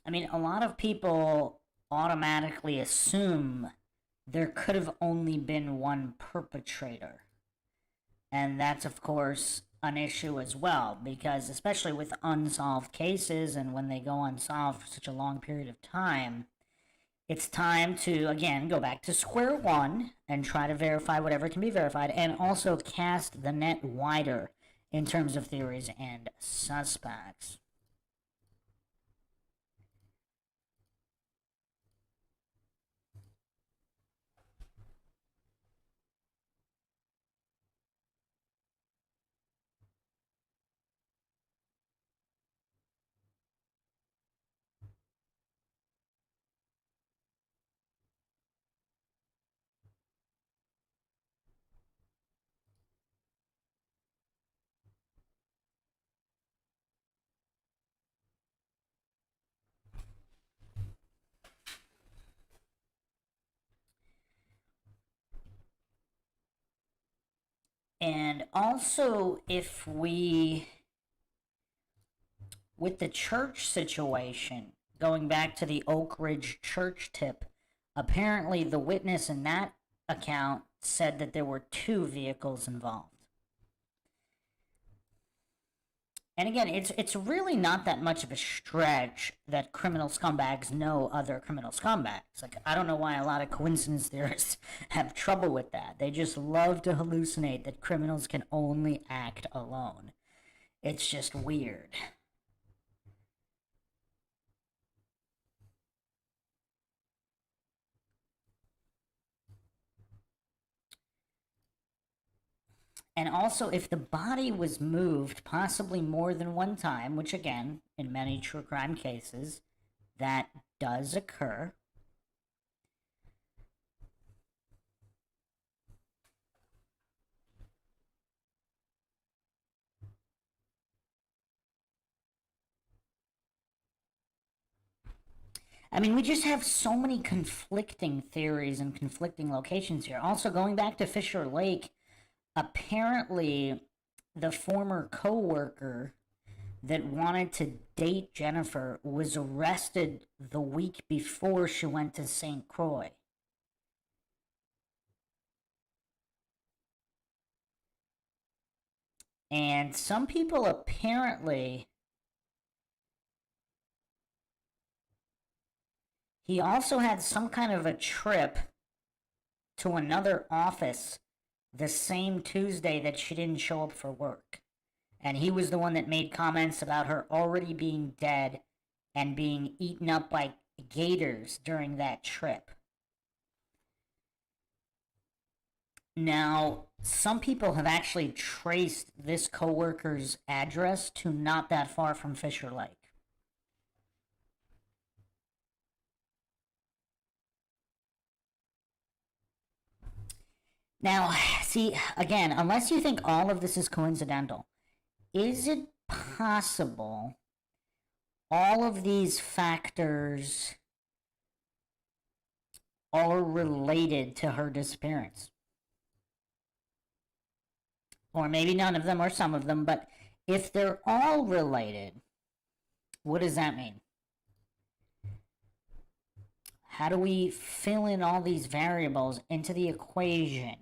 [SPEAKER 2] I mean, a lot of people automatically assume there could have only been one perpetrator. And that's, of course, an issue as well, because especially with unsolved cases and when they go unsolved for such a long period of time, it's time to, again, go back to square one and try to verify whatever can be verified, and also cast the net wider in terms of theories and suspects. And also, if we with the church situation, going back to the Oak Ridge church tip, apparently the witness in that account said that there were 2 vehicles involved. And again, it's really not that much of a stretch that criminal scumbags know other criminal scumbags. Like, I don't know why a lot of coincidence theorists have trouble with that. They just love to hallucinate that criminals can only act alone. It's just weird. And also, if the body was moved possibly more than one time, which again, in many true crime cases, that does occur. I mean, we just have so many conflicting theories and conflicting locations here. Also, going back to Fisher Lake, apparently the former co-worker that wanted to date Jennifer was arrested the week before she went to St. Croix. And some people apparently... He also had some kind of a trip to another office the same Tuesday that she didn't show up for work. And he was the one that made comments about her already being dead and being eaten up by gators during that trip. Now, some people have actually traced this coworker's address to not that far from Fisher Lake. Now, see, again, unless you think all of this is coincidental, is it possible all of these factors are related to her disappearance? Or maybe none of them or some of them, but if they're all related, what does that mean? How do we fill in all these variables into the equation?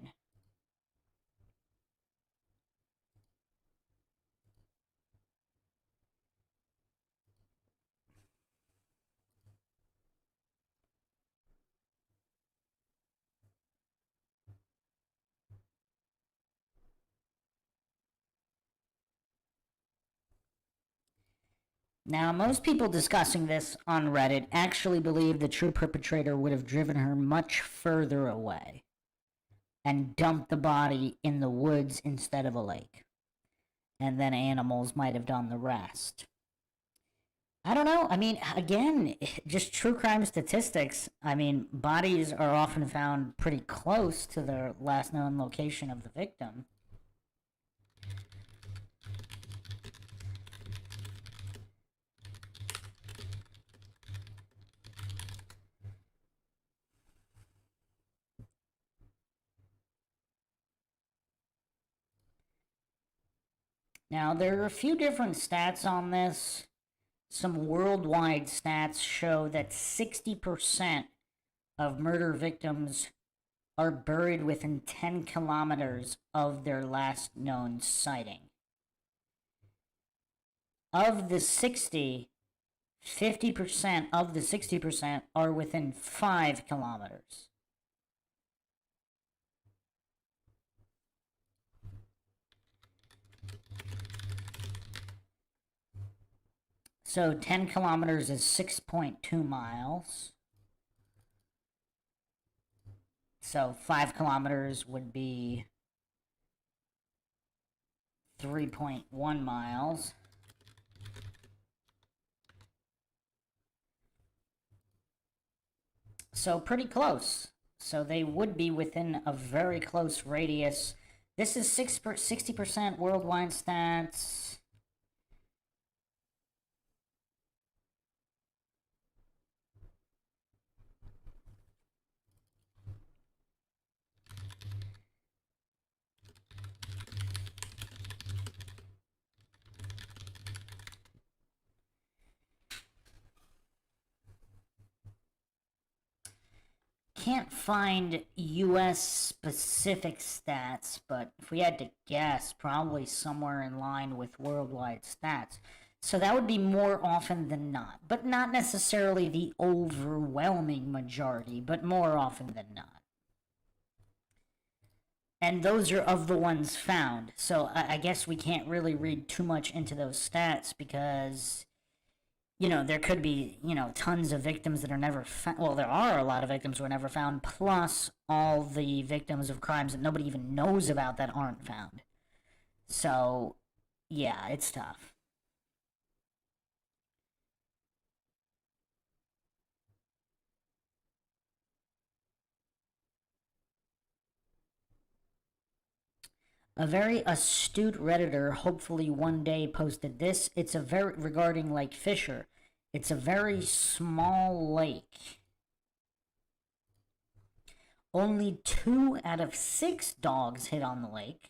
[SPEAKER 2] Now, most people discussing this on Reddit actually believe the true perpetrator would have driven her much further away and dumped the body in the woods instead of a lake. And then animals might have done the rest. I don't know. I mean, again, just true crime statistics. I mean, bodies are often found pretty close to their last known location of the victim. Now, there are a few different stats on this. Some worldwide stats show that 60% of murder victims are buried within 10 kilometers of their last known sighting. Of the 60, 50% of the 60% are within 5 kilometers. So 10 kilometers is 6.2 miles. So 5 kilometers would be 3.1 miles. So pretty close. So they would be within a very close radius. This is 60% worldwide stats. can't find U.S. specific stats, but if we had to guess, probably somewhere in line with worldwide stats. So that would be more often than not, but not necessarily the overwhelming majority, but more often than not. And those are of the ones found. So I guess we can't really read too much into those stats because, you know, there could be, you know, tons of victims that are never found. Well, there are a lot of victims who are never found, plus all the victims of crimes that nobody even knows about that aren't found. So, yeah, it's tough. A very astute Redditor hopefully one day posted this. It's a very, regarding Lake Fisher, it's a very small lake. Only 2 out of 6 dogs hid on the lake.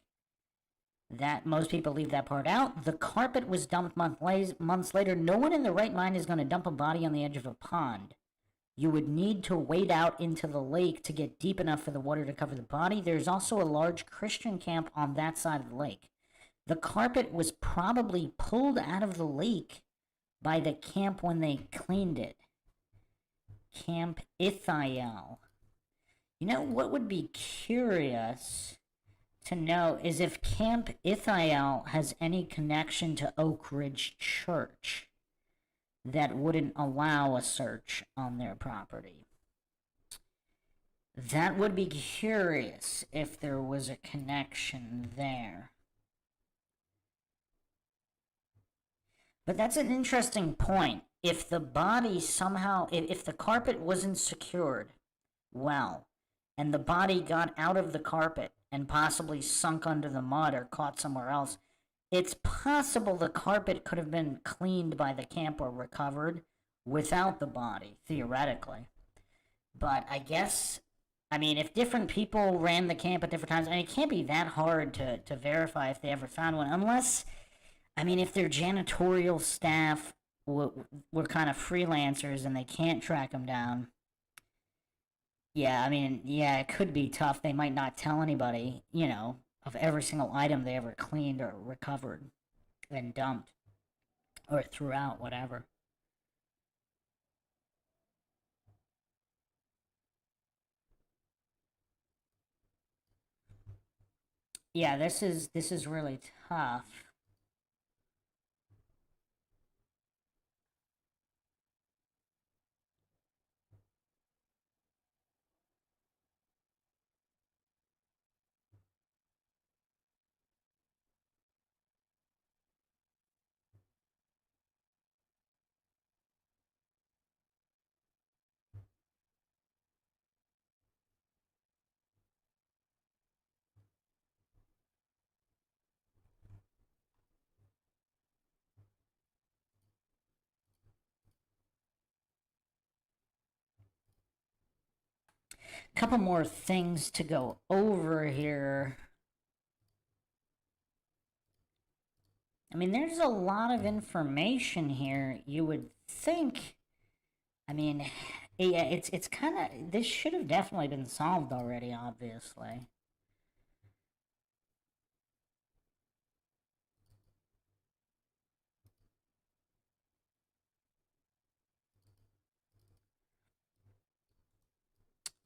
[SPEAKER 2] That most people leave that part out. The carpet was dumped months later. No one in their right mind is going to dump a body on the edge of a pond. You would need to wade out into the lake to get deep enough for the water to cover the body. There's also a large Christian camp on that side of the lake. The carpet was probably pulled out of the lake by the camp when they cleaned it. Camp Ithael. You know what would be curious to know is if Camp Ithael has any connection to Oak Ridge Church that wouldn't allow a search on their property. That would be curious if there was a connection there. But that's an interesting point. If the body somehow, if the carpet wasn't secured well, and the body got out of the carpet and possibly sunk under the mud or caught somewhere else, it's possible the carpet could have been cleaned by the camp or recovered without the body, theoretically. But I guess, I mean, if different people ran the camp at different times, I mean, it can't be that hard to verify if they ever found one, unless, I mean, if their janitorial staff were kind of freelancers and they can't track them down. Yeah, I mean, yeah, it could be tough. They might not tell anybody, you know, of every single item they ever cleaned or recovered and dumped or threw out, whatever. Yeah, this is really tough. Couple more things to go over here. I mean, there's a lot of information here. You would think, I mean, yeah, it's kind of, this should have definitely been solved already, obviously.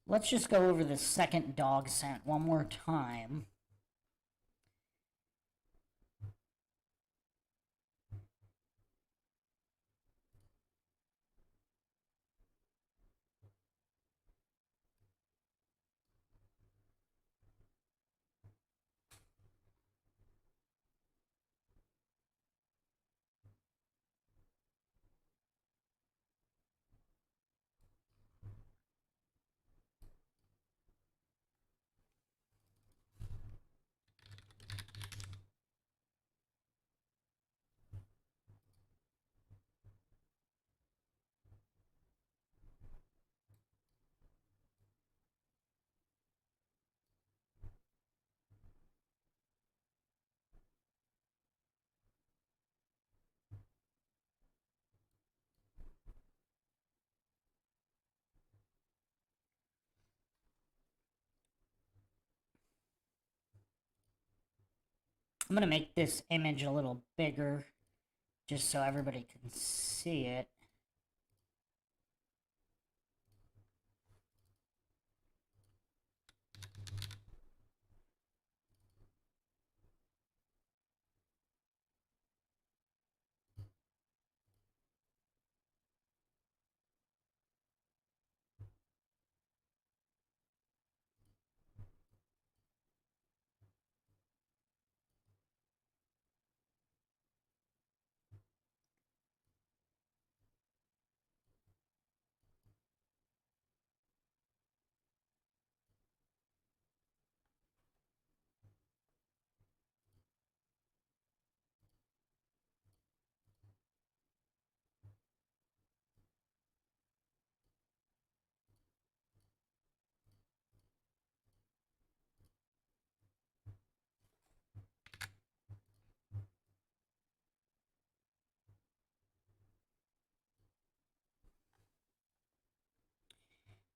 [SPEAKER 2] Let's just go over the second dog scent one more time. I'm going to make this image a little bigger just so everybody can see it.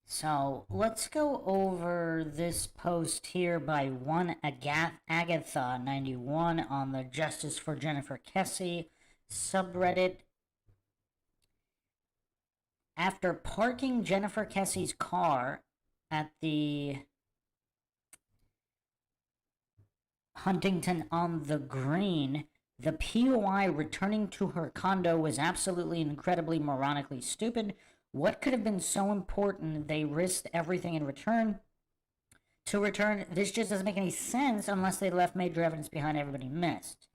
[SPEAKER 2] So let's go over this post here by one Agatha 91 on the Justice for Jennifer Kesse subreddit. After parking Jennifer Kesse's car at the Huntington on the Green, the POI returning to her condo was absolutely incredibly moronically stupid. What could have been so important they risked everything in return? To return, this just doesn't make any sense unless they left major evidence behind everybody missed.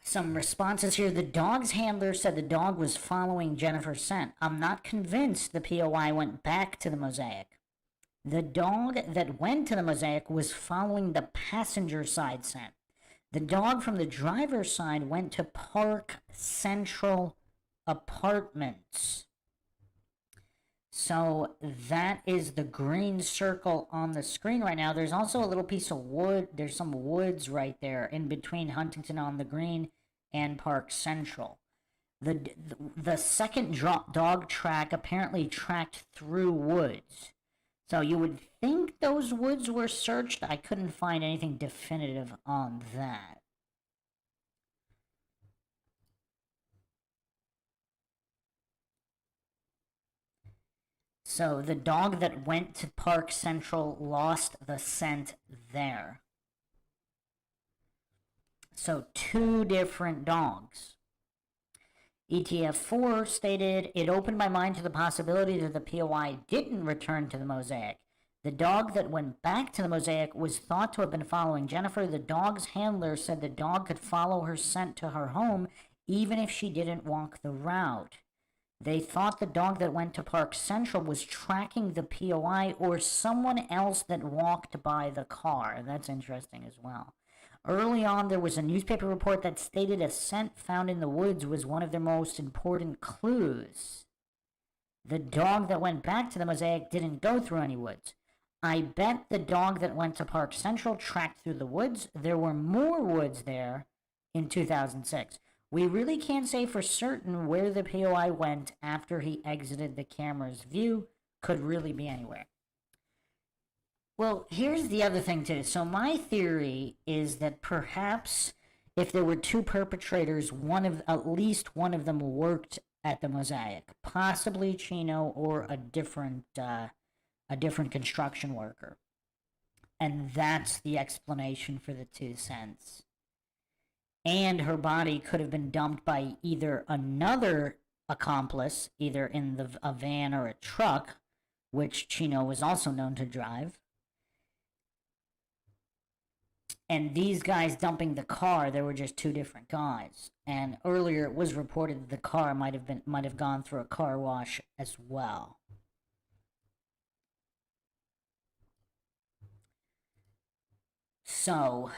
[SPEAKER 2] Some responses here. The dog's handler said the dog was following Jennifer's scent. I'm not convinced the POI went back to the Mosaic. The dog that went to the Mosaic was following the passenger side scent. The dog from the driver's side went to Park Central Apartments. So that is the green circle on the screen right now. There's also a little piece of wood. There's some woods right there in between Huntington on the Green and Park Central. The second dog track apparently tracked through woods. So you would think those woods were searched. I couldn't find anything definitive on that. So the dog that went to Park Central lost the scent there. So 2 different dogs. ETF4 stated, it opened my mind to the possibility that the POI didn't return to the Mosaic. The dog that went back to the Mosaic was thought to have been following Jennifer. The dog's handler said the dog could follow her scent to her home even if she didn't walk the route. They thought the dog that went to Park Central was tracking the POI or someone else that walked by the car. That's interesting as well. Early on, there was a newspaper report that stated a scent found in the woods was one of their most important clues. The dog that went back to the Mosaic didn't go through any woods. I bet the dog that went to Park Central tracked through the woods. There were more woods there in 2006. We really can't say for certain where the POI went after he exited the camera's view. Could really be anywhere. Well, here's the other thing too. So my theory is that perhaps if there were 2 perpetrators, at least one of them worked at the Mosaic, possibly Chino or a different construction worker, and that's the explanation for the 2 cents. And her body could have been dumped by either another accomplice, either in a van or a truck, which Chino was also known to drive. And these guys dumping the car, there were just 2 different guys. And earlier it was reported that the car might have gone through a car wash as well. So,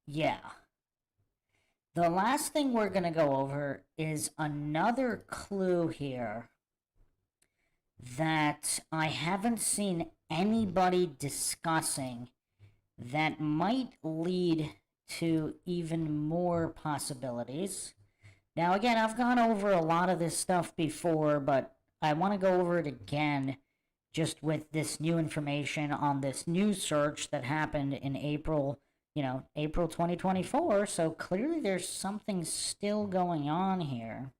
[SPEAKER 2] yeah. The last thing we're going to go over is another clue here that I haven't seen anybody discussing that might lead to even more possibilities. Now, again, I've gone over a lot of this stuff before, but I want to go over it again just with this new information on this new search that happened in April, April 2024, so clearly there's something still going on here.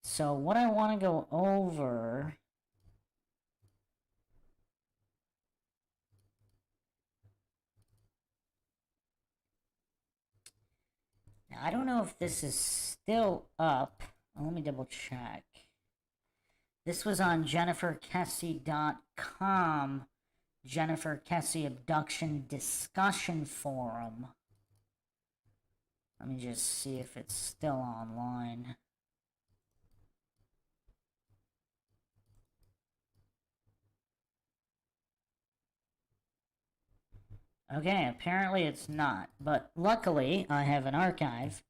[SPEAKER 2] So what I want to go over... Now, I don't know if this is still up. Let me double check. This was on jenniferkesse.com. Jennifer Kesse Abduction Discussion Forum. Let me just see if it's still online. Okay, apparently it's not, but luckily I have an archive.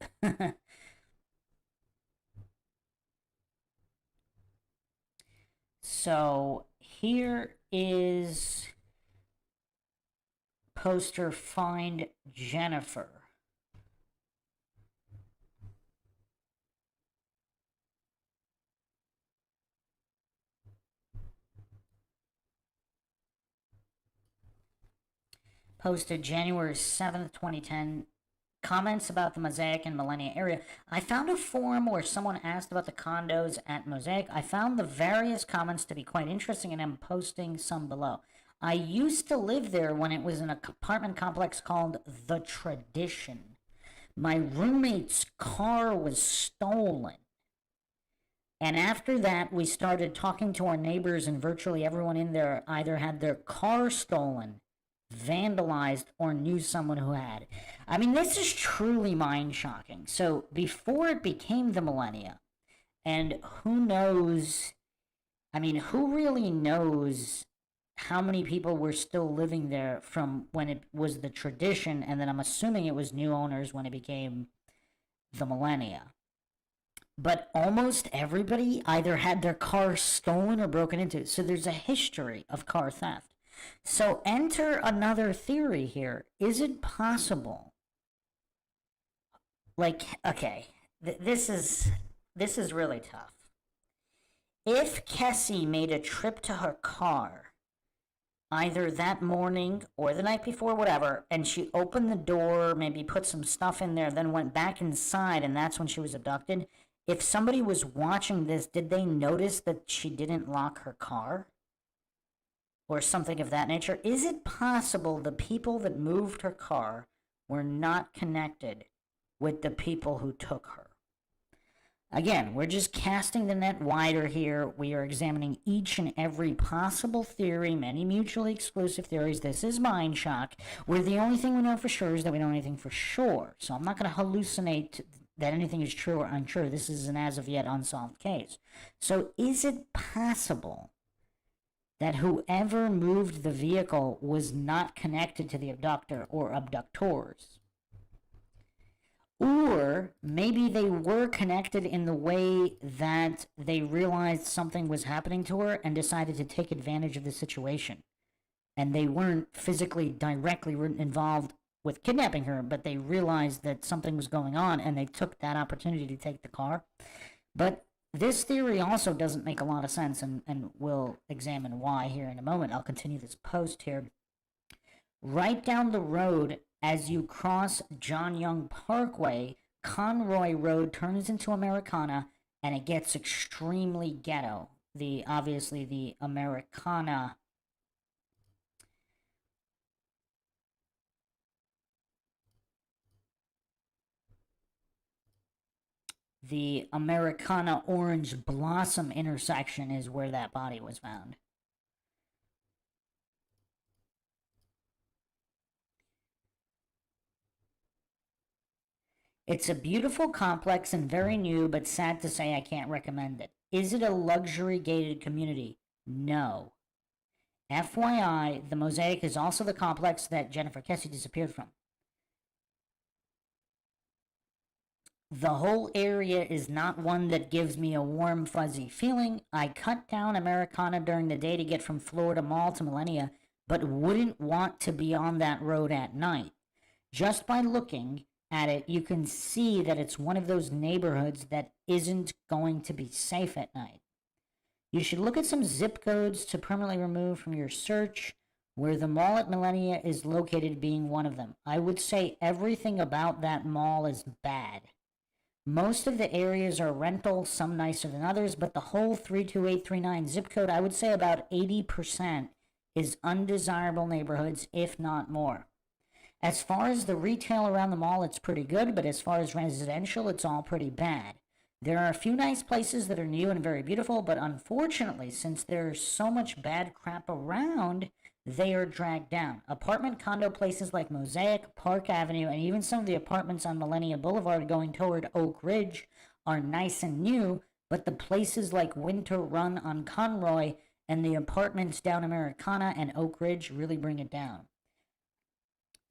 [SPEAKER 2] So here is poster Find Jennifer. Posted January 7th, 2010. Comments about the Mosaic and Millennia area. I found a forum where someone asked about the condos at Mosaic. I found the various comments to be quite interesting and I'm posting some below. I used to live there when it was an apartment complex called The Tradition. My roommate's car was stolen. And after that, we started talking to our neighbors and virtually everyone in there either had their car stolen, vandalized, or knew someone who had. I mean, this is truly mind-shocking. So before it became the millennia, and who knows, I mean, who really knows how many people were still living there from when it was the tradition, and then I'm assuming it was new owners when it became the millennia. But almost everybody either had their car stolen or broken into. So there's a history of car theft. So enter another theory here. Is it possible? Like, okay, this is really tough. If Kesse made a trip to her car, either that morning or the night before, whatever, and she opened the door, maybe put some stuff in there, then went back inside, and that's when she was abducted, if somebody was watching this, did they notice that she didn't lock her car? Or something of that nature? Is it possible the people that moved her car were not connected with the people who took her? Again, we're just casting the net wider here. We are examining each and every possible theory, many mutually exclusive theories. This is MINDSHOCK, where the only thing we know for sure is that we don't know anything for sure. So I'm not going to hallucinate that anything is true or untrue. This is an as of yet unsolved case. So is it possible that whoever moved the vehicle was not connected to the abductor or abductors? Or maybe they were connected in the way that they realized something was happening to her and decided to take advantage of the situation. And they weren't physically directly involved with kidnapping her, but they realized that something was going on and they took that opportunity to take the car. But this theory also doesn't make a lot of sense, and we'll examine why here in a moment. I'll continue this post here. Right down the road, as you cross John Young Parkway, Conroy Road turns into Americana, and it gets extremely ghetto. Obviously, the Americana Orange Blossom intersection is where that body was found. It's a beautiful complex and very new, but sad to say I can't recommend it. Is it a luxury gated community? No. FYI, the Mosaic is also the complex that Jennifer Kesse disappeared from. The whole area is not one that gives me a warm, fuzzy feeling. I cut down Americana during the day to get from Florida Mall to Millennia, but wouldn't want to be on that road at night. Just by looking at it, you can see that it's one of those neighborhoods that isn't going to be safe at night. You should look at some zip codes to permanently remove from your search. where the mall at Millennia is located being one of them. I would say everything about that mall is bad. Most of the areas are rental, some nicer than others, but the whole 32839 zip code, I would say about 80% is undesirable neighborhoods, if not more. As far as the retail around the mall, it's pretty good, but as far as residential, it's all pretty bad. There are a few nice places that are new and very beautiful, but unfortunately, since there's so much bad crap around, they are dragged down. Apartment condo places like Mosaic, Park Avenue, and even some of the apartments on Millennia Boulevard going toward Oak Ridge are nice and new, but the places like Winter Run on Conroy and the apartments down Americana and Oak Ridge really bring it down.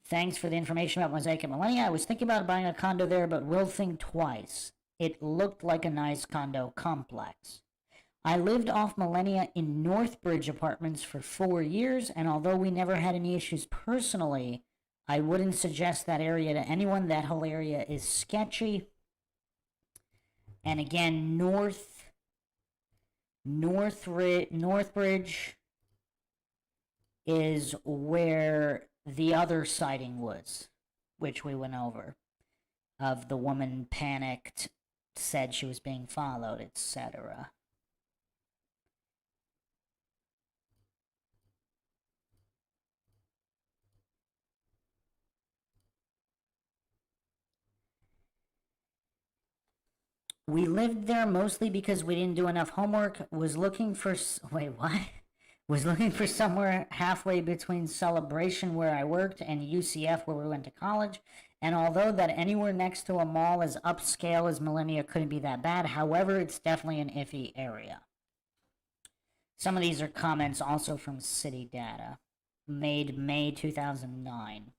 [SPEAKER 2] Thanks for the information about Mosaic and Millennia. I was thinking about buying a condo there, but will think twice. It looked like a nice condo complex. I lived off Millennia in Northbridge apartments for 4 years, and although we never had any issues personally, I wouldn't suggest that area to anyone. That whole area is sketchy. And again, Northbridge is where the other sighting was, which we went over, of the woman panicked, said she was being followed, etc. We lived there mostly because we didn't do enough homework. Was looking for somewhere halfway between Celebration, where I worked, and UCF, where we went to college. And although that anywhere next to a mall as upscale as Millennia couldn't be that bad, however, it's definitely an iffy area. Some of these are comments also from City Data, made May 2009.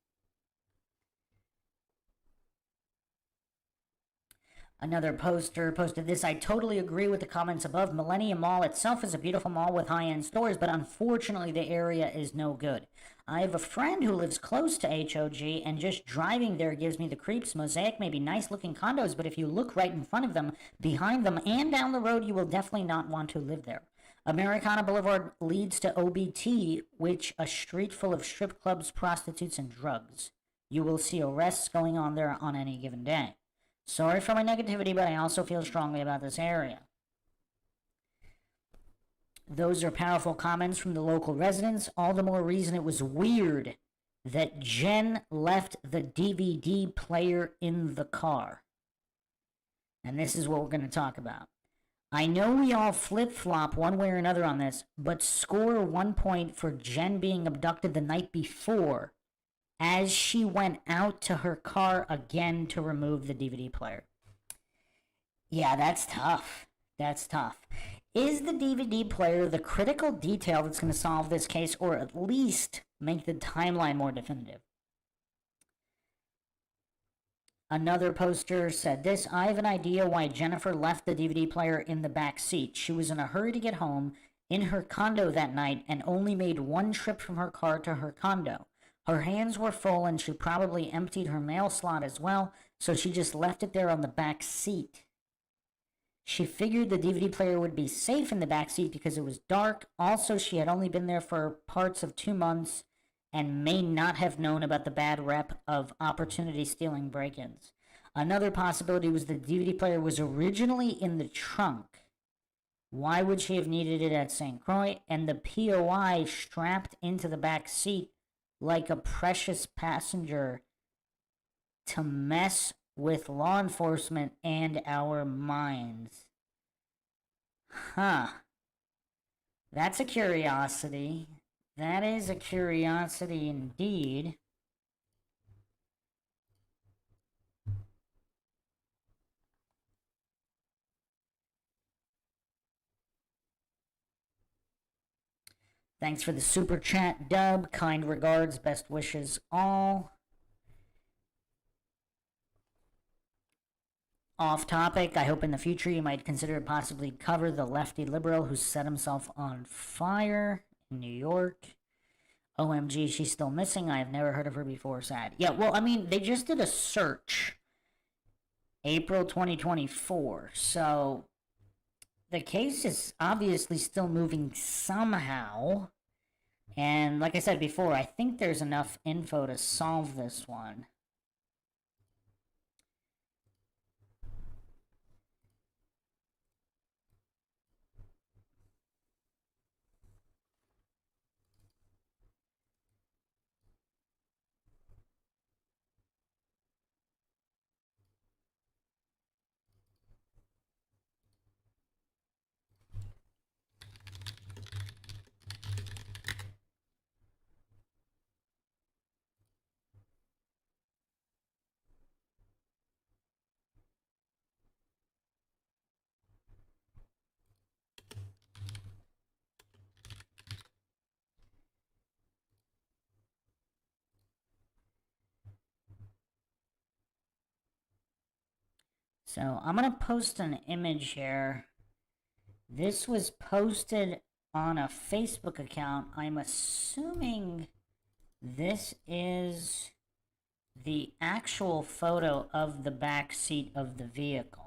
[SPEAKER 2] Another poster posted this. I totally agree with the comments above. Millennium Mall itself is a beautiful mall with high-end stores, but unfortunately the area is no good. I have a friend who lives close to HOG, and just driving there gives me the creeps. Mosaic may be nice-looking condos, but if you look right in front of them, behind them, and down the road, you will definitely not want to live there. Americana Boulevard leads to OBT, which a street full of strip clubs, prostitutes, and drugs. You will see arrests going on there on any given day. Sorry for my negativity, but I also feel strongly about this area. Those are powerful comments from the local residents. All the more reason it was weird that Jen left the DVD player in the car. And this is what we're going to talk about. I know we all flip-flop one way or another on this, but score 1 point for Jen being abducted the night before, as she went out to her car again to remove the DVD player. Yeah, that's tough. That's tough. Is the DVD player the critical detail that's going to solve this case, or at least make the timeline more definitive? Another poster said this. I have an idea why Jennifer left the DVD player in the back seat. She was in a hurry to get home in her condo that night and only made one trip from her car to her condo. Her hands were full, and she probably emptied her mail slot as well, so she just left it there on the back seat. She figured the DVD player would be safe in the back seat because it was dark. Also, she had only been there for parts of 2 months and may not have known about the bad rep of opportunity-stealing break-ins. Another possibility was the DVD player was originally in the trunk. Why would she have needed it at St. Croix? And the POI strapped into the back seat like a precious passenger to mess with law enforcement and our minds. Huh. That's a curiosity. That is a curiosity indeed. Thanks for the super chat, Dub. Kind regards, best wishes, all. Off topic, I hope in the future you might consider possibly cover the lefty liberal who set himself on fire in New York. OMG, she's still missing. I have never heard of her before. Sad. Yeah, well, I mean, they just did a search. April 2024. So the case is obviously still moving somehow. And like I said before, I think there's enough info to solve this one. So I'm going to post an image here. This was posted on a Facebook account. I'm assuming this is the actual photo of the back seat of the vehicle.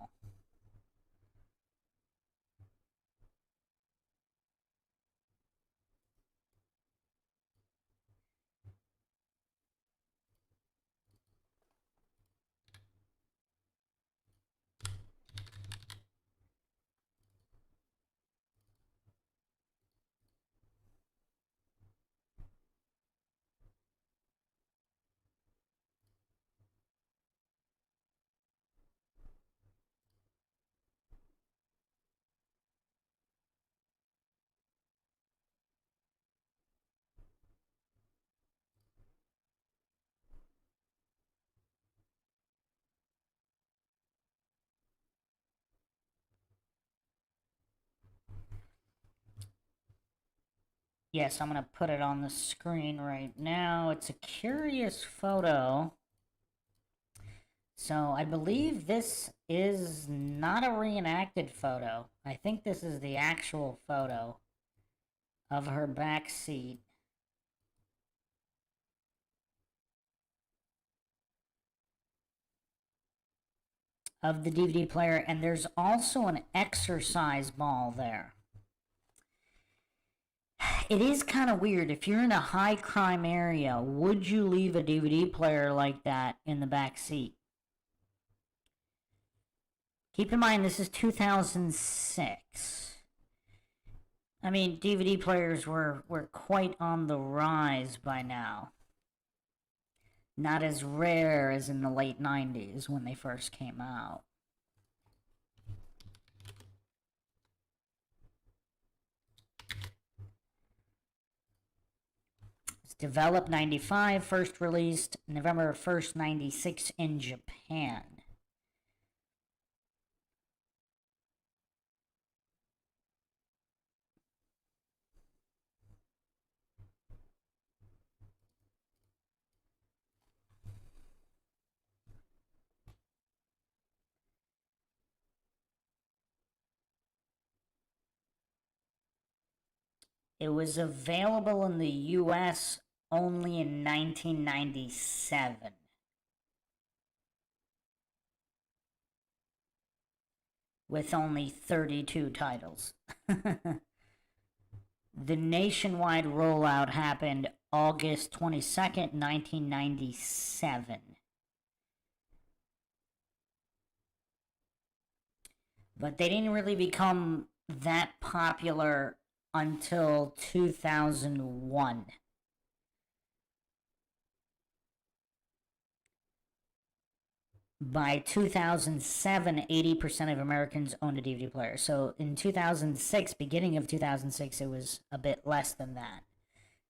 [SPEAKER 2] Yes, I'm going to put it on the screen right now. It's a curious photo. So I believe this is not a reenacted photo. I think this is the actual photo of her back seat. Of the DVD player, and there's also an exercise ball there. It is kind of weird. If you're in a high crime area, would you leave a DVD player like that in the back seat? Keep in mind, this is 2006. I mean, DVD players were quite on the rise by now. Not as rare as in the late 90s when they first came out. It's developed 95, first released November 1st, 96 in Japan. It was available in the US only in 1997. With only 32 titles. The nationwide rollout happened August 22nd, 1997. But they didn't really become that popular until 2001. By 2007, 80% of Americans owned a DVD player. So in 2006, beginning of 2006, it was a bit less than that.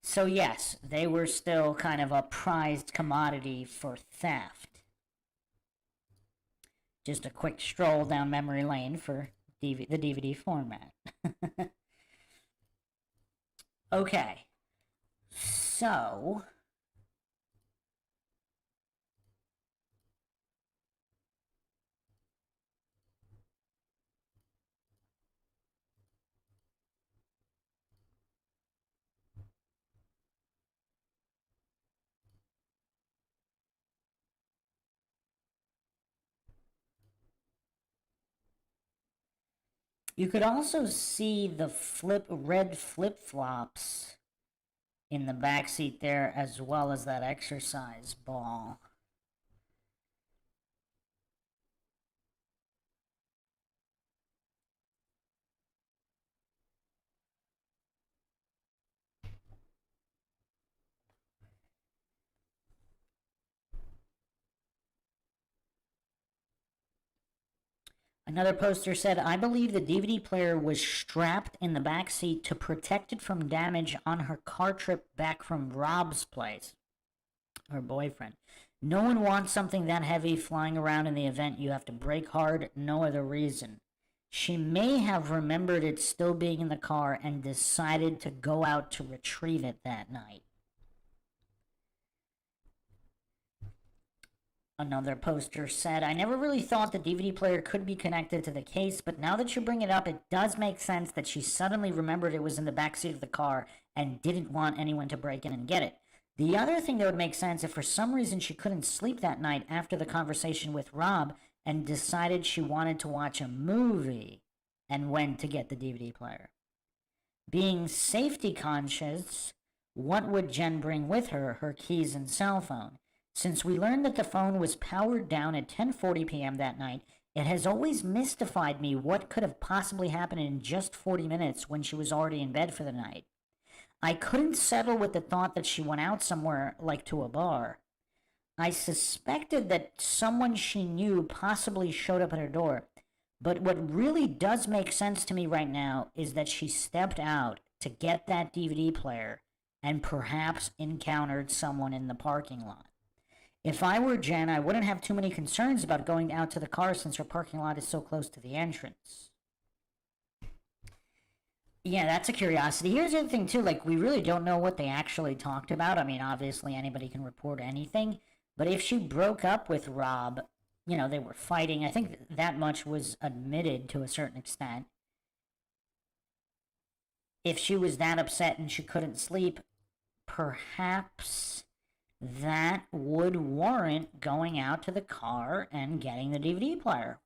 [SPEAKER 2] So yes, they were still kind of a prized commodity for theft. Just a quick stroll down memory lane for the DVD format. Okay, so you could also see the red flip-flops in the back seat there, as well as that exercise ball. Another poster said, I believe the DVD player was strapped in the back seat to protect it from damage on her car trip back from Rob's place, her boyfriend. No one wants something that heavy flying around in the event. You have to brake hard, no other reason. She may have remembered it still being in the car and decided to go out to retrieve it that night. Another poster said, I never really thought the DVD player could be connected to the case, but now that you bring it up, it does make sense that she suddenly remembered it was in the backseat of the car and didn't want anyone to break in and get it. The other thing that would make sense, if for some reason she couldn't sleep that night after the conversation with Rob and decided she wanted to watch a movie and went to get the DVD player. Being safety conscious, what would Jen bring with her? Her keys and cell phone. Since we learned that the phone was powered down at 10:40 p.m. that night, it has always mystified me what could have possibly happened in just 40 minutes when she was already in bed for the night. I couldn't settle with the thought that she went out somewhere, like to a bar. I suspected that someone she knew possibly showed up at her door, but what really does make sense to me right now is that she stepped out to get that DVD player and perhaps encountered someone in the parking lot. If I were Jen, I wouldn't have too many concerns about going out to the car since her parking lot is so close to the entrance. Yeah, that's a curiosity. Here's the other thing, too. Like, we really don't know what they actually talked about. I mean, obviously, anybody can report anything. But if she broke up with Rob, you know, they were fighting. I think that much was admitted to a certain extent. If she was that upset and she couldn't sleep, perhaps that would warrant going out to the car and getting the DVD player.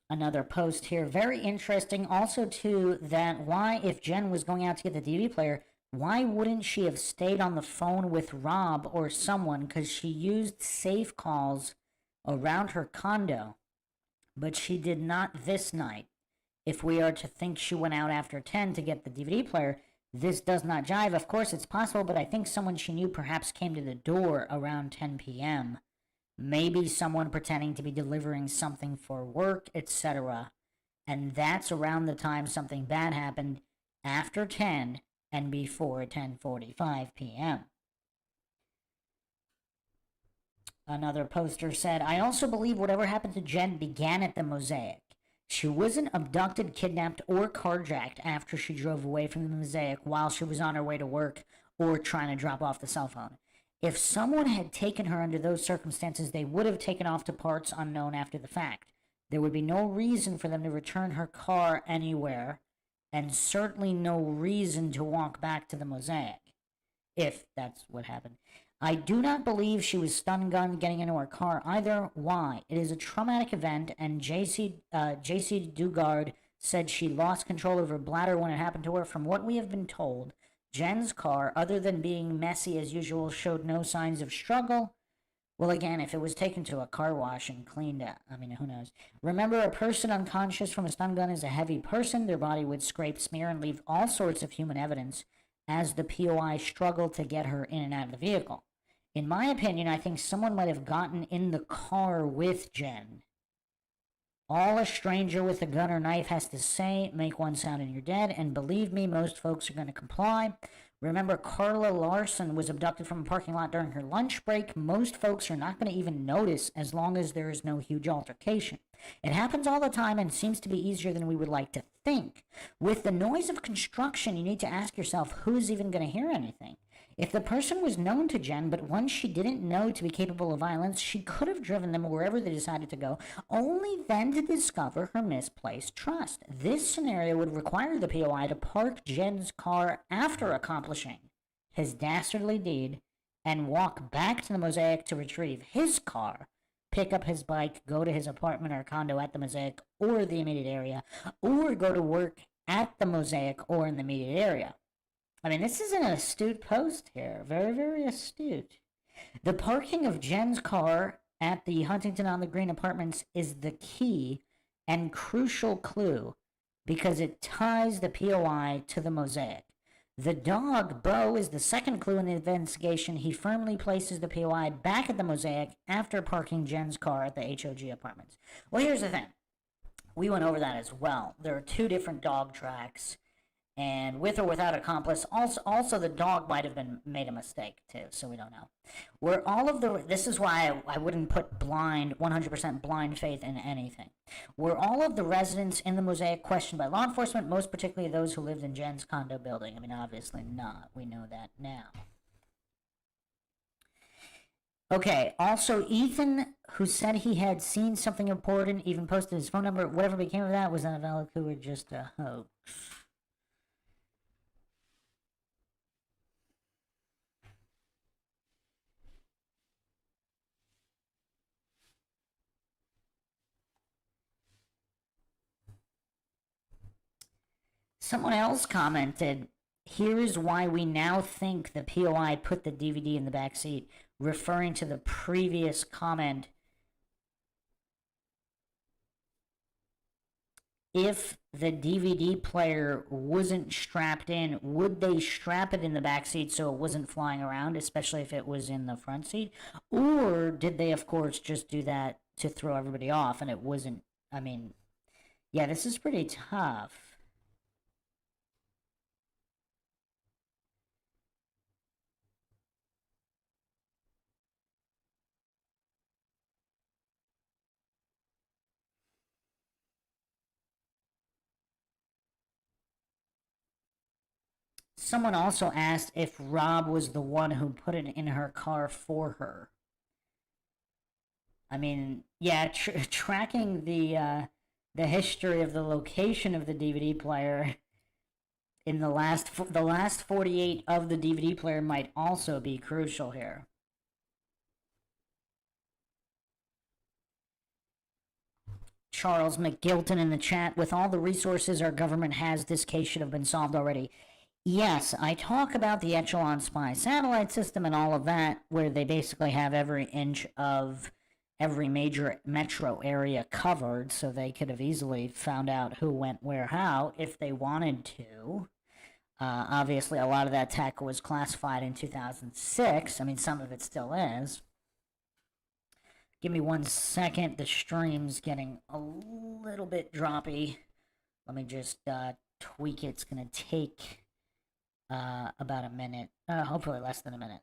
[SPEAKER 2] Another post here, very interesting. Also, too, that why, if Jen was going out to get the DVD player, why wouldn't she have stayed on the phone with Rob or someone? Because she used safe calls around her condo, but she did not this night. If we are to think she went out after 10 to get the DVD player, this does not jive. Of course, it's possible, but I think someone she knew perhaps came to the door around 10 p.m. Maybe someone pretending to be delivering something for work, etc. And that's around the time something bad happened, after 10 and before 10:45 p.m. Another poster said, I also believe whatever happened to Jen began at the Mosaic. She wasn't abducted, kidnapped, or carjacked after she drove away from the Mosaic while she was on her way to work or trying to drop off the cell phone. If someone had taken her under those circumstances, they would have taken off to parts unknown after the fact. There would be no reason for them to return her car anywhere, and certainly no reason to walk back to the Mosaic, if that's what happened. I do not believe she was stun-gunned getting into her car either. Why? It is a traumatic event, and J.C. Dugard said she lost control of her bladder when it happened to her. From what we have been told, Jen's car, other than being messy as usual, showed no signs of struggle. Well, again, if it was taken to a car wash and cleaned up, I mean, who knows? Remember, a person unconscious from a stun gun is a heavy person. Their body would scrape, smear, and leave all sorts of human evidence as the POI struggled to get her in and out of the vehicle. In my opinion, I think someone might have gotten in the car with Jen. All a stranger with a gun or knife has to say, make one sound and you're dead, and believe me, most folks are going to comply. Remember, Carla Larson was abducted from a parking lot during her lunch break. Most folks are not going to even notice as long as there is no huge altercation. It happens all the time and seems to be easier than we would like to think. With the noise of construction, you need to ask yourself, who's even going to hear anything? If the person was known to Jen, but one she didn't know to be capable of violence, she could have driven them wherever they decided to go, only then to discover her misplaced trust. This scenario would require the POI to park Jen's car after accomplishing his dastardly deed and walk back to the Mosaic to retrieve his car, pick up his bike, go to his apartment or condo at the Mosaic or the immediate area, or go to work at the Mosaic or in the immediate area. I mean, this is an astute post here. Very, very astute. The parking of Jen's car at the Huntington on the Green apartments is the key and crucial clue because it ties the POI to the Mosaic. The dog, Bo, is the second clue in the investigation. He firmly places the POI back at the Mosaic after parking Jen's car at the HOG apartments. Well, here's the thing. We went over that as well. There are two different dog tracks, and with or without accomplice, also the dog might have been made a mistake too, so we don't know. Where all of the, this is why I wouldn't put 100% blind faith in anything. Were all of the residents in the Mosaic questioned by law enforcement, most particularly those who lived in Jen's condo building? I mean, obviously not. We know that now. Okay, also Ethan, who said he had seen something important, even posted his phone number, whatever became of that, was that a valid clue or just a hoax? Someone else commented, here's why we now think the POI put the DVD in the back seat, referring to the previous comment. If the DVD player wasn't strapped in, would they strap it in the back seat so it wasn't flying around, especially if it was in the front seat? Or did they, of course, just do that to throw everybody off and it wasn't, I mean, yeah, this is pretty tough. Someone also asked if Rob was the one who put it in her car for her. I mean, yeah, tracking the history of the location of the DVD player in the last 48 of the DVD player might also be crucial here. Charles McGilton in the chat, with all the resources our government has, this case should have been solved already. Yes, I talk about the Echelon Spy satellite system and all of that, where they basically have every inch of every major metro area covered, so they could have easily found out who went where how if they wanted to. Obviously, a lot of that tech was classified in 2006. I mean, some of it still is. Give me 1 second. The stream's getting a little bit droppy. Let me just tweak it. It's going to take about a minute. Hopefully less than a minute.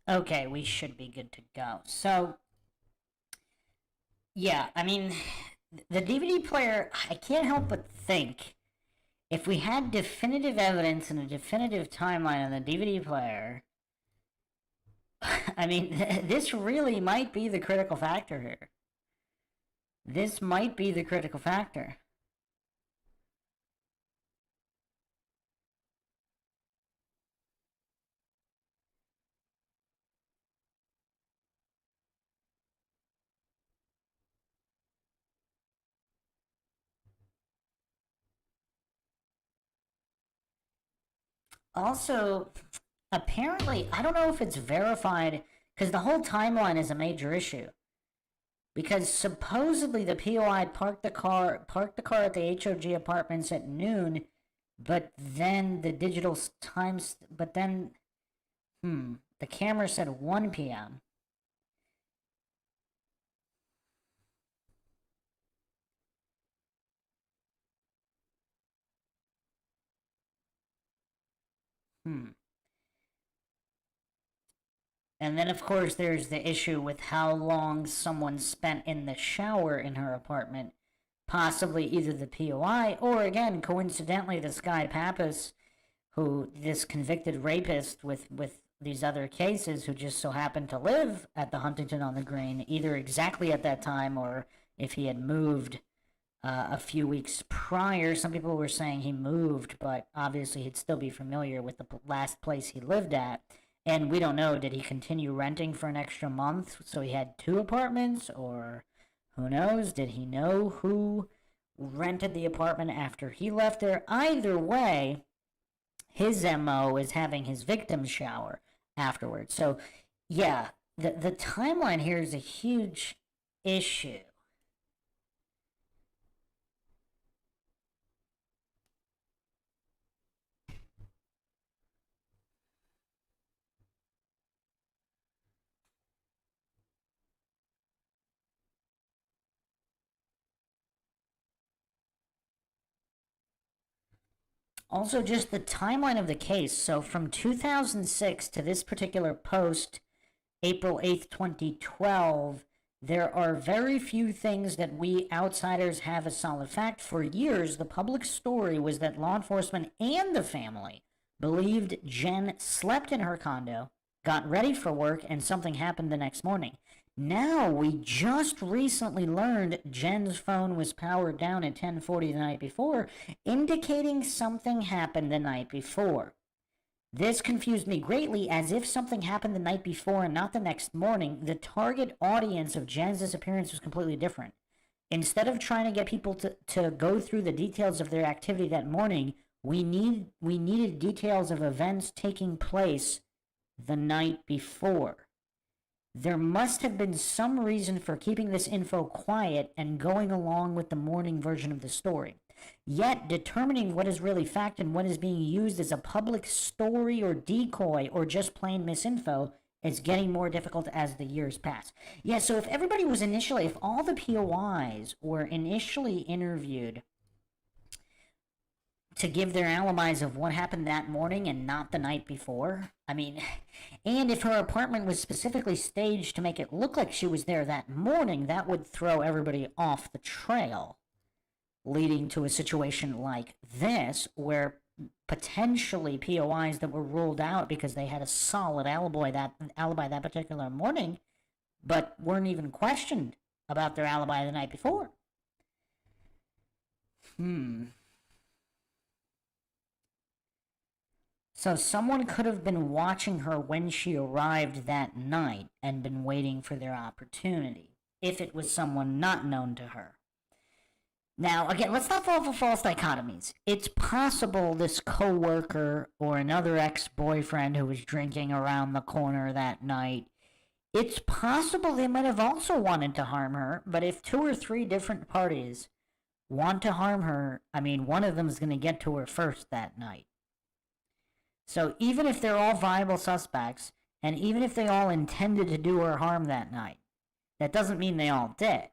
[SPEAKER 2] Okay, we should be good to go. So, yeah, I mean, the DVD player, I can't help but think if we had definitive evidence and a definitive timeline on the DVD player, I mean, this really might be the critical factor here. This might be the critical factor. Also, apparently, I don't know if it's verified, because the whole timeline is a major issue. Because supposedly the POI parked the car at the HOG apartments at noon, but then the digital times, but then, the camera said 1 p.m. And then, of course, there's the issue with how long someone spent in the shower in her apartment. Possibly either the POI or, again, coincidentally, this guy Pappas, who, this convicted rapist with these other cases, who just so happened to live at the Huntington on the Green, either exactly at that time or if he had moved a few weeks prior. Some people were saying he moved, but obviously he'd still be familiar with the last place he lived at. And we don't know, did he continue renting for an extra month so he had 2 apartments? Or who knows, did he know who rented the apartment after he left there? Either way, his MO is having his victim shower afterwards. So, yeah, the timeline here is a huge issue. Also, just the timeline of the case. So, from 2006 to this particular post, April 8th, 2012, there are very few things that we outsiders have as solid fact. For years, the public story was that law enforcement and the family believed Jen slept in her condo, got ready for work, and something happened the next morning. Now, we just recently learned Jen's phone was powered down at 10:40 the night before, indicating something happened the night before. This confused me greatly, as if something happened the night before and not the next morning. The target audience of Jen's disappearance was completely different. Instead of trying to get people to go through the details of their activity that morning, we needed details of events taking place the night before. There must have been some reason for keeping this info quiet and going along with the morning version of the story. Yet, determining what is really fact and what is being used as a public story or decoy or just plain misinfo is getting more difficult as the years pass. Yeah, so if everybody was initially, if all the POIs were initially interviewed to give their alibis of what happened that morning and not the night before, I mean, and if her apartment was specifically staged to make it look like she was there that morning, that would throw everybody off the trail, leading to a situation like this, where potentially POIs that were ruled out because they had a solid alibi that particular morning, but weren't even questioned about their alibi the night before. So someone could have been watching her when she arrived that night and been waiting for their opportunity, if it was someone not known to her. Now, again, let's not fall for false dichotomies. It's possible this co-worker or another ex-boyfriend who was drinking around the corner that night, it's possible they might have also wanted to harm her, but if 2 or 3 different parties want to harm her, I mean, one of them is going to get to her first that night. So even if they're all viable suspects, and even if they all intended to do her harm that night, that doesn't mean they all did.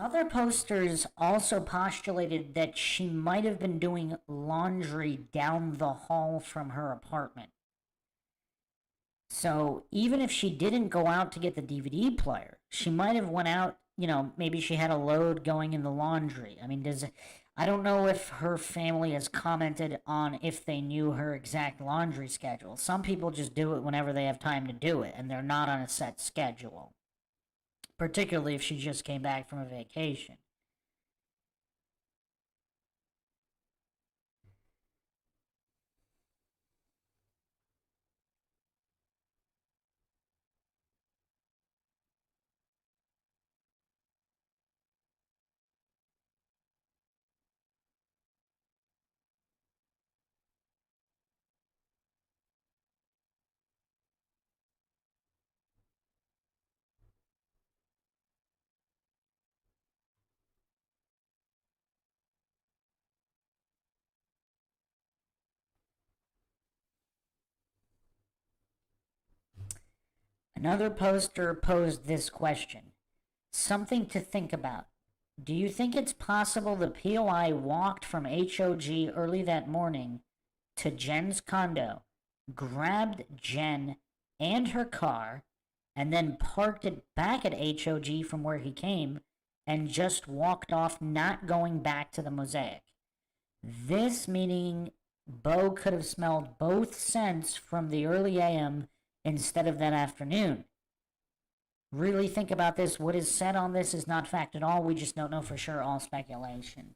[SPEAKER 2] Other posters also postulated that she might have been doing laundry down the hall from her apartment. So even if she didn't go out to get the DVD player, she might have went out, maybe she had a load going in the laundry. I mean, I don't know if her family has commented on if they knew her exact laundry schedule. Some people just do it whenever they have time to do it, and they're not on a set schedule. Particularly if she just came back from a vacation. Another poster posed this question. Something to think about. Do you think it's possible the POI walked from HOG early that morning to Jen's condo, grabbed Jen and her car, and then parked it back at HOG from where he came, and just walked off, not going back to the Mosaic? This meaning Bo could have smelled both scents from the early AM instead of that afternoon. Really think about this. What is said on this is not fact at all. We just don't know for sure. All speculation.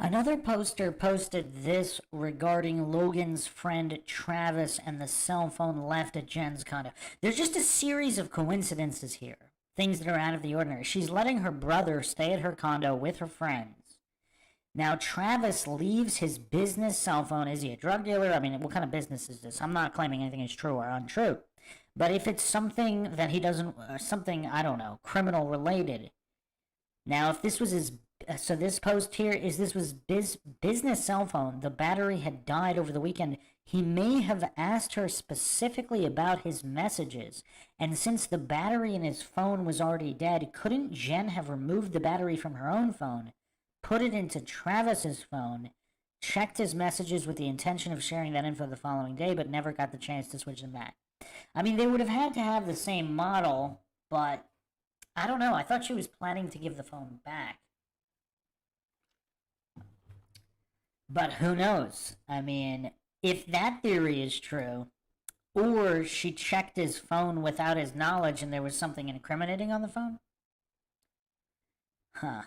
[SPEAKER 2] Another poster posted this regarding Logan's friend Travis and the cell phone left at Jen's condo. There's just a series of coincidences here. Things that are out of the ordinary. She's letting her brother stay at her condo with her friends. Now, Travis leaves his business cell phone. Is he a drug dealer? I mean, what kind of business is this? I'm not claiming anything is true or untrue. But if it's something that he doesn't, something, I don't know, criminal related. Now, if this was his, so this post here is this was business cell phone. The battery had died over the weekend. He may have asked her specifically about his messages. And since the battery in his phone was already dead, couldn't Jen have removed the battery from her own phone, put it into Travis's phone, checked his messages with the intention of sharing that info the following day, but never got the chance to switch them back? I mean, they would have had to have the same model, but I don't know. I thought she was planning to give the phone back. But who knows? I mean, if that theory is true, or she checked his phone without his knowledge and there was something incriminating on the phone? Huh.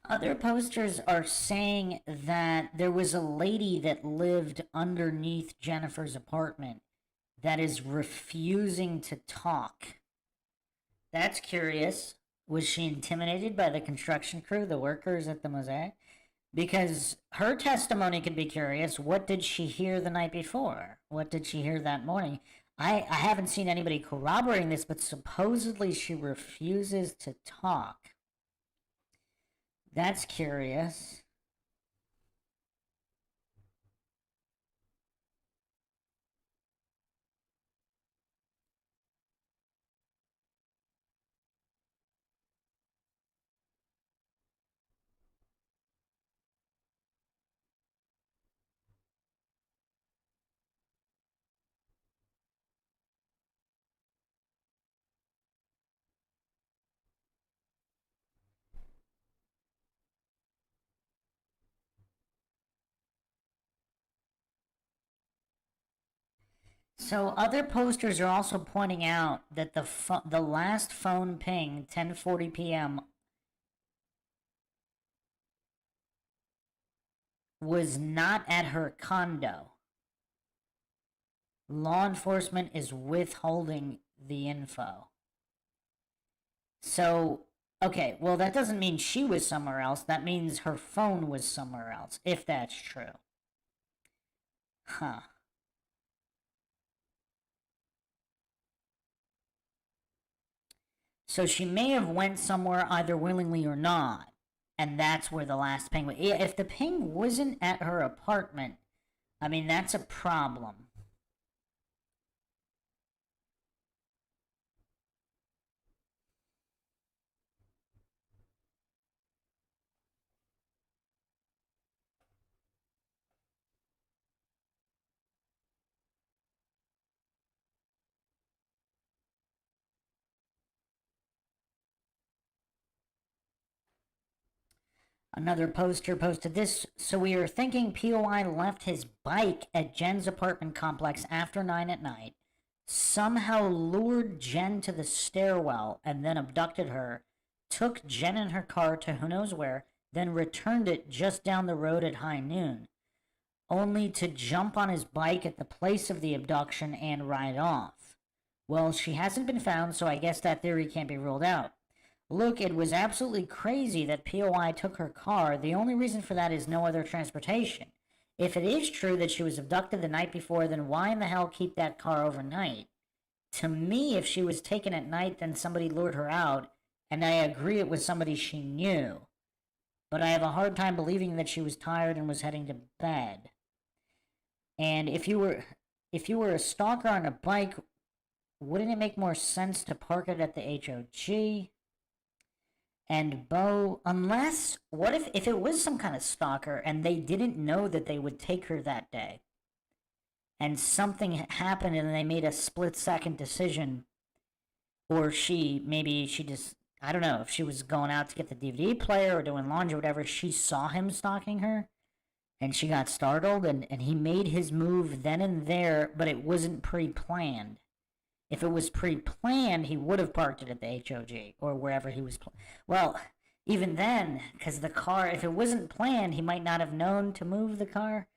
[SPEAKER 2] Other posters are saying that there was a lady that lived underneath Jennifer's apartment that is refusing to talk. That's curious. Was she intimidated by the construction crew, the workers at the mosaic? Because her testimony could be curious. What did she hear the night before? What did she hear that morning? I haven't seen anybody corroborating this, but supposedly she refuses to talk. That's curious. So other posters are also pointing out that the last phone ping, 10:40 p.m., was not at her condo. Law enforcement is withholding the info. So, okay, well, that doesn't mean she was somewhere else. That means her phone was somewhere else, if that's true. Huh. So she may have went somewhere either willingly or not, and that's where the last ping was. Yeah, if the ping wasn't at her apartment, I mean, that's a problem. Another poster posted this. So we are thinking POI left his bike at Jen's apartment complex after 9 at night, somehow lured Jen to the stairwell and then abducted her, took Jen in her car to who knows where, then returned it just down the road at high noon, only to jump on his bike at the place of the abduction and ride off. Well, she hasn't been found, so I guess that theory can't be ruled out. Look, it was absolutely crazy that POI took her car. The only reason for that is no other transportation. If it is true that she was abducted the night before, then why in the hell keep that car overnight? To me, if she was taken at night, then somebody lured her out, and I agree it was somebody she knew. But I have a hard time believing that she was tired and was heading to bed. And if you were a stalker on a bike, wouldn't it make more sense to park it at the HOG? And Bo, unless, what if it was some kind of stalker and they didn't know that they would take her that day? And something happened and they made a split-second decision. Or maybe she just, I don't know, if she was going out to get the DVD player or doing laundry or whatever, she saw him stalking her. And she got startled and he made his move then and there, but it wasn't pre-planned. If it was pre-planned, he would have parked it at the HOG or wherever he was. Well, even then, because the car, if it wasn't planned, he might not have known to move the car.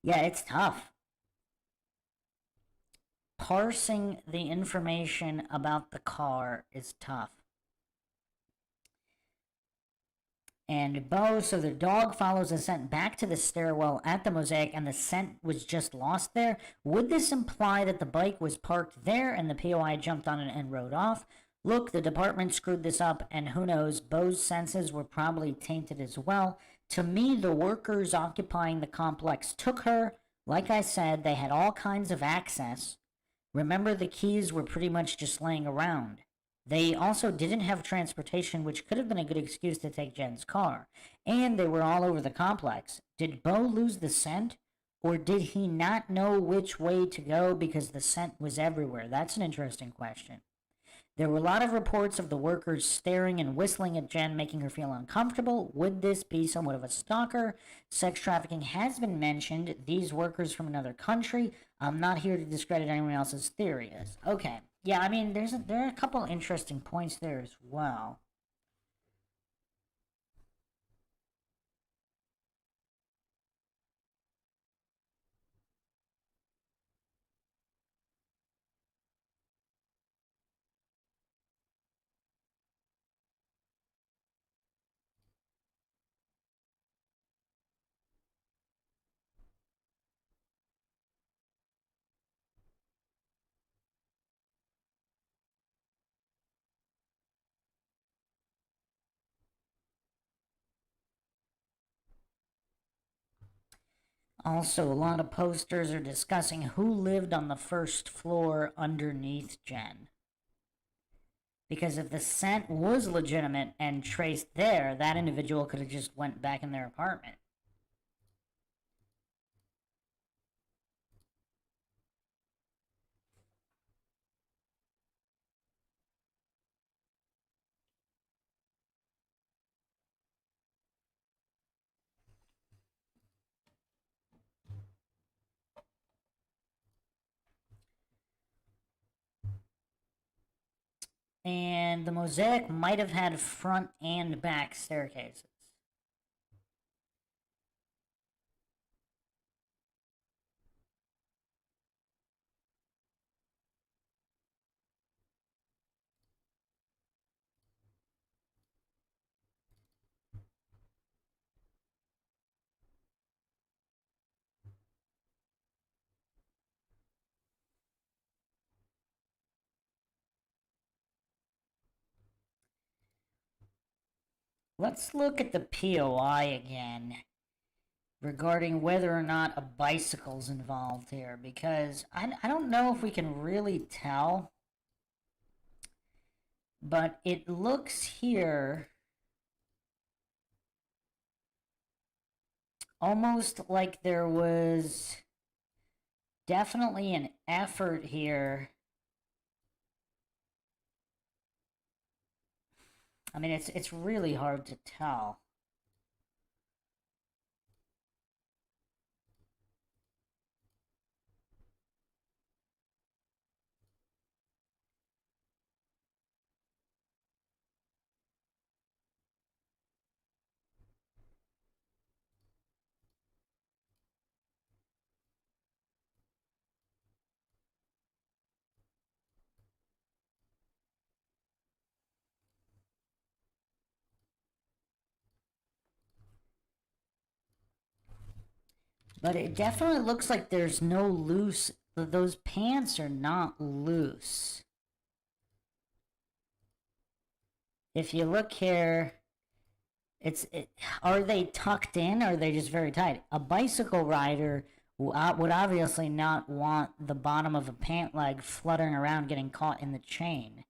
[SPEAKER 2] Yeah, it's tough. Parsing the information about the car is tough. And Bo, so the dog follows the scent back to the stairwell at the mosaic and the scent was just lost there. Would this imply that the bike was parked there and the POI jumped on it and rode off? Look, the department screwed this up and who knows, Bo's senses were probably tainted as well. To me, the workers occupying the complex took her. Like I said, they had all kinds of access. Remember, the keys were pretty much just laying around. They also didn't have transportation, which could have been a good excuse to take Jen's car. And they were all over the complex. Did Bo lose the scent? Or did he not know which way to go because the scent was everywhere? That's an interesting question. There were a lot of reports of the workers staring and whistling at Jen, making her feel uncomfortable. Would this be somewhat of a stalker? Sex trafficking has been mentioned. These workers from another country. I'm not here to discredit anyone else's theories. Okay. Yeah, I mean, there are a couple interesting points there as well. Also, a lot of posters are discussing who lived on the first floor underneath Jen. Because if the scent was legitimate and traced there, that individual could have just went back in their apartment. And the mosaic might have had front and back staircases. Let's look at the POI again regarding whether or not a bicycle's involved here, because I don't know if we can really tell, but it looks here almost like there was definitely an effort here. I mean, it's really hard to tell. But it definitely looks like there's no loose, those pants are not loose. If you look here, are they tucked in or are they just very tight? A bicycle rider would obviously not want the bottom of a pant leg fluttering around getting caught in the chain.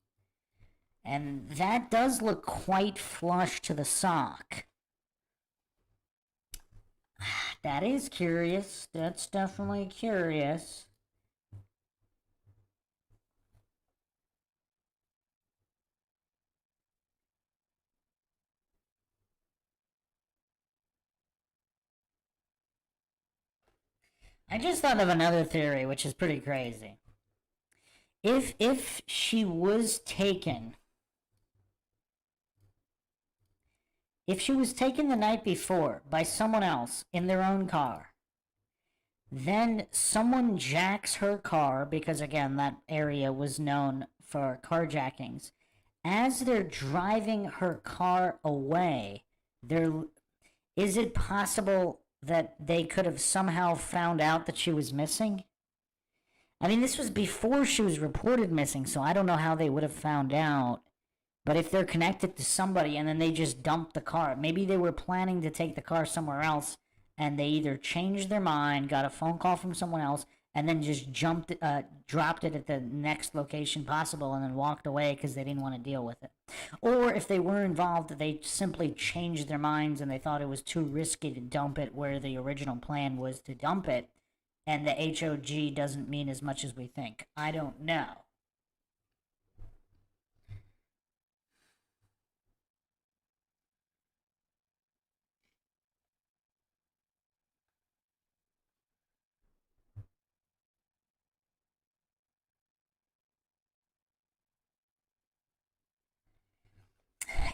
[SPEAKER 2] And that does look quite flush to the sock. That is curious. That's definitely curious. I just thought of another theory, which is pretty crazy. If she was taken, if she was taken the night before by someone else in their own car, then someone jacks her car, because again, that area was known for carjackings. As they're driving her car away, is it possible that they could have somehow found out that she was missing? I mean, this was before she was reported missing, so I don't know how they would have found out. But if they're connected to somebody and then they just dumped the car, maybe they were planning to take the car somewhere else and they either changed their mind, got a phone call from someone else, and then just dropped it at the next location possible and then walked away because they didn't want to deal with it. Or if they were involved, they simply changed their minds and they thought it was too risky to dump it where the original plan was to dump it, and the HOG doesn't mean as much as we think. I don't know.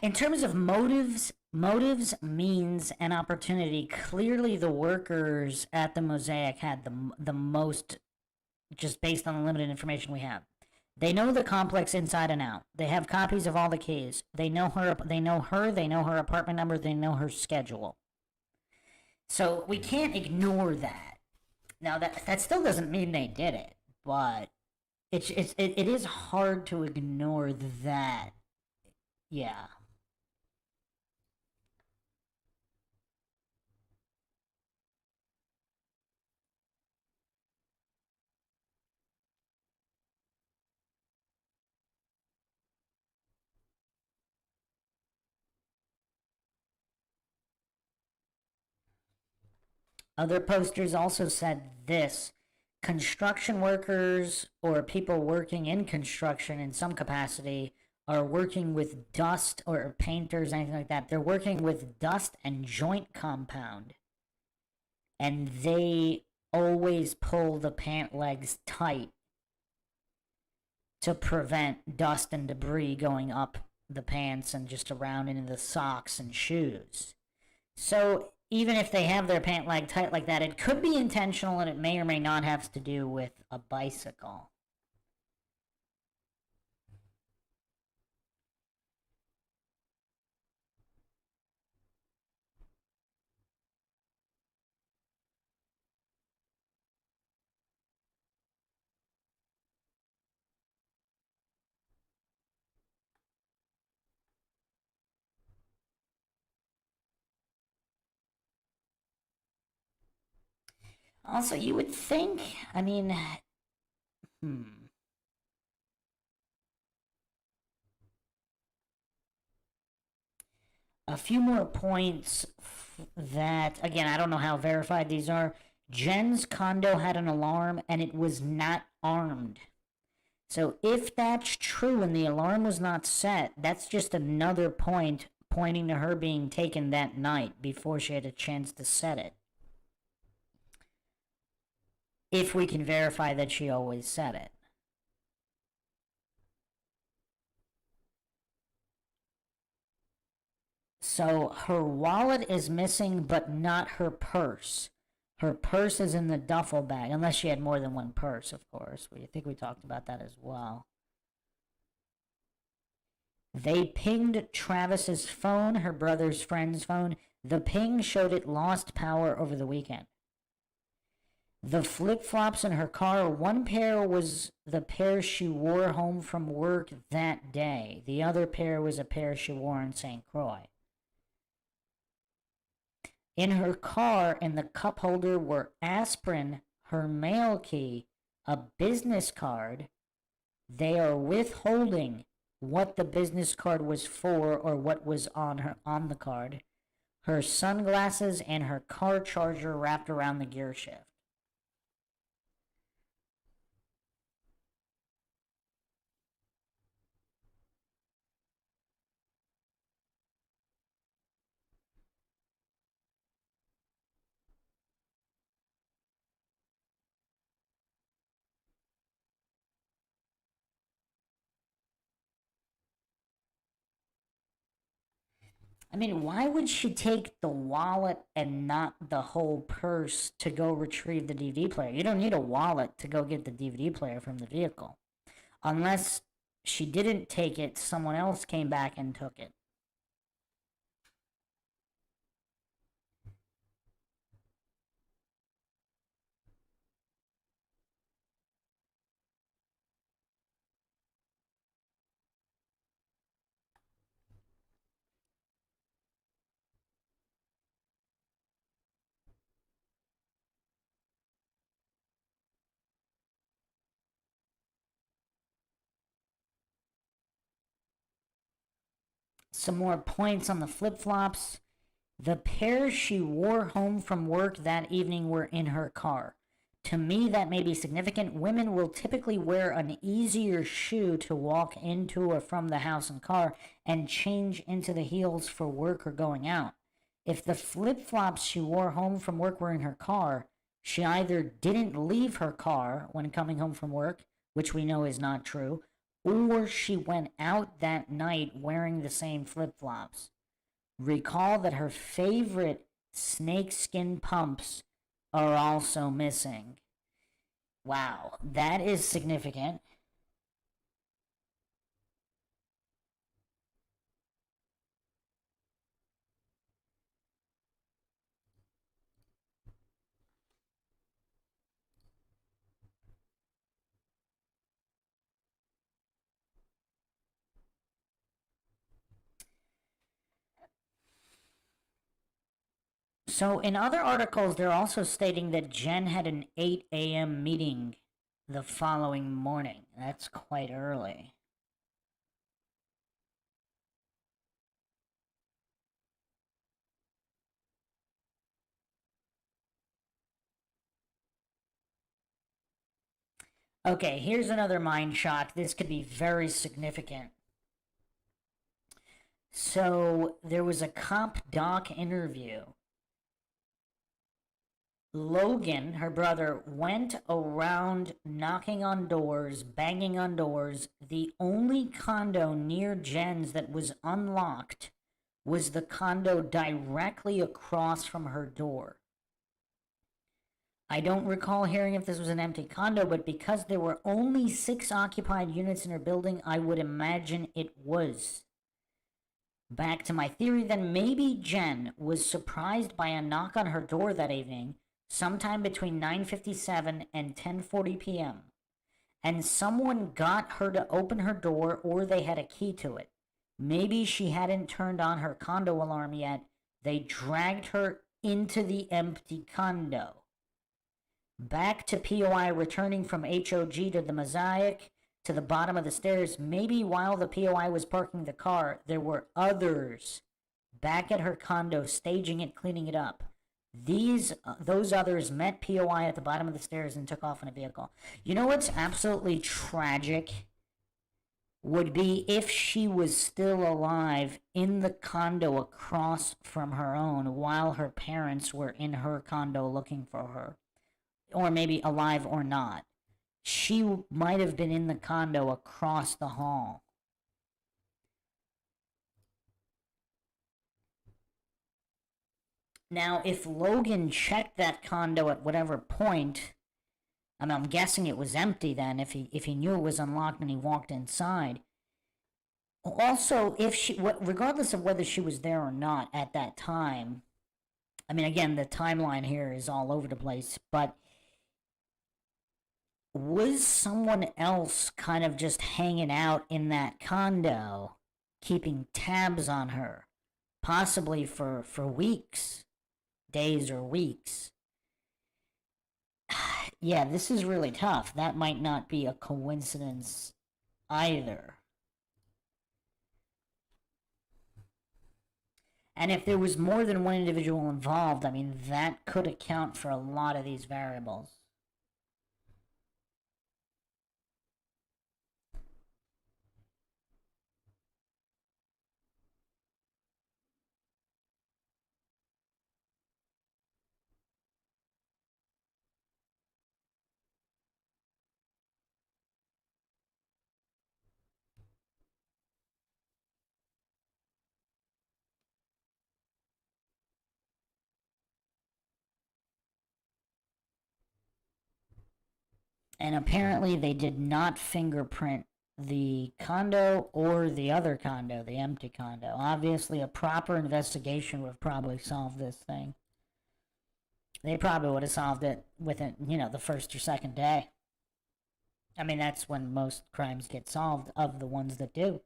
[SPEAKER 2] In terms of motives, means, and opportunity, clearly the workers at the Mosaic had the most, just based on the limited information we have. They know the complex inside and out. They have copies of all the keys. They know her, they know her apartment number, they know her schedule. So we can't ignore that. Now that still doesn't mean they did it, but it is hard to ignore that. Yeah. Other posters also said this: construction workers or people working in construction in some capacity are working with dust, or painters, anything like that. They're working with dust and joint compound. And they always pull the pant legs tight to prevent dust and debris going up the pants and just around into the socks and shoes. So even if they have their pant leg tight like that, it could be intentional, and it may or may not have to do with a bicycle. Also, you would think, I mean, a few more points that, again, I don't know how verified these are. Jen's condo had an alarm and it was not armed. So if that's true and the alarm was not set, that's just another point pointing to her being taken that night before she had a chance to set it. If we can verify that she always set it. So her wallet is missing, but not her purse. Her purse is in the duffel bag, unless she had more than one purse, of course. I think we talked about that as well. They pinged Travis's phone, her brother's friend's phone. The ping showed it lost power over the weekend. The flip-flops in her car, one pair was the pair she wore home from work that day. The other pair was a pair she wore in St. Croix. In her car, in the cup holder, were aspirin, her mail key, a business card. They are withholding what the business card was for or what was on the card. Her sunglasses and her car charger wrapped around the gear shift. I mean, why would she take the wallet and not the whole purse to go retrieve the DVD player? You don't need a wallet to go get the DVD player from the vehicle. Unless she didn't take it, someone else came back and took it. Some more points on the flip-flops. The pair she wore home from work that evening were in her car. To me, that may be significant. Women will typically wear an easier shoe to walk into or from the house and car and change into the heels for work or going out. If the flip-flops she wore home from work were in her car, she either didn't leave her car when coming home from work, which we know is not true, or she went out that night wearing the same flip-flops. Recall that her favorite snakeskin pumps are also missing. Wow, that is significant. So in other articles, they're also stating that Jen had an 8 a.m. meeting the following morning. That's quite early. Okay, here's another mind shock. This could be very significant. So, there was a cop doc interview. Logan, her brother, went around knocking on doors, banging on doors. The only condo near Jen's that was unlocked was the condo directly across from her door. I don't recall hearing if this was an empty condo, but because there were only 6 occupied units in her building, I would imagine it was. Back to my theory, then maybe Jen was surprised by a knock on her door that evening, sometime between 9:57 and 10:40 p.m., and someone got her to open her door, or they had a key to it. Maybe she hadn't turned on her condo alarm yet. They dragged her into the empty condo. Back to POI returning from HOG to the Mosaic to the bottom of the stairs. Maybe while the POI was parking the car, there were others back at her condo staging it, cleaning it up. Those others met POI at the bottom of the stairs and took off in a vehicle. You know what's absolutely tragic? Would be if she was still alive in the condo across from her own while her parents were in her condo looking for her. Or maybe alive or not. She might have been in the condo across the hall. Now, if Logan checked that condo at whatever point, I mean, I'm guessing it was empty then, if he knew it was unlocked and he walked inside. Also, regardless of whether she was there or not at that time, I mean, again, the timeline here is all over the place, but was someone else kind of just hanging out in that condo, keeping tabs on her, possibly for weeks? Days or weeks. Yeah, this is really tough. That might not be a coincidence either. And if there was more than one individual involved, I mean, that could account for a lot of these variables. And apparently they did not fingerprint the condo or the other condo, the empty condo. Obviously, a proper investigation would have probably solved this thing. They probably would have solved it within, the first or second day. I mean, that's when most crimes get solved, of the ones that do.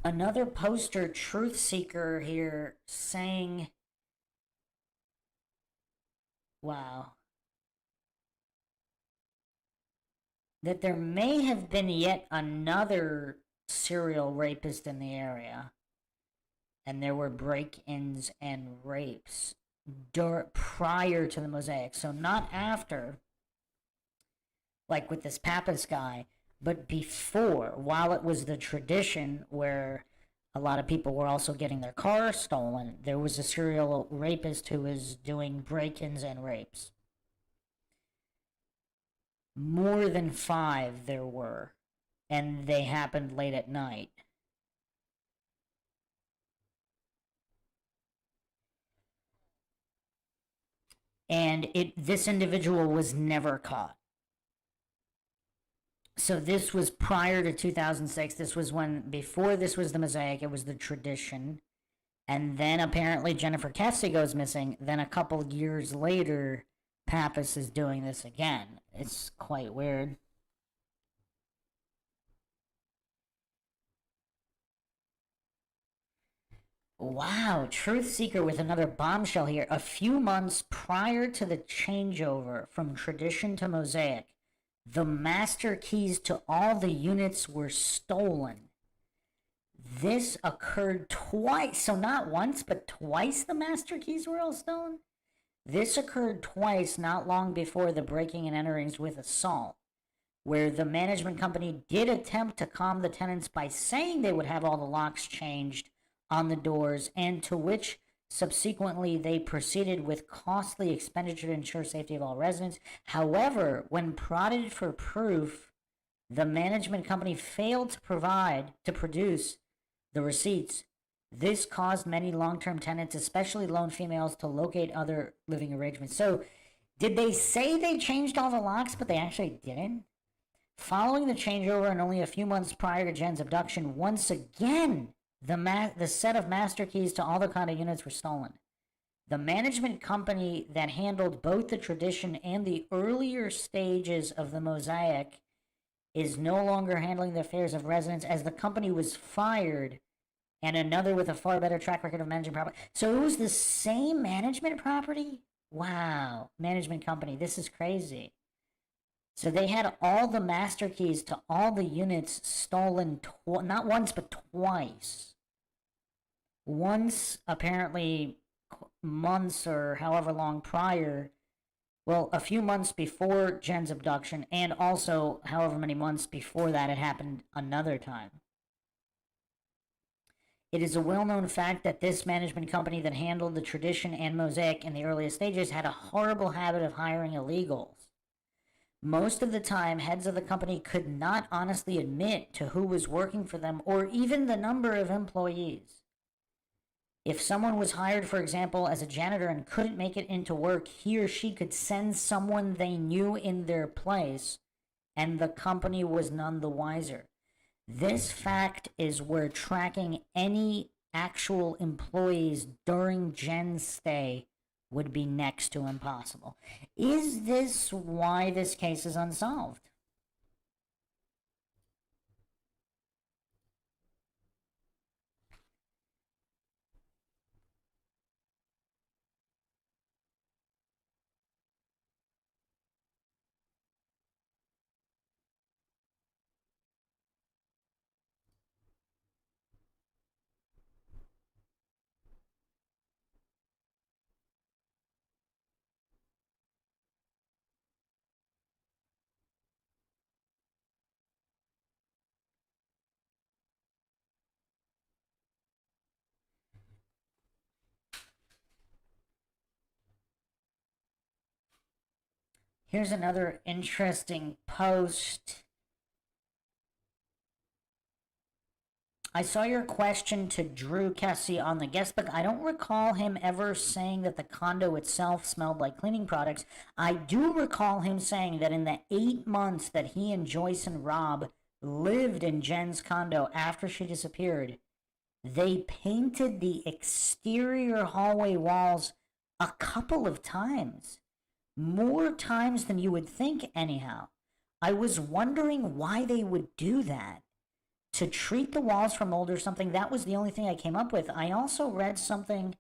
[SPEAKER 2] Another poster truth seeker here saying, wow, that there may have been yet another serial rapist in the area, and there were break-ins and rapes prior to the Mosaic. So not after, like with this Pappas guy, but before, while it was the tradition where a lot of people were also getting their cars stolen, there was a serial rapist who was doing break-ins and rapes. More than 5 there were, and they happened late at night. And this individual was never caught. So this was prior to 2006. This was before this was the Mosaic, it was the tradition. And then apparently Jennifer Kesse goes missing. Then a couple years later, Pappas is doing this again. It's quite weird. Wow, Truth Seeker with another bombshell here. A few months prior to the changeover from Tradition to Mosaic, the master keys to all the units were stolen. This occurred twice, so not once, but twice the master keys were all stolen? This occurred twice not long before the breaking and enterings with Assault, where the management company did attempt to calm the tenants by saying they would have all the locks changed on the doors, and to which subsequently they proceeded with costly expenditure to ensure safety of all residents. However, when prodded for proof, the management company failed to produce the receipts. This caused many long-term tenants, especially lone females, to locate other living arrangements. So, did they say they changed all the locks, but they actually didn't? Following the changeover and only a few months prior to Jen's abduction, once again, the set of master keys to all the condo units were stolen. The management company that handled both the Tradition and the earlier stages of the Mosaic is no longer handling the affairs of residents, as the company was fired and another with a far better track record of managing property. So it was the same management property? Wow. Management company. This is crazy. So they had all the master keys to all the units stolen, not once, but twice. Once, apparently, months or however long prior, well, a few months before Jen's abduction, and also however many months before that it happened another time. It is a well-known fact that this management company that handled the Tradition and Mosaic in the earliest stages had a horrible habit of hiring illegals. Most of the time, heads of the company could not honestly admit to who was working for them or even the number of employees. If someone was hired, for example, as a janitor and couldn't make it into work, he or she could send someone they knew in their place, and the company was none the wiser. This fact is where tracking any actual employees during Jen's stay would be next to impossible. Is this why this case is unsolved? Here's another interesting post. I saw your question to Drew Kesse on the guest book. I don't recall him ever saying that the condo itself smelled like cleaning products. I do recall him saying that in the 8 months that he and Joyce and Rob lived in Jen's condo after she disappeared, they painted the exterior hallway walls a couple of times. More times than you would think, anyhow. I was wondering why they would do that. To treat the walls for mold or something. That was the only thing I came up with. I also read something,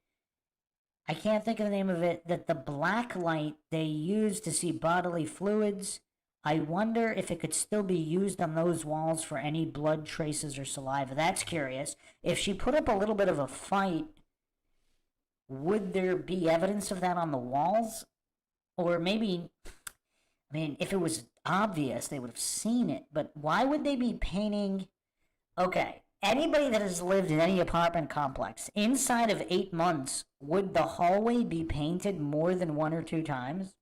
[SPEAKER 2] I can't think of the name of it, that the black light they use to see bodily fluids, I wonder if it could still be used on those walls for any blood traces or saliva. That's curious. If she put up a little bit of a fight, would there be evidence of that on the walls? Or maybe, I mean, if it was obvious, they would have seen it. But why would they be painting? Okay, anybody that has lived in any apartment complex, inside of 8 months, would the hallway be painted more than 1 or 2 times?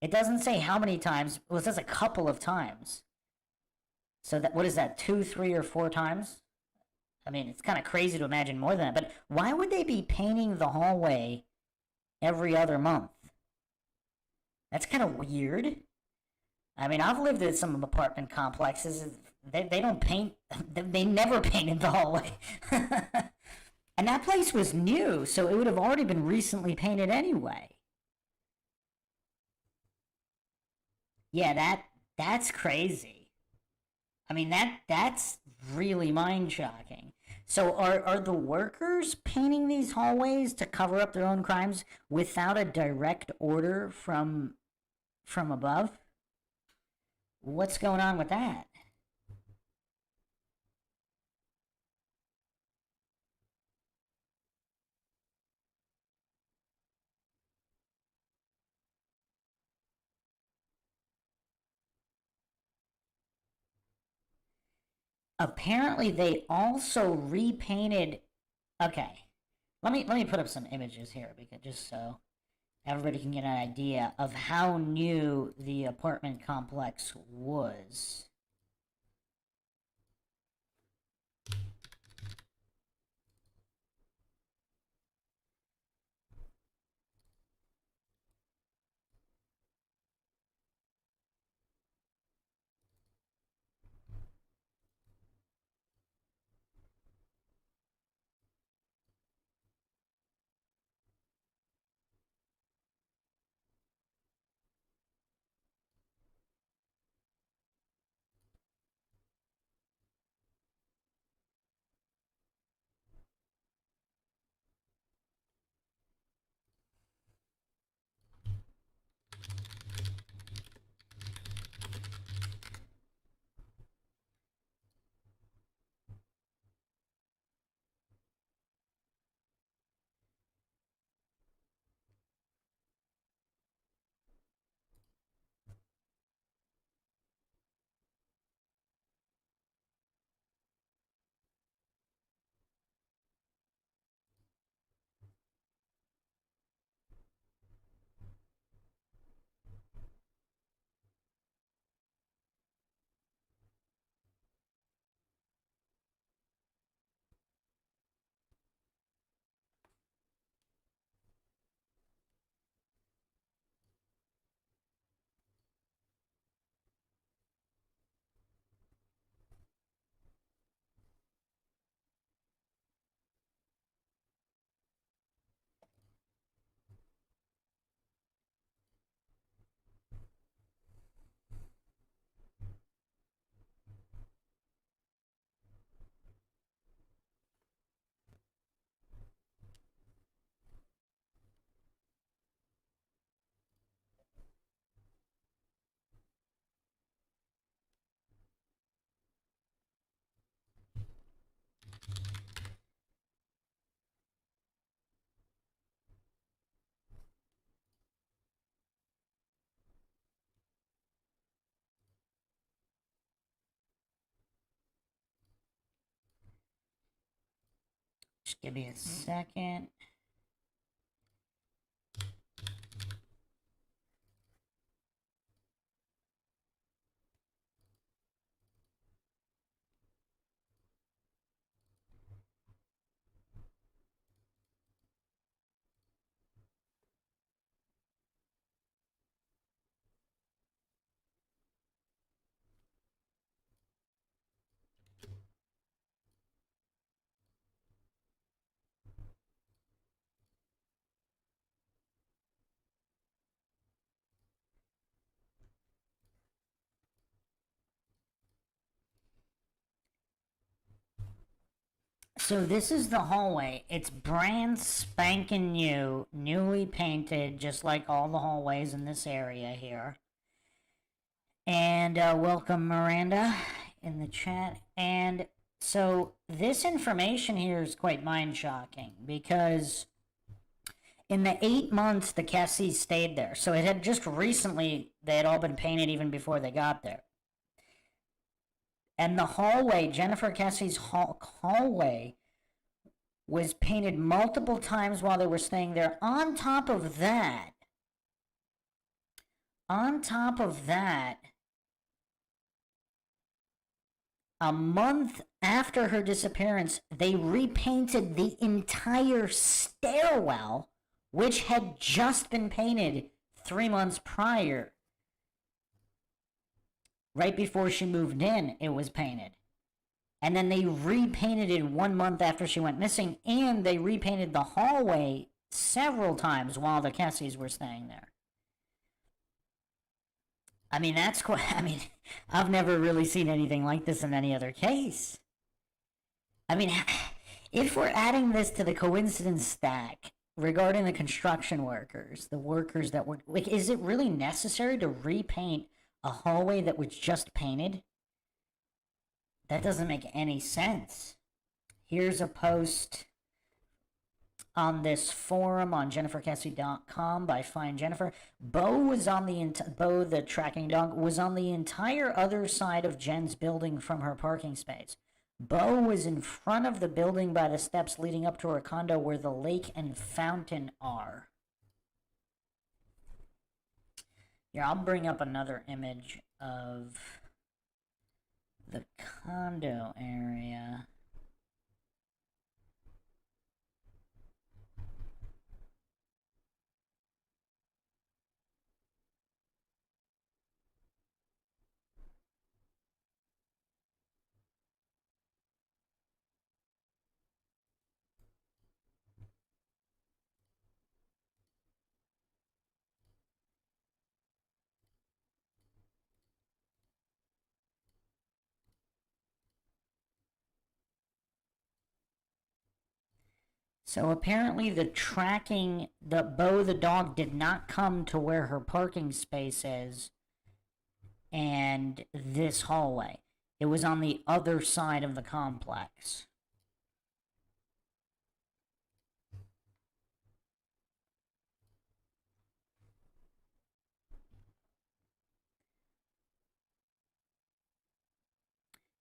[SPEAKER 2] It doesn't say how many times. Well, it says a couple of times. So that, what is that, 2, 3, or 4 times? I mean, it's kind of crazy to imagine more than that. But why would they be painting the hallway every other month? That's kind of weird. I mean, I've lived in some apartment complexes. They don't paint. They never painted the hallway. And that place was new, so it would have already been recently painted anyway. Yeah, that's crazy. I mean, that's really mind-shocking. So are the workers painting these hallways to cover up their own crimes without a direct order from above? What's going on with that? Apparently they also repainted. Okay, let me put up some images here, because just so everybody can get an idea of how new the apartment complex was. Just give me a second. So this is the hallway. It's brand spanking new, newly painted, just like all the hallways in this area here. And welcome Miranda in the chat. And so this information here is quite mind-shocking, because in the 8 months the Kesse stayed there, so it had just recently, they had all been painted even before they got there. And the hallway, Jennifer Kesse's hallway, was painted multiple times while they were staying there. On top of that, a month after her disappearance, they repainted the entire stairwell, which had just been painted 3 months prior. Right before she moved in, it was painted. And then they repainted it 1 month after she went missing, and they repainted the hallway several times while the Kesses were staying there. I mean, that's quite, I mean, I've never really seen anything like this in any other case. I mean, if we're adding this to the coincidence stack regarding the construction workers, the workers that were, like, is it really necessary to repaint a hallway that was just painted? That doesn't make any sense. Here's a post on this forum on jenniferkesse.com by Find Jennifer. Bo was on Bo, the tracking dog, was on the entire other side of Jen's building from her parking space. Bo was in front of the building by the steps leading up to her condo where the lake and fountain are. Here, I'll bring up another image of the condo area. So apparently the Bo the dog did not come to where her parking space is and this hallway. It was on the other side of the complex.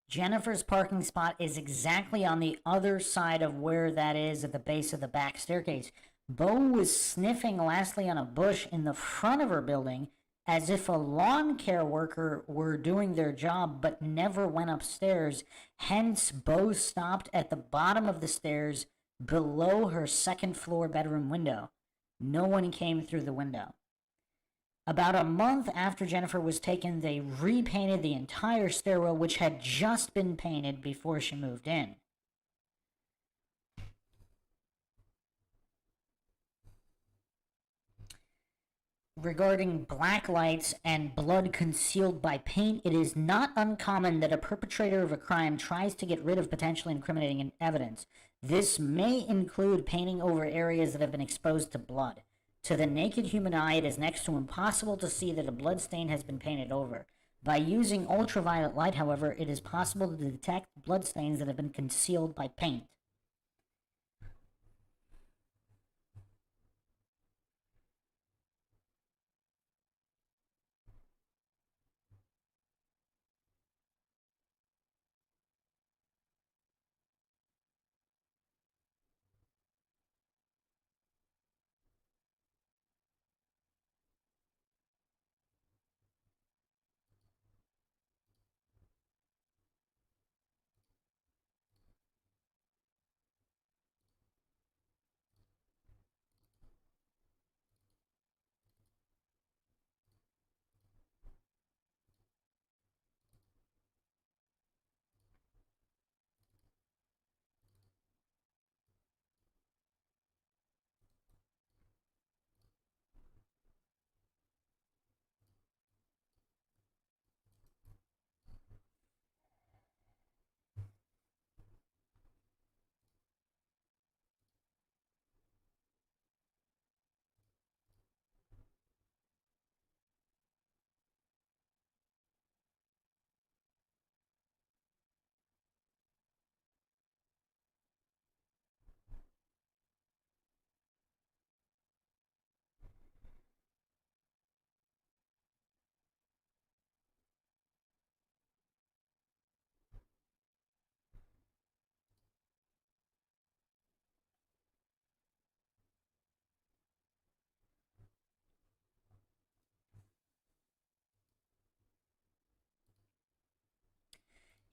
[SPEAKER 2] Jennifer's parking spot is exactly on the other side of where that is at the base of the back staircase. Bo was sniffing lastly on a bush in the front of her building as if a lawn care worker were doing their job but never went upstairs. Hence, Bo stopped at the bottom of the stairs below her second floor bedroom window. No one came through the window. About a month after Jennifer was taken, they repainted the entire stairwell, which had just been painted before she moved in. Regarding black lights and blood concealed by paint, it is not uncommon that a perpetrator of a crime tries to get rid of potentially incriminating evidence. This may include painting over areas that have been exposed to blood. To the naked human eye, it is next to impossible to see that a blood stain has been painted over. By using ultraviolet light, however, it is possible to detect blood stains that have been concealed by paint.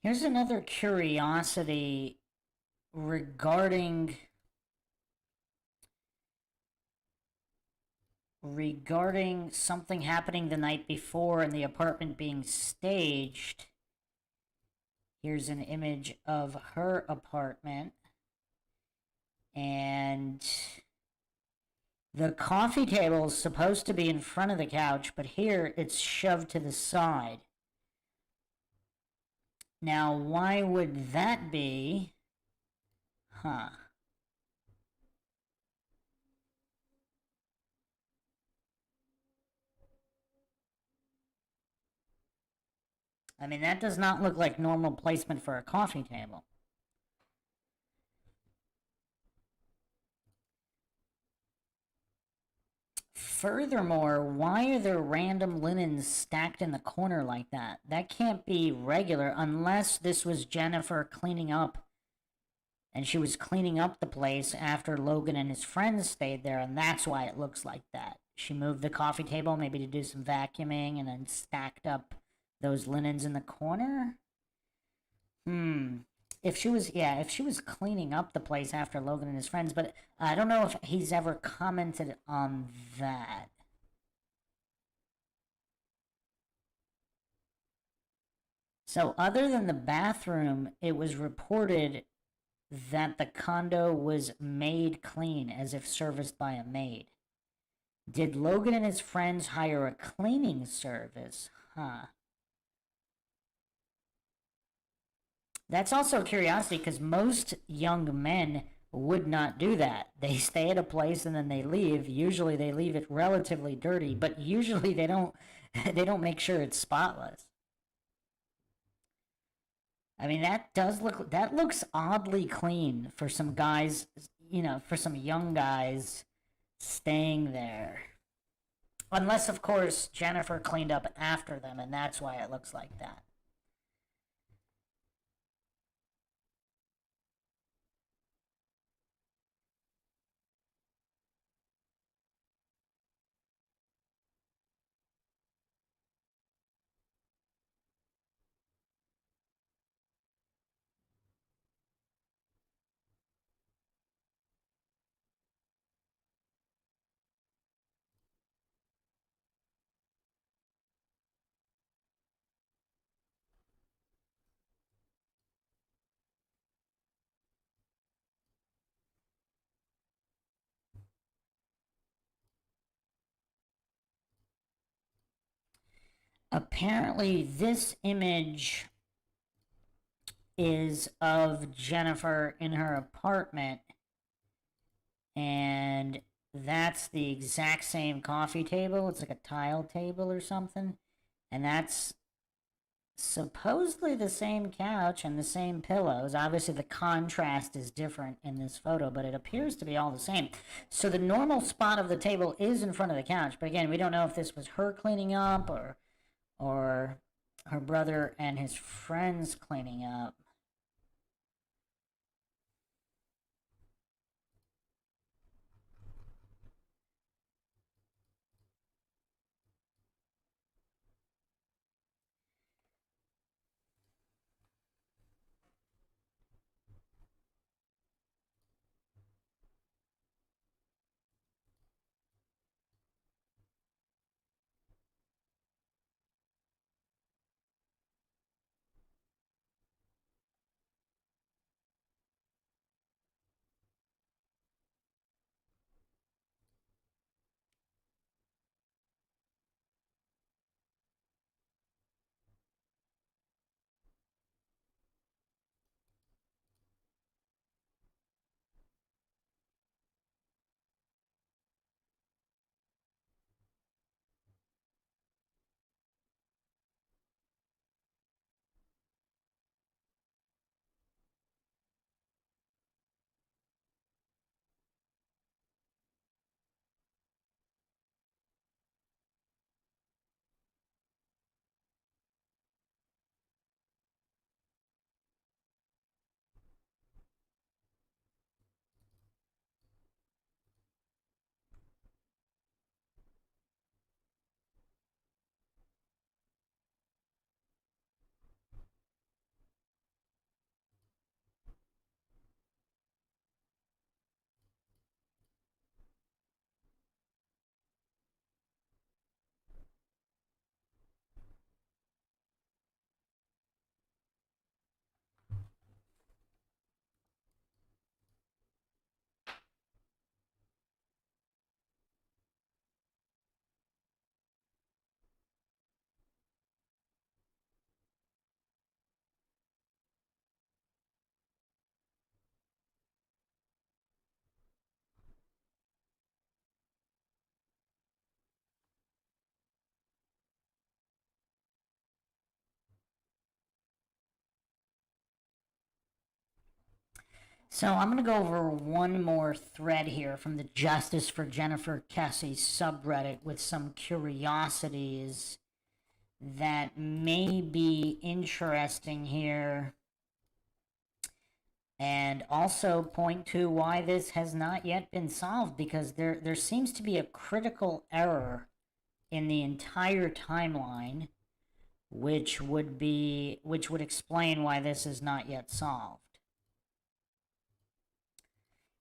[SPEAKER 2] Here's another curiosity regarding something happening the night before and the apartment being staged. Here's an image of her apartment, and The coffee table is supposed to be in front of the couch, but here it's shoved to the side. Now, why would that be? Huh. I mean, that does not look like normal placement for a coffee table. Furthermore, why are there random linens stacked in the corner like that? That can't be regular unless this was Jennifer cleaning up. And she was cleaning up the place after Logan and his friends stayed there, and that's why it looks like that. She moved the coffee table maybe to do some vacuuming and then stacked up those linens in the corner? If she was cleaning up the place after Logan and his friends, but I don't know if he's ever commented on that. So other than the bathroom, it was reported that the condo was made clean as if serviced by a maid. Did Logan and his friends hire a cleaning service? Huh. That's also a curiosity because most young men would not do that. They stay at a place and then they leave. Usually they leave it relatively dirty, but usually they don't make sure it's spotless. I mean, that looks oddly clean for some guys, for some young guys staying there. Unless, of course, Jennifer cleaned up after them, and that's why it looks like that. Apparently, this image is of Jennifer in her apartment, and that's the exact same coffee table. It's like a tile table or something, and that's supposedly the same couch and the same pillows. Obviously, the contrast is different in this photo, but it appears to be all the same. So the normal spot of the table is in front of the couch, but again, we don't know if this was her cleaning up or her brother and his friends cleaning up. So I'm going to go over one more thread here from the Justice for Jennifer Kesse subreddit with some curiosities that may be interesting here, and also point to why this has not yet been solved, because there seems to be a critical error in the entire timeline, which would explain why this is not yet solved.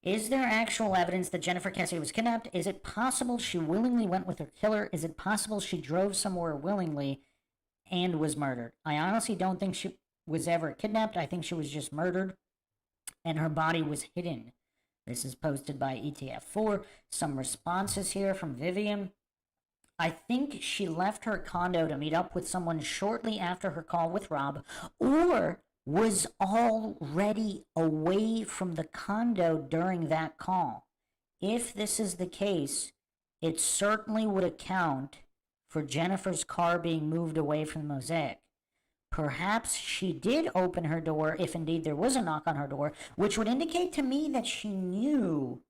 [SPEAKER 2] Is there actual evidence that Jennifer Kesse was kidnapped? Is it possible she willingly went with her killer? Is it possible she drove somewhere willingly and was murdered? I honestly don't think she was ever kidnapped. I think she was just murdered and her body was hidden. This is posted by ETF4. Some responses here from Vivian. I think she left her condo to meet up with someone shortly after her call with Rob, or was already away from the condo during that call. If this is the case, it certainly would account for Jennifer's car being moved away from the mosaic. Perhaps she did open her door, if indeed there was a knock on her door, which would indicate to me that she knew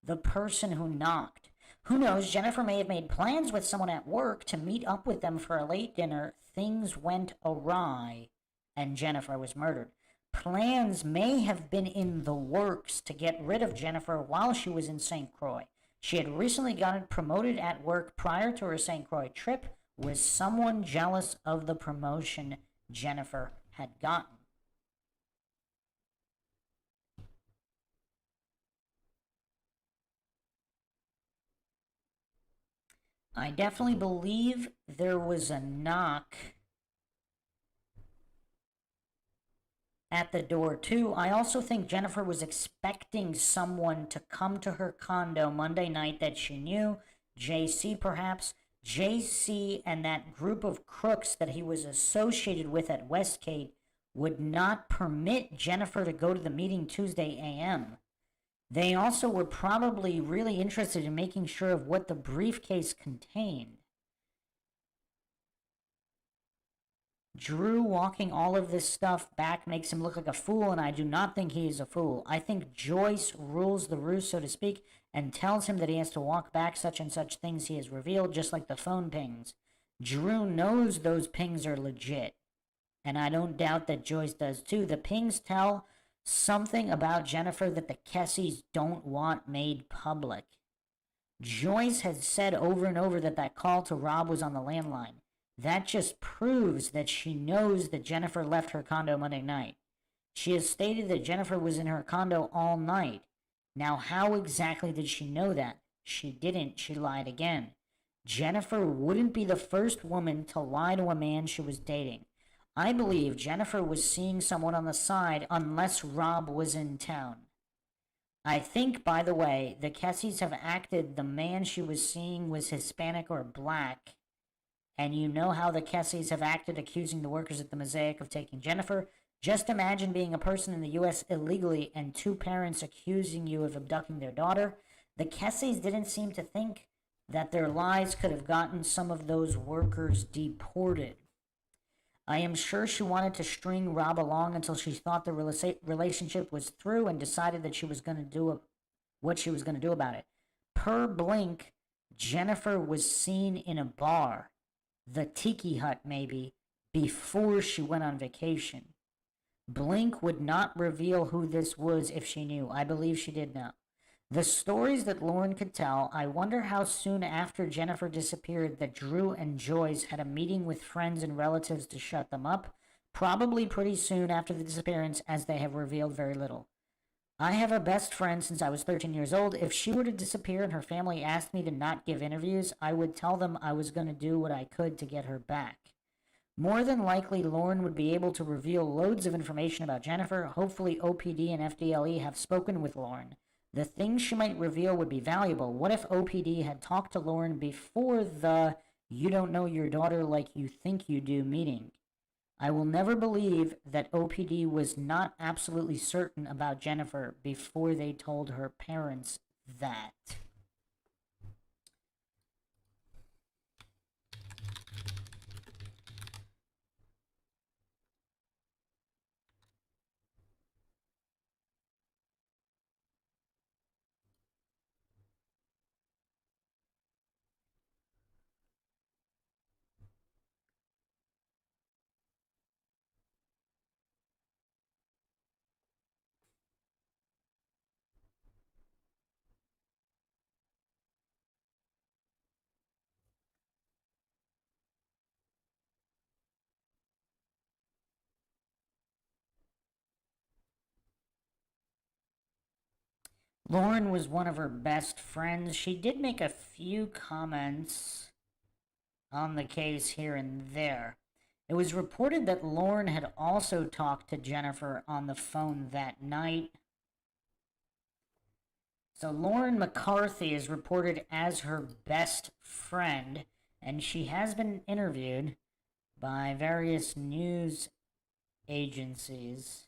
[SPEAKER 2] the person who knocked. Who knows, Jennifer may have made plans with someone at work to meet up with them for a late dinner. Things went awry, and Jennifer was murdered. Plans may have been in the works to get rid of Jennifer while she was in St. Croix. She had recently gotten promoted at work prior to her St. Croix trip. Was someone jealous of the promotion Jennifer had gotten? I definitely believe there was a knock at the door too. I also think Jennifer was expecting someone to come to her condo Monday night that she knew. JC perhaps. JC and that group of crooks that he was associated with at Westgate would not permit Jennifer to go to the meeting Tuesday a.m. They also were probably really interested in making sure of what the briefcase contained. Drew walking all of this stuff back makes him look like a fool, and I do not think he is a fool. I think Joyce rules the roost, so to speak, and tells him that he has to walk back such and such things he has revealed, just like the phone pings. Drew knows those pings are legit, and I don't doubt that Joyce does too. The pings tell something about Jennifer that the Kesses don't want made public. Joyce has said over and over that that call to Rob was on the landline. That just proves that she knows that Jennifer left her condo Monday night. She has stated that Jennifer was in her condo all night. Now, how exactly did she know that? She didn't. She lied again. Jennifer wouldn't be the first woman to lie to a man she was dating. I believe Jennifer was seeing someone on the side unless Rob was in town. I think, by the way, the Kesses have acted the man she was seeing was Hispanic or black. And you know how the Kesses have acted accusing the workers at the Mosaic of taking Jennifer. Just imagine being a person in the U.S. illegally and two parents accusing you of abducting their daughter. The Kesses didn't seem to think that their lies could have gotten some of those workers deported. I am sure she wanted to string Rob along until she thought the relationship was through and decided that she was going to do what she was going to do about it. Per Blink, Jennifer was seen in a bar, the Tiki Hut maybe, before she went on vacation. Blink would not reveal who this was if she knew. I believe she did know. The stories that Lauren could tell, I wonder how soon after Jennifer disappeared that Drew and Joyce had a meeting with friends and relatives to shut them up. Probably pretty soon after the disappearance, as they have revealed very little. I have a best friend since I was 13 years old. If she were to disappear and her family asked me to not give interviews, I would tell them I was going to do what I could to get her back. More than likely, Lauren would be able to reveal loads of information about Jennifer. Hopefully, OPD and FDLE have spoken with Lauren. The things she might reveal would be valuable. What if OPD had talked to Lauren before the "you don't know your daughter like you think you do" meeting? I will never believe that OPD was not absolutely certain about Jennifer before they told her parents that. Lauren was one of her best friends. She did make a few comments on the case here and there. It was reported that Lauren had also talked to Jennifer on the phone that night. So Lauren McCarthy is reported as her best friend, and she has been interviewed by various news agencies.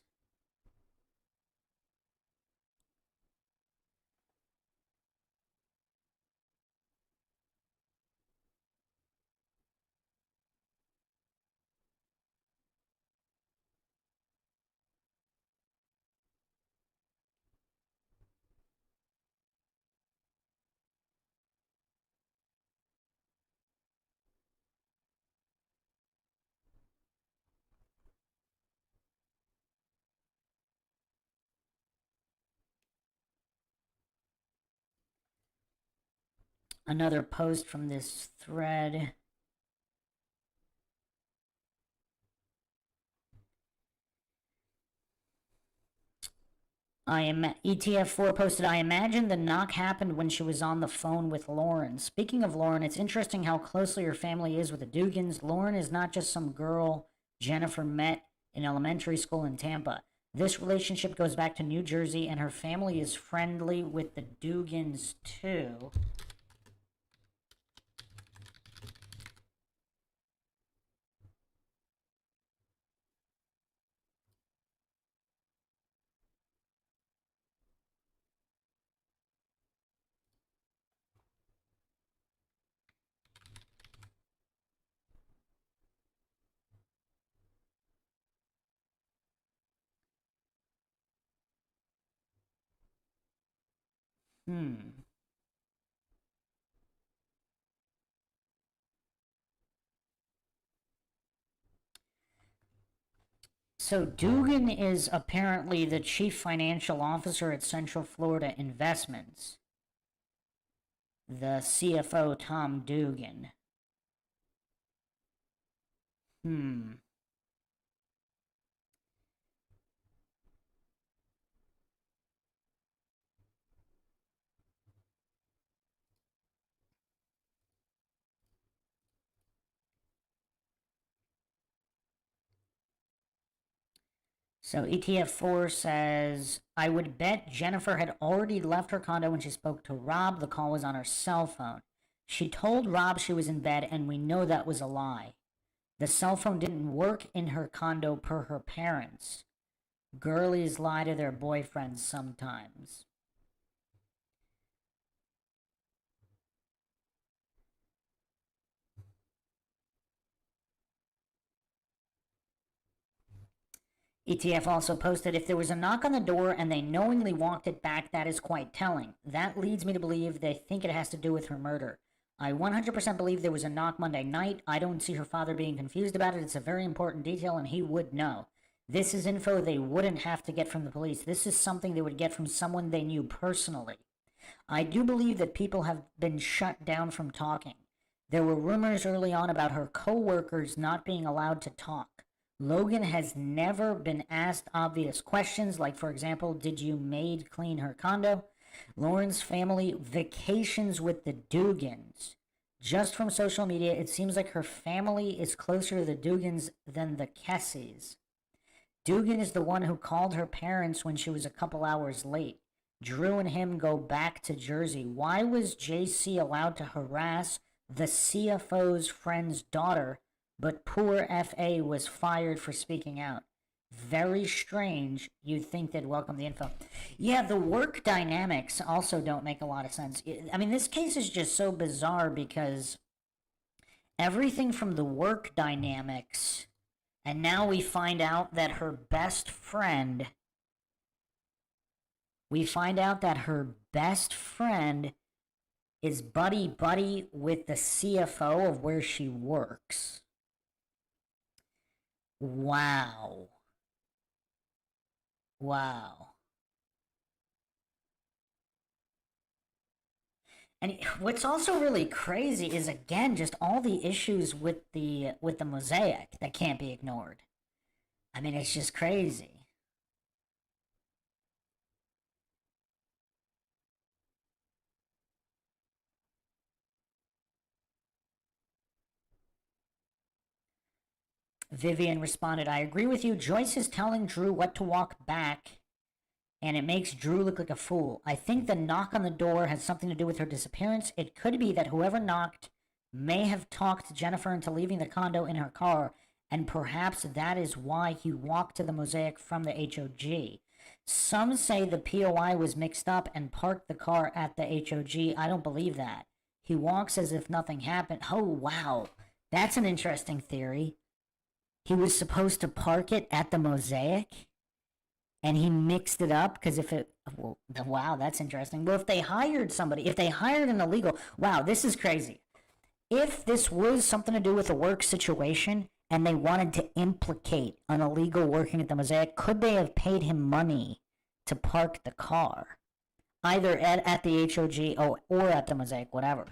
[SPEAKER 2] Another post from this thread. ETF4 posted, I imagine the knock happened when she was on the phone with Lauren. Speaking of Lauren, it's interesting how closely her family is with the Dugans. Lauren is not just some girl Jennifer met in elementary school in Tampa. This relationship goes back to New Jersey, and her family is friendly with the Dugans too. So Dugan is apparently the chief financial officer at Central Florida Investments. The CFO, Tom Dugan. So ETF4 says, I would bet Jennifer had already left her condo when she spoke to Rob. The call was on her cell phone. She told Rob she was in bed, and we know that was a lie. The cell phone didn't work in her condo per her parents. Girlies lie to their boyfriends sometimes. ETF also posted, if there was a knock on the door and they knowingly walked it back, that is quite telling. That leads me to believe they think it has to do with her murder. I 100% believe there was a knock Monday night. I don't see her father being confused about it. It's a very important detail, and he would know. This is info they wouldn't have to get from the police. This is something they would get from someone they knew personally. I do believe that people have been shut down from talking. There were rumors early on about her co-workers not being allowed to talk. Logan has never been asked obvious questions, like, for example, did you maid clean her condo? Lauren's family vacations with the Dugans. Just from social media, it seems like her family is closer to the Dugans than the Kesses. Dugan is the one who called her parents when she was a couple hours late. Drew and him go back to Jersey. Why was JC allowed to harass the CFO's friend's daughter, but poor FA was fired for speaking out? Very strange. You'd think they'd welcome the info. Yeah, the work dynamics also don't make a lot of sense. I mean, this case is just so bizarre because everything from the work dynamics, and now we find out that her best friend, is buddy-buddy with the CFO of where she works. Wow. And what's also really crazy is, again, just all the issues with the mosaic that can't be ignored. I mean, it's just crazy. Vivian responded, I agree with you. Joyce is telling Drew what to walk back, and it makes Drew look like a fool. I think the knock on the door has something to do with her disappearance. It could be that whoever knocked may have talked Jennifer into leaving the condo in her car, and perhaps that is why he walked to the Mosaic from the HOG. Some say the POI was mixed up and parked the car at the HOG. I don't believe that. He walks as if nothing happened. Oh, wow. That's an interesting theory. He was supposed to park it at the Mosaic, and he mixed it up because well, wow, that's interesting. Well, if they hired somebody, if they hired an illegal, wow, this is crazy. If this was something to do with a work situation and they wanted to implicate an illegal working at the Mosaic, could they have paid him money to park the car? Either at the HOG or at the Mosaic, whatever.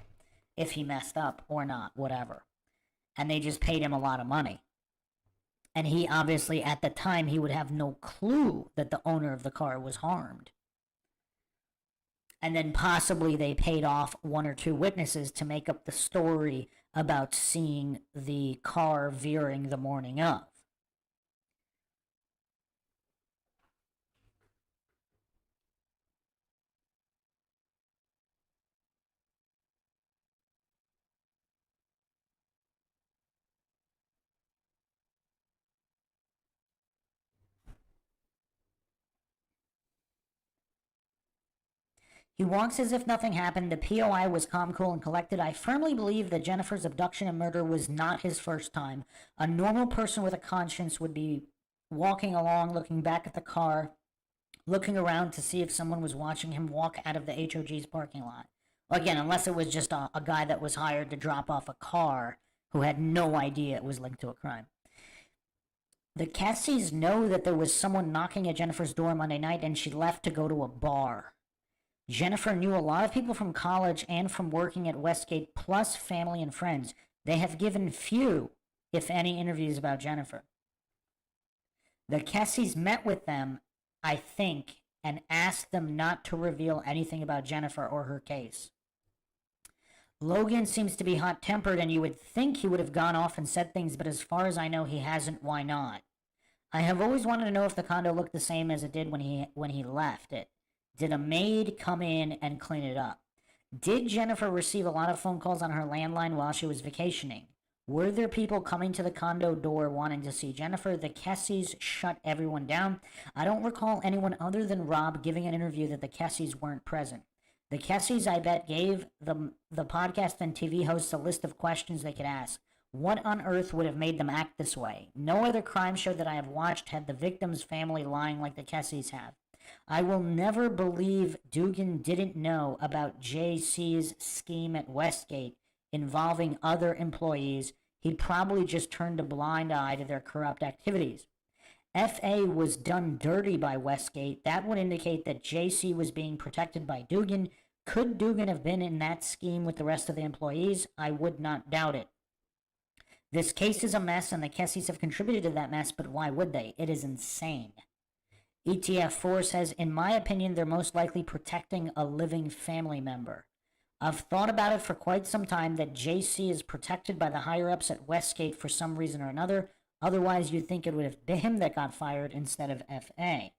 [SPEAKER 2] If he messed up or not, whatever. And they just paid him a lot of money. And he obviously, at the time, he would have no clue that the owner of the car was harmed. And then possibly they paid off one or two witnesses to make up the story about seeing the car veering the morning of. He walks as if nothing happened. The POI was calm, cool, and collected. I firmly believe that Jennifer's abduction and murder was not his first time. A normal person with a conscience would be walking along, looking back at the car, looking around to see if someone was watching him walk out of the HOG's parking lot. Again, unless it was just a guy that was hired to drop off a car who had no idea it was linked to a crime. The Kesses know that there was someone knocking at Jennifer's door Monday night, and she left to go to a bar. Jennifer knew a lot of people from college and from working at Westgate, plus family and friends. They have given few, if any, interviews about Jennifer. The Kesses met with them, I think, and asked them not to reveal anything about Jennifer or her case. Logan seems to be hot-tempered, and you would think he would have gone off and said things, but as far as I know, he hasn't. Why not? I have always wanted to know if the condo looked the same as it did when he left it. Did a maid come in and clean it up? Did Jennifer receive a lot of phone calls on her landline while she was vacationing? Were there people coming to the condo door wanting to see Jennifer? The Kesses shut everyone down. I don't recall anyone other than Rob giving an interview that the Kesses weren't present. The Kesses, I bet, gave the podcast and TV hosts a list of questions they could ask. What on earth would have made them act this way? No other crime show that I have watched had the victim's family lying like the Kesses have. I will never believe Dugan didn't know about JC's scheme at Westgate involving other employees. He probably just turned a blind eye to their corrupt activities. FA was done dirty by Westgate. That would indicate that JC was being protected by Dugan. Could Dugan have been in that scheme with the rest of the employees? I would not doubt it. This case is a mess, and the Kesses have contributed to that mess, but why would they? It is insane. ETF4 says, in my opinion, they're most likely protecting a living family member. I've thought about it for quite some time that JC is protected by the higher-ups at Westgate for some reason or another. Otherwise, you'd think it would have been him that got fired instead of FA.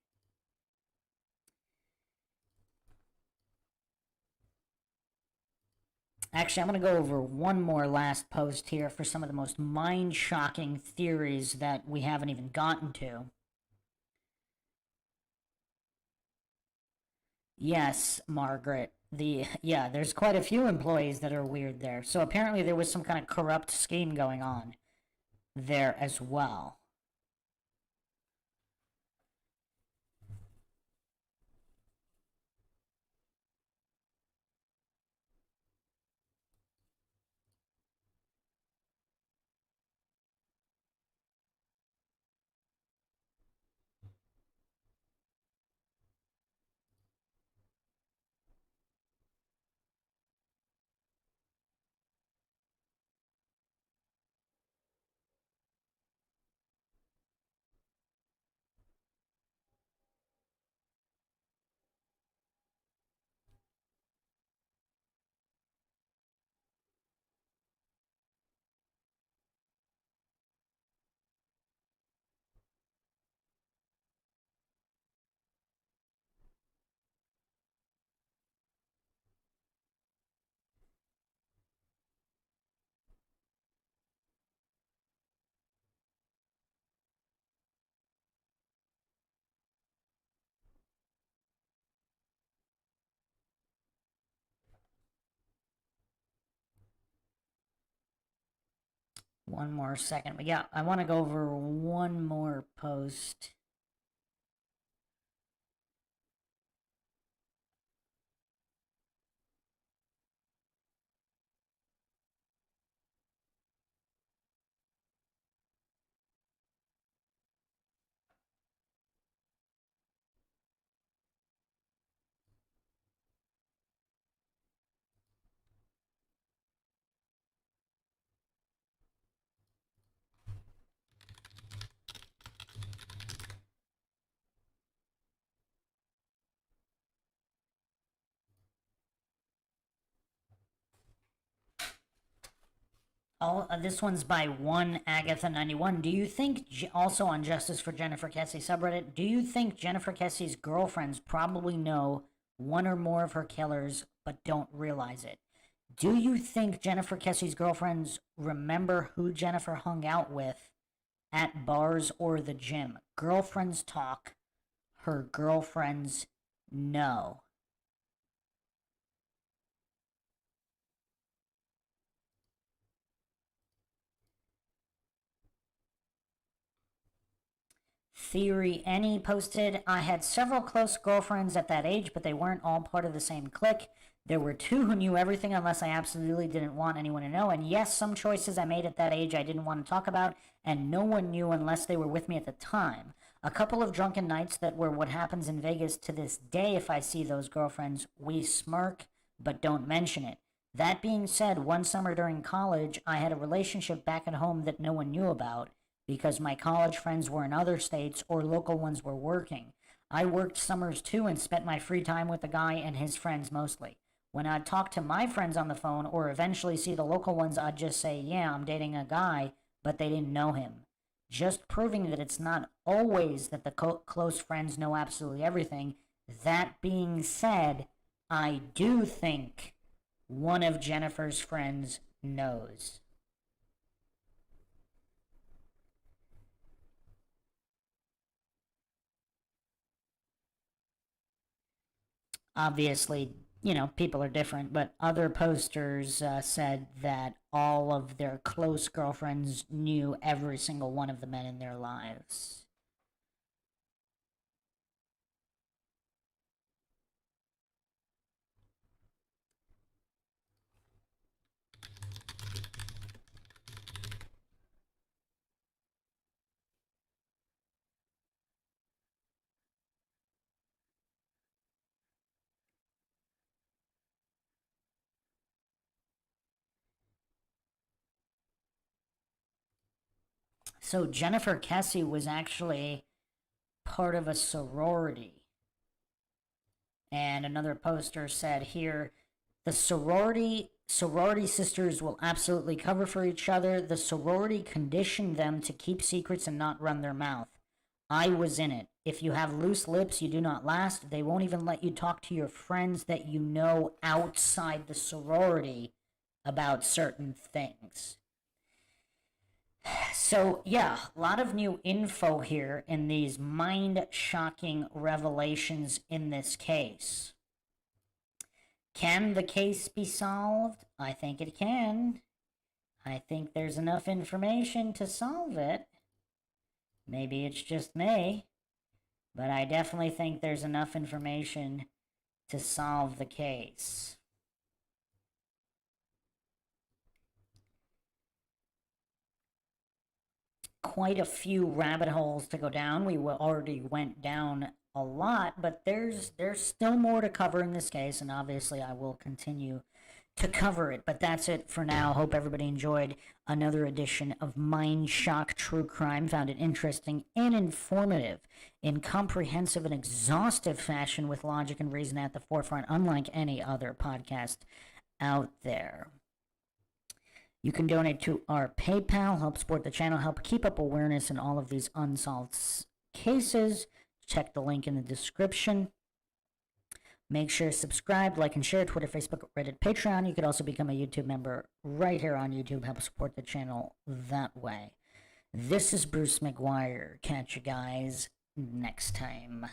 [SPEAKER 2] Actually, I'm going to go over one more last post here for some of the most mind-shocking theories that we haven't even gotten to. Yes, Margaret. There's quite a few employees that are weird there. So apparently there was some kind of corrupt scheme going on there as well. One more second. I want to go over one more post. This one's by one Agatha91. Do you think, also on Justice for Jennifer Kesse subreddit, do you think Jennifer Kesse's girlfriends probably know one or more of her killers but don't realize it? Do you think Jennifer Kesse's girlfriends remember who Jennifer hung out with at bars or the gym? Girlfriends talk, her girlfriends know. Theory Any posted, I had several close girlfriends at that age, but they weren't all part of the same clique. There were two who knew everything unless I absolutely didn't want anyone to know. And yes, some choices I made at that age I didn't want to talk about, and no one knew unless they were with me at the time. A couple of drunken nights that were what happens in Vegas to this day. If I see those girlfriends, we smirk, but don't mention it. That being said, one summer during college, I had a relationship back at home that no one knew about, because my college friends were in other states or local ones were working. I worked summers too and spent my free time with the guy and his friends mostly. When I'd talk to my friends on the phone or eventually see the local ones, I'd just say, yeah, I'm dating a guy, but they didn't know him. Just proving that it's not always that the close friends know absolutely everything. That being said, I do think one of Jennifer's friends knows. Obviously, people are different, but other posters said that all of their close girlfriends knew every single one of the men in their lives. So Jennifer Kesse was actually part of a sorority. And another poster said here, the sorority sisters will absolutely cover for each other. The sorority conditioned them to keep secrets and not run their mouth. I was in it. If you have loose lips, you do not last. They won't even let you talk to your friends that you know outside the sorority about certain things. So, yeah, a lot of new info here in these mind-shocking revelations in this case. Can the case be solved? I think it can. I think there's enough information to solve it. Maybe it's just me, but I definitely think there's enough information to solve the case. Quite a few rabbit holes to go down. We already went down a lot, but there's still more to cover in this case, and obviously I will continue to cover it. But that's it for now. Hope everybody enjoyed another edition of MindShock True Crime. Found it interesting and informative in comprehensive and exhaustive fashion with logic and reason at the forefront, unlike any other podcast out there. You can donate to our PayPal, help support the channel, help keep up awareness in all of these unsolved cases. Check the link in the description. Make sure to subscribe, like, and share. Twitter, Facebook, Reddit, Patreon. You could also become a YouTube member right here on YouTube. Help support the channel that way. This is Bruce McGuire. Catch you guys next time.